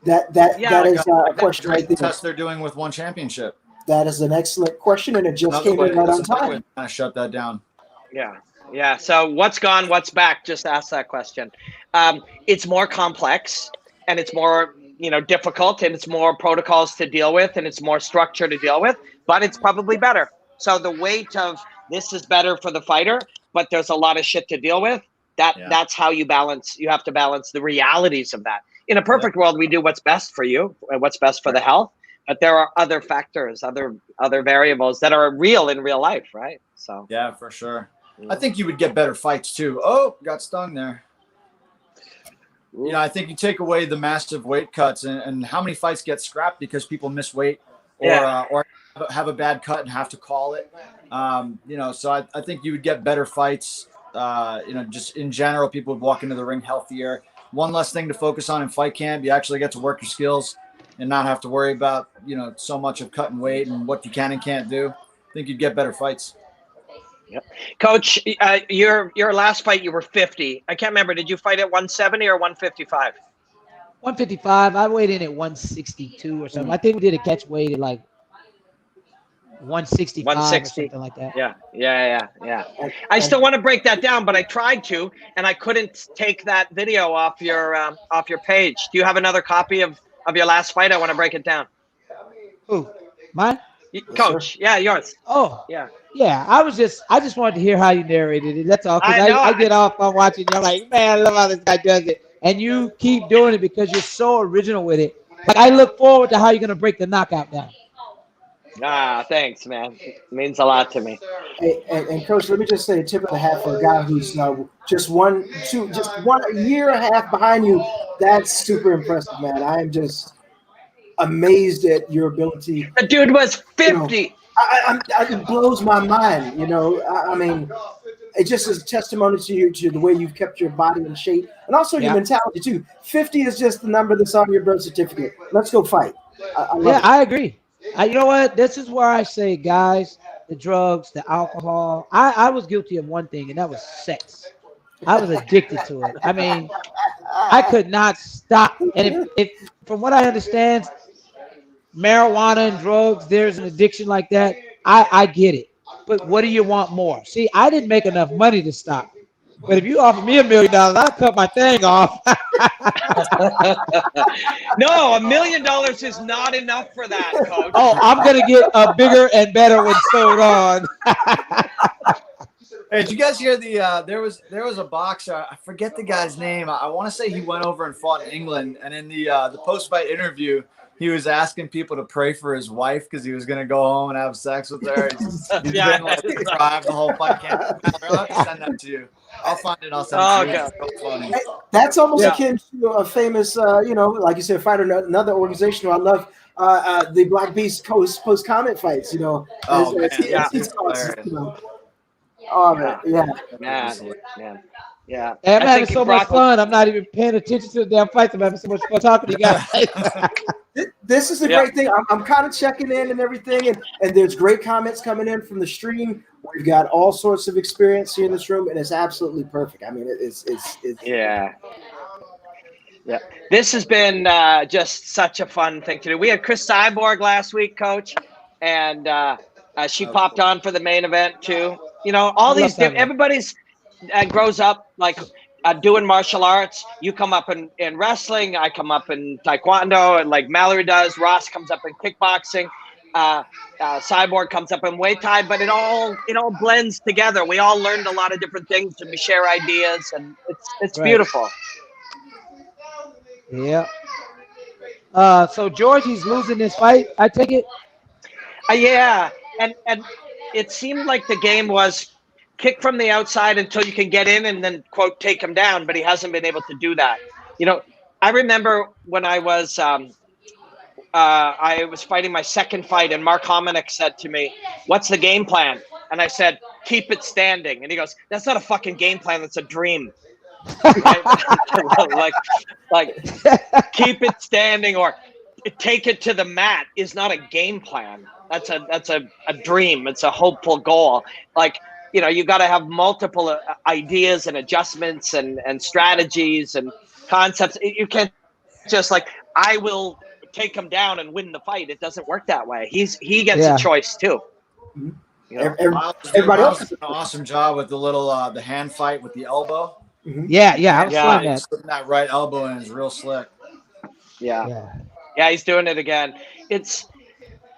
That is a question right there. Test they're doing with one championship. That is an excellent question, and it just came in right on time. I shut that down. Yeah. So what's gone, what's back? Just ask that question. It's more complex, and it's more difficult, and it's more protocols to deal with, and it's more structure to deal with, but it's probably better. So the weight of this is better for the fighter, but there's a lot of shit to deal with. That's how you balance. You have to balance the realities of that. In a perfect world, we do what's best for you and what's best for the health, but there are other factors, other variables that are real in real life, right? So yeah, for sure. I think you would get better fights too. Oh, got stung there. You know, I think you take away the massive weight cuts, and how many fights get scrapped because people miss weight or have a bad cut and have to call it. So I think you would get better fights. Just in general, people would walk into the ring healthier. One less thing to focus on in fight camp. You actually get to work your skills and not have to worry about, so much of cutting weight and what you can and can't do. I think you'd get better fights. Yep. Coach, your last fight, you were 50. I can't remember. Did you fight at 170 or 155? 155. I weighed in at 162 or something. I think we did a catch weight at like 165 160. or something like that. Yeah. I still want to break that down, but I tried to, and I couldn't take that video off your page. Do you have another copy of your last fight? I want to break it down. Who? Mine? Coach, yours. Oh, yeah. I just wanted to hear how you narrated it. That's all. Because I get off on watching. You're like, man, I love how this guy does it, and you keep doing it because you're so original with it. But I look forward to how you're gonna break the knockout down. Thanks, man. It means a lot to me. Hey, and Coach, let me just say, tip of the hat for a guy who's just 1 year and a half behind you. That's super impressive, man. I am just amazed at your ability. The dude was 50. It blows my mind. I mean, it just is a testimony to the way you've kept your body in shape, and also your mentality too. 50 is just the number that's on your birth certificate. Let's go fight. I agree. You know what? This is where I say, guys, the drugs, the alcohol. I was guilty of one thing, and that was sex. I was addicted to it. I mean, I could not stop. And if from what I understand, marijuana and drugs, there's an addiction like that. I get it. But what do you want more? See, I didn't make enough money to stop. But if you offer me $1 million, I'll cut my thing off. No, $1 million is not enough for that, Coach. Oh, I'm going to get a bigger and better one sold on. Hey, did you guys hear there was a boxer, I forget the guy's name. I want to say he went over and fought in England, and in the post-fight interview, he was asking people to pray for his wife because he was going to go home and have sex with her. He's been like drive the whole fight camp. I'll have to send that to you. I'll find it. I'll send it to you. It's so funny. That's almost akin to a famous, like you said, fighter, another organization who I love, the Black Beast post comment fights. Oh, man. Yeah. Hey, I'm having so much fun. I'm not even paying attention to the damn fights. I'm having so much fun talking to you guys. This is the great thing. I'm kind of checking in and everything, and there's great comments coming in from the stream. We've got all sorts of experience here in this room, and it's absolutely perfect. I mean, it's yeah. This has been just such a fun thing to do. We had Chris Cyborg last week, Coach, and she popped on for the main event too. You know, all these everybody's grows up like doing martial arts. You come up in wrestling. I come up in Taekwondo, and like Mallory does. Ross comes up in kickboxing. Cyborg comes up in Muay Thai, but it all blends together. We all learned a lot of different things, and we share ideas, and it's beautiful. Yeah. So Georgie's losing this fight, I take it? Yeah, and it seemed like the game was kick from the outside until you can get in and then, quote, take him down, but he hasn't been able to do that. You know, I remember when I was fighting my second fight, and Mark Hominick said to me, "What's the game plan?" And I said, "Keep it standing." And he goes, "That's not a fucking game plan. That's a dream." like keep it standing or take it to the mat is not a game plan. That's a dream. It's a hopeful goal. Like, you know, you got to have multiple ideas and adjustments and strategies and concepts. You can't just like, I will take him down and win the fight. It doesn't work that way. He gets a choice too. You know? Everybody else did an awesome job with the little the hand fight with the elbow. Yeah, I was feeling that. Slipping that right elbow in is real slick. Yeah, he's doing it again. It's,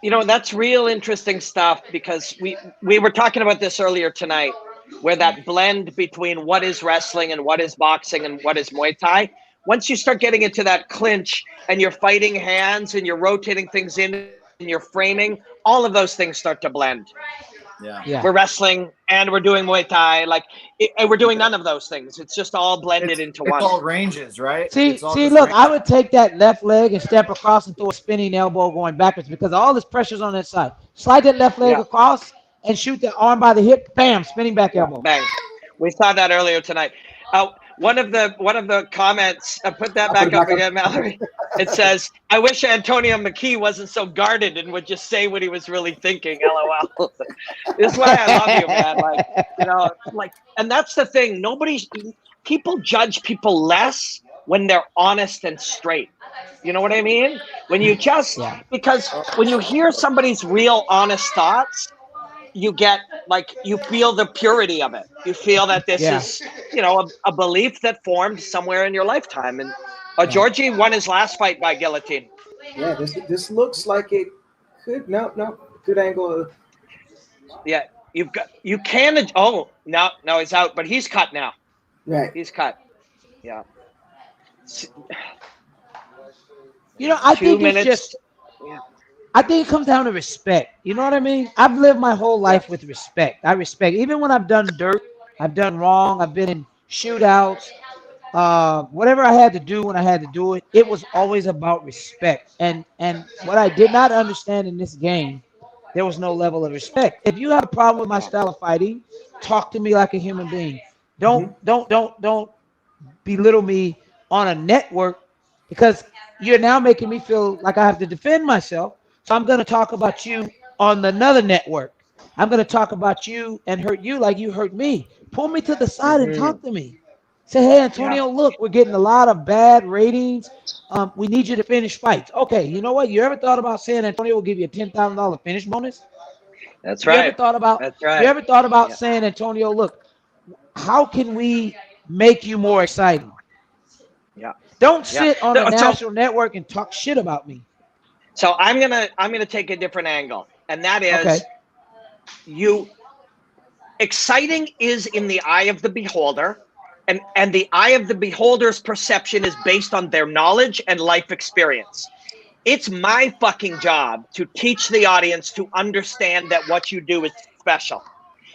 you know, that's real interesting stuff, because we were talking about this earlier tonight, where that blend between what is wrestling and what is boxing and what is Muay Thai. Once you start getting into that clinch and you're fighting hands and you're rotating things in and you're framing, all of those things start to blend. Yeah. We're wrestling and we're doing Muay Thai, and we're doing none of those things. It's just all blended into one. It's all ranges, right? See, look, I would take that left leg and step across and throw a spinning elbow going backwards, because all this pressure's on that side. Slide that left leg across and shoot the arm by the hip. Bam, spinning back elbow. Bang. We saw that earlier tonight. One of the comments, put that back up again, Mallory. It says, "I wish Antonio McKee wasn't so guarded and would just say what he was really thinking." LOL. This is why I love you, man. Like, you know, and that's the thing. People judge people less when they're honest and straight. You know what I mean? When you just, because when you hear somebody's real honest thoughts, you get, you feel the purity of it. You feel that this is, you know, a belief that formed somewhere in your lifetime. And Georgie won his last fight by guillotine. Yeah, this looks like it could. No, good angle. Yeah, no, he's out, but he's cut now. Right, he's cut. Yeah. You know, I think it's just. I think it comes down to respect. You know what I mean? I've lived my whole life with respect. I respect. Even when I've done dirt, I've done wrong, I've been in shootouts, whatever I had to do when I had to do it, it was always about respect. And what I did not understand in this game, there was no level of respect. If you have a problem with my style of fighting, talk to me like a human being. Don't belittle me on a network, because you're now making me feel like I have to defend myself. So I'm going to talk about you on another network. I'm going to talk about you and hurt you like you hurt me. Pull me to the side and talk to me. Say, "Hey, Antonio, look, we're getting a lot of bad ratings. We need you to finish fights." Okay, you know what? You ever thought about saying Antonio will give you a $10,000 finish bonus? That's right. You ever thought about saying, Antonio, look, how can we make you more exciting? Yeah. Don't sit on a national network and talk shit about me. So I'm gonna take a different angle, and that is, exciting is in the eye of the beholder, and the eye of the beholder's perception is based on their knowledge and life experience. It's my fucking job to teach the audience to understand that what you do is special.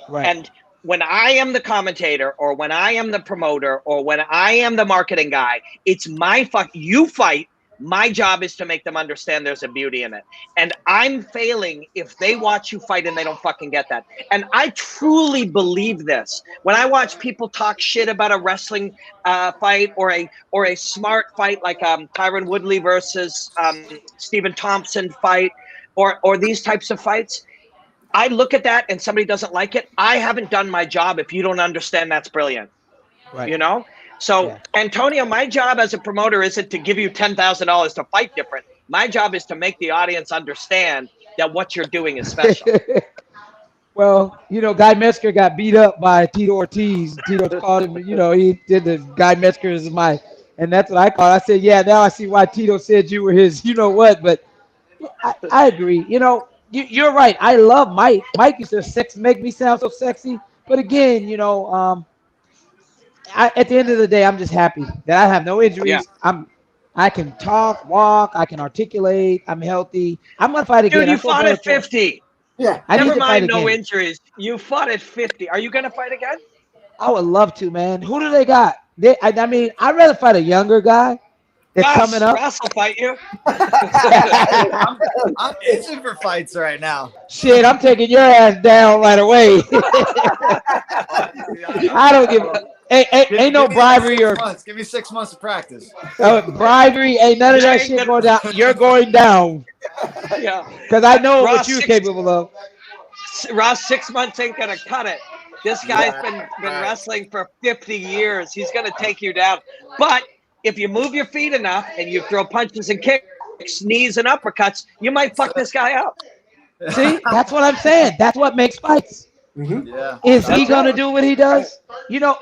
Right. And when I am the commentator or when I am the promoter or when I am the marketing guy, it's my you fight. My job is to make them understand there's a beauty in it. And I'm failing if they watch you fight and they don't fucking get that. And I truly believe this. When I watch people talk shit about a wrestling fight or a smart fight like Tyron Woodley versus Stephen Thompson fight or these types of fights, I look at that and somebody doesn't like it. I haven't done my job if you don't understand that's brilliant. Right. You know? So, Antonio, my job as a promoter isn't to give you $10,000 to fight different. My job is to make the audience understand that what you're doing is special. Well, you know, Guy Metzger got beat up by Tito Ortiz. Tito called him, you know, he did the Guy Metzger is my, and that's what I call it. I said, yeah, now I see why Tito said you were his, you know what, but I agree. You know, you're right. I love Mike. Mike used to make me sound so sexy. But again, you know, at the end of the day, I'm just happy that I have no injuries. Yeah. I can talk, walk, I can articulate, I'm healthy. I'm gonna fight again. Dude, you fought at 50. Yeah. Never mind, no injuries. You fought at 50. Are you gonna fight again? I would love to, man. Who do they got? I mean, I'd rather fight a younger guy that's coming up. Ross will fight you. I'm itching for fights right now. Shit, I'm taking your ass down right away. I don't give a... Ain't no bribery or give me 6 months of practice. Bribery, ain't none of that shit going down. You're going down. Yeah, because I know what you're capable of. Ross, 6 months ain't gonna cut it. This guy's been wrestling for 50 years. He's gonna take you down. But if you move your feet enough and you throw punches and kicks, knees and uppercuts, you might fuck this guy up. See, that's what I'm saying. That's what makes fights. Mm-hmm. Yeah. Is he gonna do what he does? You know,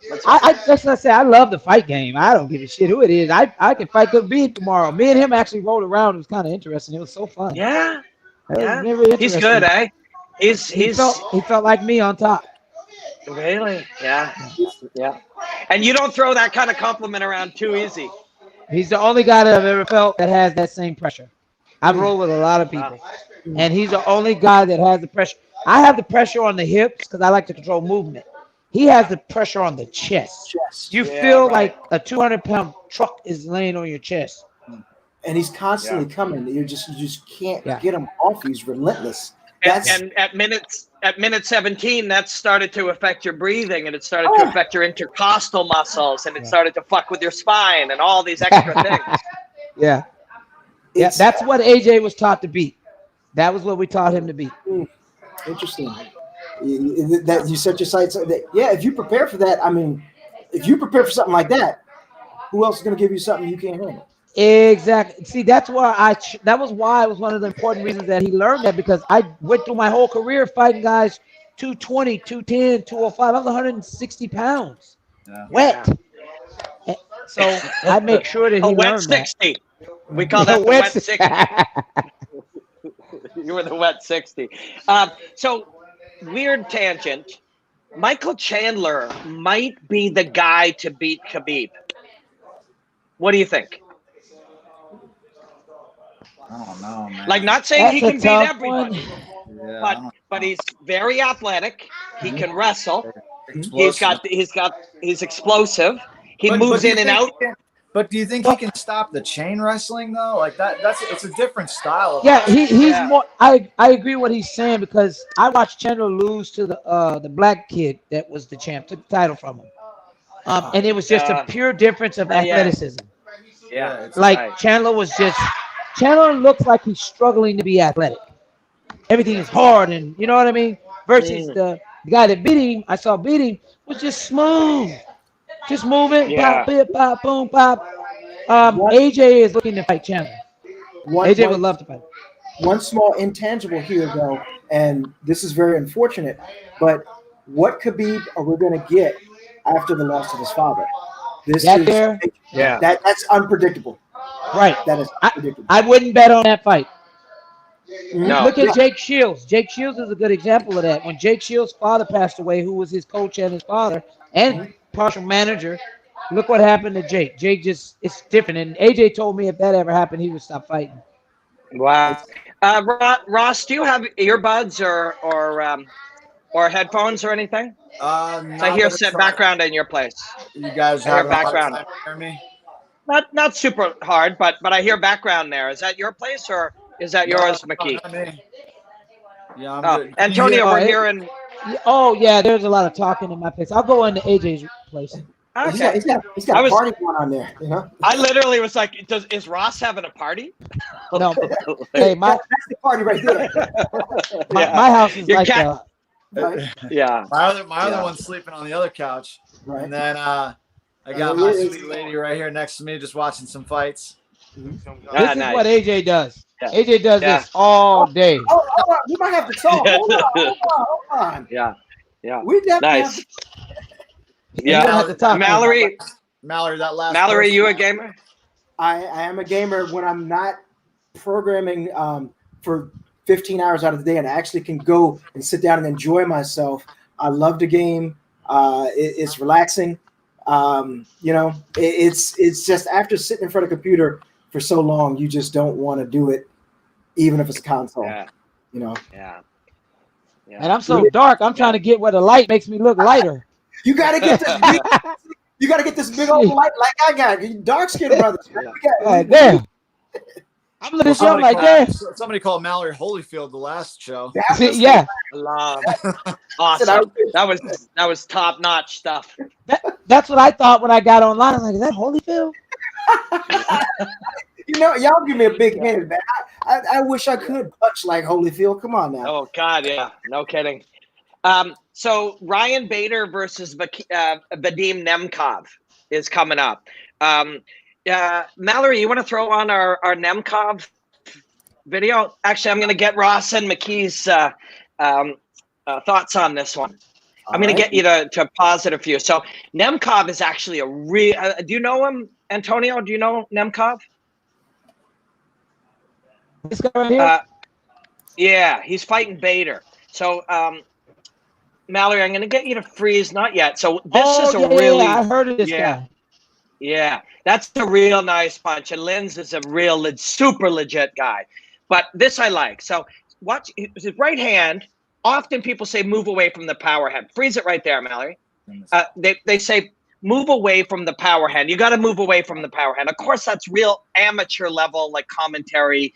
that's what I say. I love the fight game. I don't give a shit who it is. I can fight good beat tomorrow. Me and him actually rolled around. It was kind of interesting. It was so fun. Yeah. He's good, eh? He felt like me on top. Really? Yeah. Yeah. And you don't throw that kind of compliment around too easy. He's the only guy that I've ever felt that has that same pressure. I've rolled with a lot of people, and he's the only guy that has the pressure. I have the pressure on the hips because I like to control movement. He has the pressure on the chest. You feel like a 200-pound truck is laying on your chest. And he's constantly coming. You just can't get him off. He's relentless. And at minute 17, that started to affect your breathing, and it started to affect your intercostal muscles, and it started to fuck with your spine and all these extra things. Yeah, that's what AJ was taught to be. That was what we taught him to be. Interesting. That you set your sights. If you prepare for that, I mean, if you prepare for something like that, who else is going to give you something you can't handle? Exactly. See, that's why that was why it was one of the important reasons that he learned that, because I went through my whole career fighting guys 220, 210, 205. I was 160 pounds. Wet. So I make sure that he learned wet 60. That. We call that the wet 60. You were the wet 60. So, weird tangent. Michael Chandler might be the guy to beat Khabib. What do you think? I don't know, man. Like, not saying he can beat everybody, but he's very athletic. He can wrestle. He's explosive. He moves in and out. But do you think he can stop the chain wrestling though? Like it's a different style. He's more. I agree what he's saying, because I watched Chandler lose to the black kid that was the champ, took the title from him, and it was just a pure difference of athleticism. Chandler looks like he's struggling to be athletic. Everything is hard, and you know what I mean. Versus the guy that beat him, I saw beat him, was just smooth. Just moving, pop, bip, pop, boom, pop. AJ is looking to fight Chandler. AJ would love to fight. One small intangible here, though, and this is very unfortunate, but what Khabib are we going to get after the loss of his father? That's unpredictable. Right. That is unpredictable. I wouldn't bet on that fight. No. Look at Jake Shields. Jake Shields is a good example of that. When Jake Shields' father passed away, who was his coach and his father, and partial manager, look what happened to Jake. It's different. And AJ told me if that ever happened, he would stop fighting. Wow. Ross, do you have earbuds or or headphones or anything? I hear set background in your place. You guys I hear have background. a hard time hearing me? Not super hard, but I hear background there. Is that your place or is that yours, McKee? Not me. Yeah, I'm good. Antonio, we're hearing. Oh yeah, there's a lot of talking in my place. I'll go into AJ's place. Okay. He's got a party going on there. You know. I literally was like, is Ross having a party? No. Hey, that's the party right there. My house is Your like cat. Yeah. My other one's sleeping on the other couch. Right. And then I got my sweet lady right here next to me just watching some fights. This is what AJ does. Yeah. AJ does this all day. Oh, we might have to talk. Hold on. Yeah. We definitely have to. Yeah. Mallory, that last. Mallory, you a gamer? I am a gamer when I'm not programming for 15 hours out of the day, and I actually can go and sit down and enjoy myself. I love the game. It's relaxing. It's just after sitting in front of a computer for so long, you just don't want to do it, even if it's a console. Yeah. Yeah. And I'm so dark. I'm trying to get where the light makes me look lighter. You gotta get this. You gotta get this big old light like I got. Dark skinned brothers. Damn. I'm looking at something like that. Somebody called Mallory Holyfield the last show. Yeah. Awesome. That was top notch stuff. That's what I thought when I got online. I was like, is that Holyfield? Y'all give me a big hand, man. I wish I could punch like Holyfield. Come on now. Oh God, yeah, no kidding. So Ryan Bader versus Vadim Nemkov is coming up. Mallory, you want to throw on our Nemkov video? Actually, I'm going to get Ross and McKee's thoughts on this one. I'm going to get you to pause it a few. So Nemkov is actually a real. Do you know him, Antonio? Do you know Nemkov? This guy right here? Yeah, he's fighting Bader. So, Mallory, I'm going to get you to freeze. Not yet. So this is a really. I heard of this guy. Yeah, that's a real nice punch. And Linz is a super legit guy. But this I like. So watch his right hand. Often people say move away from the power hand. Freeze it right there, Mallory. They say move away from the power hand. You got to move away from the power hand. Of course, that's real amateur level, like commentary,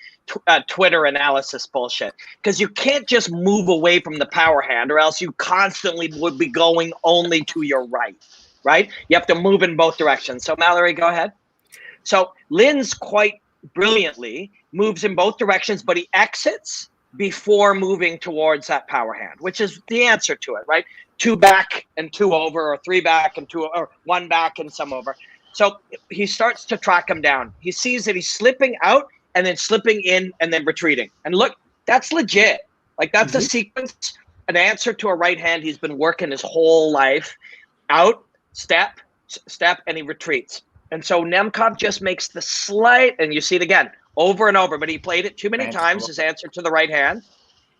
Twitter analysis bullshit. Because you can't just move away from the power hand, or else you constantly would be going only to your right. Right? You have to move in both directions. So Mallory, go ahead. So Linz quite brilliantly moves in both directions, but he exits before moving towards that power hand, which is the answer to it, right? 2 back and 2 over, or 3 back and 2, or 1 back and some over. So he starts to track him down. He sees that he's slipping out and then slipping in and then retreating. And look, that's legit. Like that's a sequence, an answer to a right hand he's been working his whole life. Out, step, and he retreats. And so Nemkov just makes the slight, and you see it again, over and over, but he played it too many times, his answer to the right hand.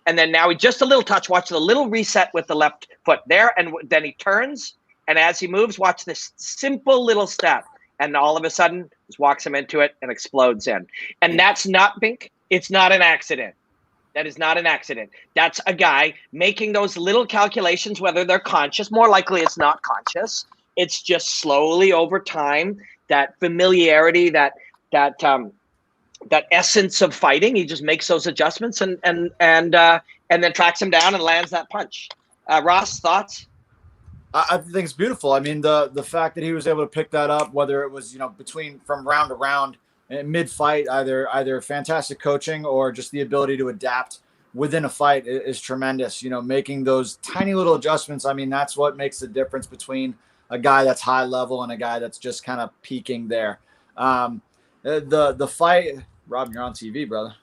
And then now he just a little touch, watch the little reset with the left foot there, and then he turns, and as he moves, watch this simple little step. And all of a sudden, just walks him into it and explodes in. And that's not, Bink, it's not an accident. That is not an accident. That's a guy making those little calculations, whether they're conscious. More likely it's not conscious. It's just slowly over time, that familiarity, that essence of fighting. He just makes those adjustments and then tracks him down and lands that punch. Ross, thoughts? I think it's beautiful. I mean, the fact that he was able to pick that up, whether it was from round to round, mid fight, either fantastic coaching or just the ability to adapt within a fight is tremendous. Making those tiny little adjustments. I mean, that's what makes the difference between a guy that's high level and a guy that's just kind of peaking there. The fight, Rob, you're on TV, brother.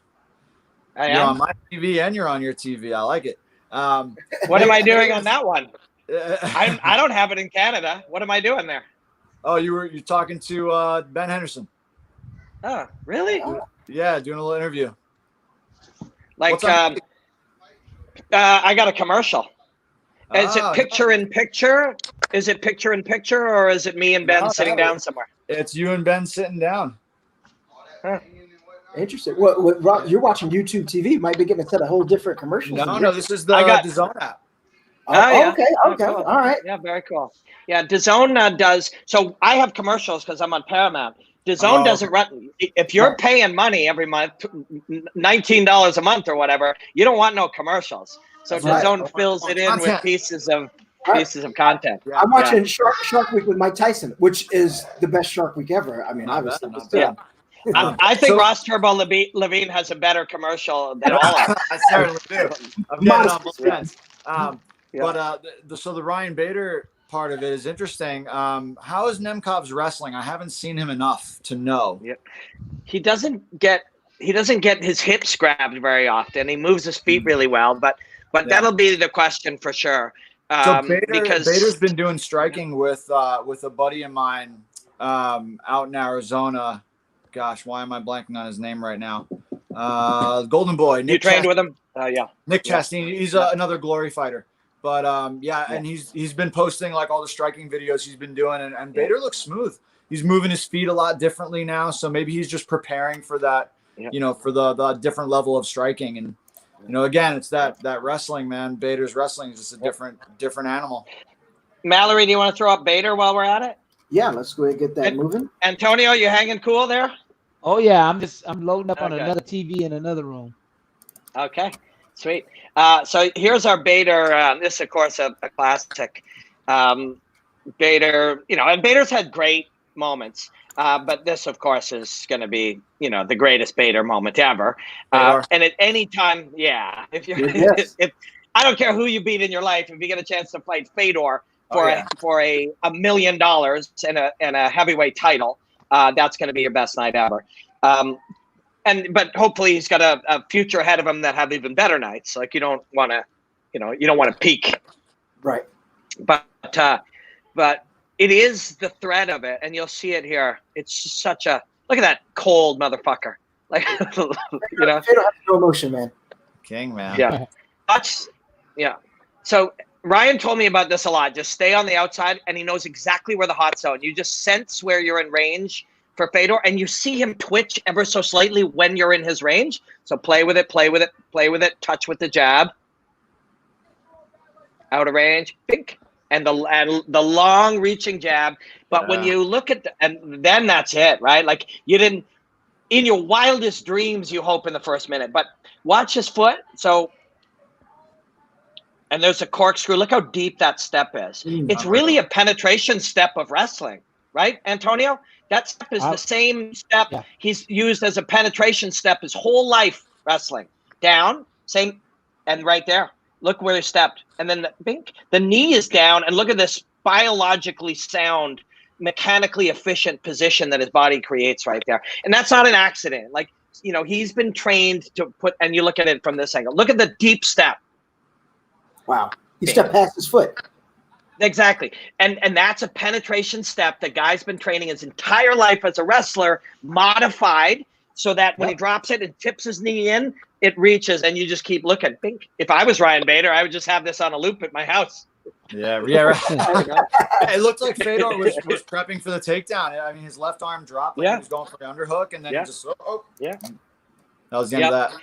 You're on my TV and you're on your TV. I like it. What am I doing on that one? I don't have it in Canada. What am I doing there? Oh, you're talking to Ben Henderson. Oh, really? Yeah, doing a little interview. Like, I got a commercial. Is it picture in picture? Is it picture in picture, or is it me and Ben sitting down somewhere? It's you and Ben sitting down. Huh. Interesting. Well, you're watching YouTube TV. You might be getting a whole different commercials. No, this is the DAZN app. yeah. Okay. Cool. All right. Yeah, very cool. Yeah, DAZN does. So I have commercials because I'm on Paramount. DAZN doesn't run. If you're paying money every month, $19 a month or whatever, you don't want no commercials. So DAZN fills it in with pieces of content. Yeah. I'm watching Shark Week with Mike Tyson, which is the best Shark Week ever. I mean, obviously. Yeah. I think Ross Turbo Levine has a better commercial than all of us. I certainly do. I'm getting on both ends. But so the Ryan Bader part of it is interesting. How is Nemkov's wrestling? I haven't seen him enough to know. Yeah. He doesn't get his hips grabbed very often. He moves his feet really well, but that'll be the question for sure. So Bader's been doing striking with a buddy of mine out in Arizona. Gosh, why am I blanking on his name right now? Golden Boy. You trained with him? Yeah. Nick Chastain. He's another Glory fighter. But and he's been posting like all the striking videos he's been doing, and Bader looks smooth. He's moving his feet a lot differently now, so maybe he's just preparing for that, for the different level of striking. And again, it's that wrestling, man. Bader's wrestling is just a different animal. Mallory, do you want to throw up Bader while we're at it? Yeah, let's go ahead and get that moving. Antonio, you hanging cool there? Oh yeah, I'm loading up on another TV in another room. Okay, sweet. So here's our Bader. This is, of course, a classic. Bader, and Bader's had great moments, but this, of course, is going to be, the greatest Bader moment ever. And at any time, if you're, if I don't care who you beat in your life, if you get a chance to fight Fedor for $1 million and a heavyweight title, that's going to be your best night ever. But hopefully he's got a future ahead of him that have even better nights. Like you don't want to peak. Right. But it is the threat of it. And you'll see it here. It's just look at that cold motherfucker. Like, They don't have no emotion, man. King, man. Yeah. Yeah. So Ryan told me about this a lot. Just stay on the outside, and he knows exactly where the hot zone. You just sense where you're in range for Fedor, and you see him twitch ever so slightly when you're in his range. So play with it, touch with the jab. Out of range, pink, and the long reaching jab. But when you look at and then that's it, right? Like you didn't in your wildest dreams you hope in the first minute, but watch his foot. So and there's a corkscrew. Look how deep that step is. It's really a penetration step of wrestling, right, Antonio? That step is the same step he's used as a penetration step his whole life wrestling. Down, same, and right there. Look where he stepped. And then the knee is down, and look at this biologically sound, mechanically efficient position that his body creates right there. And that's not an accident. Like, he's been trained to put, and you look at it from this angle. Look at the deep step. Wow. He stepped past his foot. Exactly. And that's a penetration step that guy's been training his entire life as a wrestler, modified so that when he drops it and tips his knee in, it reaches, and you just keep looking. If I was Ryan Bader, I would just have this on a loop at my house. Yeah, right. It looked like Fedor was prepping for the takedown. I mean, his left arm dropped, like he was going for the underhook, and then he just that was the end of that.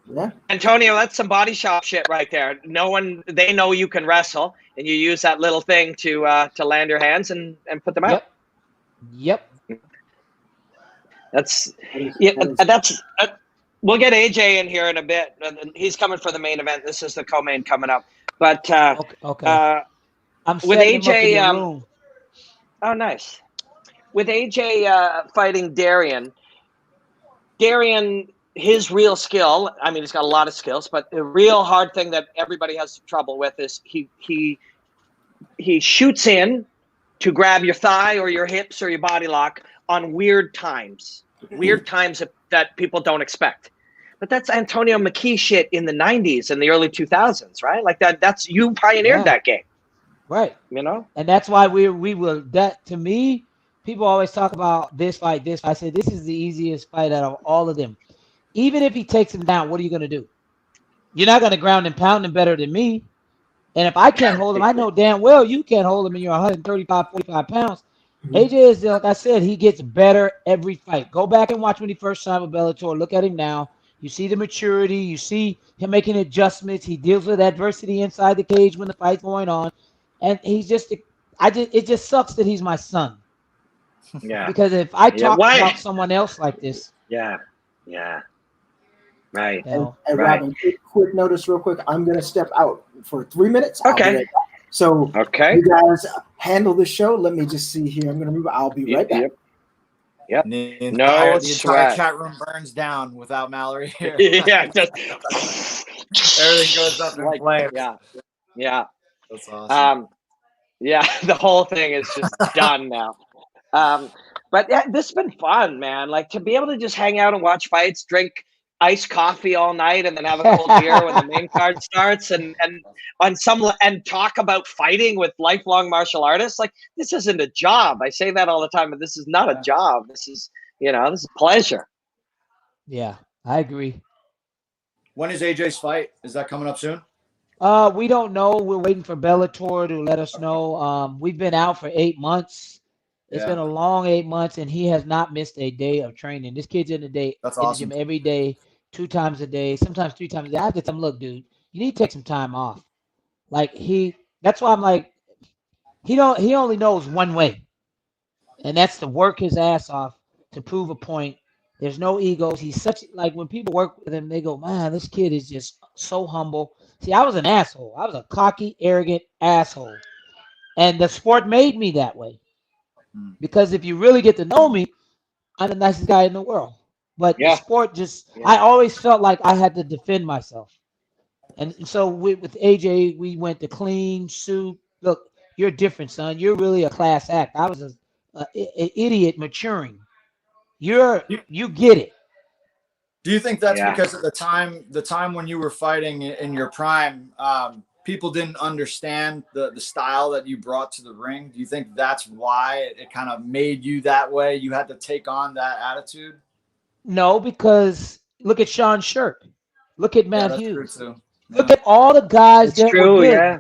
Yeah. Antonio, that's some body shop shit right there. They know you can wrestle, and you use that little thing to land your hands and put them out. Yep. That's we'll get AJ in here in a bit. He's coming for the main event. This is the co-main coming up. But okay. I'm with AJ. Room. Oh, nice. With AJ fighting Darian, his real skill. I mean, he's got a lot of skills, but the real hard thing that everybody has trouble with is he shoots in to grab your thigh or your hips or your body lock on weird times that people don't expect. But that's Antonio McKee shit in the 90s and the early 2000s, right? Like that's you pioneered that game. Right. And that's why we will, that to me, people always talk about this fight. I say this is the easiest fight out of all of them. Even if he takes him down, what are you going to do? You're not going to ground and pound him better than me. And if I can't hold him, I know damn well you can't hold him and you're 135, 45 pounds. AJ is, like I said, he gets better every fight. Go back and watch when he first signed with Bellator. Look at him now. You see the maturity. You see him making adjustments. He deals with adversity inside the cage when the fight's going on, and he's just. It just sucks that he's my son. Yeah. Because if I Yeah, talk why? about someone else like this, Yeah. Right. And Right. Robin, quick notice, real quick. I'm going to step out for 3 minutes. I'll be Okay. right back. So Okay. you guys handle the show. Let me just see here. I'm going to move. I'll be right back. Yep. The No entire sweat. chat room burns down without Mallory here. Yeah. Just Everything goes up in flames. Yeah. That's awesome. Yeah. The whole thing is just done now. But yeah, this has been fun, man. Like to be able to just hang out and watch fights, drink iced coffee all night, and then have a cold beer when the main card starts, and talk about fighting with lifelong martial artists. Like this isn't a job. I say that all the time, but this is not a job. This is this is pleasure. yeah, I agree. When is AJ's fight? Is that coming up soon? We don't know. We're waiting for Bellator to let us know. We've been out for 8 months. It's been a long 8 months, and he has not missed a day of training. This kid's in the gym every day, 2 times a day, sometimes 3 times a day. I have to tell him, look, dude, you need to take some time off. Like that's why I'm like, he only knows one way, and that's to work his ass off to prove a point. There's no egos. He's such like when people work with him, they go, man, this kid is just so humble. See, I was an asshole. I was a cocky, arrogant asshole, and the sport made me that way. Because if you really get to know me, I'm the nicest guy in the world. But the sport I always felt like I had to defend myself. And so with AJ, we went to clean suit. Look, you're different, son. You're really a class act. I was an idiot maturing. You get it. Do you think that's because at the time when you were fighting in your prime, people didn't understand the style that you brought to the ring? Do you think that's why it kind of made you that way? You had to take on that attitude? No, because look at Sean Shirk. Look at Matt Hughes. Look Yeah. at all the guys that were good. Yeah.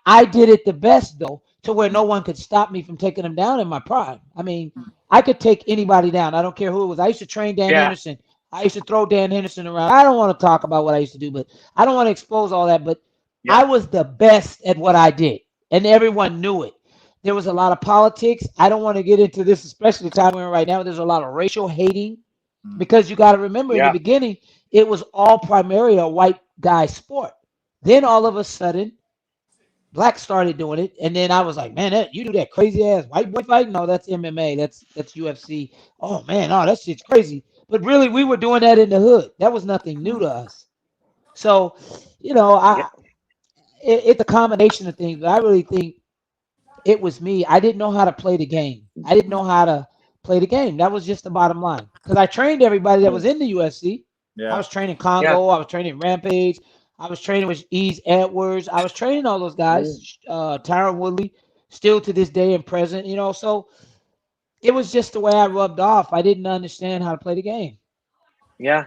I did it the best, though, to where no one could stop me from taking them down in my prime. I mean, I could take anybody down. I don't care who it was. I used to train Dan Henderson. I used to throw Dan Henderson around. I don't want to talk about what I used to do, but I don't want to expose all that. But I was the best at what I did, and everyone knew it. There was a lot of politics. I don't want to get into this, especially the time we're in right now. There's a lot of racial hating because you got to remember in the beginning, it was all primarily a white guy sport. Then all of a sudden, blacks started doing it, and then I was like, man, you do that crazy ass white boy fight? No, that's MMA. That's UFC. Oh man, that shit's crazy. But really, we were doing that in the hood. That was nothing new to us. So, it's a combination of things. But I really think it was me. I didn't know how to play the game. That was just the bottom line. Because I trained everybody that was in the UFC. I was training Congo. I was training Rampage. I was training with Ease Edwards. I was training all those guys. Tyron Woodley, still to this day and present. So it was just the way I rubbed off. I didn't understand how to play the game. Yeah.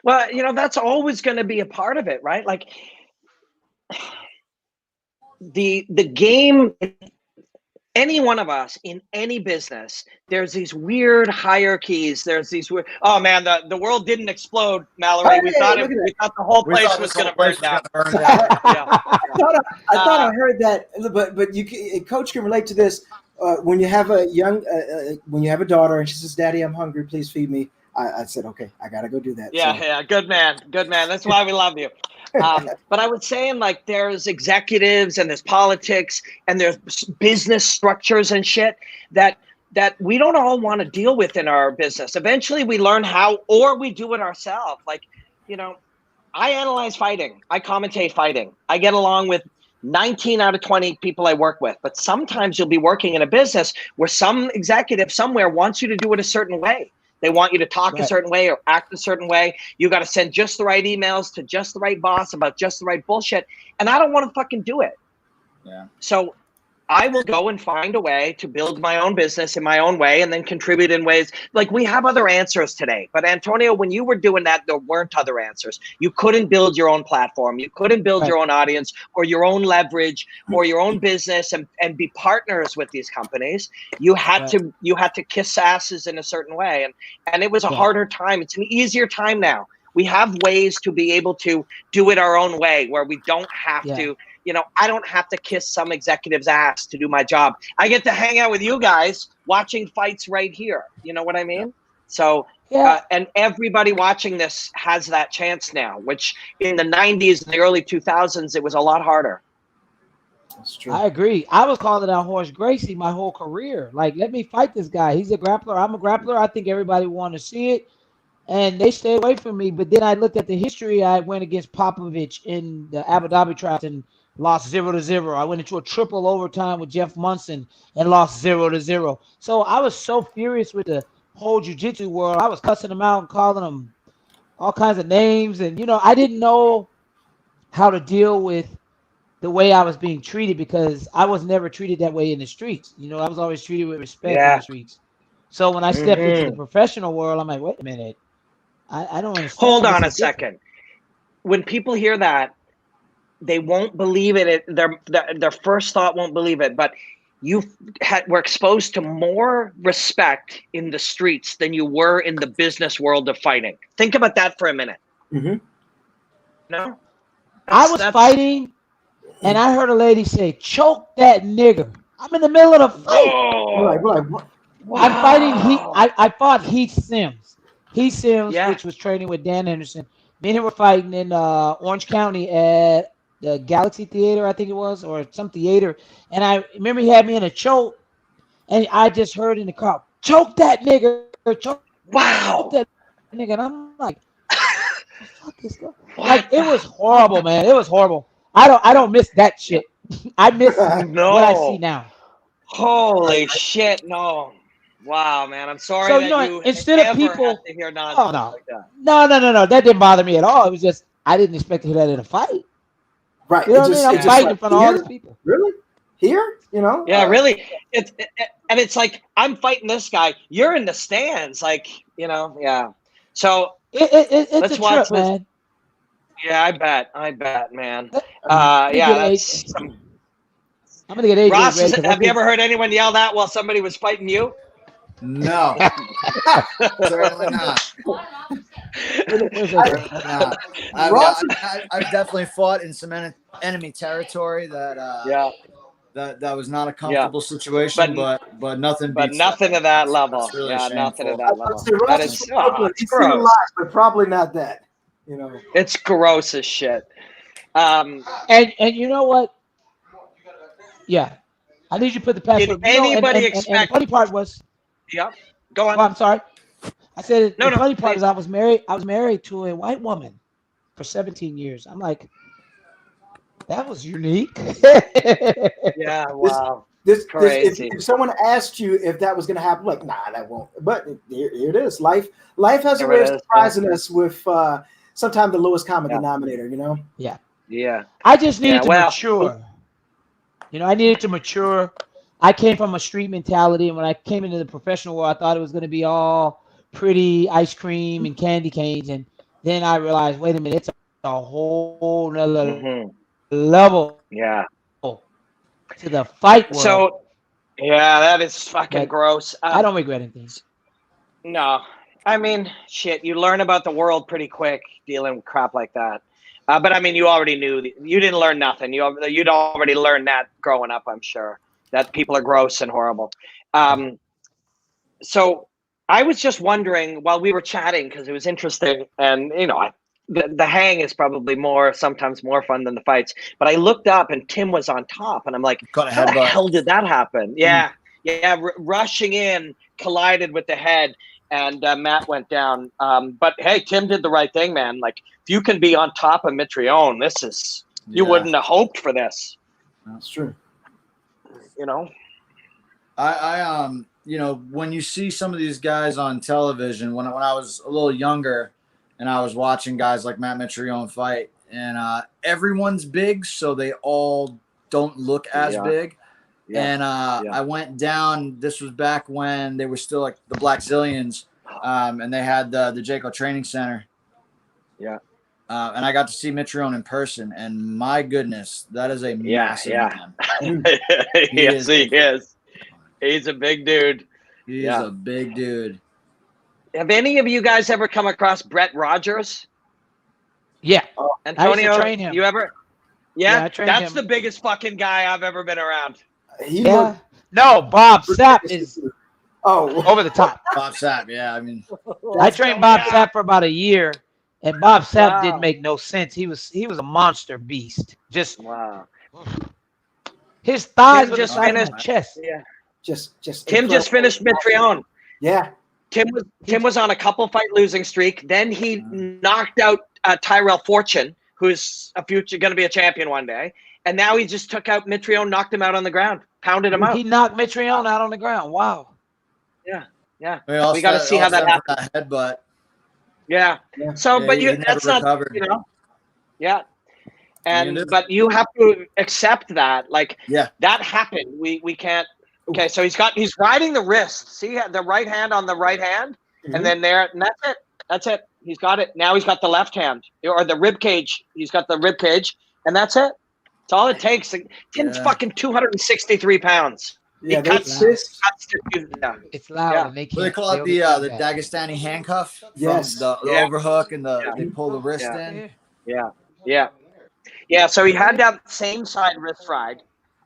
Well, that's always going to be a part of it, right? Like the game, any one of us in any business, there's these weird hierarchies. There's these weird, oh man, the world didn't explode, Mallory. We thought the whole place was going to burn down. I thought I heard that, but Coach can relate to this. When you have a when you have a daughter and she says, "Daddy, I'm hungry. Please feed me." I said, "Okay, I gotta go do that." Yeah, good man. That's why we love you. But I was saying, like, there's executives and there's politics and there's business structures and shit that we don't all want to deal with in our business. Eventually, we learn how, or we do it ourselves. Like, I analyze fighting. I commentate fighting. I get along with 19 out of 20 people I work with. But sometimes you'll be working in a business where some executive somewhere wants you to do it a certain way. They want you to talk a certain way or act a certain way. You got to send just the right emails to just the right boss about just the right bullshit. And I don't want to fucking do it. Yeah. So I will go and find a way to build my own business in my own way and then contribute in ways like we have other answers today. But Antonio, when you were doing that, there weren't other answers. You couldn't build your own platform. You couldn't build your own audience or your own leverage or your own business and be partners with these companies. You had to kiss asses in a certain way. And it was a harder time. It's an easier time now. we have ways to be able to do it our own way, where we don't have to, you know, I don't have to kiss some executive's ass to do my job. I get to hang out with you guys watching fights right here. You know what I mean? So, and everybody watching this has that chance now, which in the 90s and the early 2000s, it was a lot harder. That's true. I agree. I was calling out Horace Gracie my whole career. Like, let me fight this guy. He's a grappler. I'm a grappler. I think everybody want to see it. And they stay away from me. But then I looked at the history. I went against Popovich in the Abu Dhabi trials and lost 0-0. I went into a triple overtime with Jeff Munson and lost 0-0. So I was so furious with the whole jiu-jitsu world. I was cussing them out and calling them all kinds of names. And, you know, I didn't know how to deal with the way I was being treated, because I was never treated that way in the streets. You know, I was always treated with respect in the streets. So when I stepped into the professional world, I'm like, wait a minute. I don't understand. Hold on a second. When people hear that, they won't believe it. Their first thought won't believe it. But you were exposed to more respect in the streets than you were in the business world of fighting. Think about that for a minute. No, I was fighting, and I heard a lady say, "Choke that nigger." I'm in the middle of the fight. I'm fighting. I fought Heath Sims. Heath Sims, which was training with Dan Henderson. Me and him were fighting in Orange County at the Galaxy Theater, I think it was, or some theater. And I remember he had me in a choke, and I just heard in the crowd, "Choke that nigger, choke that nigga." And I'm like, fuck this guy. Like, it was horrible, man. It was horrible. I don't miss that shit. I miss what I see now. Holy shit, no. Wow, man. I'm sorry So, that you know, you instead of people have to hear nonsense like that. No. That didn't bother me at all. It was just I didn't expect to hear that in a fight. Right. You know what I mean? I'm fighting in front of all these people. Really? Here? You know? Yeah, really. And it's like, I'm fighting this guy. You're in the stands. Like, you know, So it's let's a watch trip, this. man. Yeah, I bet, man. I'm gonna get AJ Ross, ready. have you ever heard anyone yell that while somebody was fighting you? No. Certainly not. I've definitely fought in some enemy territory that that was not a comfortable situation, but nothing beats nothing to that level. Really nothing to that level. That is it's gross. Lot, but probably not that. You know, it's gross as shit. And you know what? Yeah, I need you to put the password. Did anybody expect? And the funny part was. Yeah, go on. Oh, I'm sorry. I said the funny part please. is I was married to a white woman for 17 years. I'm like, that was unique. Yeah, wow. This crazy. If someone asked you if that was going to happen, like, nah, that won't. But here it is. Life has a way of surprising us with sometimes the lowest common denominator. You know. Yeah. Yeah. I just needed to mature. You know, I needed to mature. I came from a street mentality, and when I came into the professional world, I thought it was going to be all pretty ice cream and candy canes, and then I realized, wait a minute, it's a whole nother level. Yeah. To the fight world. So, yeah, that is fucking gross. I don't regret anything. No, I mean, shit. You learn about the world pretty quick dealing with crap like that. But I mean, you already knew. You didn't learn nothing. You'd already learned that growing up, I'm sure. That people are gross and horrible. So I was just wondering while we were chatting, because it was interesting, and you know, the hang is probably sometimes more fun than the fights. But I looked up and Tim was on top, and I'm like, how the hell did that happen? Yeah, rushing in, collided with the head, and Matt went down. But hey, Tim did the right thing, man. Like, if you can be on top of Mitrione, you wouldn't have hoped for this. That's true. You know, I you know, when you see some of these guys on television, when I was a little younger and I was watching guys like Matt Mitrione fight, and everyone's big, so they all don't look as big. Yeah. And I went down. This was back when they were still like the Black Zillions, and they had the Jayco Training Center. Yeah. And I got to see Mitrione in person, and my goodness, that is a massive man. Yes, he is. He's a big dude. He is a big dude. Have any of you guys ever come across Brett Rogers? Yeah. I used to Antonio, train him. you ever? Yeah, Yeah, I trained that's him. the biggest fucking guy I've ever been around. He Yeah. looked No, Bob Sapp is over the top. Bob Sapp, yeah. I mean, I trained Bob Sapp for about a year, and Bob Sapp didn't Wow. make no sense. He was a monster beast. Just Wow. his thighs Tim were the just size of my finished. chest. Yeah. just Tim just incredible. finished Mitrione. Yeah. Tim was on a couple fight losing streak. Then he knocked out Tyrell Fortune, who's going to be a champion one day. And now he just took out Mitrione, knocked him out on the ground, pounded him out. He knocked Mitrione out on the ground. Wow. Yeah. I mean, We got to see how that happens. Headbutt. Yeah. Yeah. So, Yeah, but he you, never that's not, recovered. you know, yeah. And, did. but you have to accept that, like, Yeah. that happened. We can't. Okay. So he's riding the wrist. See the right hand on the right hand. Mhm. And then and that's it. That's it. He's got it. Now he's got the left hand or the rib cage. He's got the rib cage, and that's it. That's all it takes. Tim's fucking 263 pounds. Yeah, He cuts yeah. It's loud. Yeah. And they What do they can't. call it? The Dagestani handcuff? From Yes. the Yeah. overhook and they pull the wrist in. Yeah. So he had that same side wrist ride,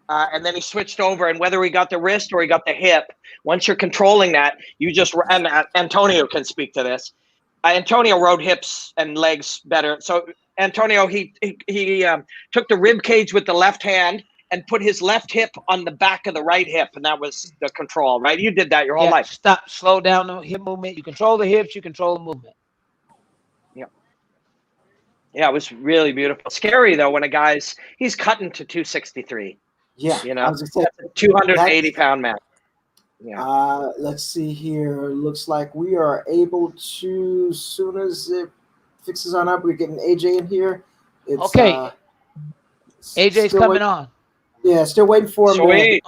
and then he switched over. And whether he got the wrist or he got the hip, once you're controlling that, you just and Antonio can speak to this. Antonio rode hips and legs better. So Antonio, he took the rib cage with the left hand and put his left hip on the back of the right hip, and that was the control, right? You did that your whole life. Slow down the hip movement. You control the hips. You control the movement. Yeah, it was really beautiful. Scary though when he's cutting to 263. Yeah. You know, I was gonna say, that's a 280-pound man. Yeah. Let's see here. Looks like we are able to, as soon as it fixes on up, we're getting AJ in here. It's, Okay. AJ's coming on. Yeah, still waiting for him. Sweet.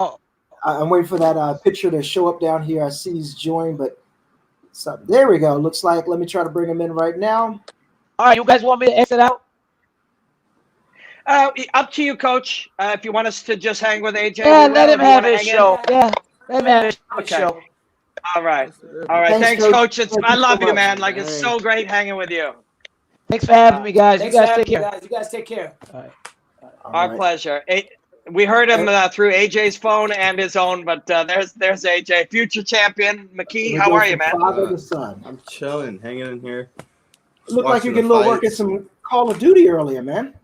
I'm waiting for that picture to show up down here. I see he's joined, but there we go. Looks like, let me try to bring him in right now. All right, you guys want me to exit out? Up to you, Coach. If you want us to just hang with AJ. Yeah, let him have his show. Yeah, let him have his show. All right. Thanks, Coach. I love you, man. Like, it's so great hanging with you. Thanks for having me, guys. You guys take care. You guys take care. All right. Our pleasure. We heard him through AJ's phone and his own, but there's AJ, future champion. McKee, how are you, man? Father to son. I'm chilling, hanging in here. Looked like you get a little work at some Call of Duty earlier, man.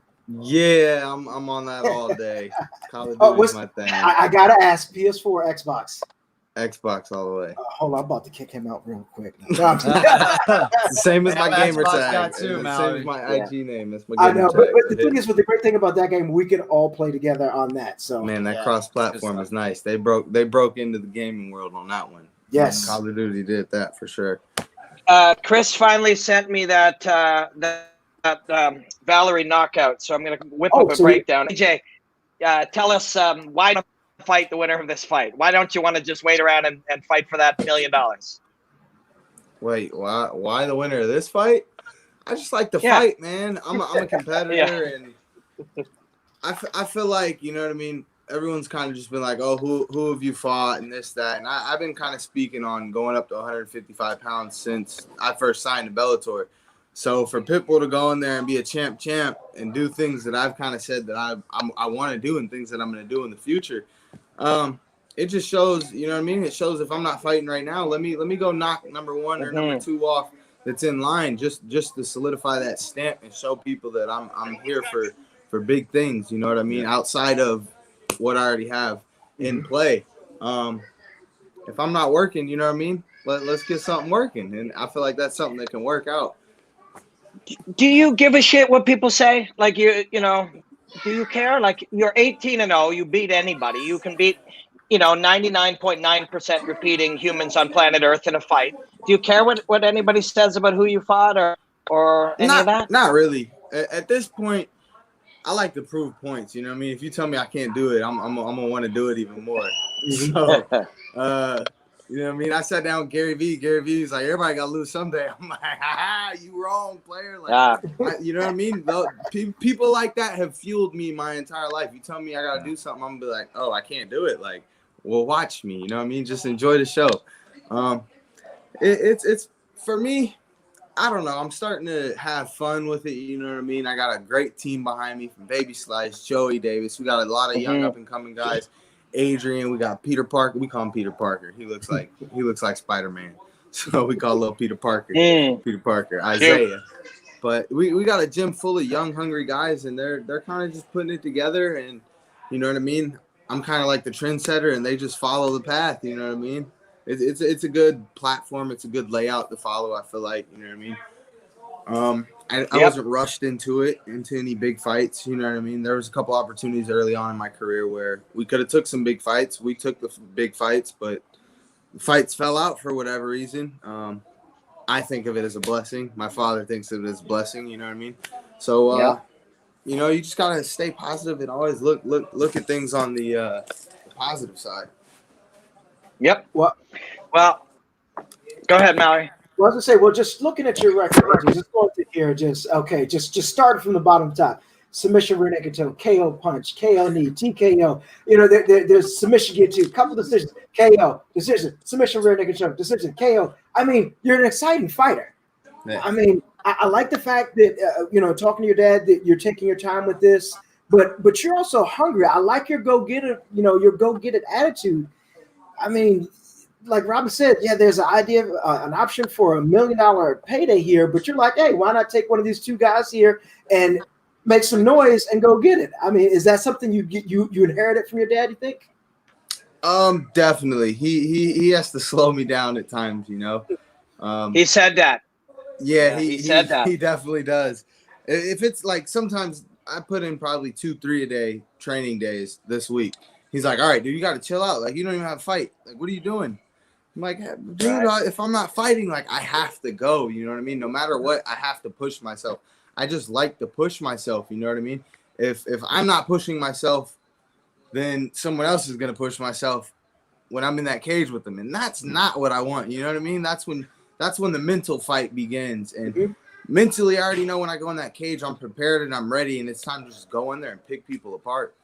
Yeah, I'm on that all day. Call of Duty is my thing. I gotta ask, PS4 or Xbox? Xbox all the way. Hold on, I'm about to kick him out real quick. Same as my gamer tag. Too, same as my IG name. That's my I gamer know, tag. but the thing is, with the great thing about that game, we can all play together on that. So man, that cross-platform is nice. They broke into the gaming world on that one. Yes, Call of Duty did that for sure. Chris finally sent me that Valerie knockout, so I'm gonna whip up a breakdown. AJ, tell us why don't you fight the winner of this fight? Why don't you want to just wait around and fight for that $1 million? Wait, why the winner of this fight? I just like to fight, man. I'm a competitor, and I feel like, you know what I mean? Everyone's kind of just been like, oh, who have you fought and this, that. And I've been kind of speaking on going up to 155 pounds since I first signed to Bellator. So for Pitbull to go in there and be a champ and do things that I've kind of said that I want to do and things that I'm going to do in the future, it just shows, you know what I mean? It shows if I'm not fighting right now, let me go knock number one or number two off that's in line just to solidify that stamp and show people that I'm here for big things, you know what I mean? Outside of what I already have in play. If I'm not working, you know what I mean? Let's get something working. And I feel like that's something that can work out. Do you give a shit what people say? Like, you know, do you care? Like, you're 18-0, you beat anybody. You can beat, 99.9% repeating humans on planet Earth in a fight. Do you care what anybody says about who you fought or any of that? Not really. At this point, I like to prove points. You know what I mean? If you tell me I can't do it, I'm gonna want to do it even more. So, you know what I mean? I sat down with Gary Vee. Gary Vee's like, everybody got to lose someday. I'm like, you wrong, player. Like, you know what I mean? People like that have fueled me my entire life. You tell me I got to do something, I'm going to be like, oh, I can't do it. Like, well, watch me. You know what I mean? Just enjoy the show. It's for me, I don't know. I'm starting to have fun with it. You know what I mean? I got a great team behind me from Baby Slice, Joey Davis. We got a lot of young up and coming guys. Adrian, we got Peter Parker. We call him Peter Parker. He looks like Spider-Man. So we call little Peter Parker. Peter Parker. Isaiah. But we got a gym full of young, hungry guys, and they're kind of just putting it together. And you know what I mean? I'm kind of like the trendsetter, and they just follow the path. You know what I mean? It's a good platform. It's a good layout to follow, I feel like. You know what I mean? I wasn't rushed into any big fights. You know what I mean? There was a couple opportunities early on in my career where we could have took some big fights. We took the big fights, but the fights fell out for whatever reason. I think of it as a blessing. My father thinks of it as a blessing. You know what I mean? So, you know, you just gotta stay positive and always look at things on the positive side. Yep. Well, go ahead, Mallory. Well, I was gonna say, well, just looking at your record, just going through here, just start from the bottom top. Submission, rear naked choke, KO punch, KO knee, TKO. You know, there's submission get to, couple decisions, KO, decision, submission, rear naked choke, decision, KO. I mean, you're an exciting fighter. Yeah. I mean, I like the fact that you know, talking to your dad, that you're taking your time with this, but you're also hungry. I like your go get it, you know, your go get it attitude. I mean, like Robin said, yeah, there's an idea, an option for $1 million payday here, but you're like, hey, why not take one of these two guys here and make some noise and go get it? I mean, is that something you inherited from your dad, you think? Definitely. He has to slow me down at times, you know. He said that. Yeah, he said that. He definitely does. If it's like sometimes I put in probably 2-3 a day training days this week. He's like, all right, dude, you got to chill out. Like, you don't even have a fight. Like, what are you doing? I'm like, dude, if I'm not fighting, like, I have to go. You know what I mean? No matter what, I have to push myself. I just like to push myself. You know what I mean? If I'm not pushing myself, then someone else is going to push myself when I'm in that cage with them. And that's not what I want. You know what I mean? That's when the mental fight begins. And mentally, I already know when I go in that cage, I'm prepared and I'm ready. And it's time to just go in there and pick people apart.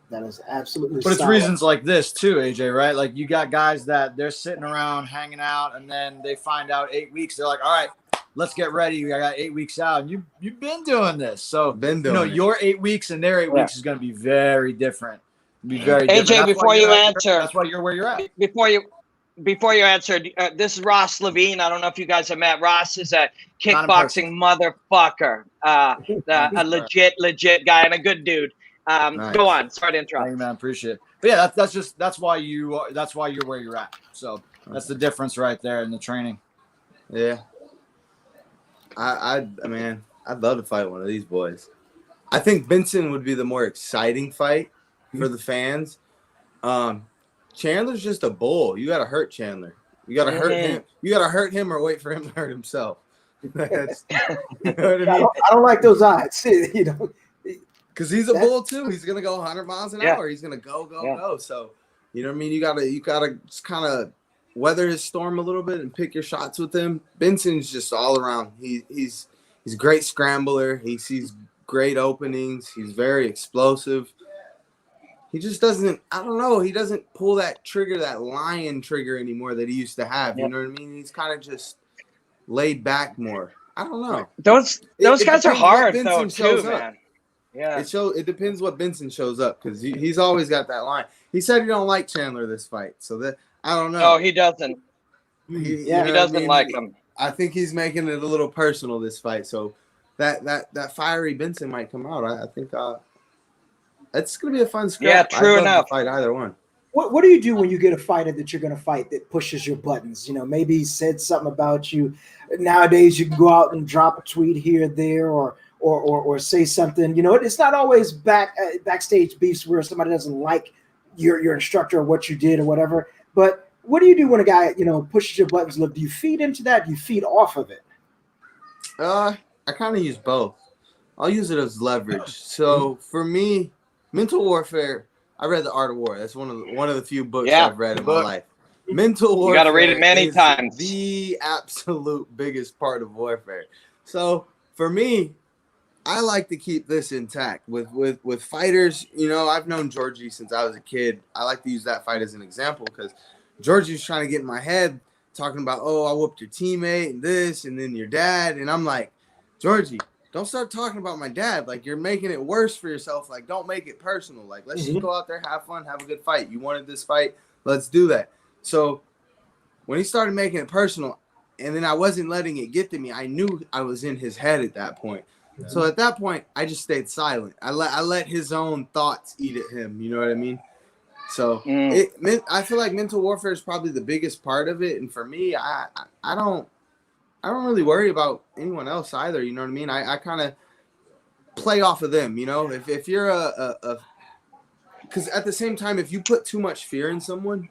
That is absolutely. But it's reasons like this too, AJ, right? Like you got guys that they're sitting around hanging out, and then they find out 8 weeks. They're like, all right, let's get ready. I got 8 weeks out, and you've been doing this. So your 8 weeks and their 8 weeks is going to be very different. Be very AJ, different. before you answer, that's why you're where you're at. Before you answer, this is Ross Levine. I don't know if you guys have met. Ross is a kickboxing motherfucker, a legit guy and a good dude. Nice. Go on. Sorry to interrupt. Thank you, man. Appreciate it. But yeah, that's why you're where you're at. So that's the difference right there in the training. Yeah. Man, I'd love to fight one of these boys. I think Benson would be the more exciting fight for the fans. Chandler's just a bull. You got to hurt Chandler. You got to hurt him. You got to hurt him or wait for him to hurt himself. You know what I mean? I don't like those odds. You know. Because he's a bull too. He's gonna go 100 miles an hour. He's gonna go. So you know what I mean. You gotta just kind of weather his storm a little bit and pick your shots with him. Benson's just all around. He's a great scrambler. He sees great openings. He's very explosive. He just doesn't. I don't know. He doesn't pull that trigger, that lion trigger anymore that he used to have. You know what I mean? He's kind of just laid back more. I don't know. Those guys are hard though too, man. Yeah, it depends what Benson shows up because he's always got that line. He said he don't like Chandler this fight, so that I don't know. No, he doesn't. He doesn't like him. I think he's making it a little personal this fight, so that fiery Benson might come out. I think it's gonna be a fun scrap. Yeah, true enough. Fight either one. What do you do when you get a fighter that you're going to fight that pushes your buttons? You know, maybe he said something about you. Nowadays, you can go out and drop a tweet here, there, or say something. You know, it's not always backstage beefs where somebody doesn't like your instructor or what you did or whatever. But what do you do when a guy, you know, pushes your buttons? Look, do you feed into that? Do you feed off of it? I kind of use both. I'll use it as leverage. So for me, mental warfare. I read The Art of War. That's one of the few books I've read in my life. Mental warfare. You got to read it many times. The absolute biggest part of warfare. So for me, I like to keep this intact with fighters. You know, I've known Georgie since I was a kid. I like to use that fight as an example because Georgie's trying to get in my head talking about, oh, I whooped your teammate and this, and then your dad. And I'm like, Georgie, don't start talking about my dad. Like, you're making it worse for yourself. Like, don't make it personal. Like, let's just go out there, have fun, have a good fight. You wanted this fight. Let's do that. So when he started making it personal, and then I wasn't letting it get to me, I knew I was in his head at that point. Yeah. So at that point, I just stayed silent. I let his own thoughts eat at him. You know what I mean? So I feel like mental warfare is probably the biggest part of it. And for me, I don't really worry about anyone else either. You know what I mean? I kind of play off of them. You know, if you're because at the same time, if you put too much fear in someone,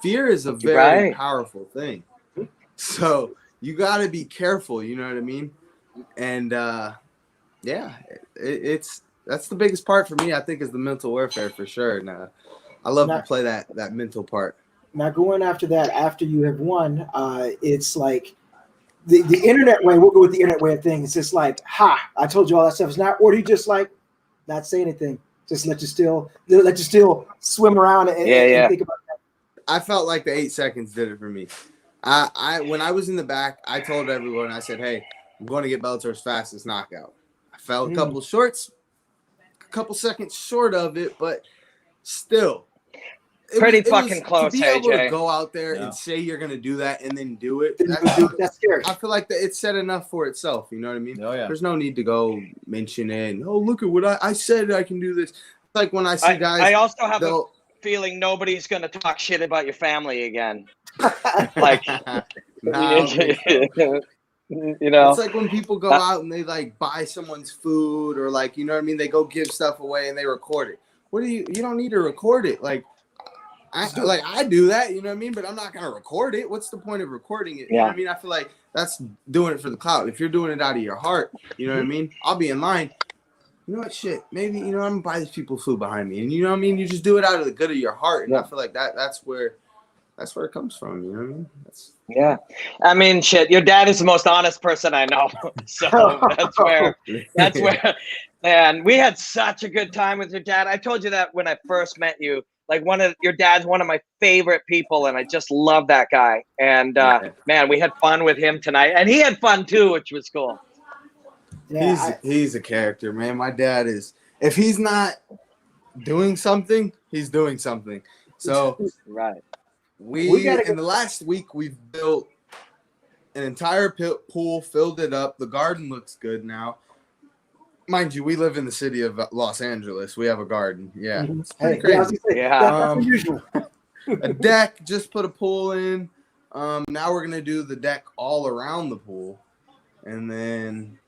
fear is a very powerful thing. So you got to be careful. You know what I mean? And that's the biggest part for me. I think is the mental warfare for sure. Now, I love to play that mental part. Now, going after that, after you have won, it's like the internet way. We'll go with the internet way of things. It's just like, I told you all that stuff. It's not, or do you just like not say anything? Just let you still swim around and think about that. I felt like the 8 seconds did it for me. When I was in the back, I told everyone, I said, hey, I'm going to get Bellator's fastest knockout. I fell a couple seconds short of it, but still. Pretty fucking close, to be able to go out there and say you're going to do that and then do it. That's scary. I feel like it's said enough for itself. You know what I mean? Oh, yeah. There's no need to go mention it. And, oh, look at what I said. I can do this. It's like when I see guys. I also have a feeling nobody's going to talk shit about your family again. Like, you know, it's like when people go out and they like buy someone's food or like, you know what I mean? They go give stuff away and they record it. What do you don't need to record it. Like, I do that, you know what I mean? But I'm not going to record it. What's the point of recording it? You know what I mean? I feel like that's doing it for the clout. If you're doing it out of your heart, you know what I mean? I'll be in line. You know what, shit, maybe, you know, I'm going to buy these people food behind me. And you know what I mean? You just do it out of the good of your heart. And I feel like that's where it comes from. You know what I mean? I mean, shit, your dad is the most honest person I know. So that's where, man, we had such a good time with your dad. I told you that when I first met you, like your dad's one of my favorite people. And I just love that guy. And man, we had fun with him tonight and he had fun too, which was cool. Yeah, he's a character, man. My dad is, if he's not doing something, he's doing something. So we in the last week we've built an entire pool, filled it up. The garden looks good now. Mind you, we live in the city of Los Angeles. We have a garden. Yeah, it's pretty crazy. That's unusual. A deck, just put a pool in. Now we're gonna do the deck all around the pool, and then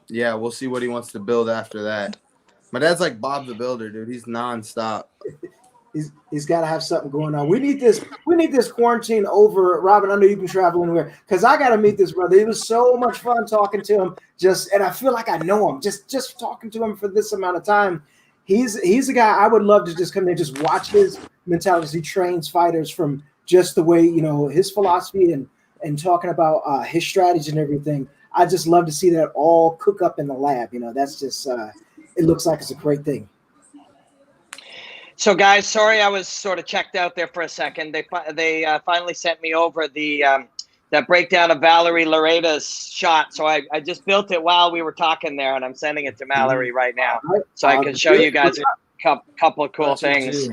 we'll see what he wants to build after that. My dad's like Bob the Builder, dude. He's nonstop. He's got to have something going on. We need this quarantine over. Robin, I know you can travel anywhere because I got to meet this brother. It was so much fun talking to him. And I feel like I know him just talking to him for this amount of time. He's a guy I would love to just come in and just watch his mentality. He trains fighters from just the way, you know, his philosophy and talking about his strategy and everything. I just love to see that all cook up in the lab. You know, that's just it looks like it's a great thing. So, guys, sorry I was sort of checked out there for a second. They finally sent me over that breakdown of Valerie Loreda's shot. So I just built it while we were talking there, and I'm sending it to Mallory right now, so I can show you guys a couple of cool things.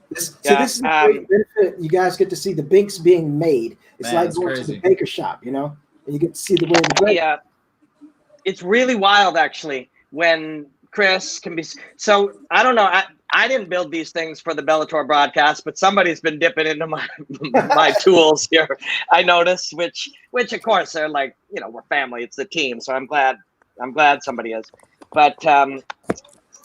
This is a great benefit. You guys get to see the binks being made. It's like going to the baker shop, you know, and you get to see the way the bread. Yeah, it's really wild actually when Chris can be. So I don't know. I didn't build these things for the Bellator broadcast, but somebody's been dipping into my tools here. I noticed, which of course they're like, you know, we're family. It's the team, so I'm glad somebody is. But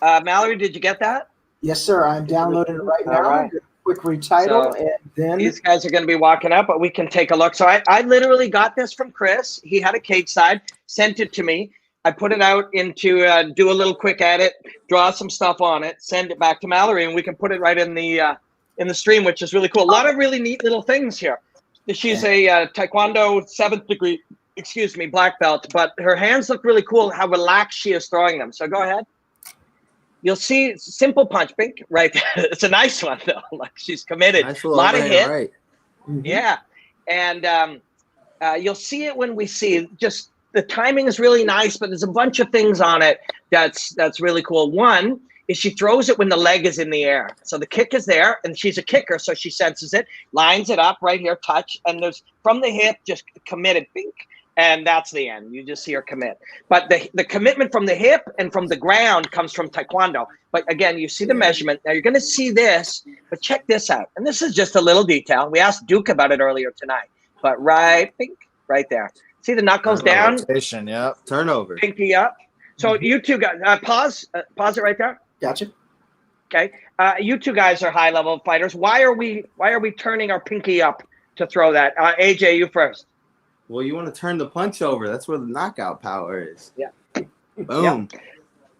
Mallory, did you get that? Yes, sir. I'm downloading it right now. Right. Quick retitle, and then these guys are going to be walking up, but we can take a look. So I literally got this from Chris. He had a cage side, sent it to me. I put it out into do a little quick edit, draw some stuff on it, send it back to Mallory, and we can put it right in the stream, which is really cool. A lot of really neat little things here. She's a Taekwondo 7th degree, black belt, but her hands look really cool. How relaxed she is throwing them. So go ahead. You'll see simple punch, Bink, right there. It's a nice one though. Like she's committed. Nice a lot of hit. Right. Yeah. And you'll see it when we see it. Just the timing is really nice, but there's a bunch of things on it that's really cool. One is she throws it when the leg is in the air. So the kick is there, and she's a kicker, so she senses it, lines it up right here, touch, and there's from the hip, just committed, bink, and that's the end. You just see her commit. But the commitment from the hip and from the ground comes from Taekwondo. But again, you see the measurement. Now you're going to see this, but check this out. And this is just a little detail. We asked Duke about it earlier tonight. But right, bink, right there. See the knuckles down? Rotation, yeah. Turnover. Pinky up. So you two guys, pause it right there. Gotcha. Okay. You two guys are high level fighters. Why are we turning our pinky up to throw that? AJ, you first. Well, you want to turn the punch over. That's where the knockout power is. Yeah. Boom.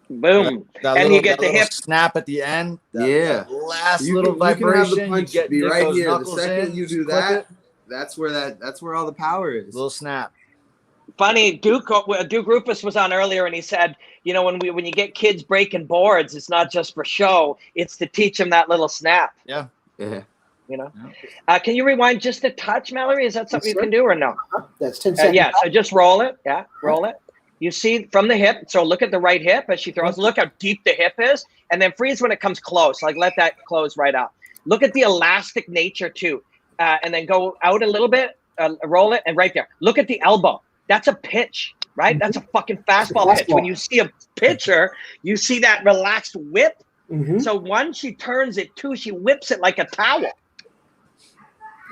Boom. And you get the hip snap at the end. Yeah. Last You little can have vibration. the punch You get be right those here. The knuckles second in, you do clip that, it. that's where all the power is. Little snap. Funny, Duke Rufus was on earlier, and he said, you know, when you get kids breaking boards, it's not just for show; it's to teach them that little snap. Yeah. Yeah. You know. Can you rewind just a touch, Mallory? Is that something you can do or no? That's 10 seconds. Yeah. So just roll it. Yeah, roll it. You see from the hip. So look at the right hip as she throws. Look how deep the hip is, and then freeze when it comes close. Like let that close right up. Look at the elastic nature too, and then go out a little bit. Roll it, and right there. Look at the elbow. That's a pitch, right? That's a fucking fastball pitch. When you see a pitcher, you see that relaxed whip. So one, she turns it. Two, she whips it like a towel,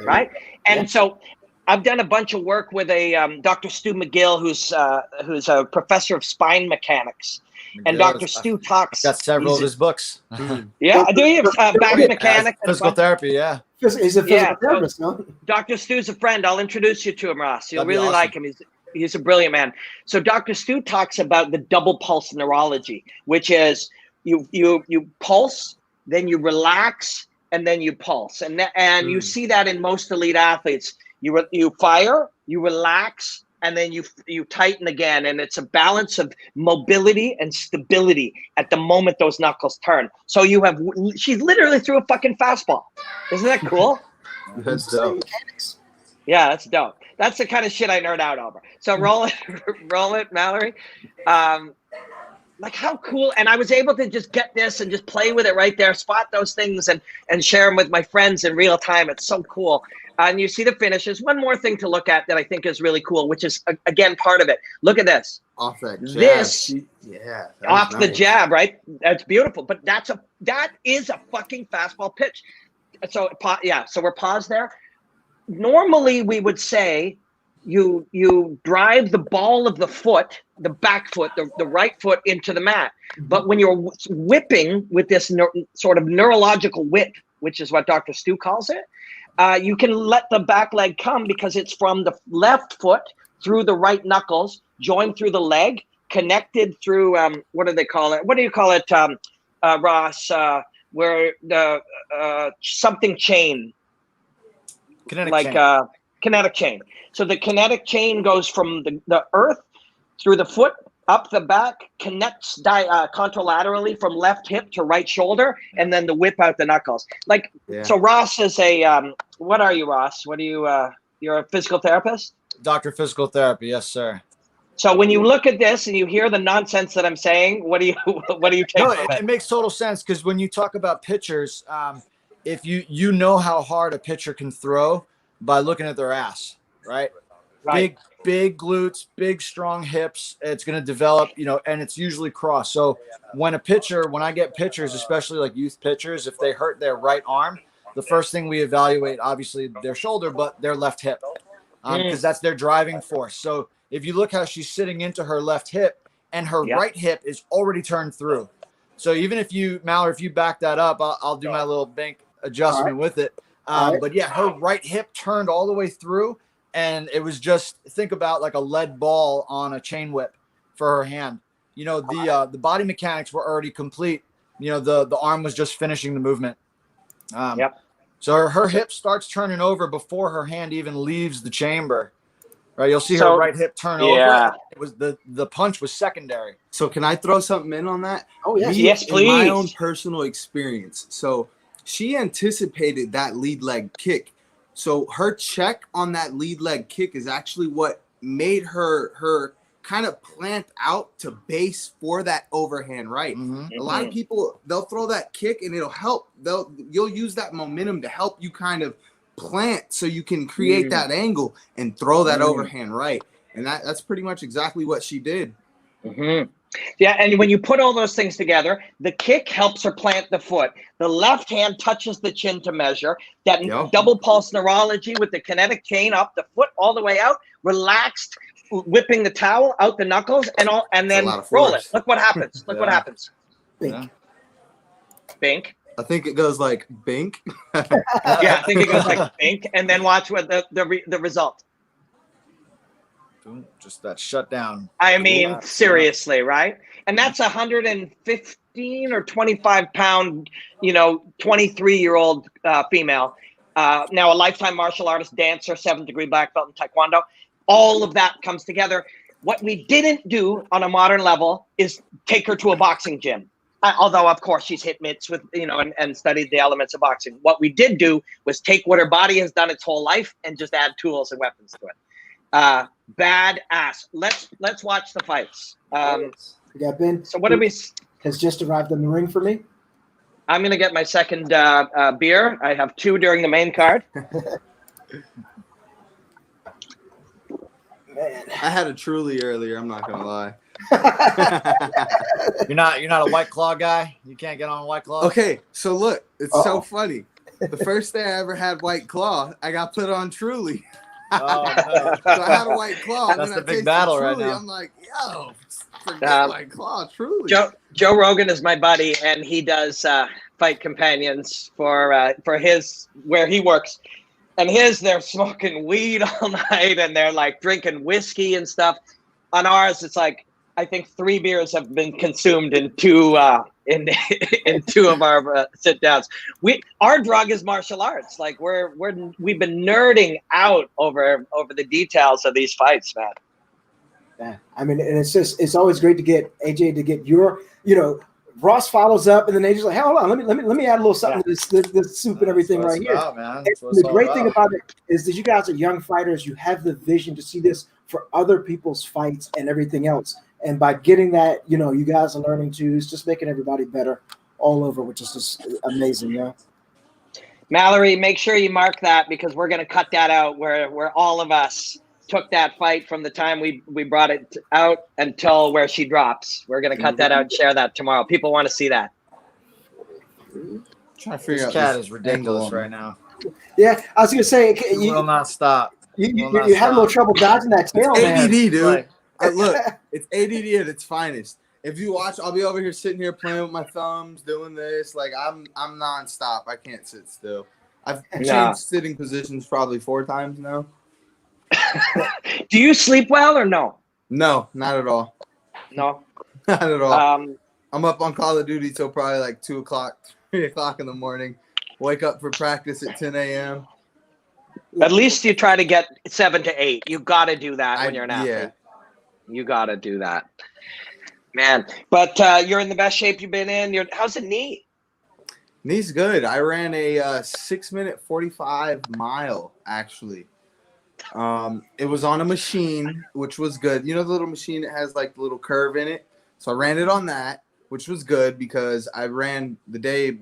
right? And so I've done a bunch of work with a Dr. Stu McGill, who's a professor of spine mechanics. And Dr. Stu talks. Got several of his books. Yeah, I do. You have back mechanic, physical therapy. Yeah, he's a physical therapist, no? Dr. Stu's a friend. I'll introduce you to him, Ross. You'll really like him. He's a brilliant man. So Dr. Stu talks about the double pulse neurology, which is you pulse, then you relax, and then you pulse, and you see that in most elite athletes. You fire, you relax, and then you tighten again, and it's a balance of mobility and stability at the moment those knuckles turn. So she literally threw a fucking fastball. Isn't that cool? That's dope. Yeah, that's dope. That's the kind of shit I nerd out over. So roll it, Mallory. Like how cool. And I was able to just get this and just play with it right there, spot those things and share them with my friends in real time. It's so cool. And you see the finishes. One more thing to look at that I think is really cool, which is, again, part of it. Look at this. Off that jab. This, off nice. the jab, right? That's beautiful. But that is a fucking fastball pitch. So, so we're paused there. Normally, we would say you drive the ball of the foot, the back foot, the right foot into the mat. But when you're whipping with this sort of neurological whip, which is what Dr. Stu calls it, you can let the back leg come because it's from the left foot through the right knuckles, joined through the leg, connected through, what do they call it? What do you call it, Ross? Where the something chain. Kinetic chain. So the kinetic chain goes from the earth through the foot, up the back, connects contralaterally from left hip to right shoulder, and then the whip out the knuckles. So Ross is a, what are you, Ross? What are you, you're a physical therapist? Dr. Physical Therapy, yes, sir. So when you look at this and you hear the nonsense that I'm saying, what do you take? No, it makes total sense because when you talk about pitchers, if you know how hard a pitcher can throw by looking at their ass, right? Big glutes, big strong hips. It's going to develop, and it's usually crossed. So when I get pitchers, especially like youth pitchers, if they hurt their right arm, the first thing we evaluate, obviously their shoulder, but their left hip, because that's their driving force. So if you look how she's sitting into her left hip and her right hip is already turned through. So even if Mallory, if you back that up, I'll do my little bank adjustment with it. But yeah, her right hip turned all the way through, and it was just, think about like a lead ball on a chain whip for her hand. The body mechanics were already complete. The arm was just finishing the movement. So her hip starts turning over before her hand even leaves the chamber. Right, you'll see her right hip turn over. It was the punch was secondary. So can I throw something in on that? Oh yes, yes, please. In my own personal experience, so she anticipated that lead leg kick. So her check on that lead leg kick is actually what made her kind of plant out to base for that overhand right. A lot of people, they'll throw that kick and it'll help. You'll use that momentum to help you kind of plant so you can create that angle and throw that overhand right. And that's pretty much exactly what she did. Yeah, and when you put all those things together, the kick helps her plant the foot. The left hand touches the chin to measure. That double pulse neurology with the kinetic chain up the foot all the way out, relaxed, whipping the towel out the knuckles, and then roll it. Look what happens. Look what happens. Bink. Bink. I think it goes like bink. Yeah, I think it goes like bink, and then watch what the result. Just that shutdown. I mean, seriously, right? And that's 115 or 25 pound, 23-year-old female. Now a lifetime martial artist, dancer, 7th degree black belt in Taekwondo. All of that comes together. What we didn't do on a modern level is take her to a boxing gym. Although, of course, she's hit mitts with, and studied the elements of boxing. What we did do was take what her body has done its whole life and just add tools and weapons to it. Badass. Let's watch the fights. We got Ben. So what do we? Has just arrived in the ring for me. I'm gonna get my second beer. I have 2 during the main card. Man. I had a Truly earlier. I'm not gonna lie. You're not a White Claw guy. You can't get on White Claw. Okay, so look, it's so funny. The first day I ever had White Claw, I got put on Truly. Oh, no. So I had a White Claw. That's the big battle Truly, right now. I'm like, yo, forget White Claw, Truly. Joe Rogan is my buddy, and he does fight companions for his where he works. And they're smoking weed all night, and they're like drinking whiskey and stuff. On ours, it's like I think 3 beers have been consumed in 2 in 2 of our sit downs. Our drug is martial arts. Like we've been nerding out over the details of these fights, man. Yeah, I mean, and it's always great to get AJ to get your, Ross follows up, and then AJ's like, hey, hold on, let me add a little something to this soup and everything right here. The great thing about it is that you guys are young fighters. You have the vision to see this for other people's fights and everything else. And by getting that, you guys are learning too. It's just making everybody better all over, which is just amazing, yeah. Mallory, make sure you mark that because we're going to cut that out where all of us took that fight from the time we brought it out until where she drops. We're going to cut that out and share that tomorrow. People want to see that. Trying to figure This out cat this is ridiculous right now. Yeah, I was going to say. You will not stop. You had a little trouble dodging that tail, man. ADD, dude. Right. Look, it's ADD at its finest. If you watch, I'll be over here sitting here playing with my thumbs, doing this. Like I'm nonstop. I can't sit still. I've changed sitting positions probably 4 times now. Do you sleep well or no? No, not at all. No, not at all. I'm up on Call of Duty till probably like 2 o'clock, 3 o'clock in the morning. Wake up for practice at 10 a.m. At least you try to get 7 to 8. You got to do that when you're an athlete. Yeah. You got to do that, man. But you're in the best shape you've been in. How's the knee? Knee's good. I ran a 6-minute 45 mile actually. It was on a machine, which was good. You know the little machine that has like the little curve in it? So I ran it on that, which was good because I ran the day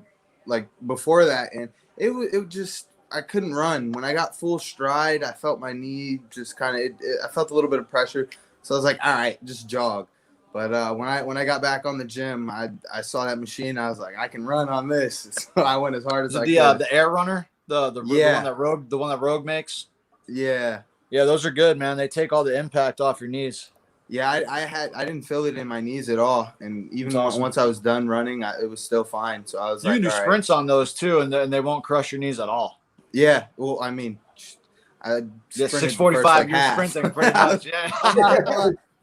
like before that, and it just I couldn't run. When I got full stride, I felt my knee just kind of I felt a little bit of pressure. So I was like, all right, just jog. But when I got back on the gym, I saw that machine. I was like, I can run on this. So I went as hard as I could. The Air Runner, the one that Rogue makes. Yeah. Yeah, those are good, man. They take all the impact off your knees. Yeah, I didn't feel it in my knees at all, and even awesome. Once I was done running, it was still fine. So I was you can do sprints on those too, and they won't crush your knees at all. Yeah, well, I mean, I 6:45. You're sprinting pretty much. Yeah.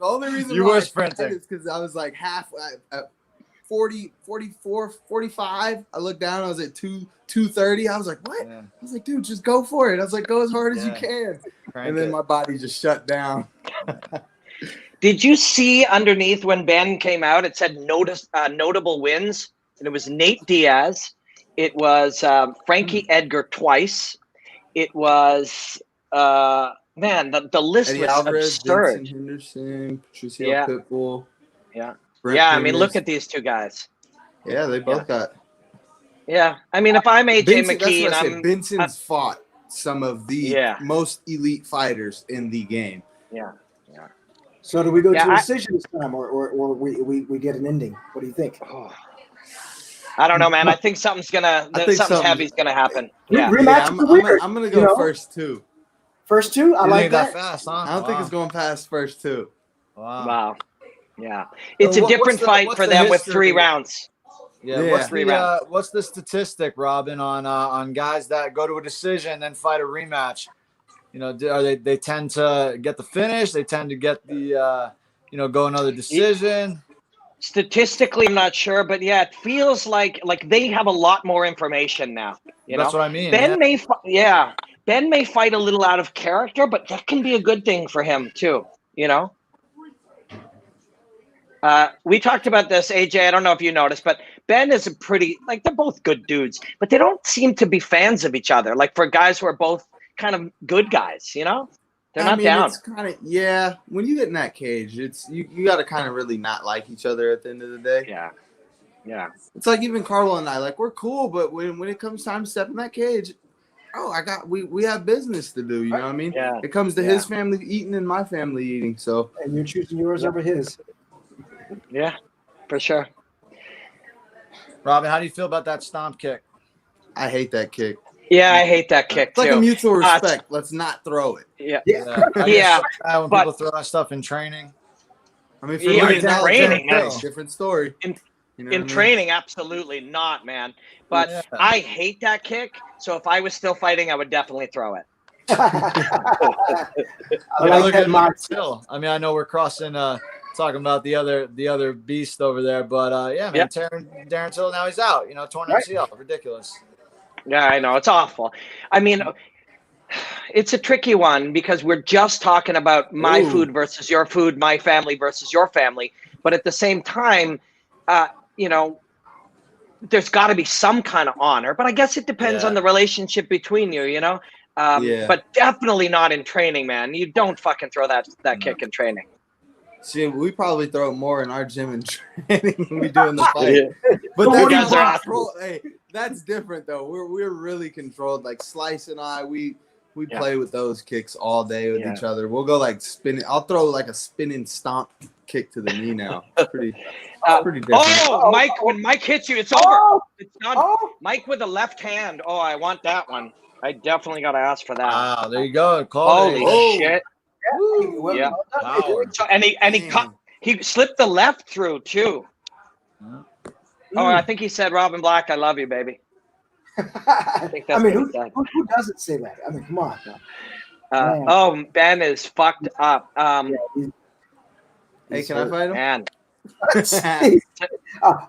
The only reason you were sprinting is because I was like half at 40, 44, 45. I looked down. I was at 230. I was like, what? Yeah. I was like, dude, just go for it. I was like, go as hard as you can. And then my body just shut down. Did you see underneath when Ben came out, it said notable wins, and it was Nate Diaz. It was Frankie Edgar twice. It was man, the list Eddie was Alvarez, absurd. Vincent Henderson, Patricio Yeah. Pitbull. Yeah. Brent Yeah, I mean, look Penis. at these two guys. Yeah, they both got. Yeah, I mean, if I'm AJ Benson, that's McKee what and I said. I'm Benson's fought some of the most elite fighters in the game. Yeah. So do we go Yeah, to a decision this time, or we get an ending? What do you think? I don't know, man. I think something's heavy's gonna happen. Yeah, Rematch I'm, the weird, I'm gonna go first two. First two, I like that. Fast, huh? I don't think it's going past first two. Wow. Yeah, it's a different fight for them with 3 rounds. Yeah. What's the statistic, Robin, on guys that go to a decision and then fight a rematch? You know, they tend to get the finish? They tend to get the go another decision. Statistically, I'm not sure, but yeah, it feels like they have a lot more information now. That's what I mean. Ben may fight a little out of character, but that can be a good thing for him too. You know. We talked about this, AJ. I don't know if you noticed, but Ben is a pretty they're both good dudes, but they don't seem to be fans of each other. Like for guys who are both kind of good guys, you know, they're not down. It's kind of when you get in that cage, it's you got to kind of really not like each other at the end of the day. Yeah. It's like even Carlo and I, we're cool, but when it comes time to step in that cage, we have business to do. You know what I mean? Yeah. It comes to his family eating and my family eating. So and you're choosing yours over his. Yeah, for sure. Robin, how do you feel about that stomp kick? I hate that kick. Yeah, I hate that kick it's too. Like a mutual respect. Let's not throw it. Yeah. When people throw that stuff in training. I mean, for training, different story. In training, absolutely not, man. But I hate that kick. So if I was still fighting, I would definitely throw it. I look at mine still. I mean, I know we're crossing. Talking about the other beast over there, but Darren Till, now he's out. You know, torn MCL, ridiculous. Yeah, I know, it's awful. I mean, it's a tricky one because we're just talking about my food versus your food, my family versus your family, but at the same time, there's got to be some kind of honor. But I guess it depends on the relationship between you. You know, but definitely not in training, man. You don't fucking throw that kick in training. See, we probably throw more in our gym and training than we do in the fight. But that's different though. We're really controlled. Like Slice and I, we play with those kicks all day with each other. We'll go spinning. I'll throw a spinning stomp kick to the knee now. It's pretty different. Mike, when Mike hits you, it's over. It's done. Mike with the left hand. Oh, I want that one. I definitely got to ask for that. Wow, there you go. Holy shit. Yeah. So, and he slipped the left through too. Oh, I think he said, "Robin Black, I love you, baby." I think that's who doesn't say that? I mean, come on. Ben is fucked up. Hey, can I fight him? Man.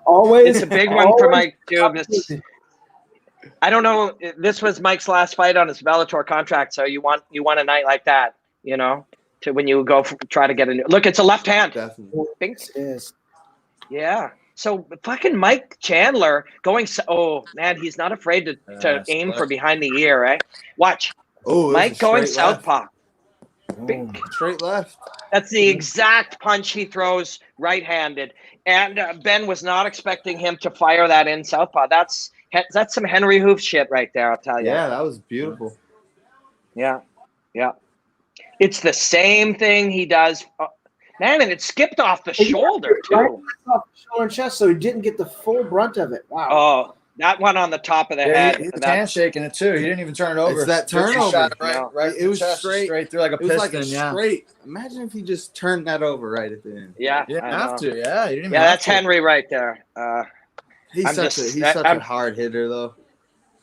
Always. It's a big one for Mike too. I don't know. This was Mike's last fight on his Bellator contract, so you want a night like that. You know, to when you go try to get a new look, it's a left hand. Definitely. Yes. Yeah. So fucking Mike Chandler going. Oh man, he's not afraid to aim for behind the ear, right? Watch. Oh, Mike going southpaw. Straight left. That's the exact punch he throws right-handed, and Ben was not expecting him to fire that in southpaw. That's some Henry Hoof shit right there. I'll tell you. Yeah, that was beautiful. Yeah. It's the same thing he does. Man, and it skipped off the shoulder, too. Right off the shoulder and chest, so he didn't get the full brunt of it. Wow. Oh, that one on the top of the head. He was handshaking it, too. He didn't even turn it over. It's that turnover. Right. It was straight through like a piston. It was straight. Imagine if he just turned that over right at the end. Yeah. You didn't have to. Yeah, you didn't even that's Henry right there. He's such a hard hitter, though.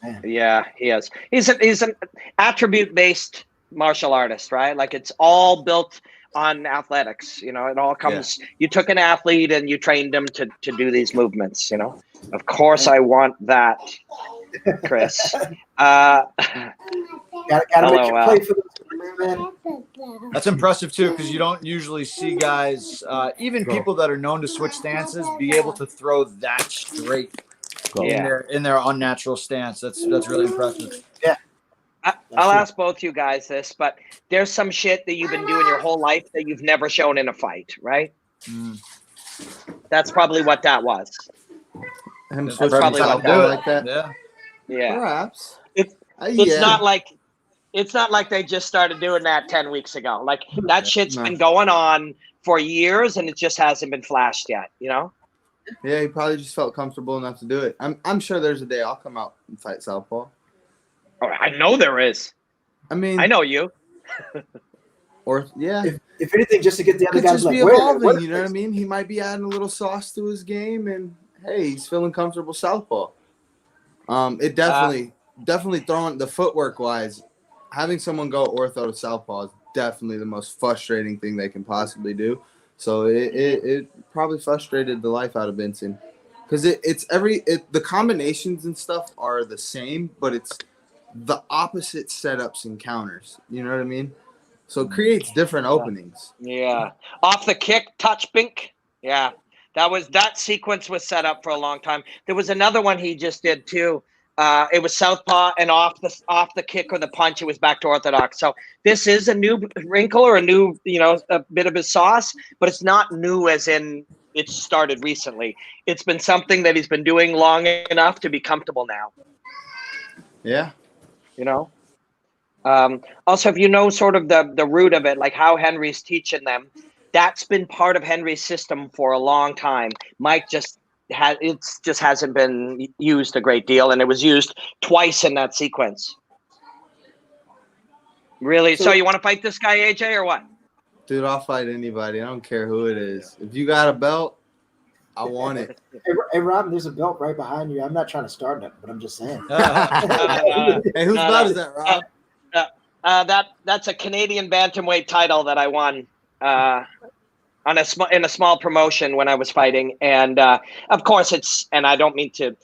Man. Yeah, he is. He's an attribute-based martial artist, right? Like it's all built on athletics. You know, it all comes. Yeah. You took an athlete and you trained them to do these movements. You know, of course I want that, Chris. Gotta make you play for this, man. That's impressive too, because you don't usually see guys, even people that are known to switch stances, be able to throw that straight in their unnatural stance. That's really impressive. I'll ask both you guys this, but there's some shit that you've been doing your whole life that you've never shown in a fight, right? That's probably what that was. That's probably what that was. like that. Yeah. Perhaps. It's not like they just started doing that 10 weeks ago. Like that shit's been going on for years and it just hasn't been flashed yet, you know? Yeah, he probably just felt comfortable enough to do it. I'm sure there's a day I'll come out and fight southpaw. Oh, I know there is. I mean, I know you. Or if anything, just to get the other guys just like, be evolving. You know what I mean? He might be adding a little sauce to his game, and hey, he's feeling comfortable southpaw. It definitely throwing the footwork wise, having someone go ortho to southpaw is definitely the most frustrating thing they can possibly do. So it probably frustrated the life out of Benson, because the combinations and stuff are the same, but it's the opposite setups and counters. You know what I mean? So it creates different openings. Yeah. Off the kick, touch bink. Yeah. That sequence was set up for a long time. There was another one he just did too. It was southpaw, and off the kick or the punch, it was back to orthodox. So this is a new wrinkle or a new, a bit of his sauce, but it's not new as in it started recently. It's been something that he's been doing long enough to be comfortable now. Yeah. Also, if you know sort of the root of it, like how Henry's teaching them, that's been part of Henry's system for a long time. Mike just hasn't been used a great deal, and it was used twice in that sequence. Really? So you want to fight this guy, AJ, or what? Dude, I'll fight anybody. I don't care who it is. If you got a belt, I want it. Hey, Rob, there's a belt right behind you. I'm not trying to start it, but I'm just saying. Hey, whose belt is that, Rob? That's a Canadian bantamweight title that I won in a small promotion when I was fighting, and of course and I don't mean to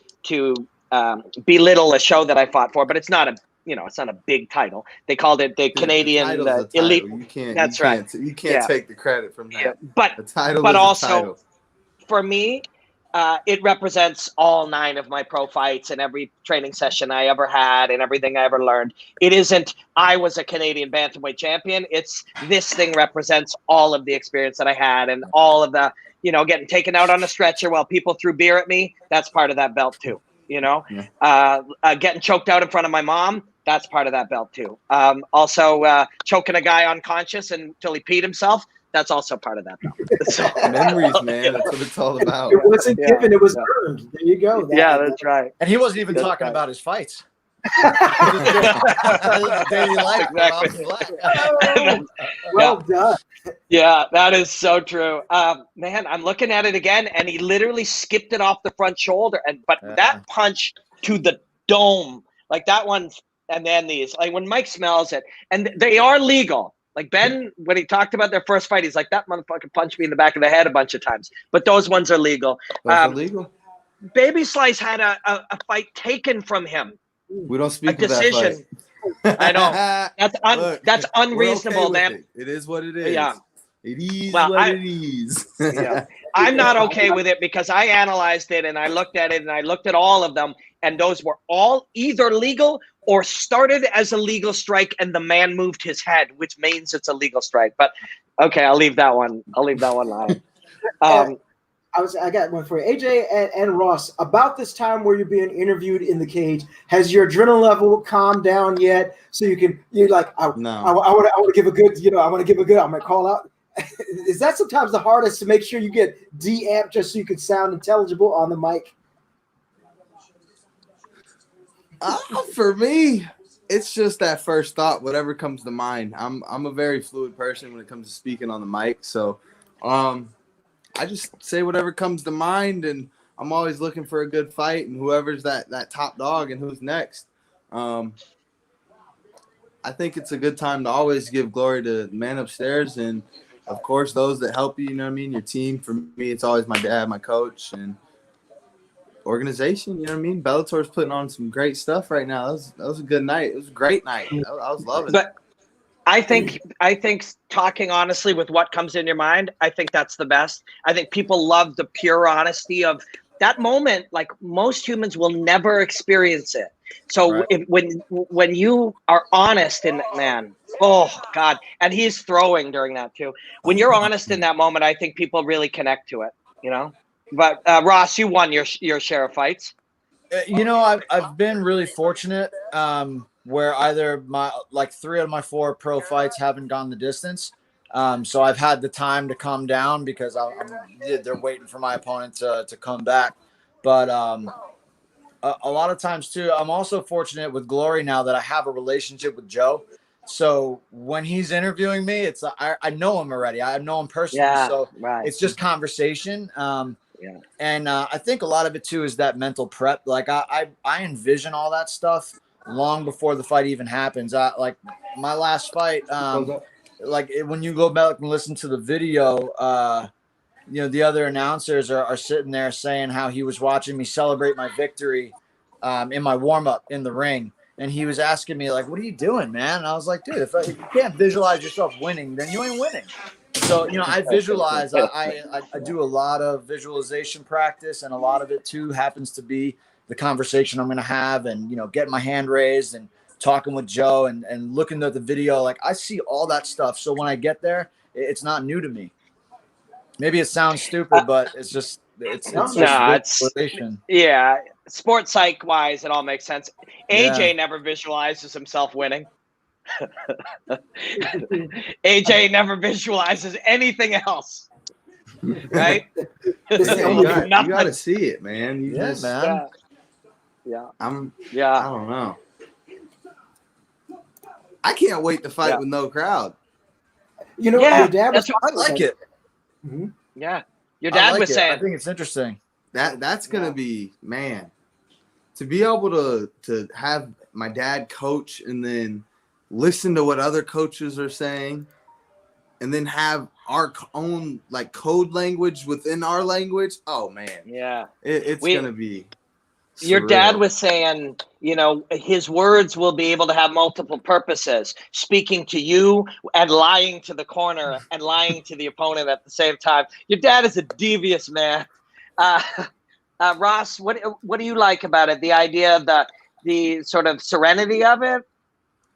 belittle a show that I fought for, but it's not a big title. They called it the Canadian Elite. You can't take the credit from that. Yeah. But the title but is also a title. For me, it represents all 9 of my pro fights and every training session I ever had and everything I ever learned. It isn't I was a Canadian bantamweight champion. It's this thing represents all of the experience that I had and all of the, getting taken out on a stretcher while people threw beer at me. That's part of that belt too. Getting choked out in front of my mom. That's part of that belt too. Also choking a guy unconscious until he peed himself. That's also part of that belt. So, memories, man. That's what it's all about. It wasn't given; it was earned. There you go. That's right. And he wasn't even talking about his fights. Daily life. Exactly. Well done. Yeah, that is so true. Man, I'm looking at it again, and he literally skipped it off the front shoulder, but that punch to the dome, like that one, and then these, like when Mike smells it, and they are legal. Like Ben, when he talked about their first fight, he's like, that motherfucker punched me in the back of the head a bunch of times. But those ones are legal. Those are legal. Baby Slice had a fight taken from him. We don't speak a decision. I know. That's unreasonable, okay, man. It is what it is. Yeah. It is what it is. Yeah. I'm not okay with it because I analyzed it and I looked at it and I looked at all of them, and those were all either legal or started as a legal strike and the man moved his head, which means it's a legal strike. But okay, I'll leave that one lying. I got one for you. AJ and Ross, about this time where you're being interviewed in the cage, has your adrenaline level calmed down yet? So you're like, I want to give a good, I'm going to call out. Is that sometimes the hardest, to make sure you get de-amped just so you can sound intelligible on the mic? For me, it's just that first thought, whatever comes to mind. I'm a very fluid person when it comes to speaking on the mic. So I just say whatever comes to mind, and I'm always looking for a good fight and whoever's that top dog and who's next. I think it's a good time to always give glory to the man upstairs and, of course, those that help you, your team. For me, it's always my dad, my coach, and organization, Bellator's putting on some great stuff right now. That was a good night. It was a great night. I was loving it. I think talking honestly with what comes in your mind, I think that's the best. I think people love the pure honesty of that moment. Like most humans will never experience it. So when you are honest in that, man, oh God, and he's throwing during that too. When you're honest in that moment, I think people really connect to it, you know. But Ross, you won your share of fights. You know, I've been really fortunate where either my 3 out of my 4 pro fights haven't gone the distance. So I've had the time to calm down because they're waiting for my opponent to come back. But a lot of times too, I'm also fortunate with Glory now that I have a relationship with Joe. So when he's interviewing me, it's I know him already. I know him personally. So it's just conversation. And I think a lot of it too is that mental prep. Like I envision all that stuff long before the fight even happens. Like my last fight, like when you go back and listen to the video, you know, the other announcers are sitting there saying how he was watching me celebrate my victory in my warm-up in the ring. And he was asking me, like, what are you doing, man? And I was like, dude, if you can't visualize yourself winning, then you ain't winning. So, you know, I visualize. I do a lot of visualization practice, and a lot of it, too, happens to be the conversation I'm going to have and, you know, getting my hand raised and talking with Joe and looking at the video. Like, I see all that stuff. So when I get there, it's not new to me. Maybe it sounds stupid, but it's just it's visualization. Yeah, sports psych wise, it all makes sense. AJ never visualizes himself winning. AJ never visualizes anything else. Right? You got to see it, man. Man. I don't know. I can't wait to fight with no crowd. You know, your dad was I like it. Mm-hmm. Yeah, your dad was saying. I think it's interesting. That's gonna be, man, to be able to have my dad coach and then listen to what other coaches are saying, and then have our own like code language within our language. Oh man, it's gonna be. Your dad was saying, you know, his words will be able to have multiple purposes, speaking to you and lying to the corner and lying to the opponent at the same time. Your dad is a devious man. Ross, what do you like about it? The idea of the sort of serenity of it?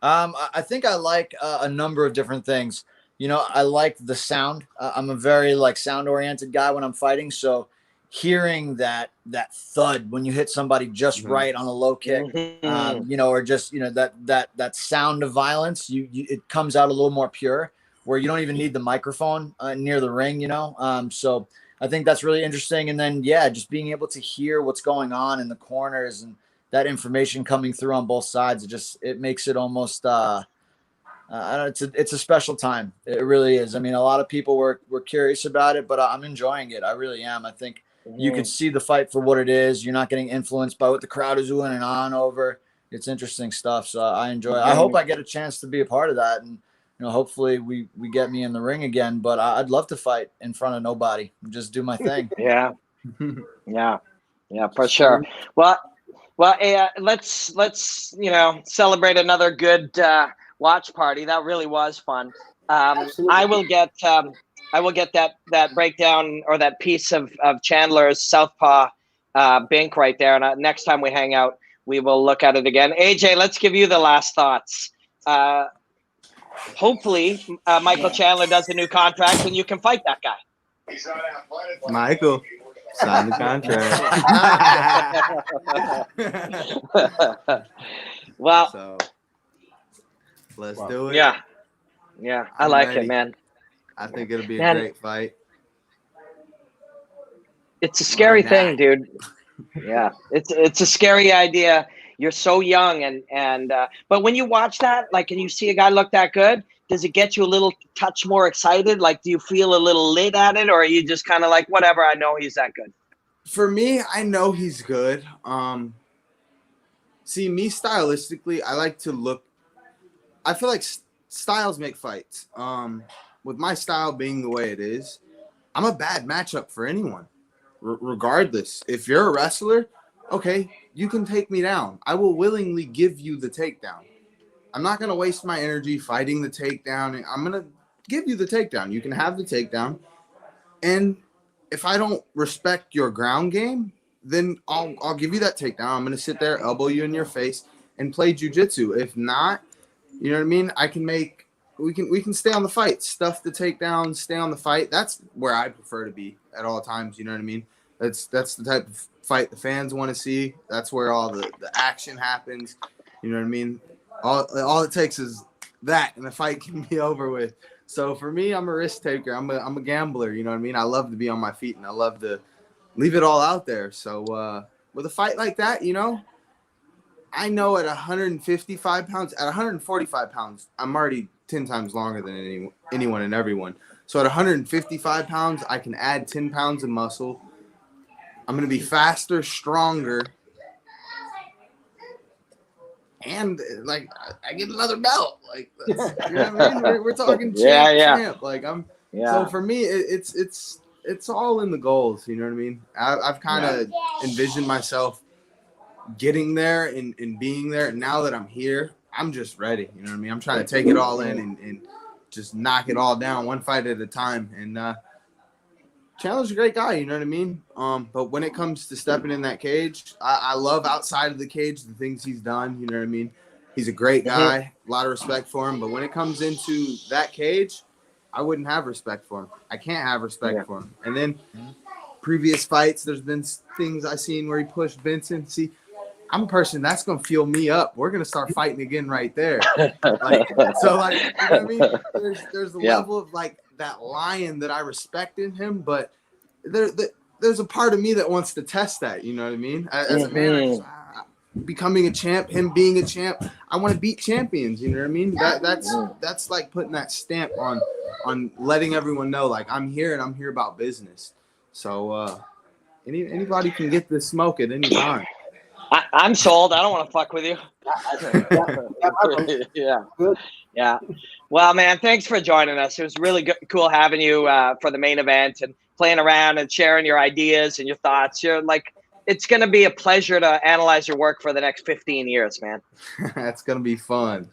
I think I like a number of different things. You know, I like the sound. I'm a very sound oriented guy when I'm fighting. So hearing that thud when you hit somebody just right on a low kick, you know, or just, you know, that sound of violence, it comes out a little more pure, where you don't even need the microphone near the ring, you know. So I think that's really interesting. And then just being able to hear what's going on in the corners and that information coming through on both sides, it makes it almost I don't know, it's a special time. It really is. I mean, a lot of people were curious about it, but I'm enjoying it. I really am. I think you could see the fight for what it is. You're not getting influenced by what the crowd is doing and on over. It's interesting stuff. So I enjoy it. I hope I get a chance to be a part of that. And, you know, hopefully we get me in the ring again, but I'd love to fight in front of nobody and just do my thing. Yeah, for sure. Well, let's, you know, celebrate another good watch party. That really was fun. I will get that breakdown or that piece of Chandler's Southpaw Bink right there. And next time we hang out, we will look at it again. AJ, let's give you the last thoughts. Hopefully, Michael Chandler does a new contract and you can fight that guy. Michael, sign the contract. Well, so let's do it. Yeah, I like it, man. I think it'll be a great fight. It's a scary thing, dude. Yeah, it's a scary idea. You're so young, and but when you watch that, like, and you see a guy look that good, does it get you a little touch more excited? Like, do you feel a little lit at it, or are you just kind of like, whatever? I know he's that good. For me, I know he's good. See, me stylistically, I like to look. I feel like styles make fights. With my style being the way it is, I'm a bad matchup for anyone, regardless. If you're a wrestler, okay, you can take me down. I will willingly give you the takedown. I'm not going to waste my energy fighting the takedown. I'm going to give you the takedown. You can have the takedown. And if I don't respect your ground game, then I'll give you that takedown. I'm gonna sit there, elbow you in your face, and play jujitsu. If not, you know what I mean. We can stay on the fight, stuff the takedown, stay on the fight. That's where I prefer to be at all times. You know what I mean. That's the type of fight the fans want to see. That's where all the action happens. You know what I mean. All it takes is that, and the fight can be over with. So for me, I'm a risk taker. I'm a gambler. You know what I mean. I love to be on my feet, and I love to leave it all out there. So with a fight like that, you know, I know at 155 pounds, at 145 pounds, I'm already 10 times longer than anyone and everyone. So at 155 pounds, I can add 10 pounds of muscle. I'm going to be faster, stronger. And like I get another belt, like that's, you know what I mean. We're talking champ. Like So for me, it's all in the goals. You know what I mean. I've kind of envisioned myself getting there and being there. And now that I'm here, I'm just ready. You know what I mean. I'm trying to take it all in and just knock it all down one fight at a time. And Chandler's a great guy, you know what I mean? But when it comes to stepping in that cage, I love outside of the cage the things he's done, you know what I mean? He's a great guy, a lot of respect for him. But when it comes into that cage, I wouldn't have respect for him. I can't have respect for him. And then previous fights, there's been things I've seen where he pushed Vincent. See, I'm a person that's going to fuel me up. We're going to start fighting again right there. You know what I mean? There's a level of like that lion that I respect in him, but there's a part of me that wants to test that. You know what I mean? As a man, becoming a champ, him being a champ, I want to beat champions. You know what I mean? That's like putting that stamp on letting everyone know, like I'm here and I'm here about business. So anybody can get this smoke at any time. I'm sold. I don't want to fuck with you. Yeah. Well, man, thanks for joining us. It was really cool having you for the main event and playing around and sharing your ideas and your thoughts. You're like, it's going to be a pleasure to analyze your work for the next 15 years, man. That's going to be fun.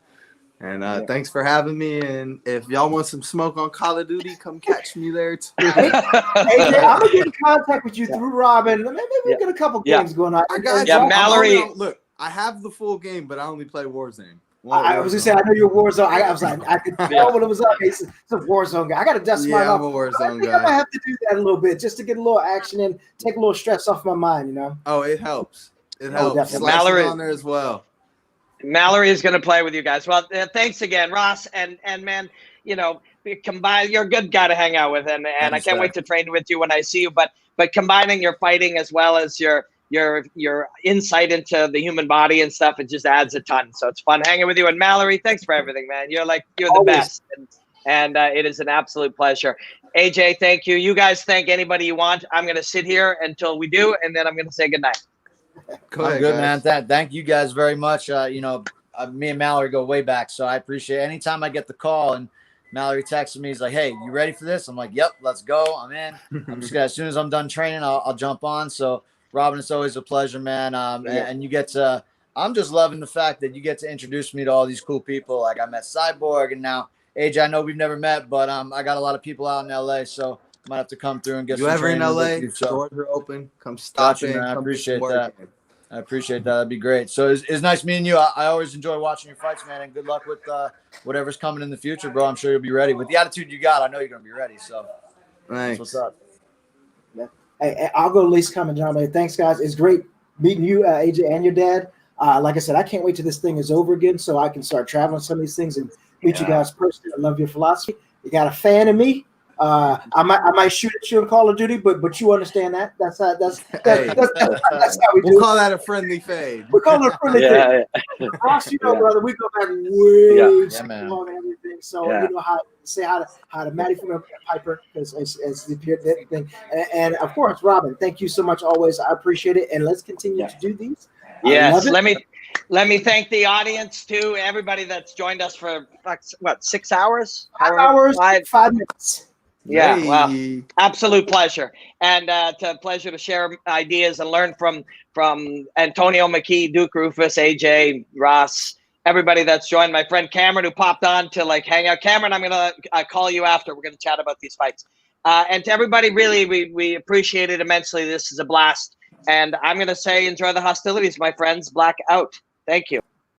And thanks for having me. And if y'all want some smoke on Call of Duty, come catch me there too. Hey, I'm gonna get in contact with you through Robin. Maybe we'll get a couple games going on. I got you. Mallory. Look, I have the full game, but I only play Warzone. I was gonna say I know you're a Warzone. I was like, I could tell when it was up. It's a Warzone guy. I got to dust mine off. I'm a Warzone guy. I might have to do that a little bit just to get a little action and take a little stress off my mind. You know. Oh, it helps. It helps. Mallory on there as well. Mallory is going to play with you guys. Well, thanks again, Ross. And man, you know, you're a good guy to hang out with, and I can't wait to train with you when I see you. But combining your fighting as well as your insight into the human body and stuff, it just adds a ton. So it's fun hanging with you. And Mallory, thanks for everything, man. You're the best, and it is an absolute pleasure. AJ, thank you. You guys thank anybody you want. I'm going to sit here until we do, and then I'm going to say goodnight. I'm good, man. Thank you guys very much. You know, me and Mallory go way back, so I appreciate it. Anytime I get the call and Mallory texted me, he's like, "Hey, you ready for this?" I'm like, "Yep, let's go. I'm in." I'm just gonna, as soon as I'm done training, I'll jump on. So, Robin, it's always a pleasure, man. And you get to. I'm just loving the fact that you get to introduce me to all these cool people. Like I met Cyborg, and now AJ. I know we've never met, but I got a lot of people out in LA, so I might have to come through and get. You some ever in LA? So. Doors are open. Come stop in. I appreciate that. I appreciate that. That'd be great. So it's nice meeting you. I always enjoy watching your fights, man. And good luck with whatever's coming in the future, bro. I'm sure you'll be ready. With the attitude you got, I know you're going to be ready. So thanks. What's up? Yeah. Hey, I'll go least comment, John. Thanks, guys. It's great meeting you, AJ, and your dad. Like I said, I can't wait till this thing is over again so I can start traveling some of these things and meet you guys personally. I love your philosophy. You got a fan of me. I might shoot at you in Call of Duty, but you understand that. That's how we do. We'll call that a friendly fade. We call it a friendly fade. Ross, you know, brother, we go back way too long and everything. So you know how to say how to Maddie from Piper as the thing. And of course, Robin, thank you so much always. I appreciate it. And let's continue to do these. Yes, let me thank the audience too. Everybody that's joined us for 6 hours? 5 minutes. Yeah, well, absolute pleasure, and it's a pleasure to share ideas and learn from Antonio McKee, Duke Rufus, AJ, Ross, everybody that's joined. My friend Cameron, who popped on to hang out. Cameron, I'm gonna call you after. We're gonna chat about these fights. And to everybody, really, we appreciate it immensely. This is a blast. And I'm going to say enjoy the hostilities, my friends. Black out. Thank you.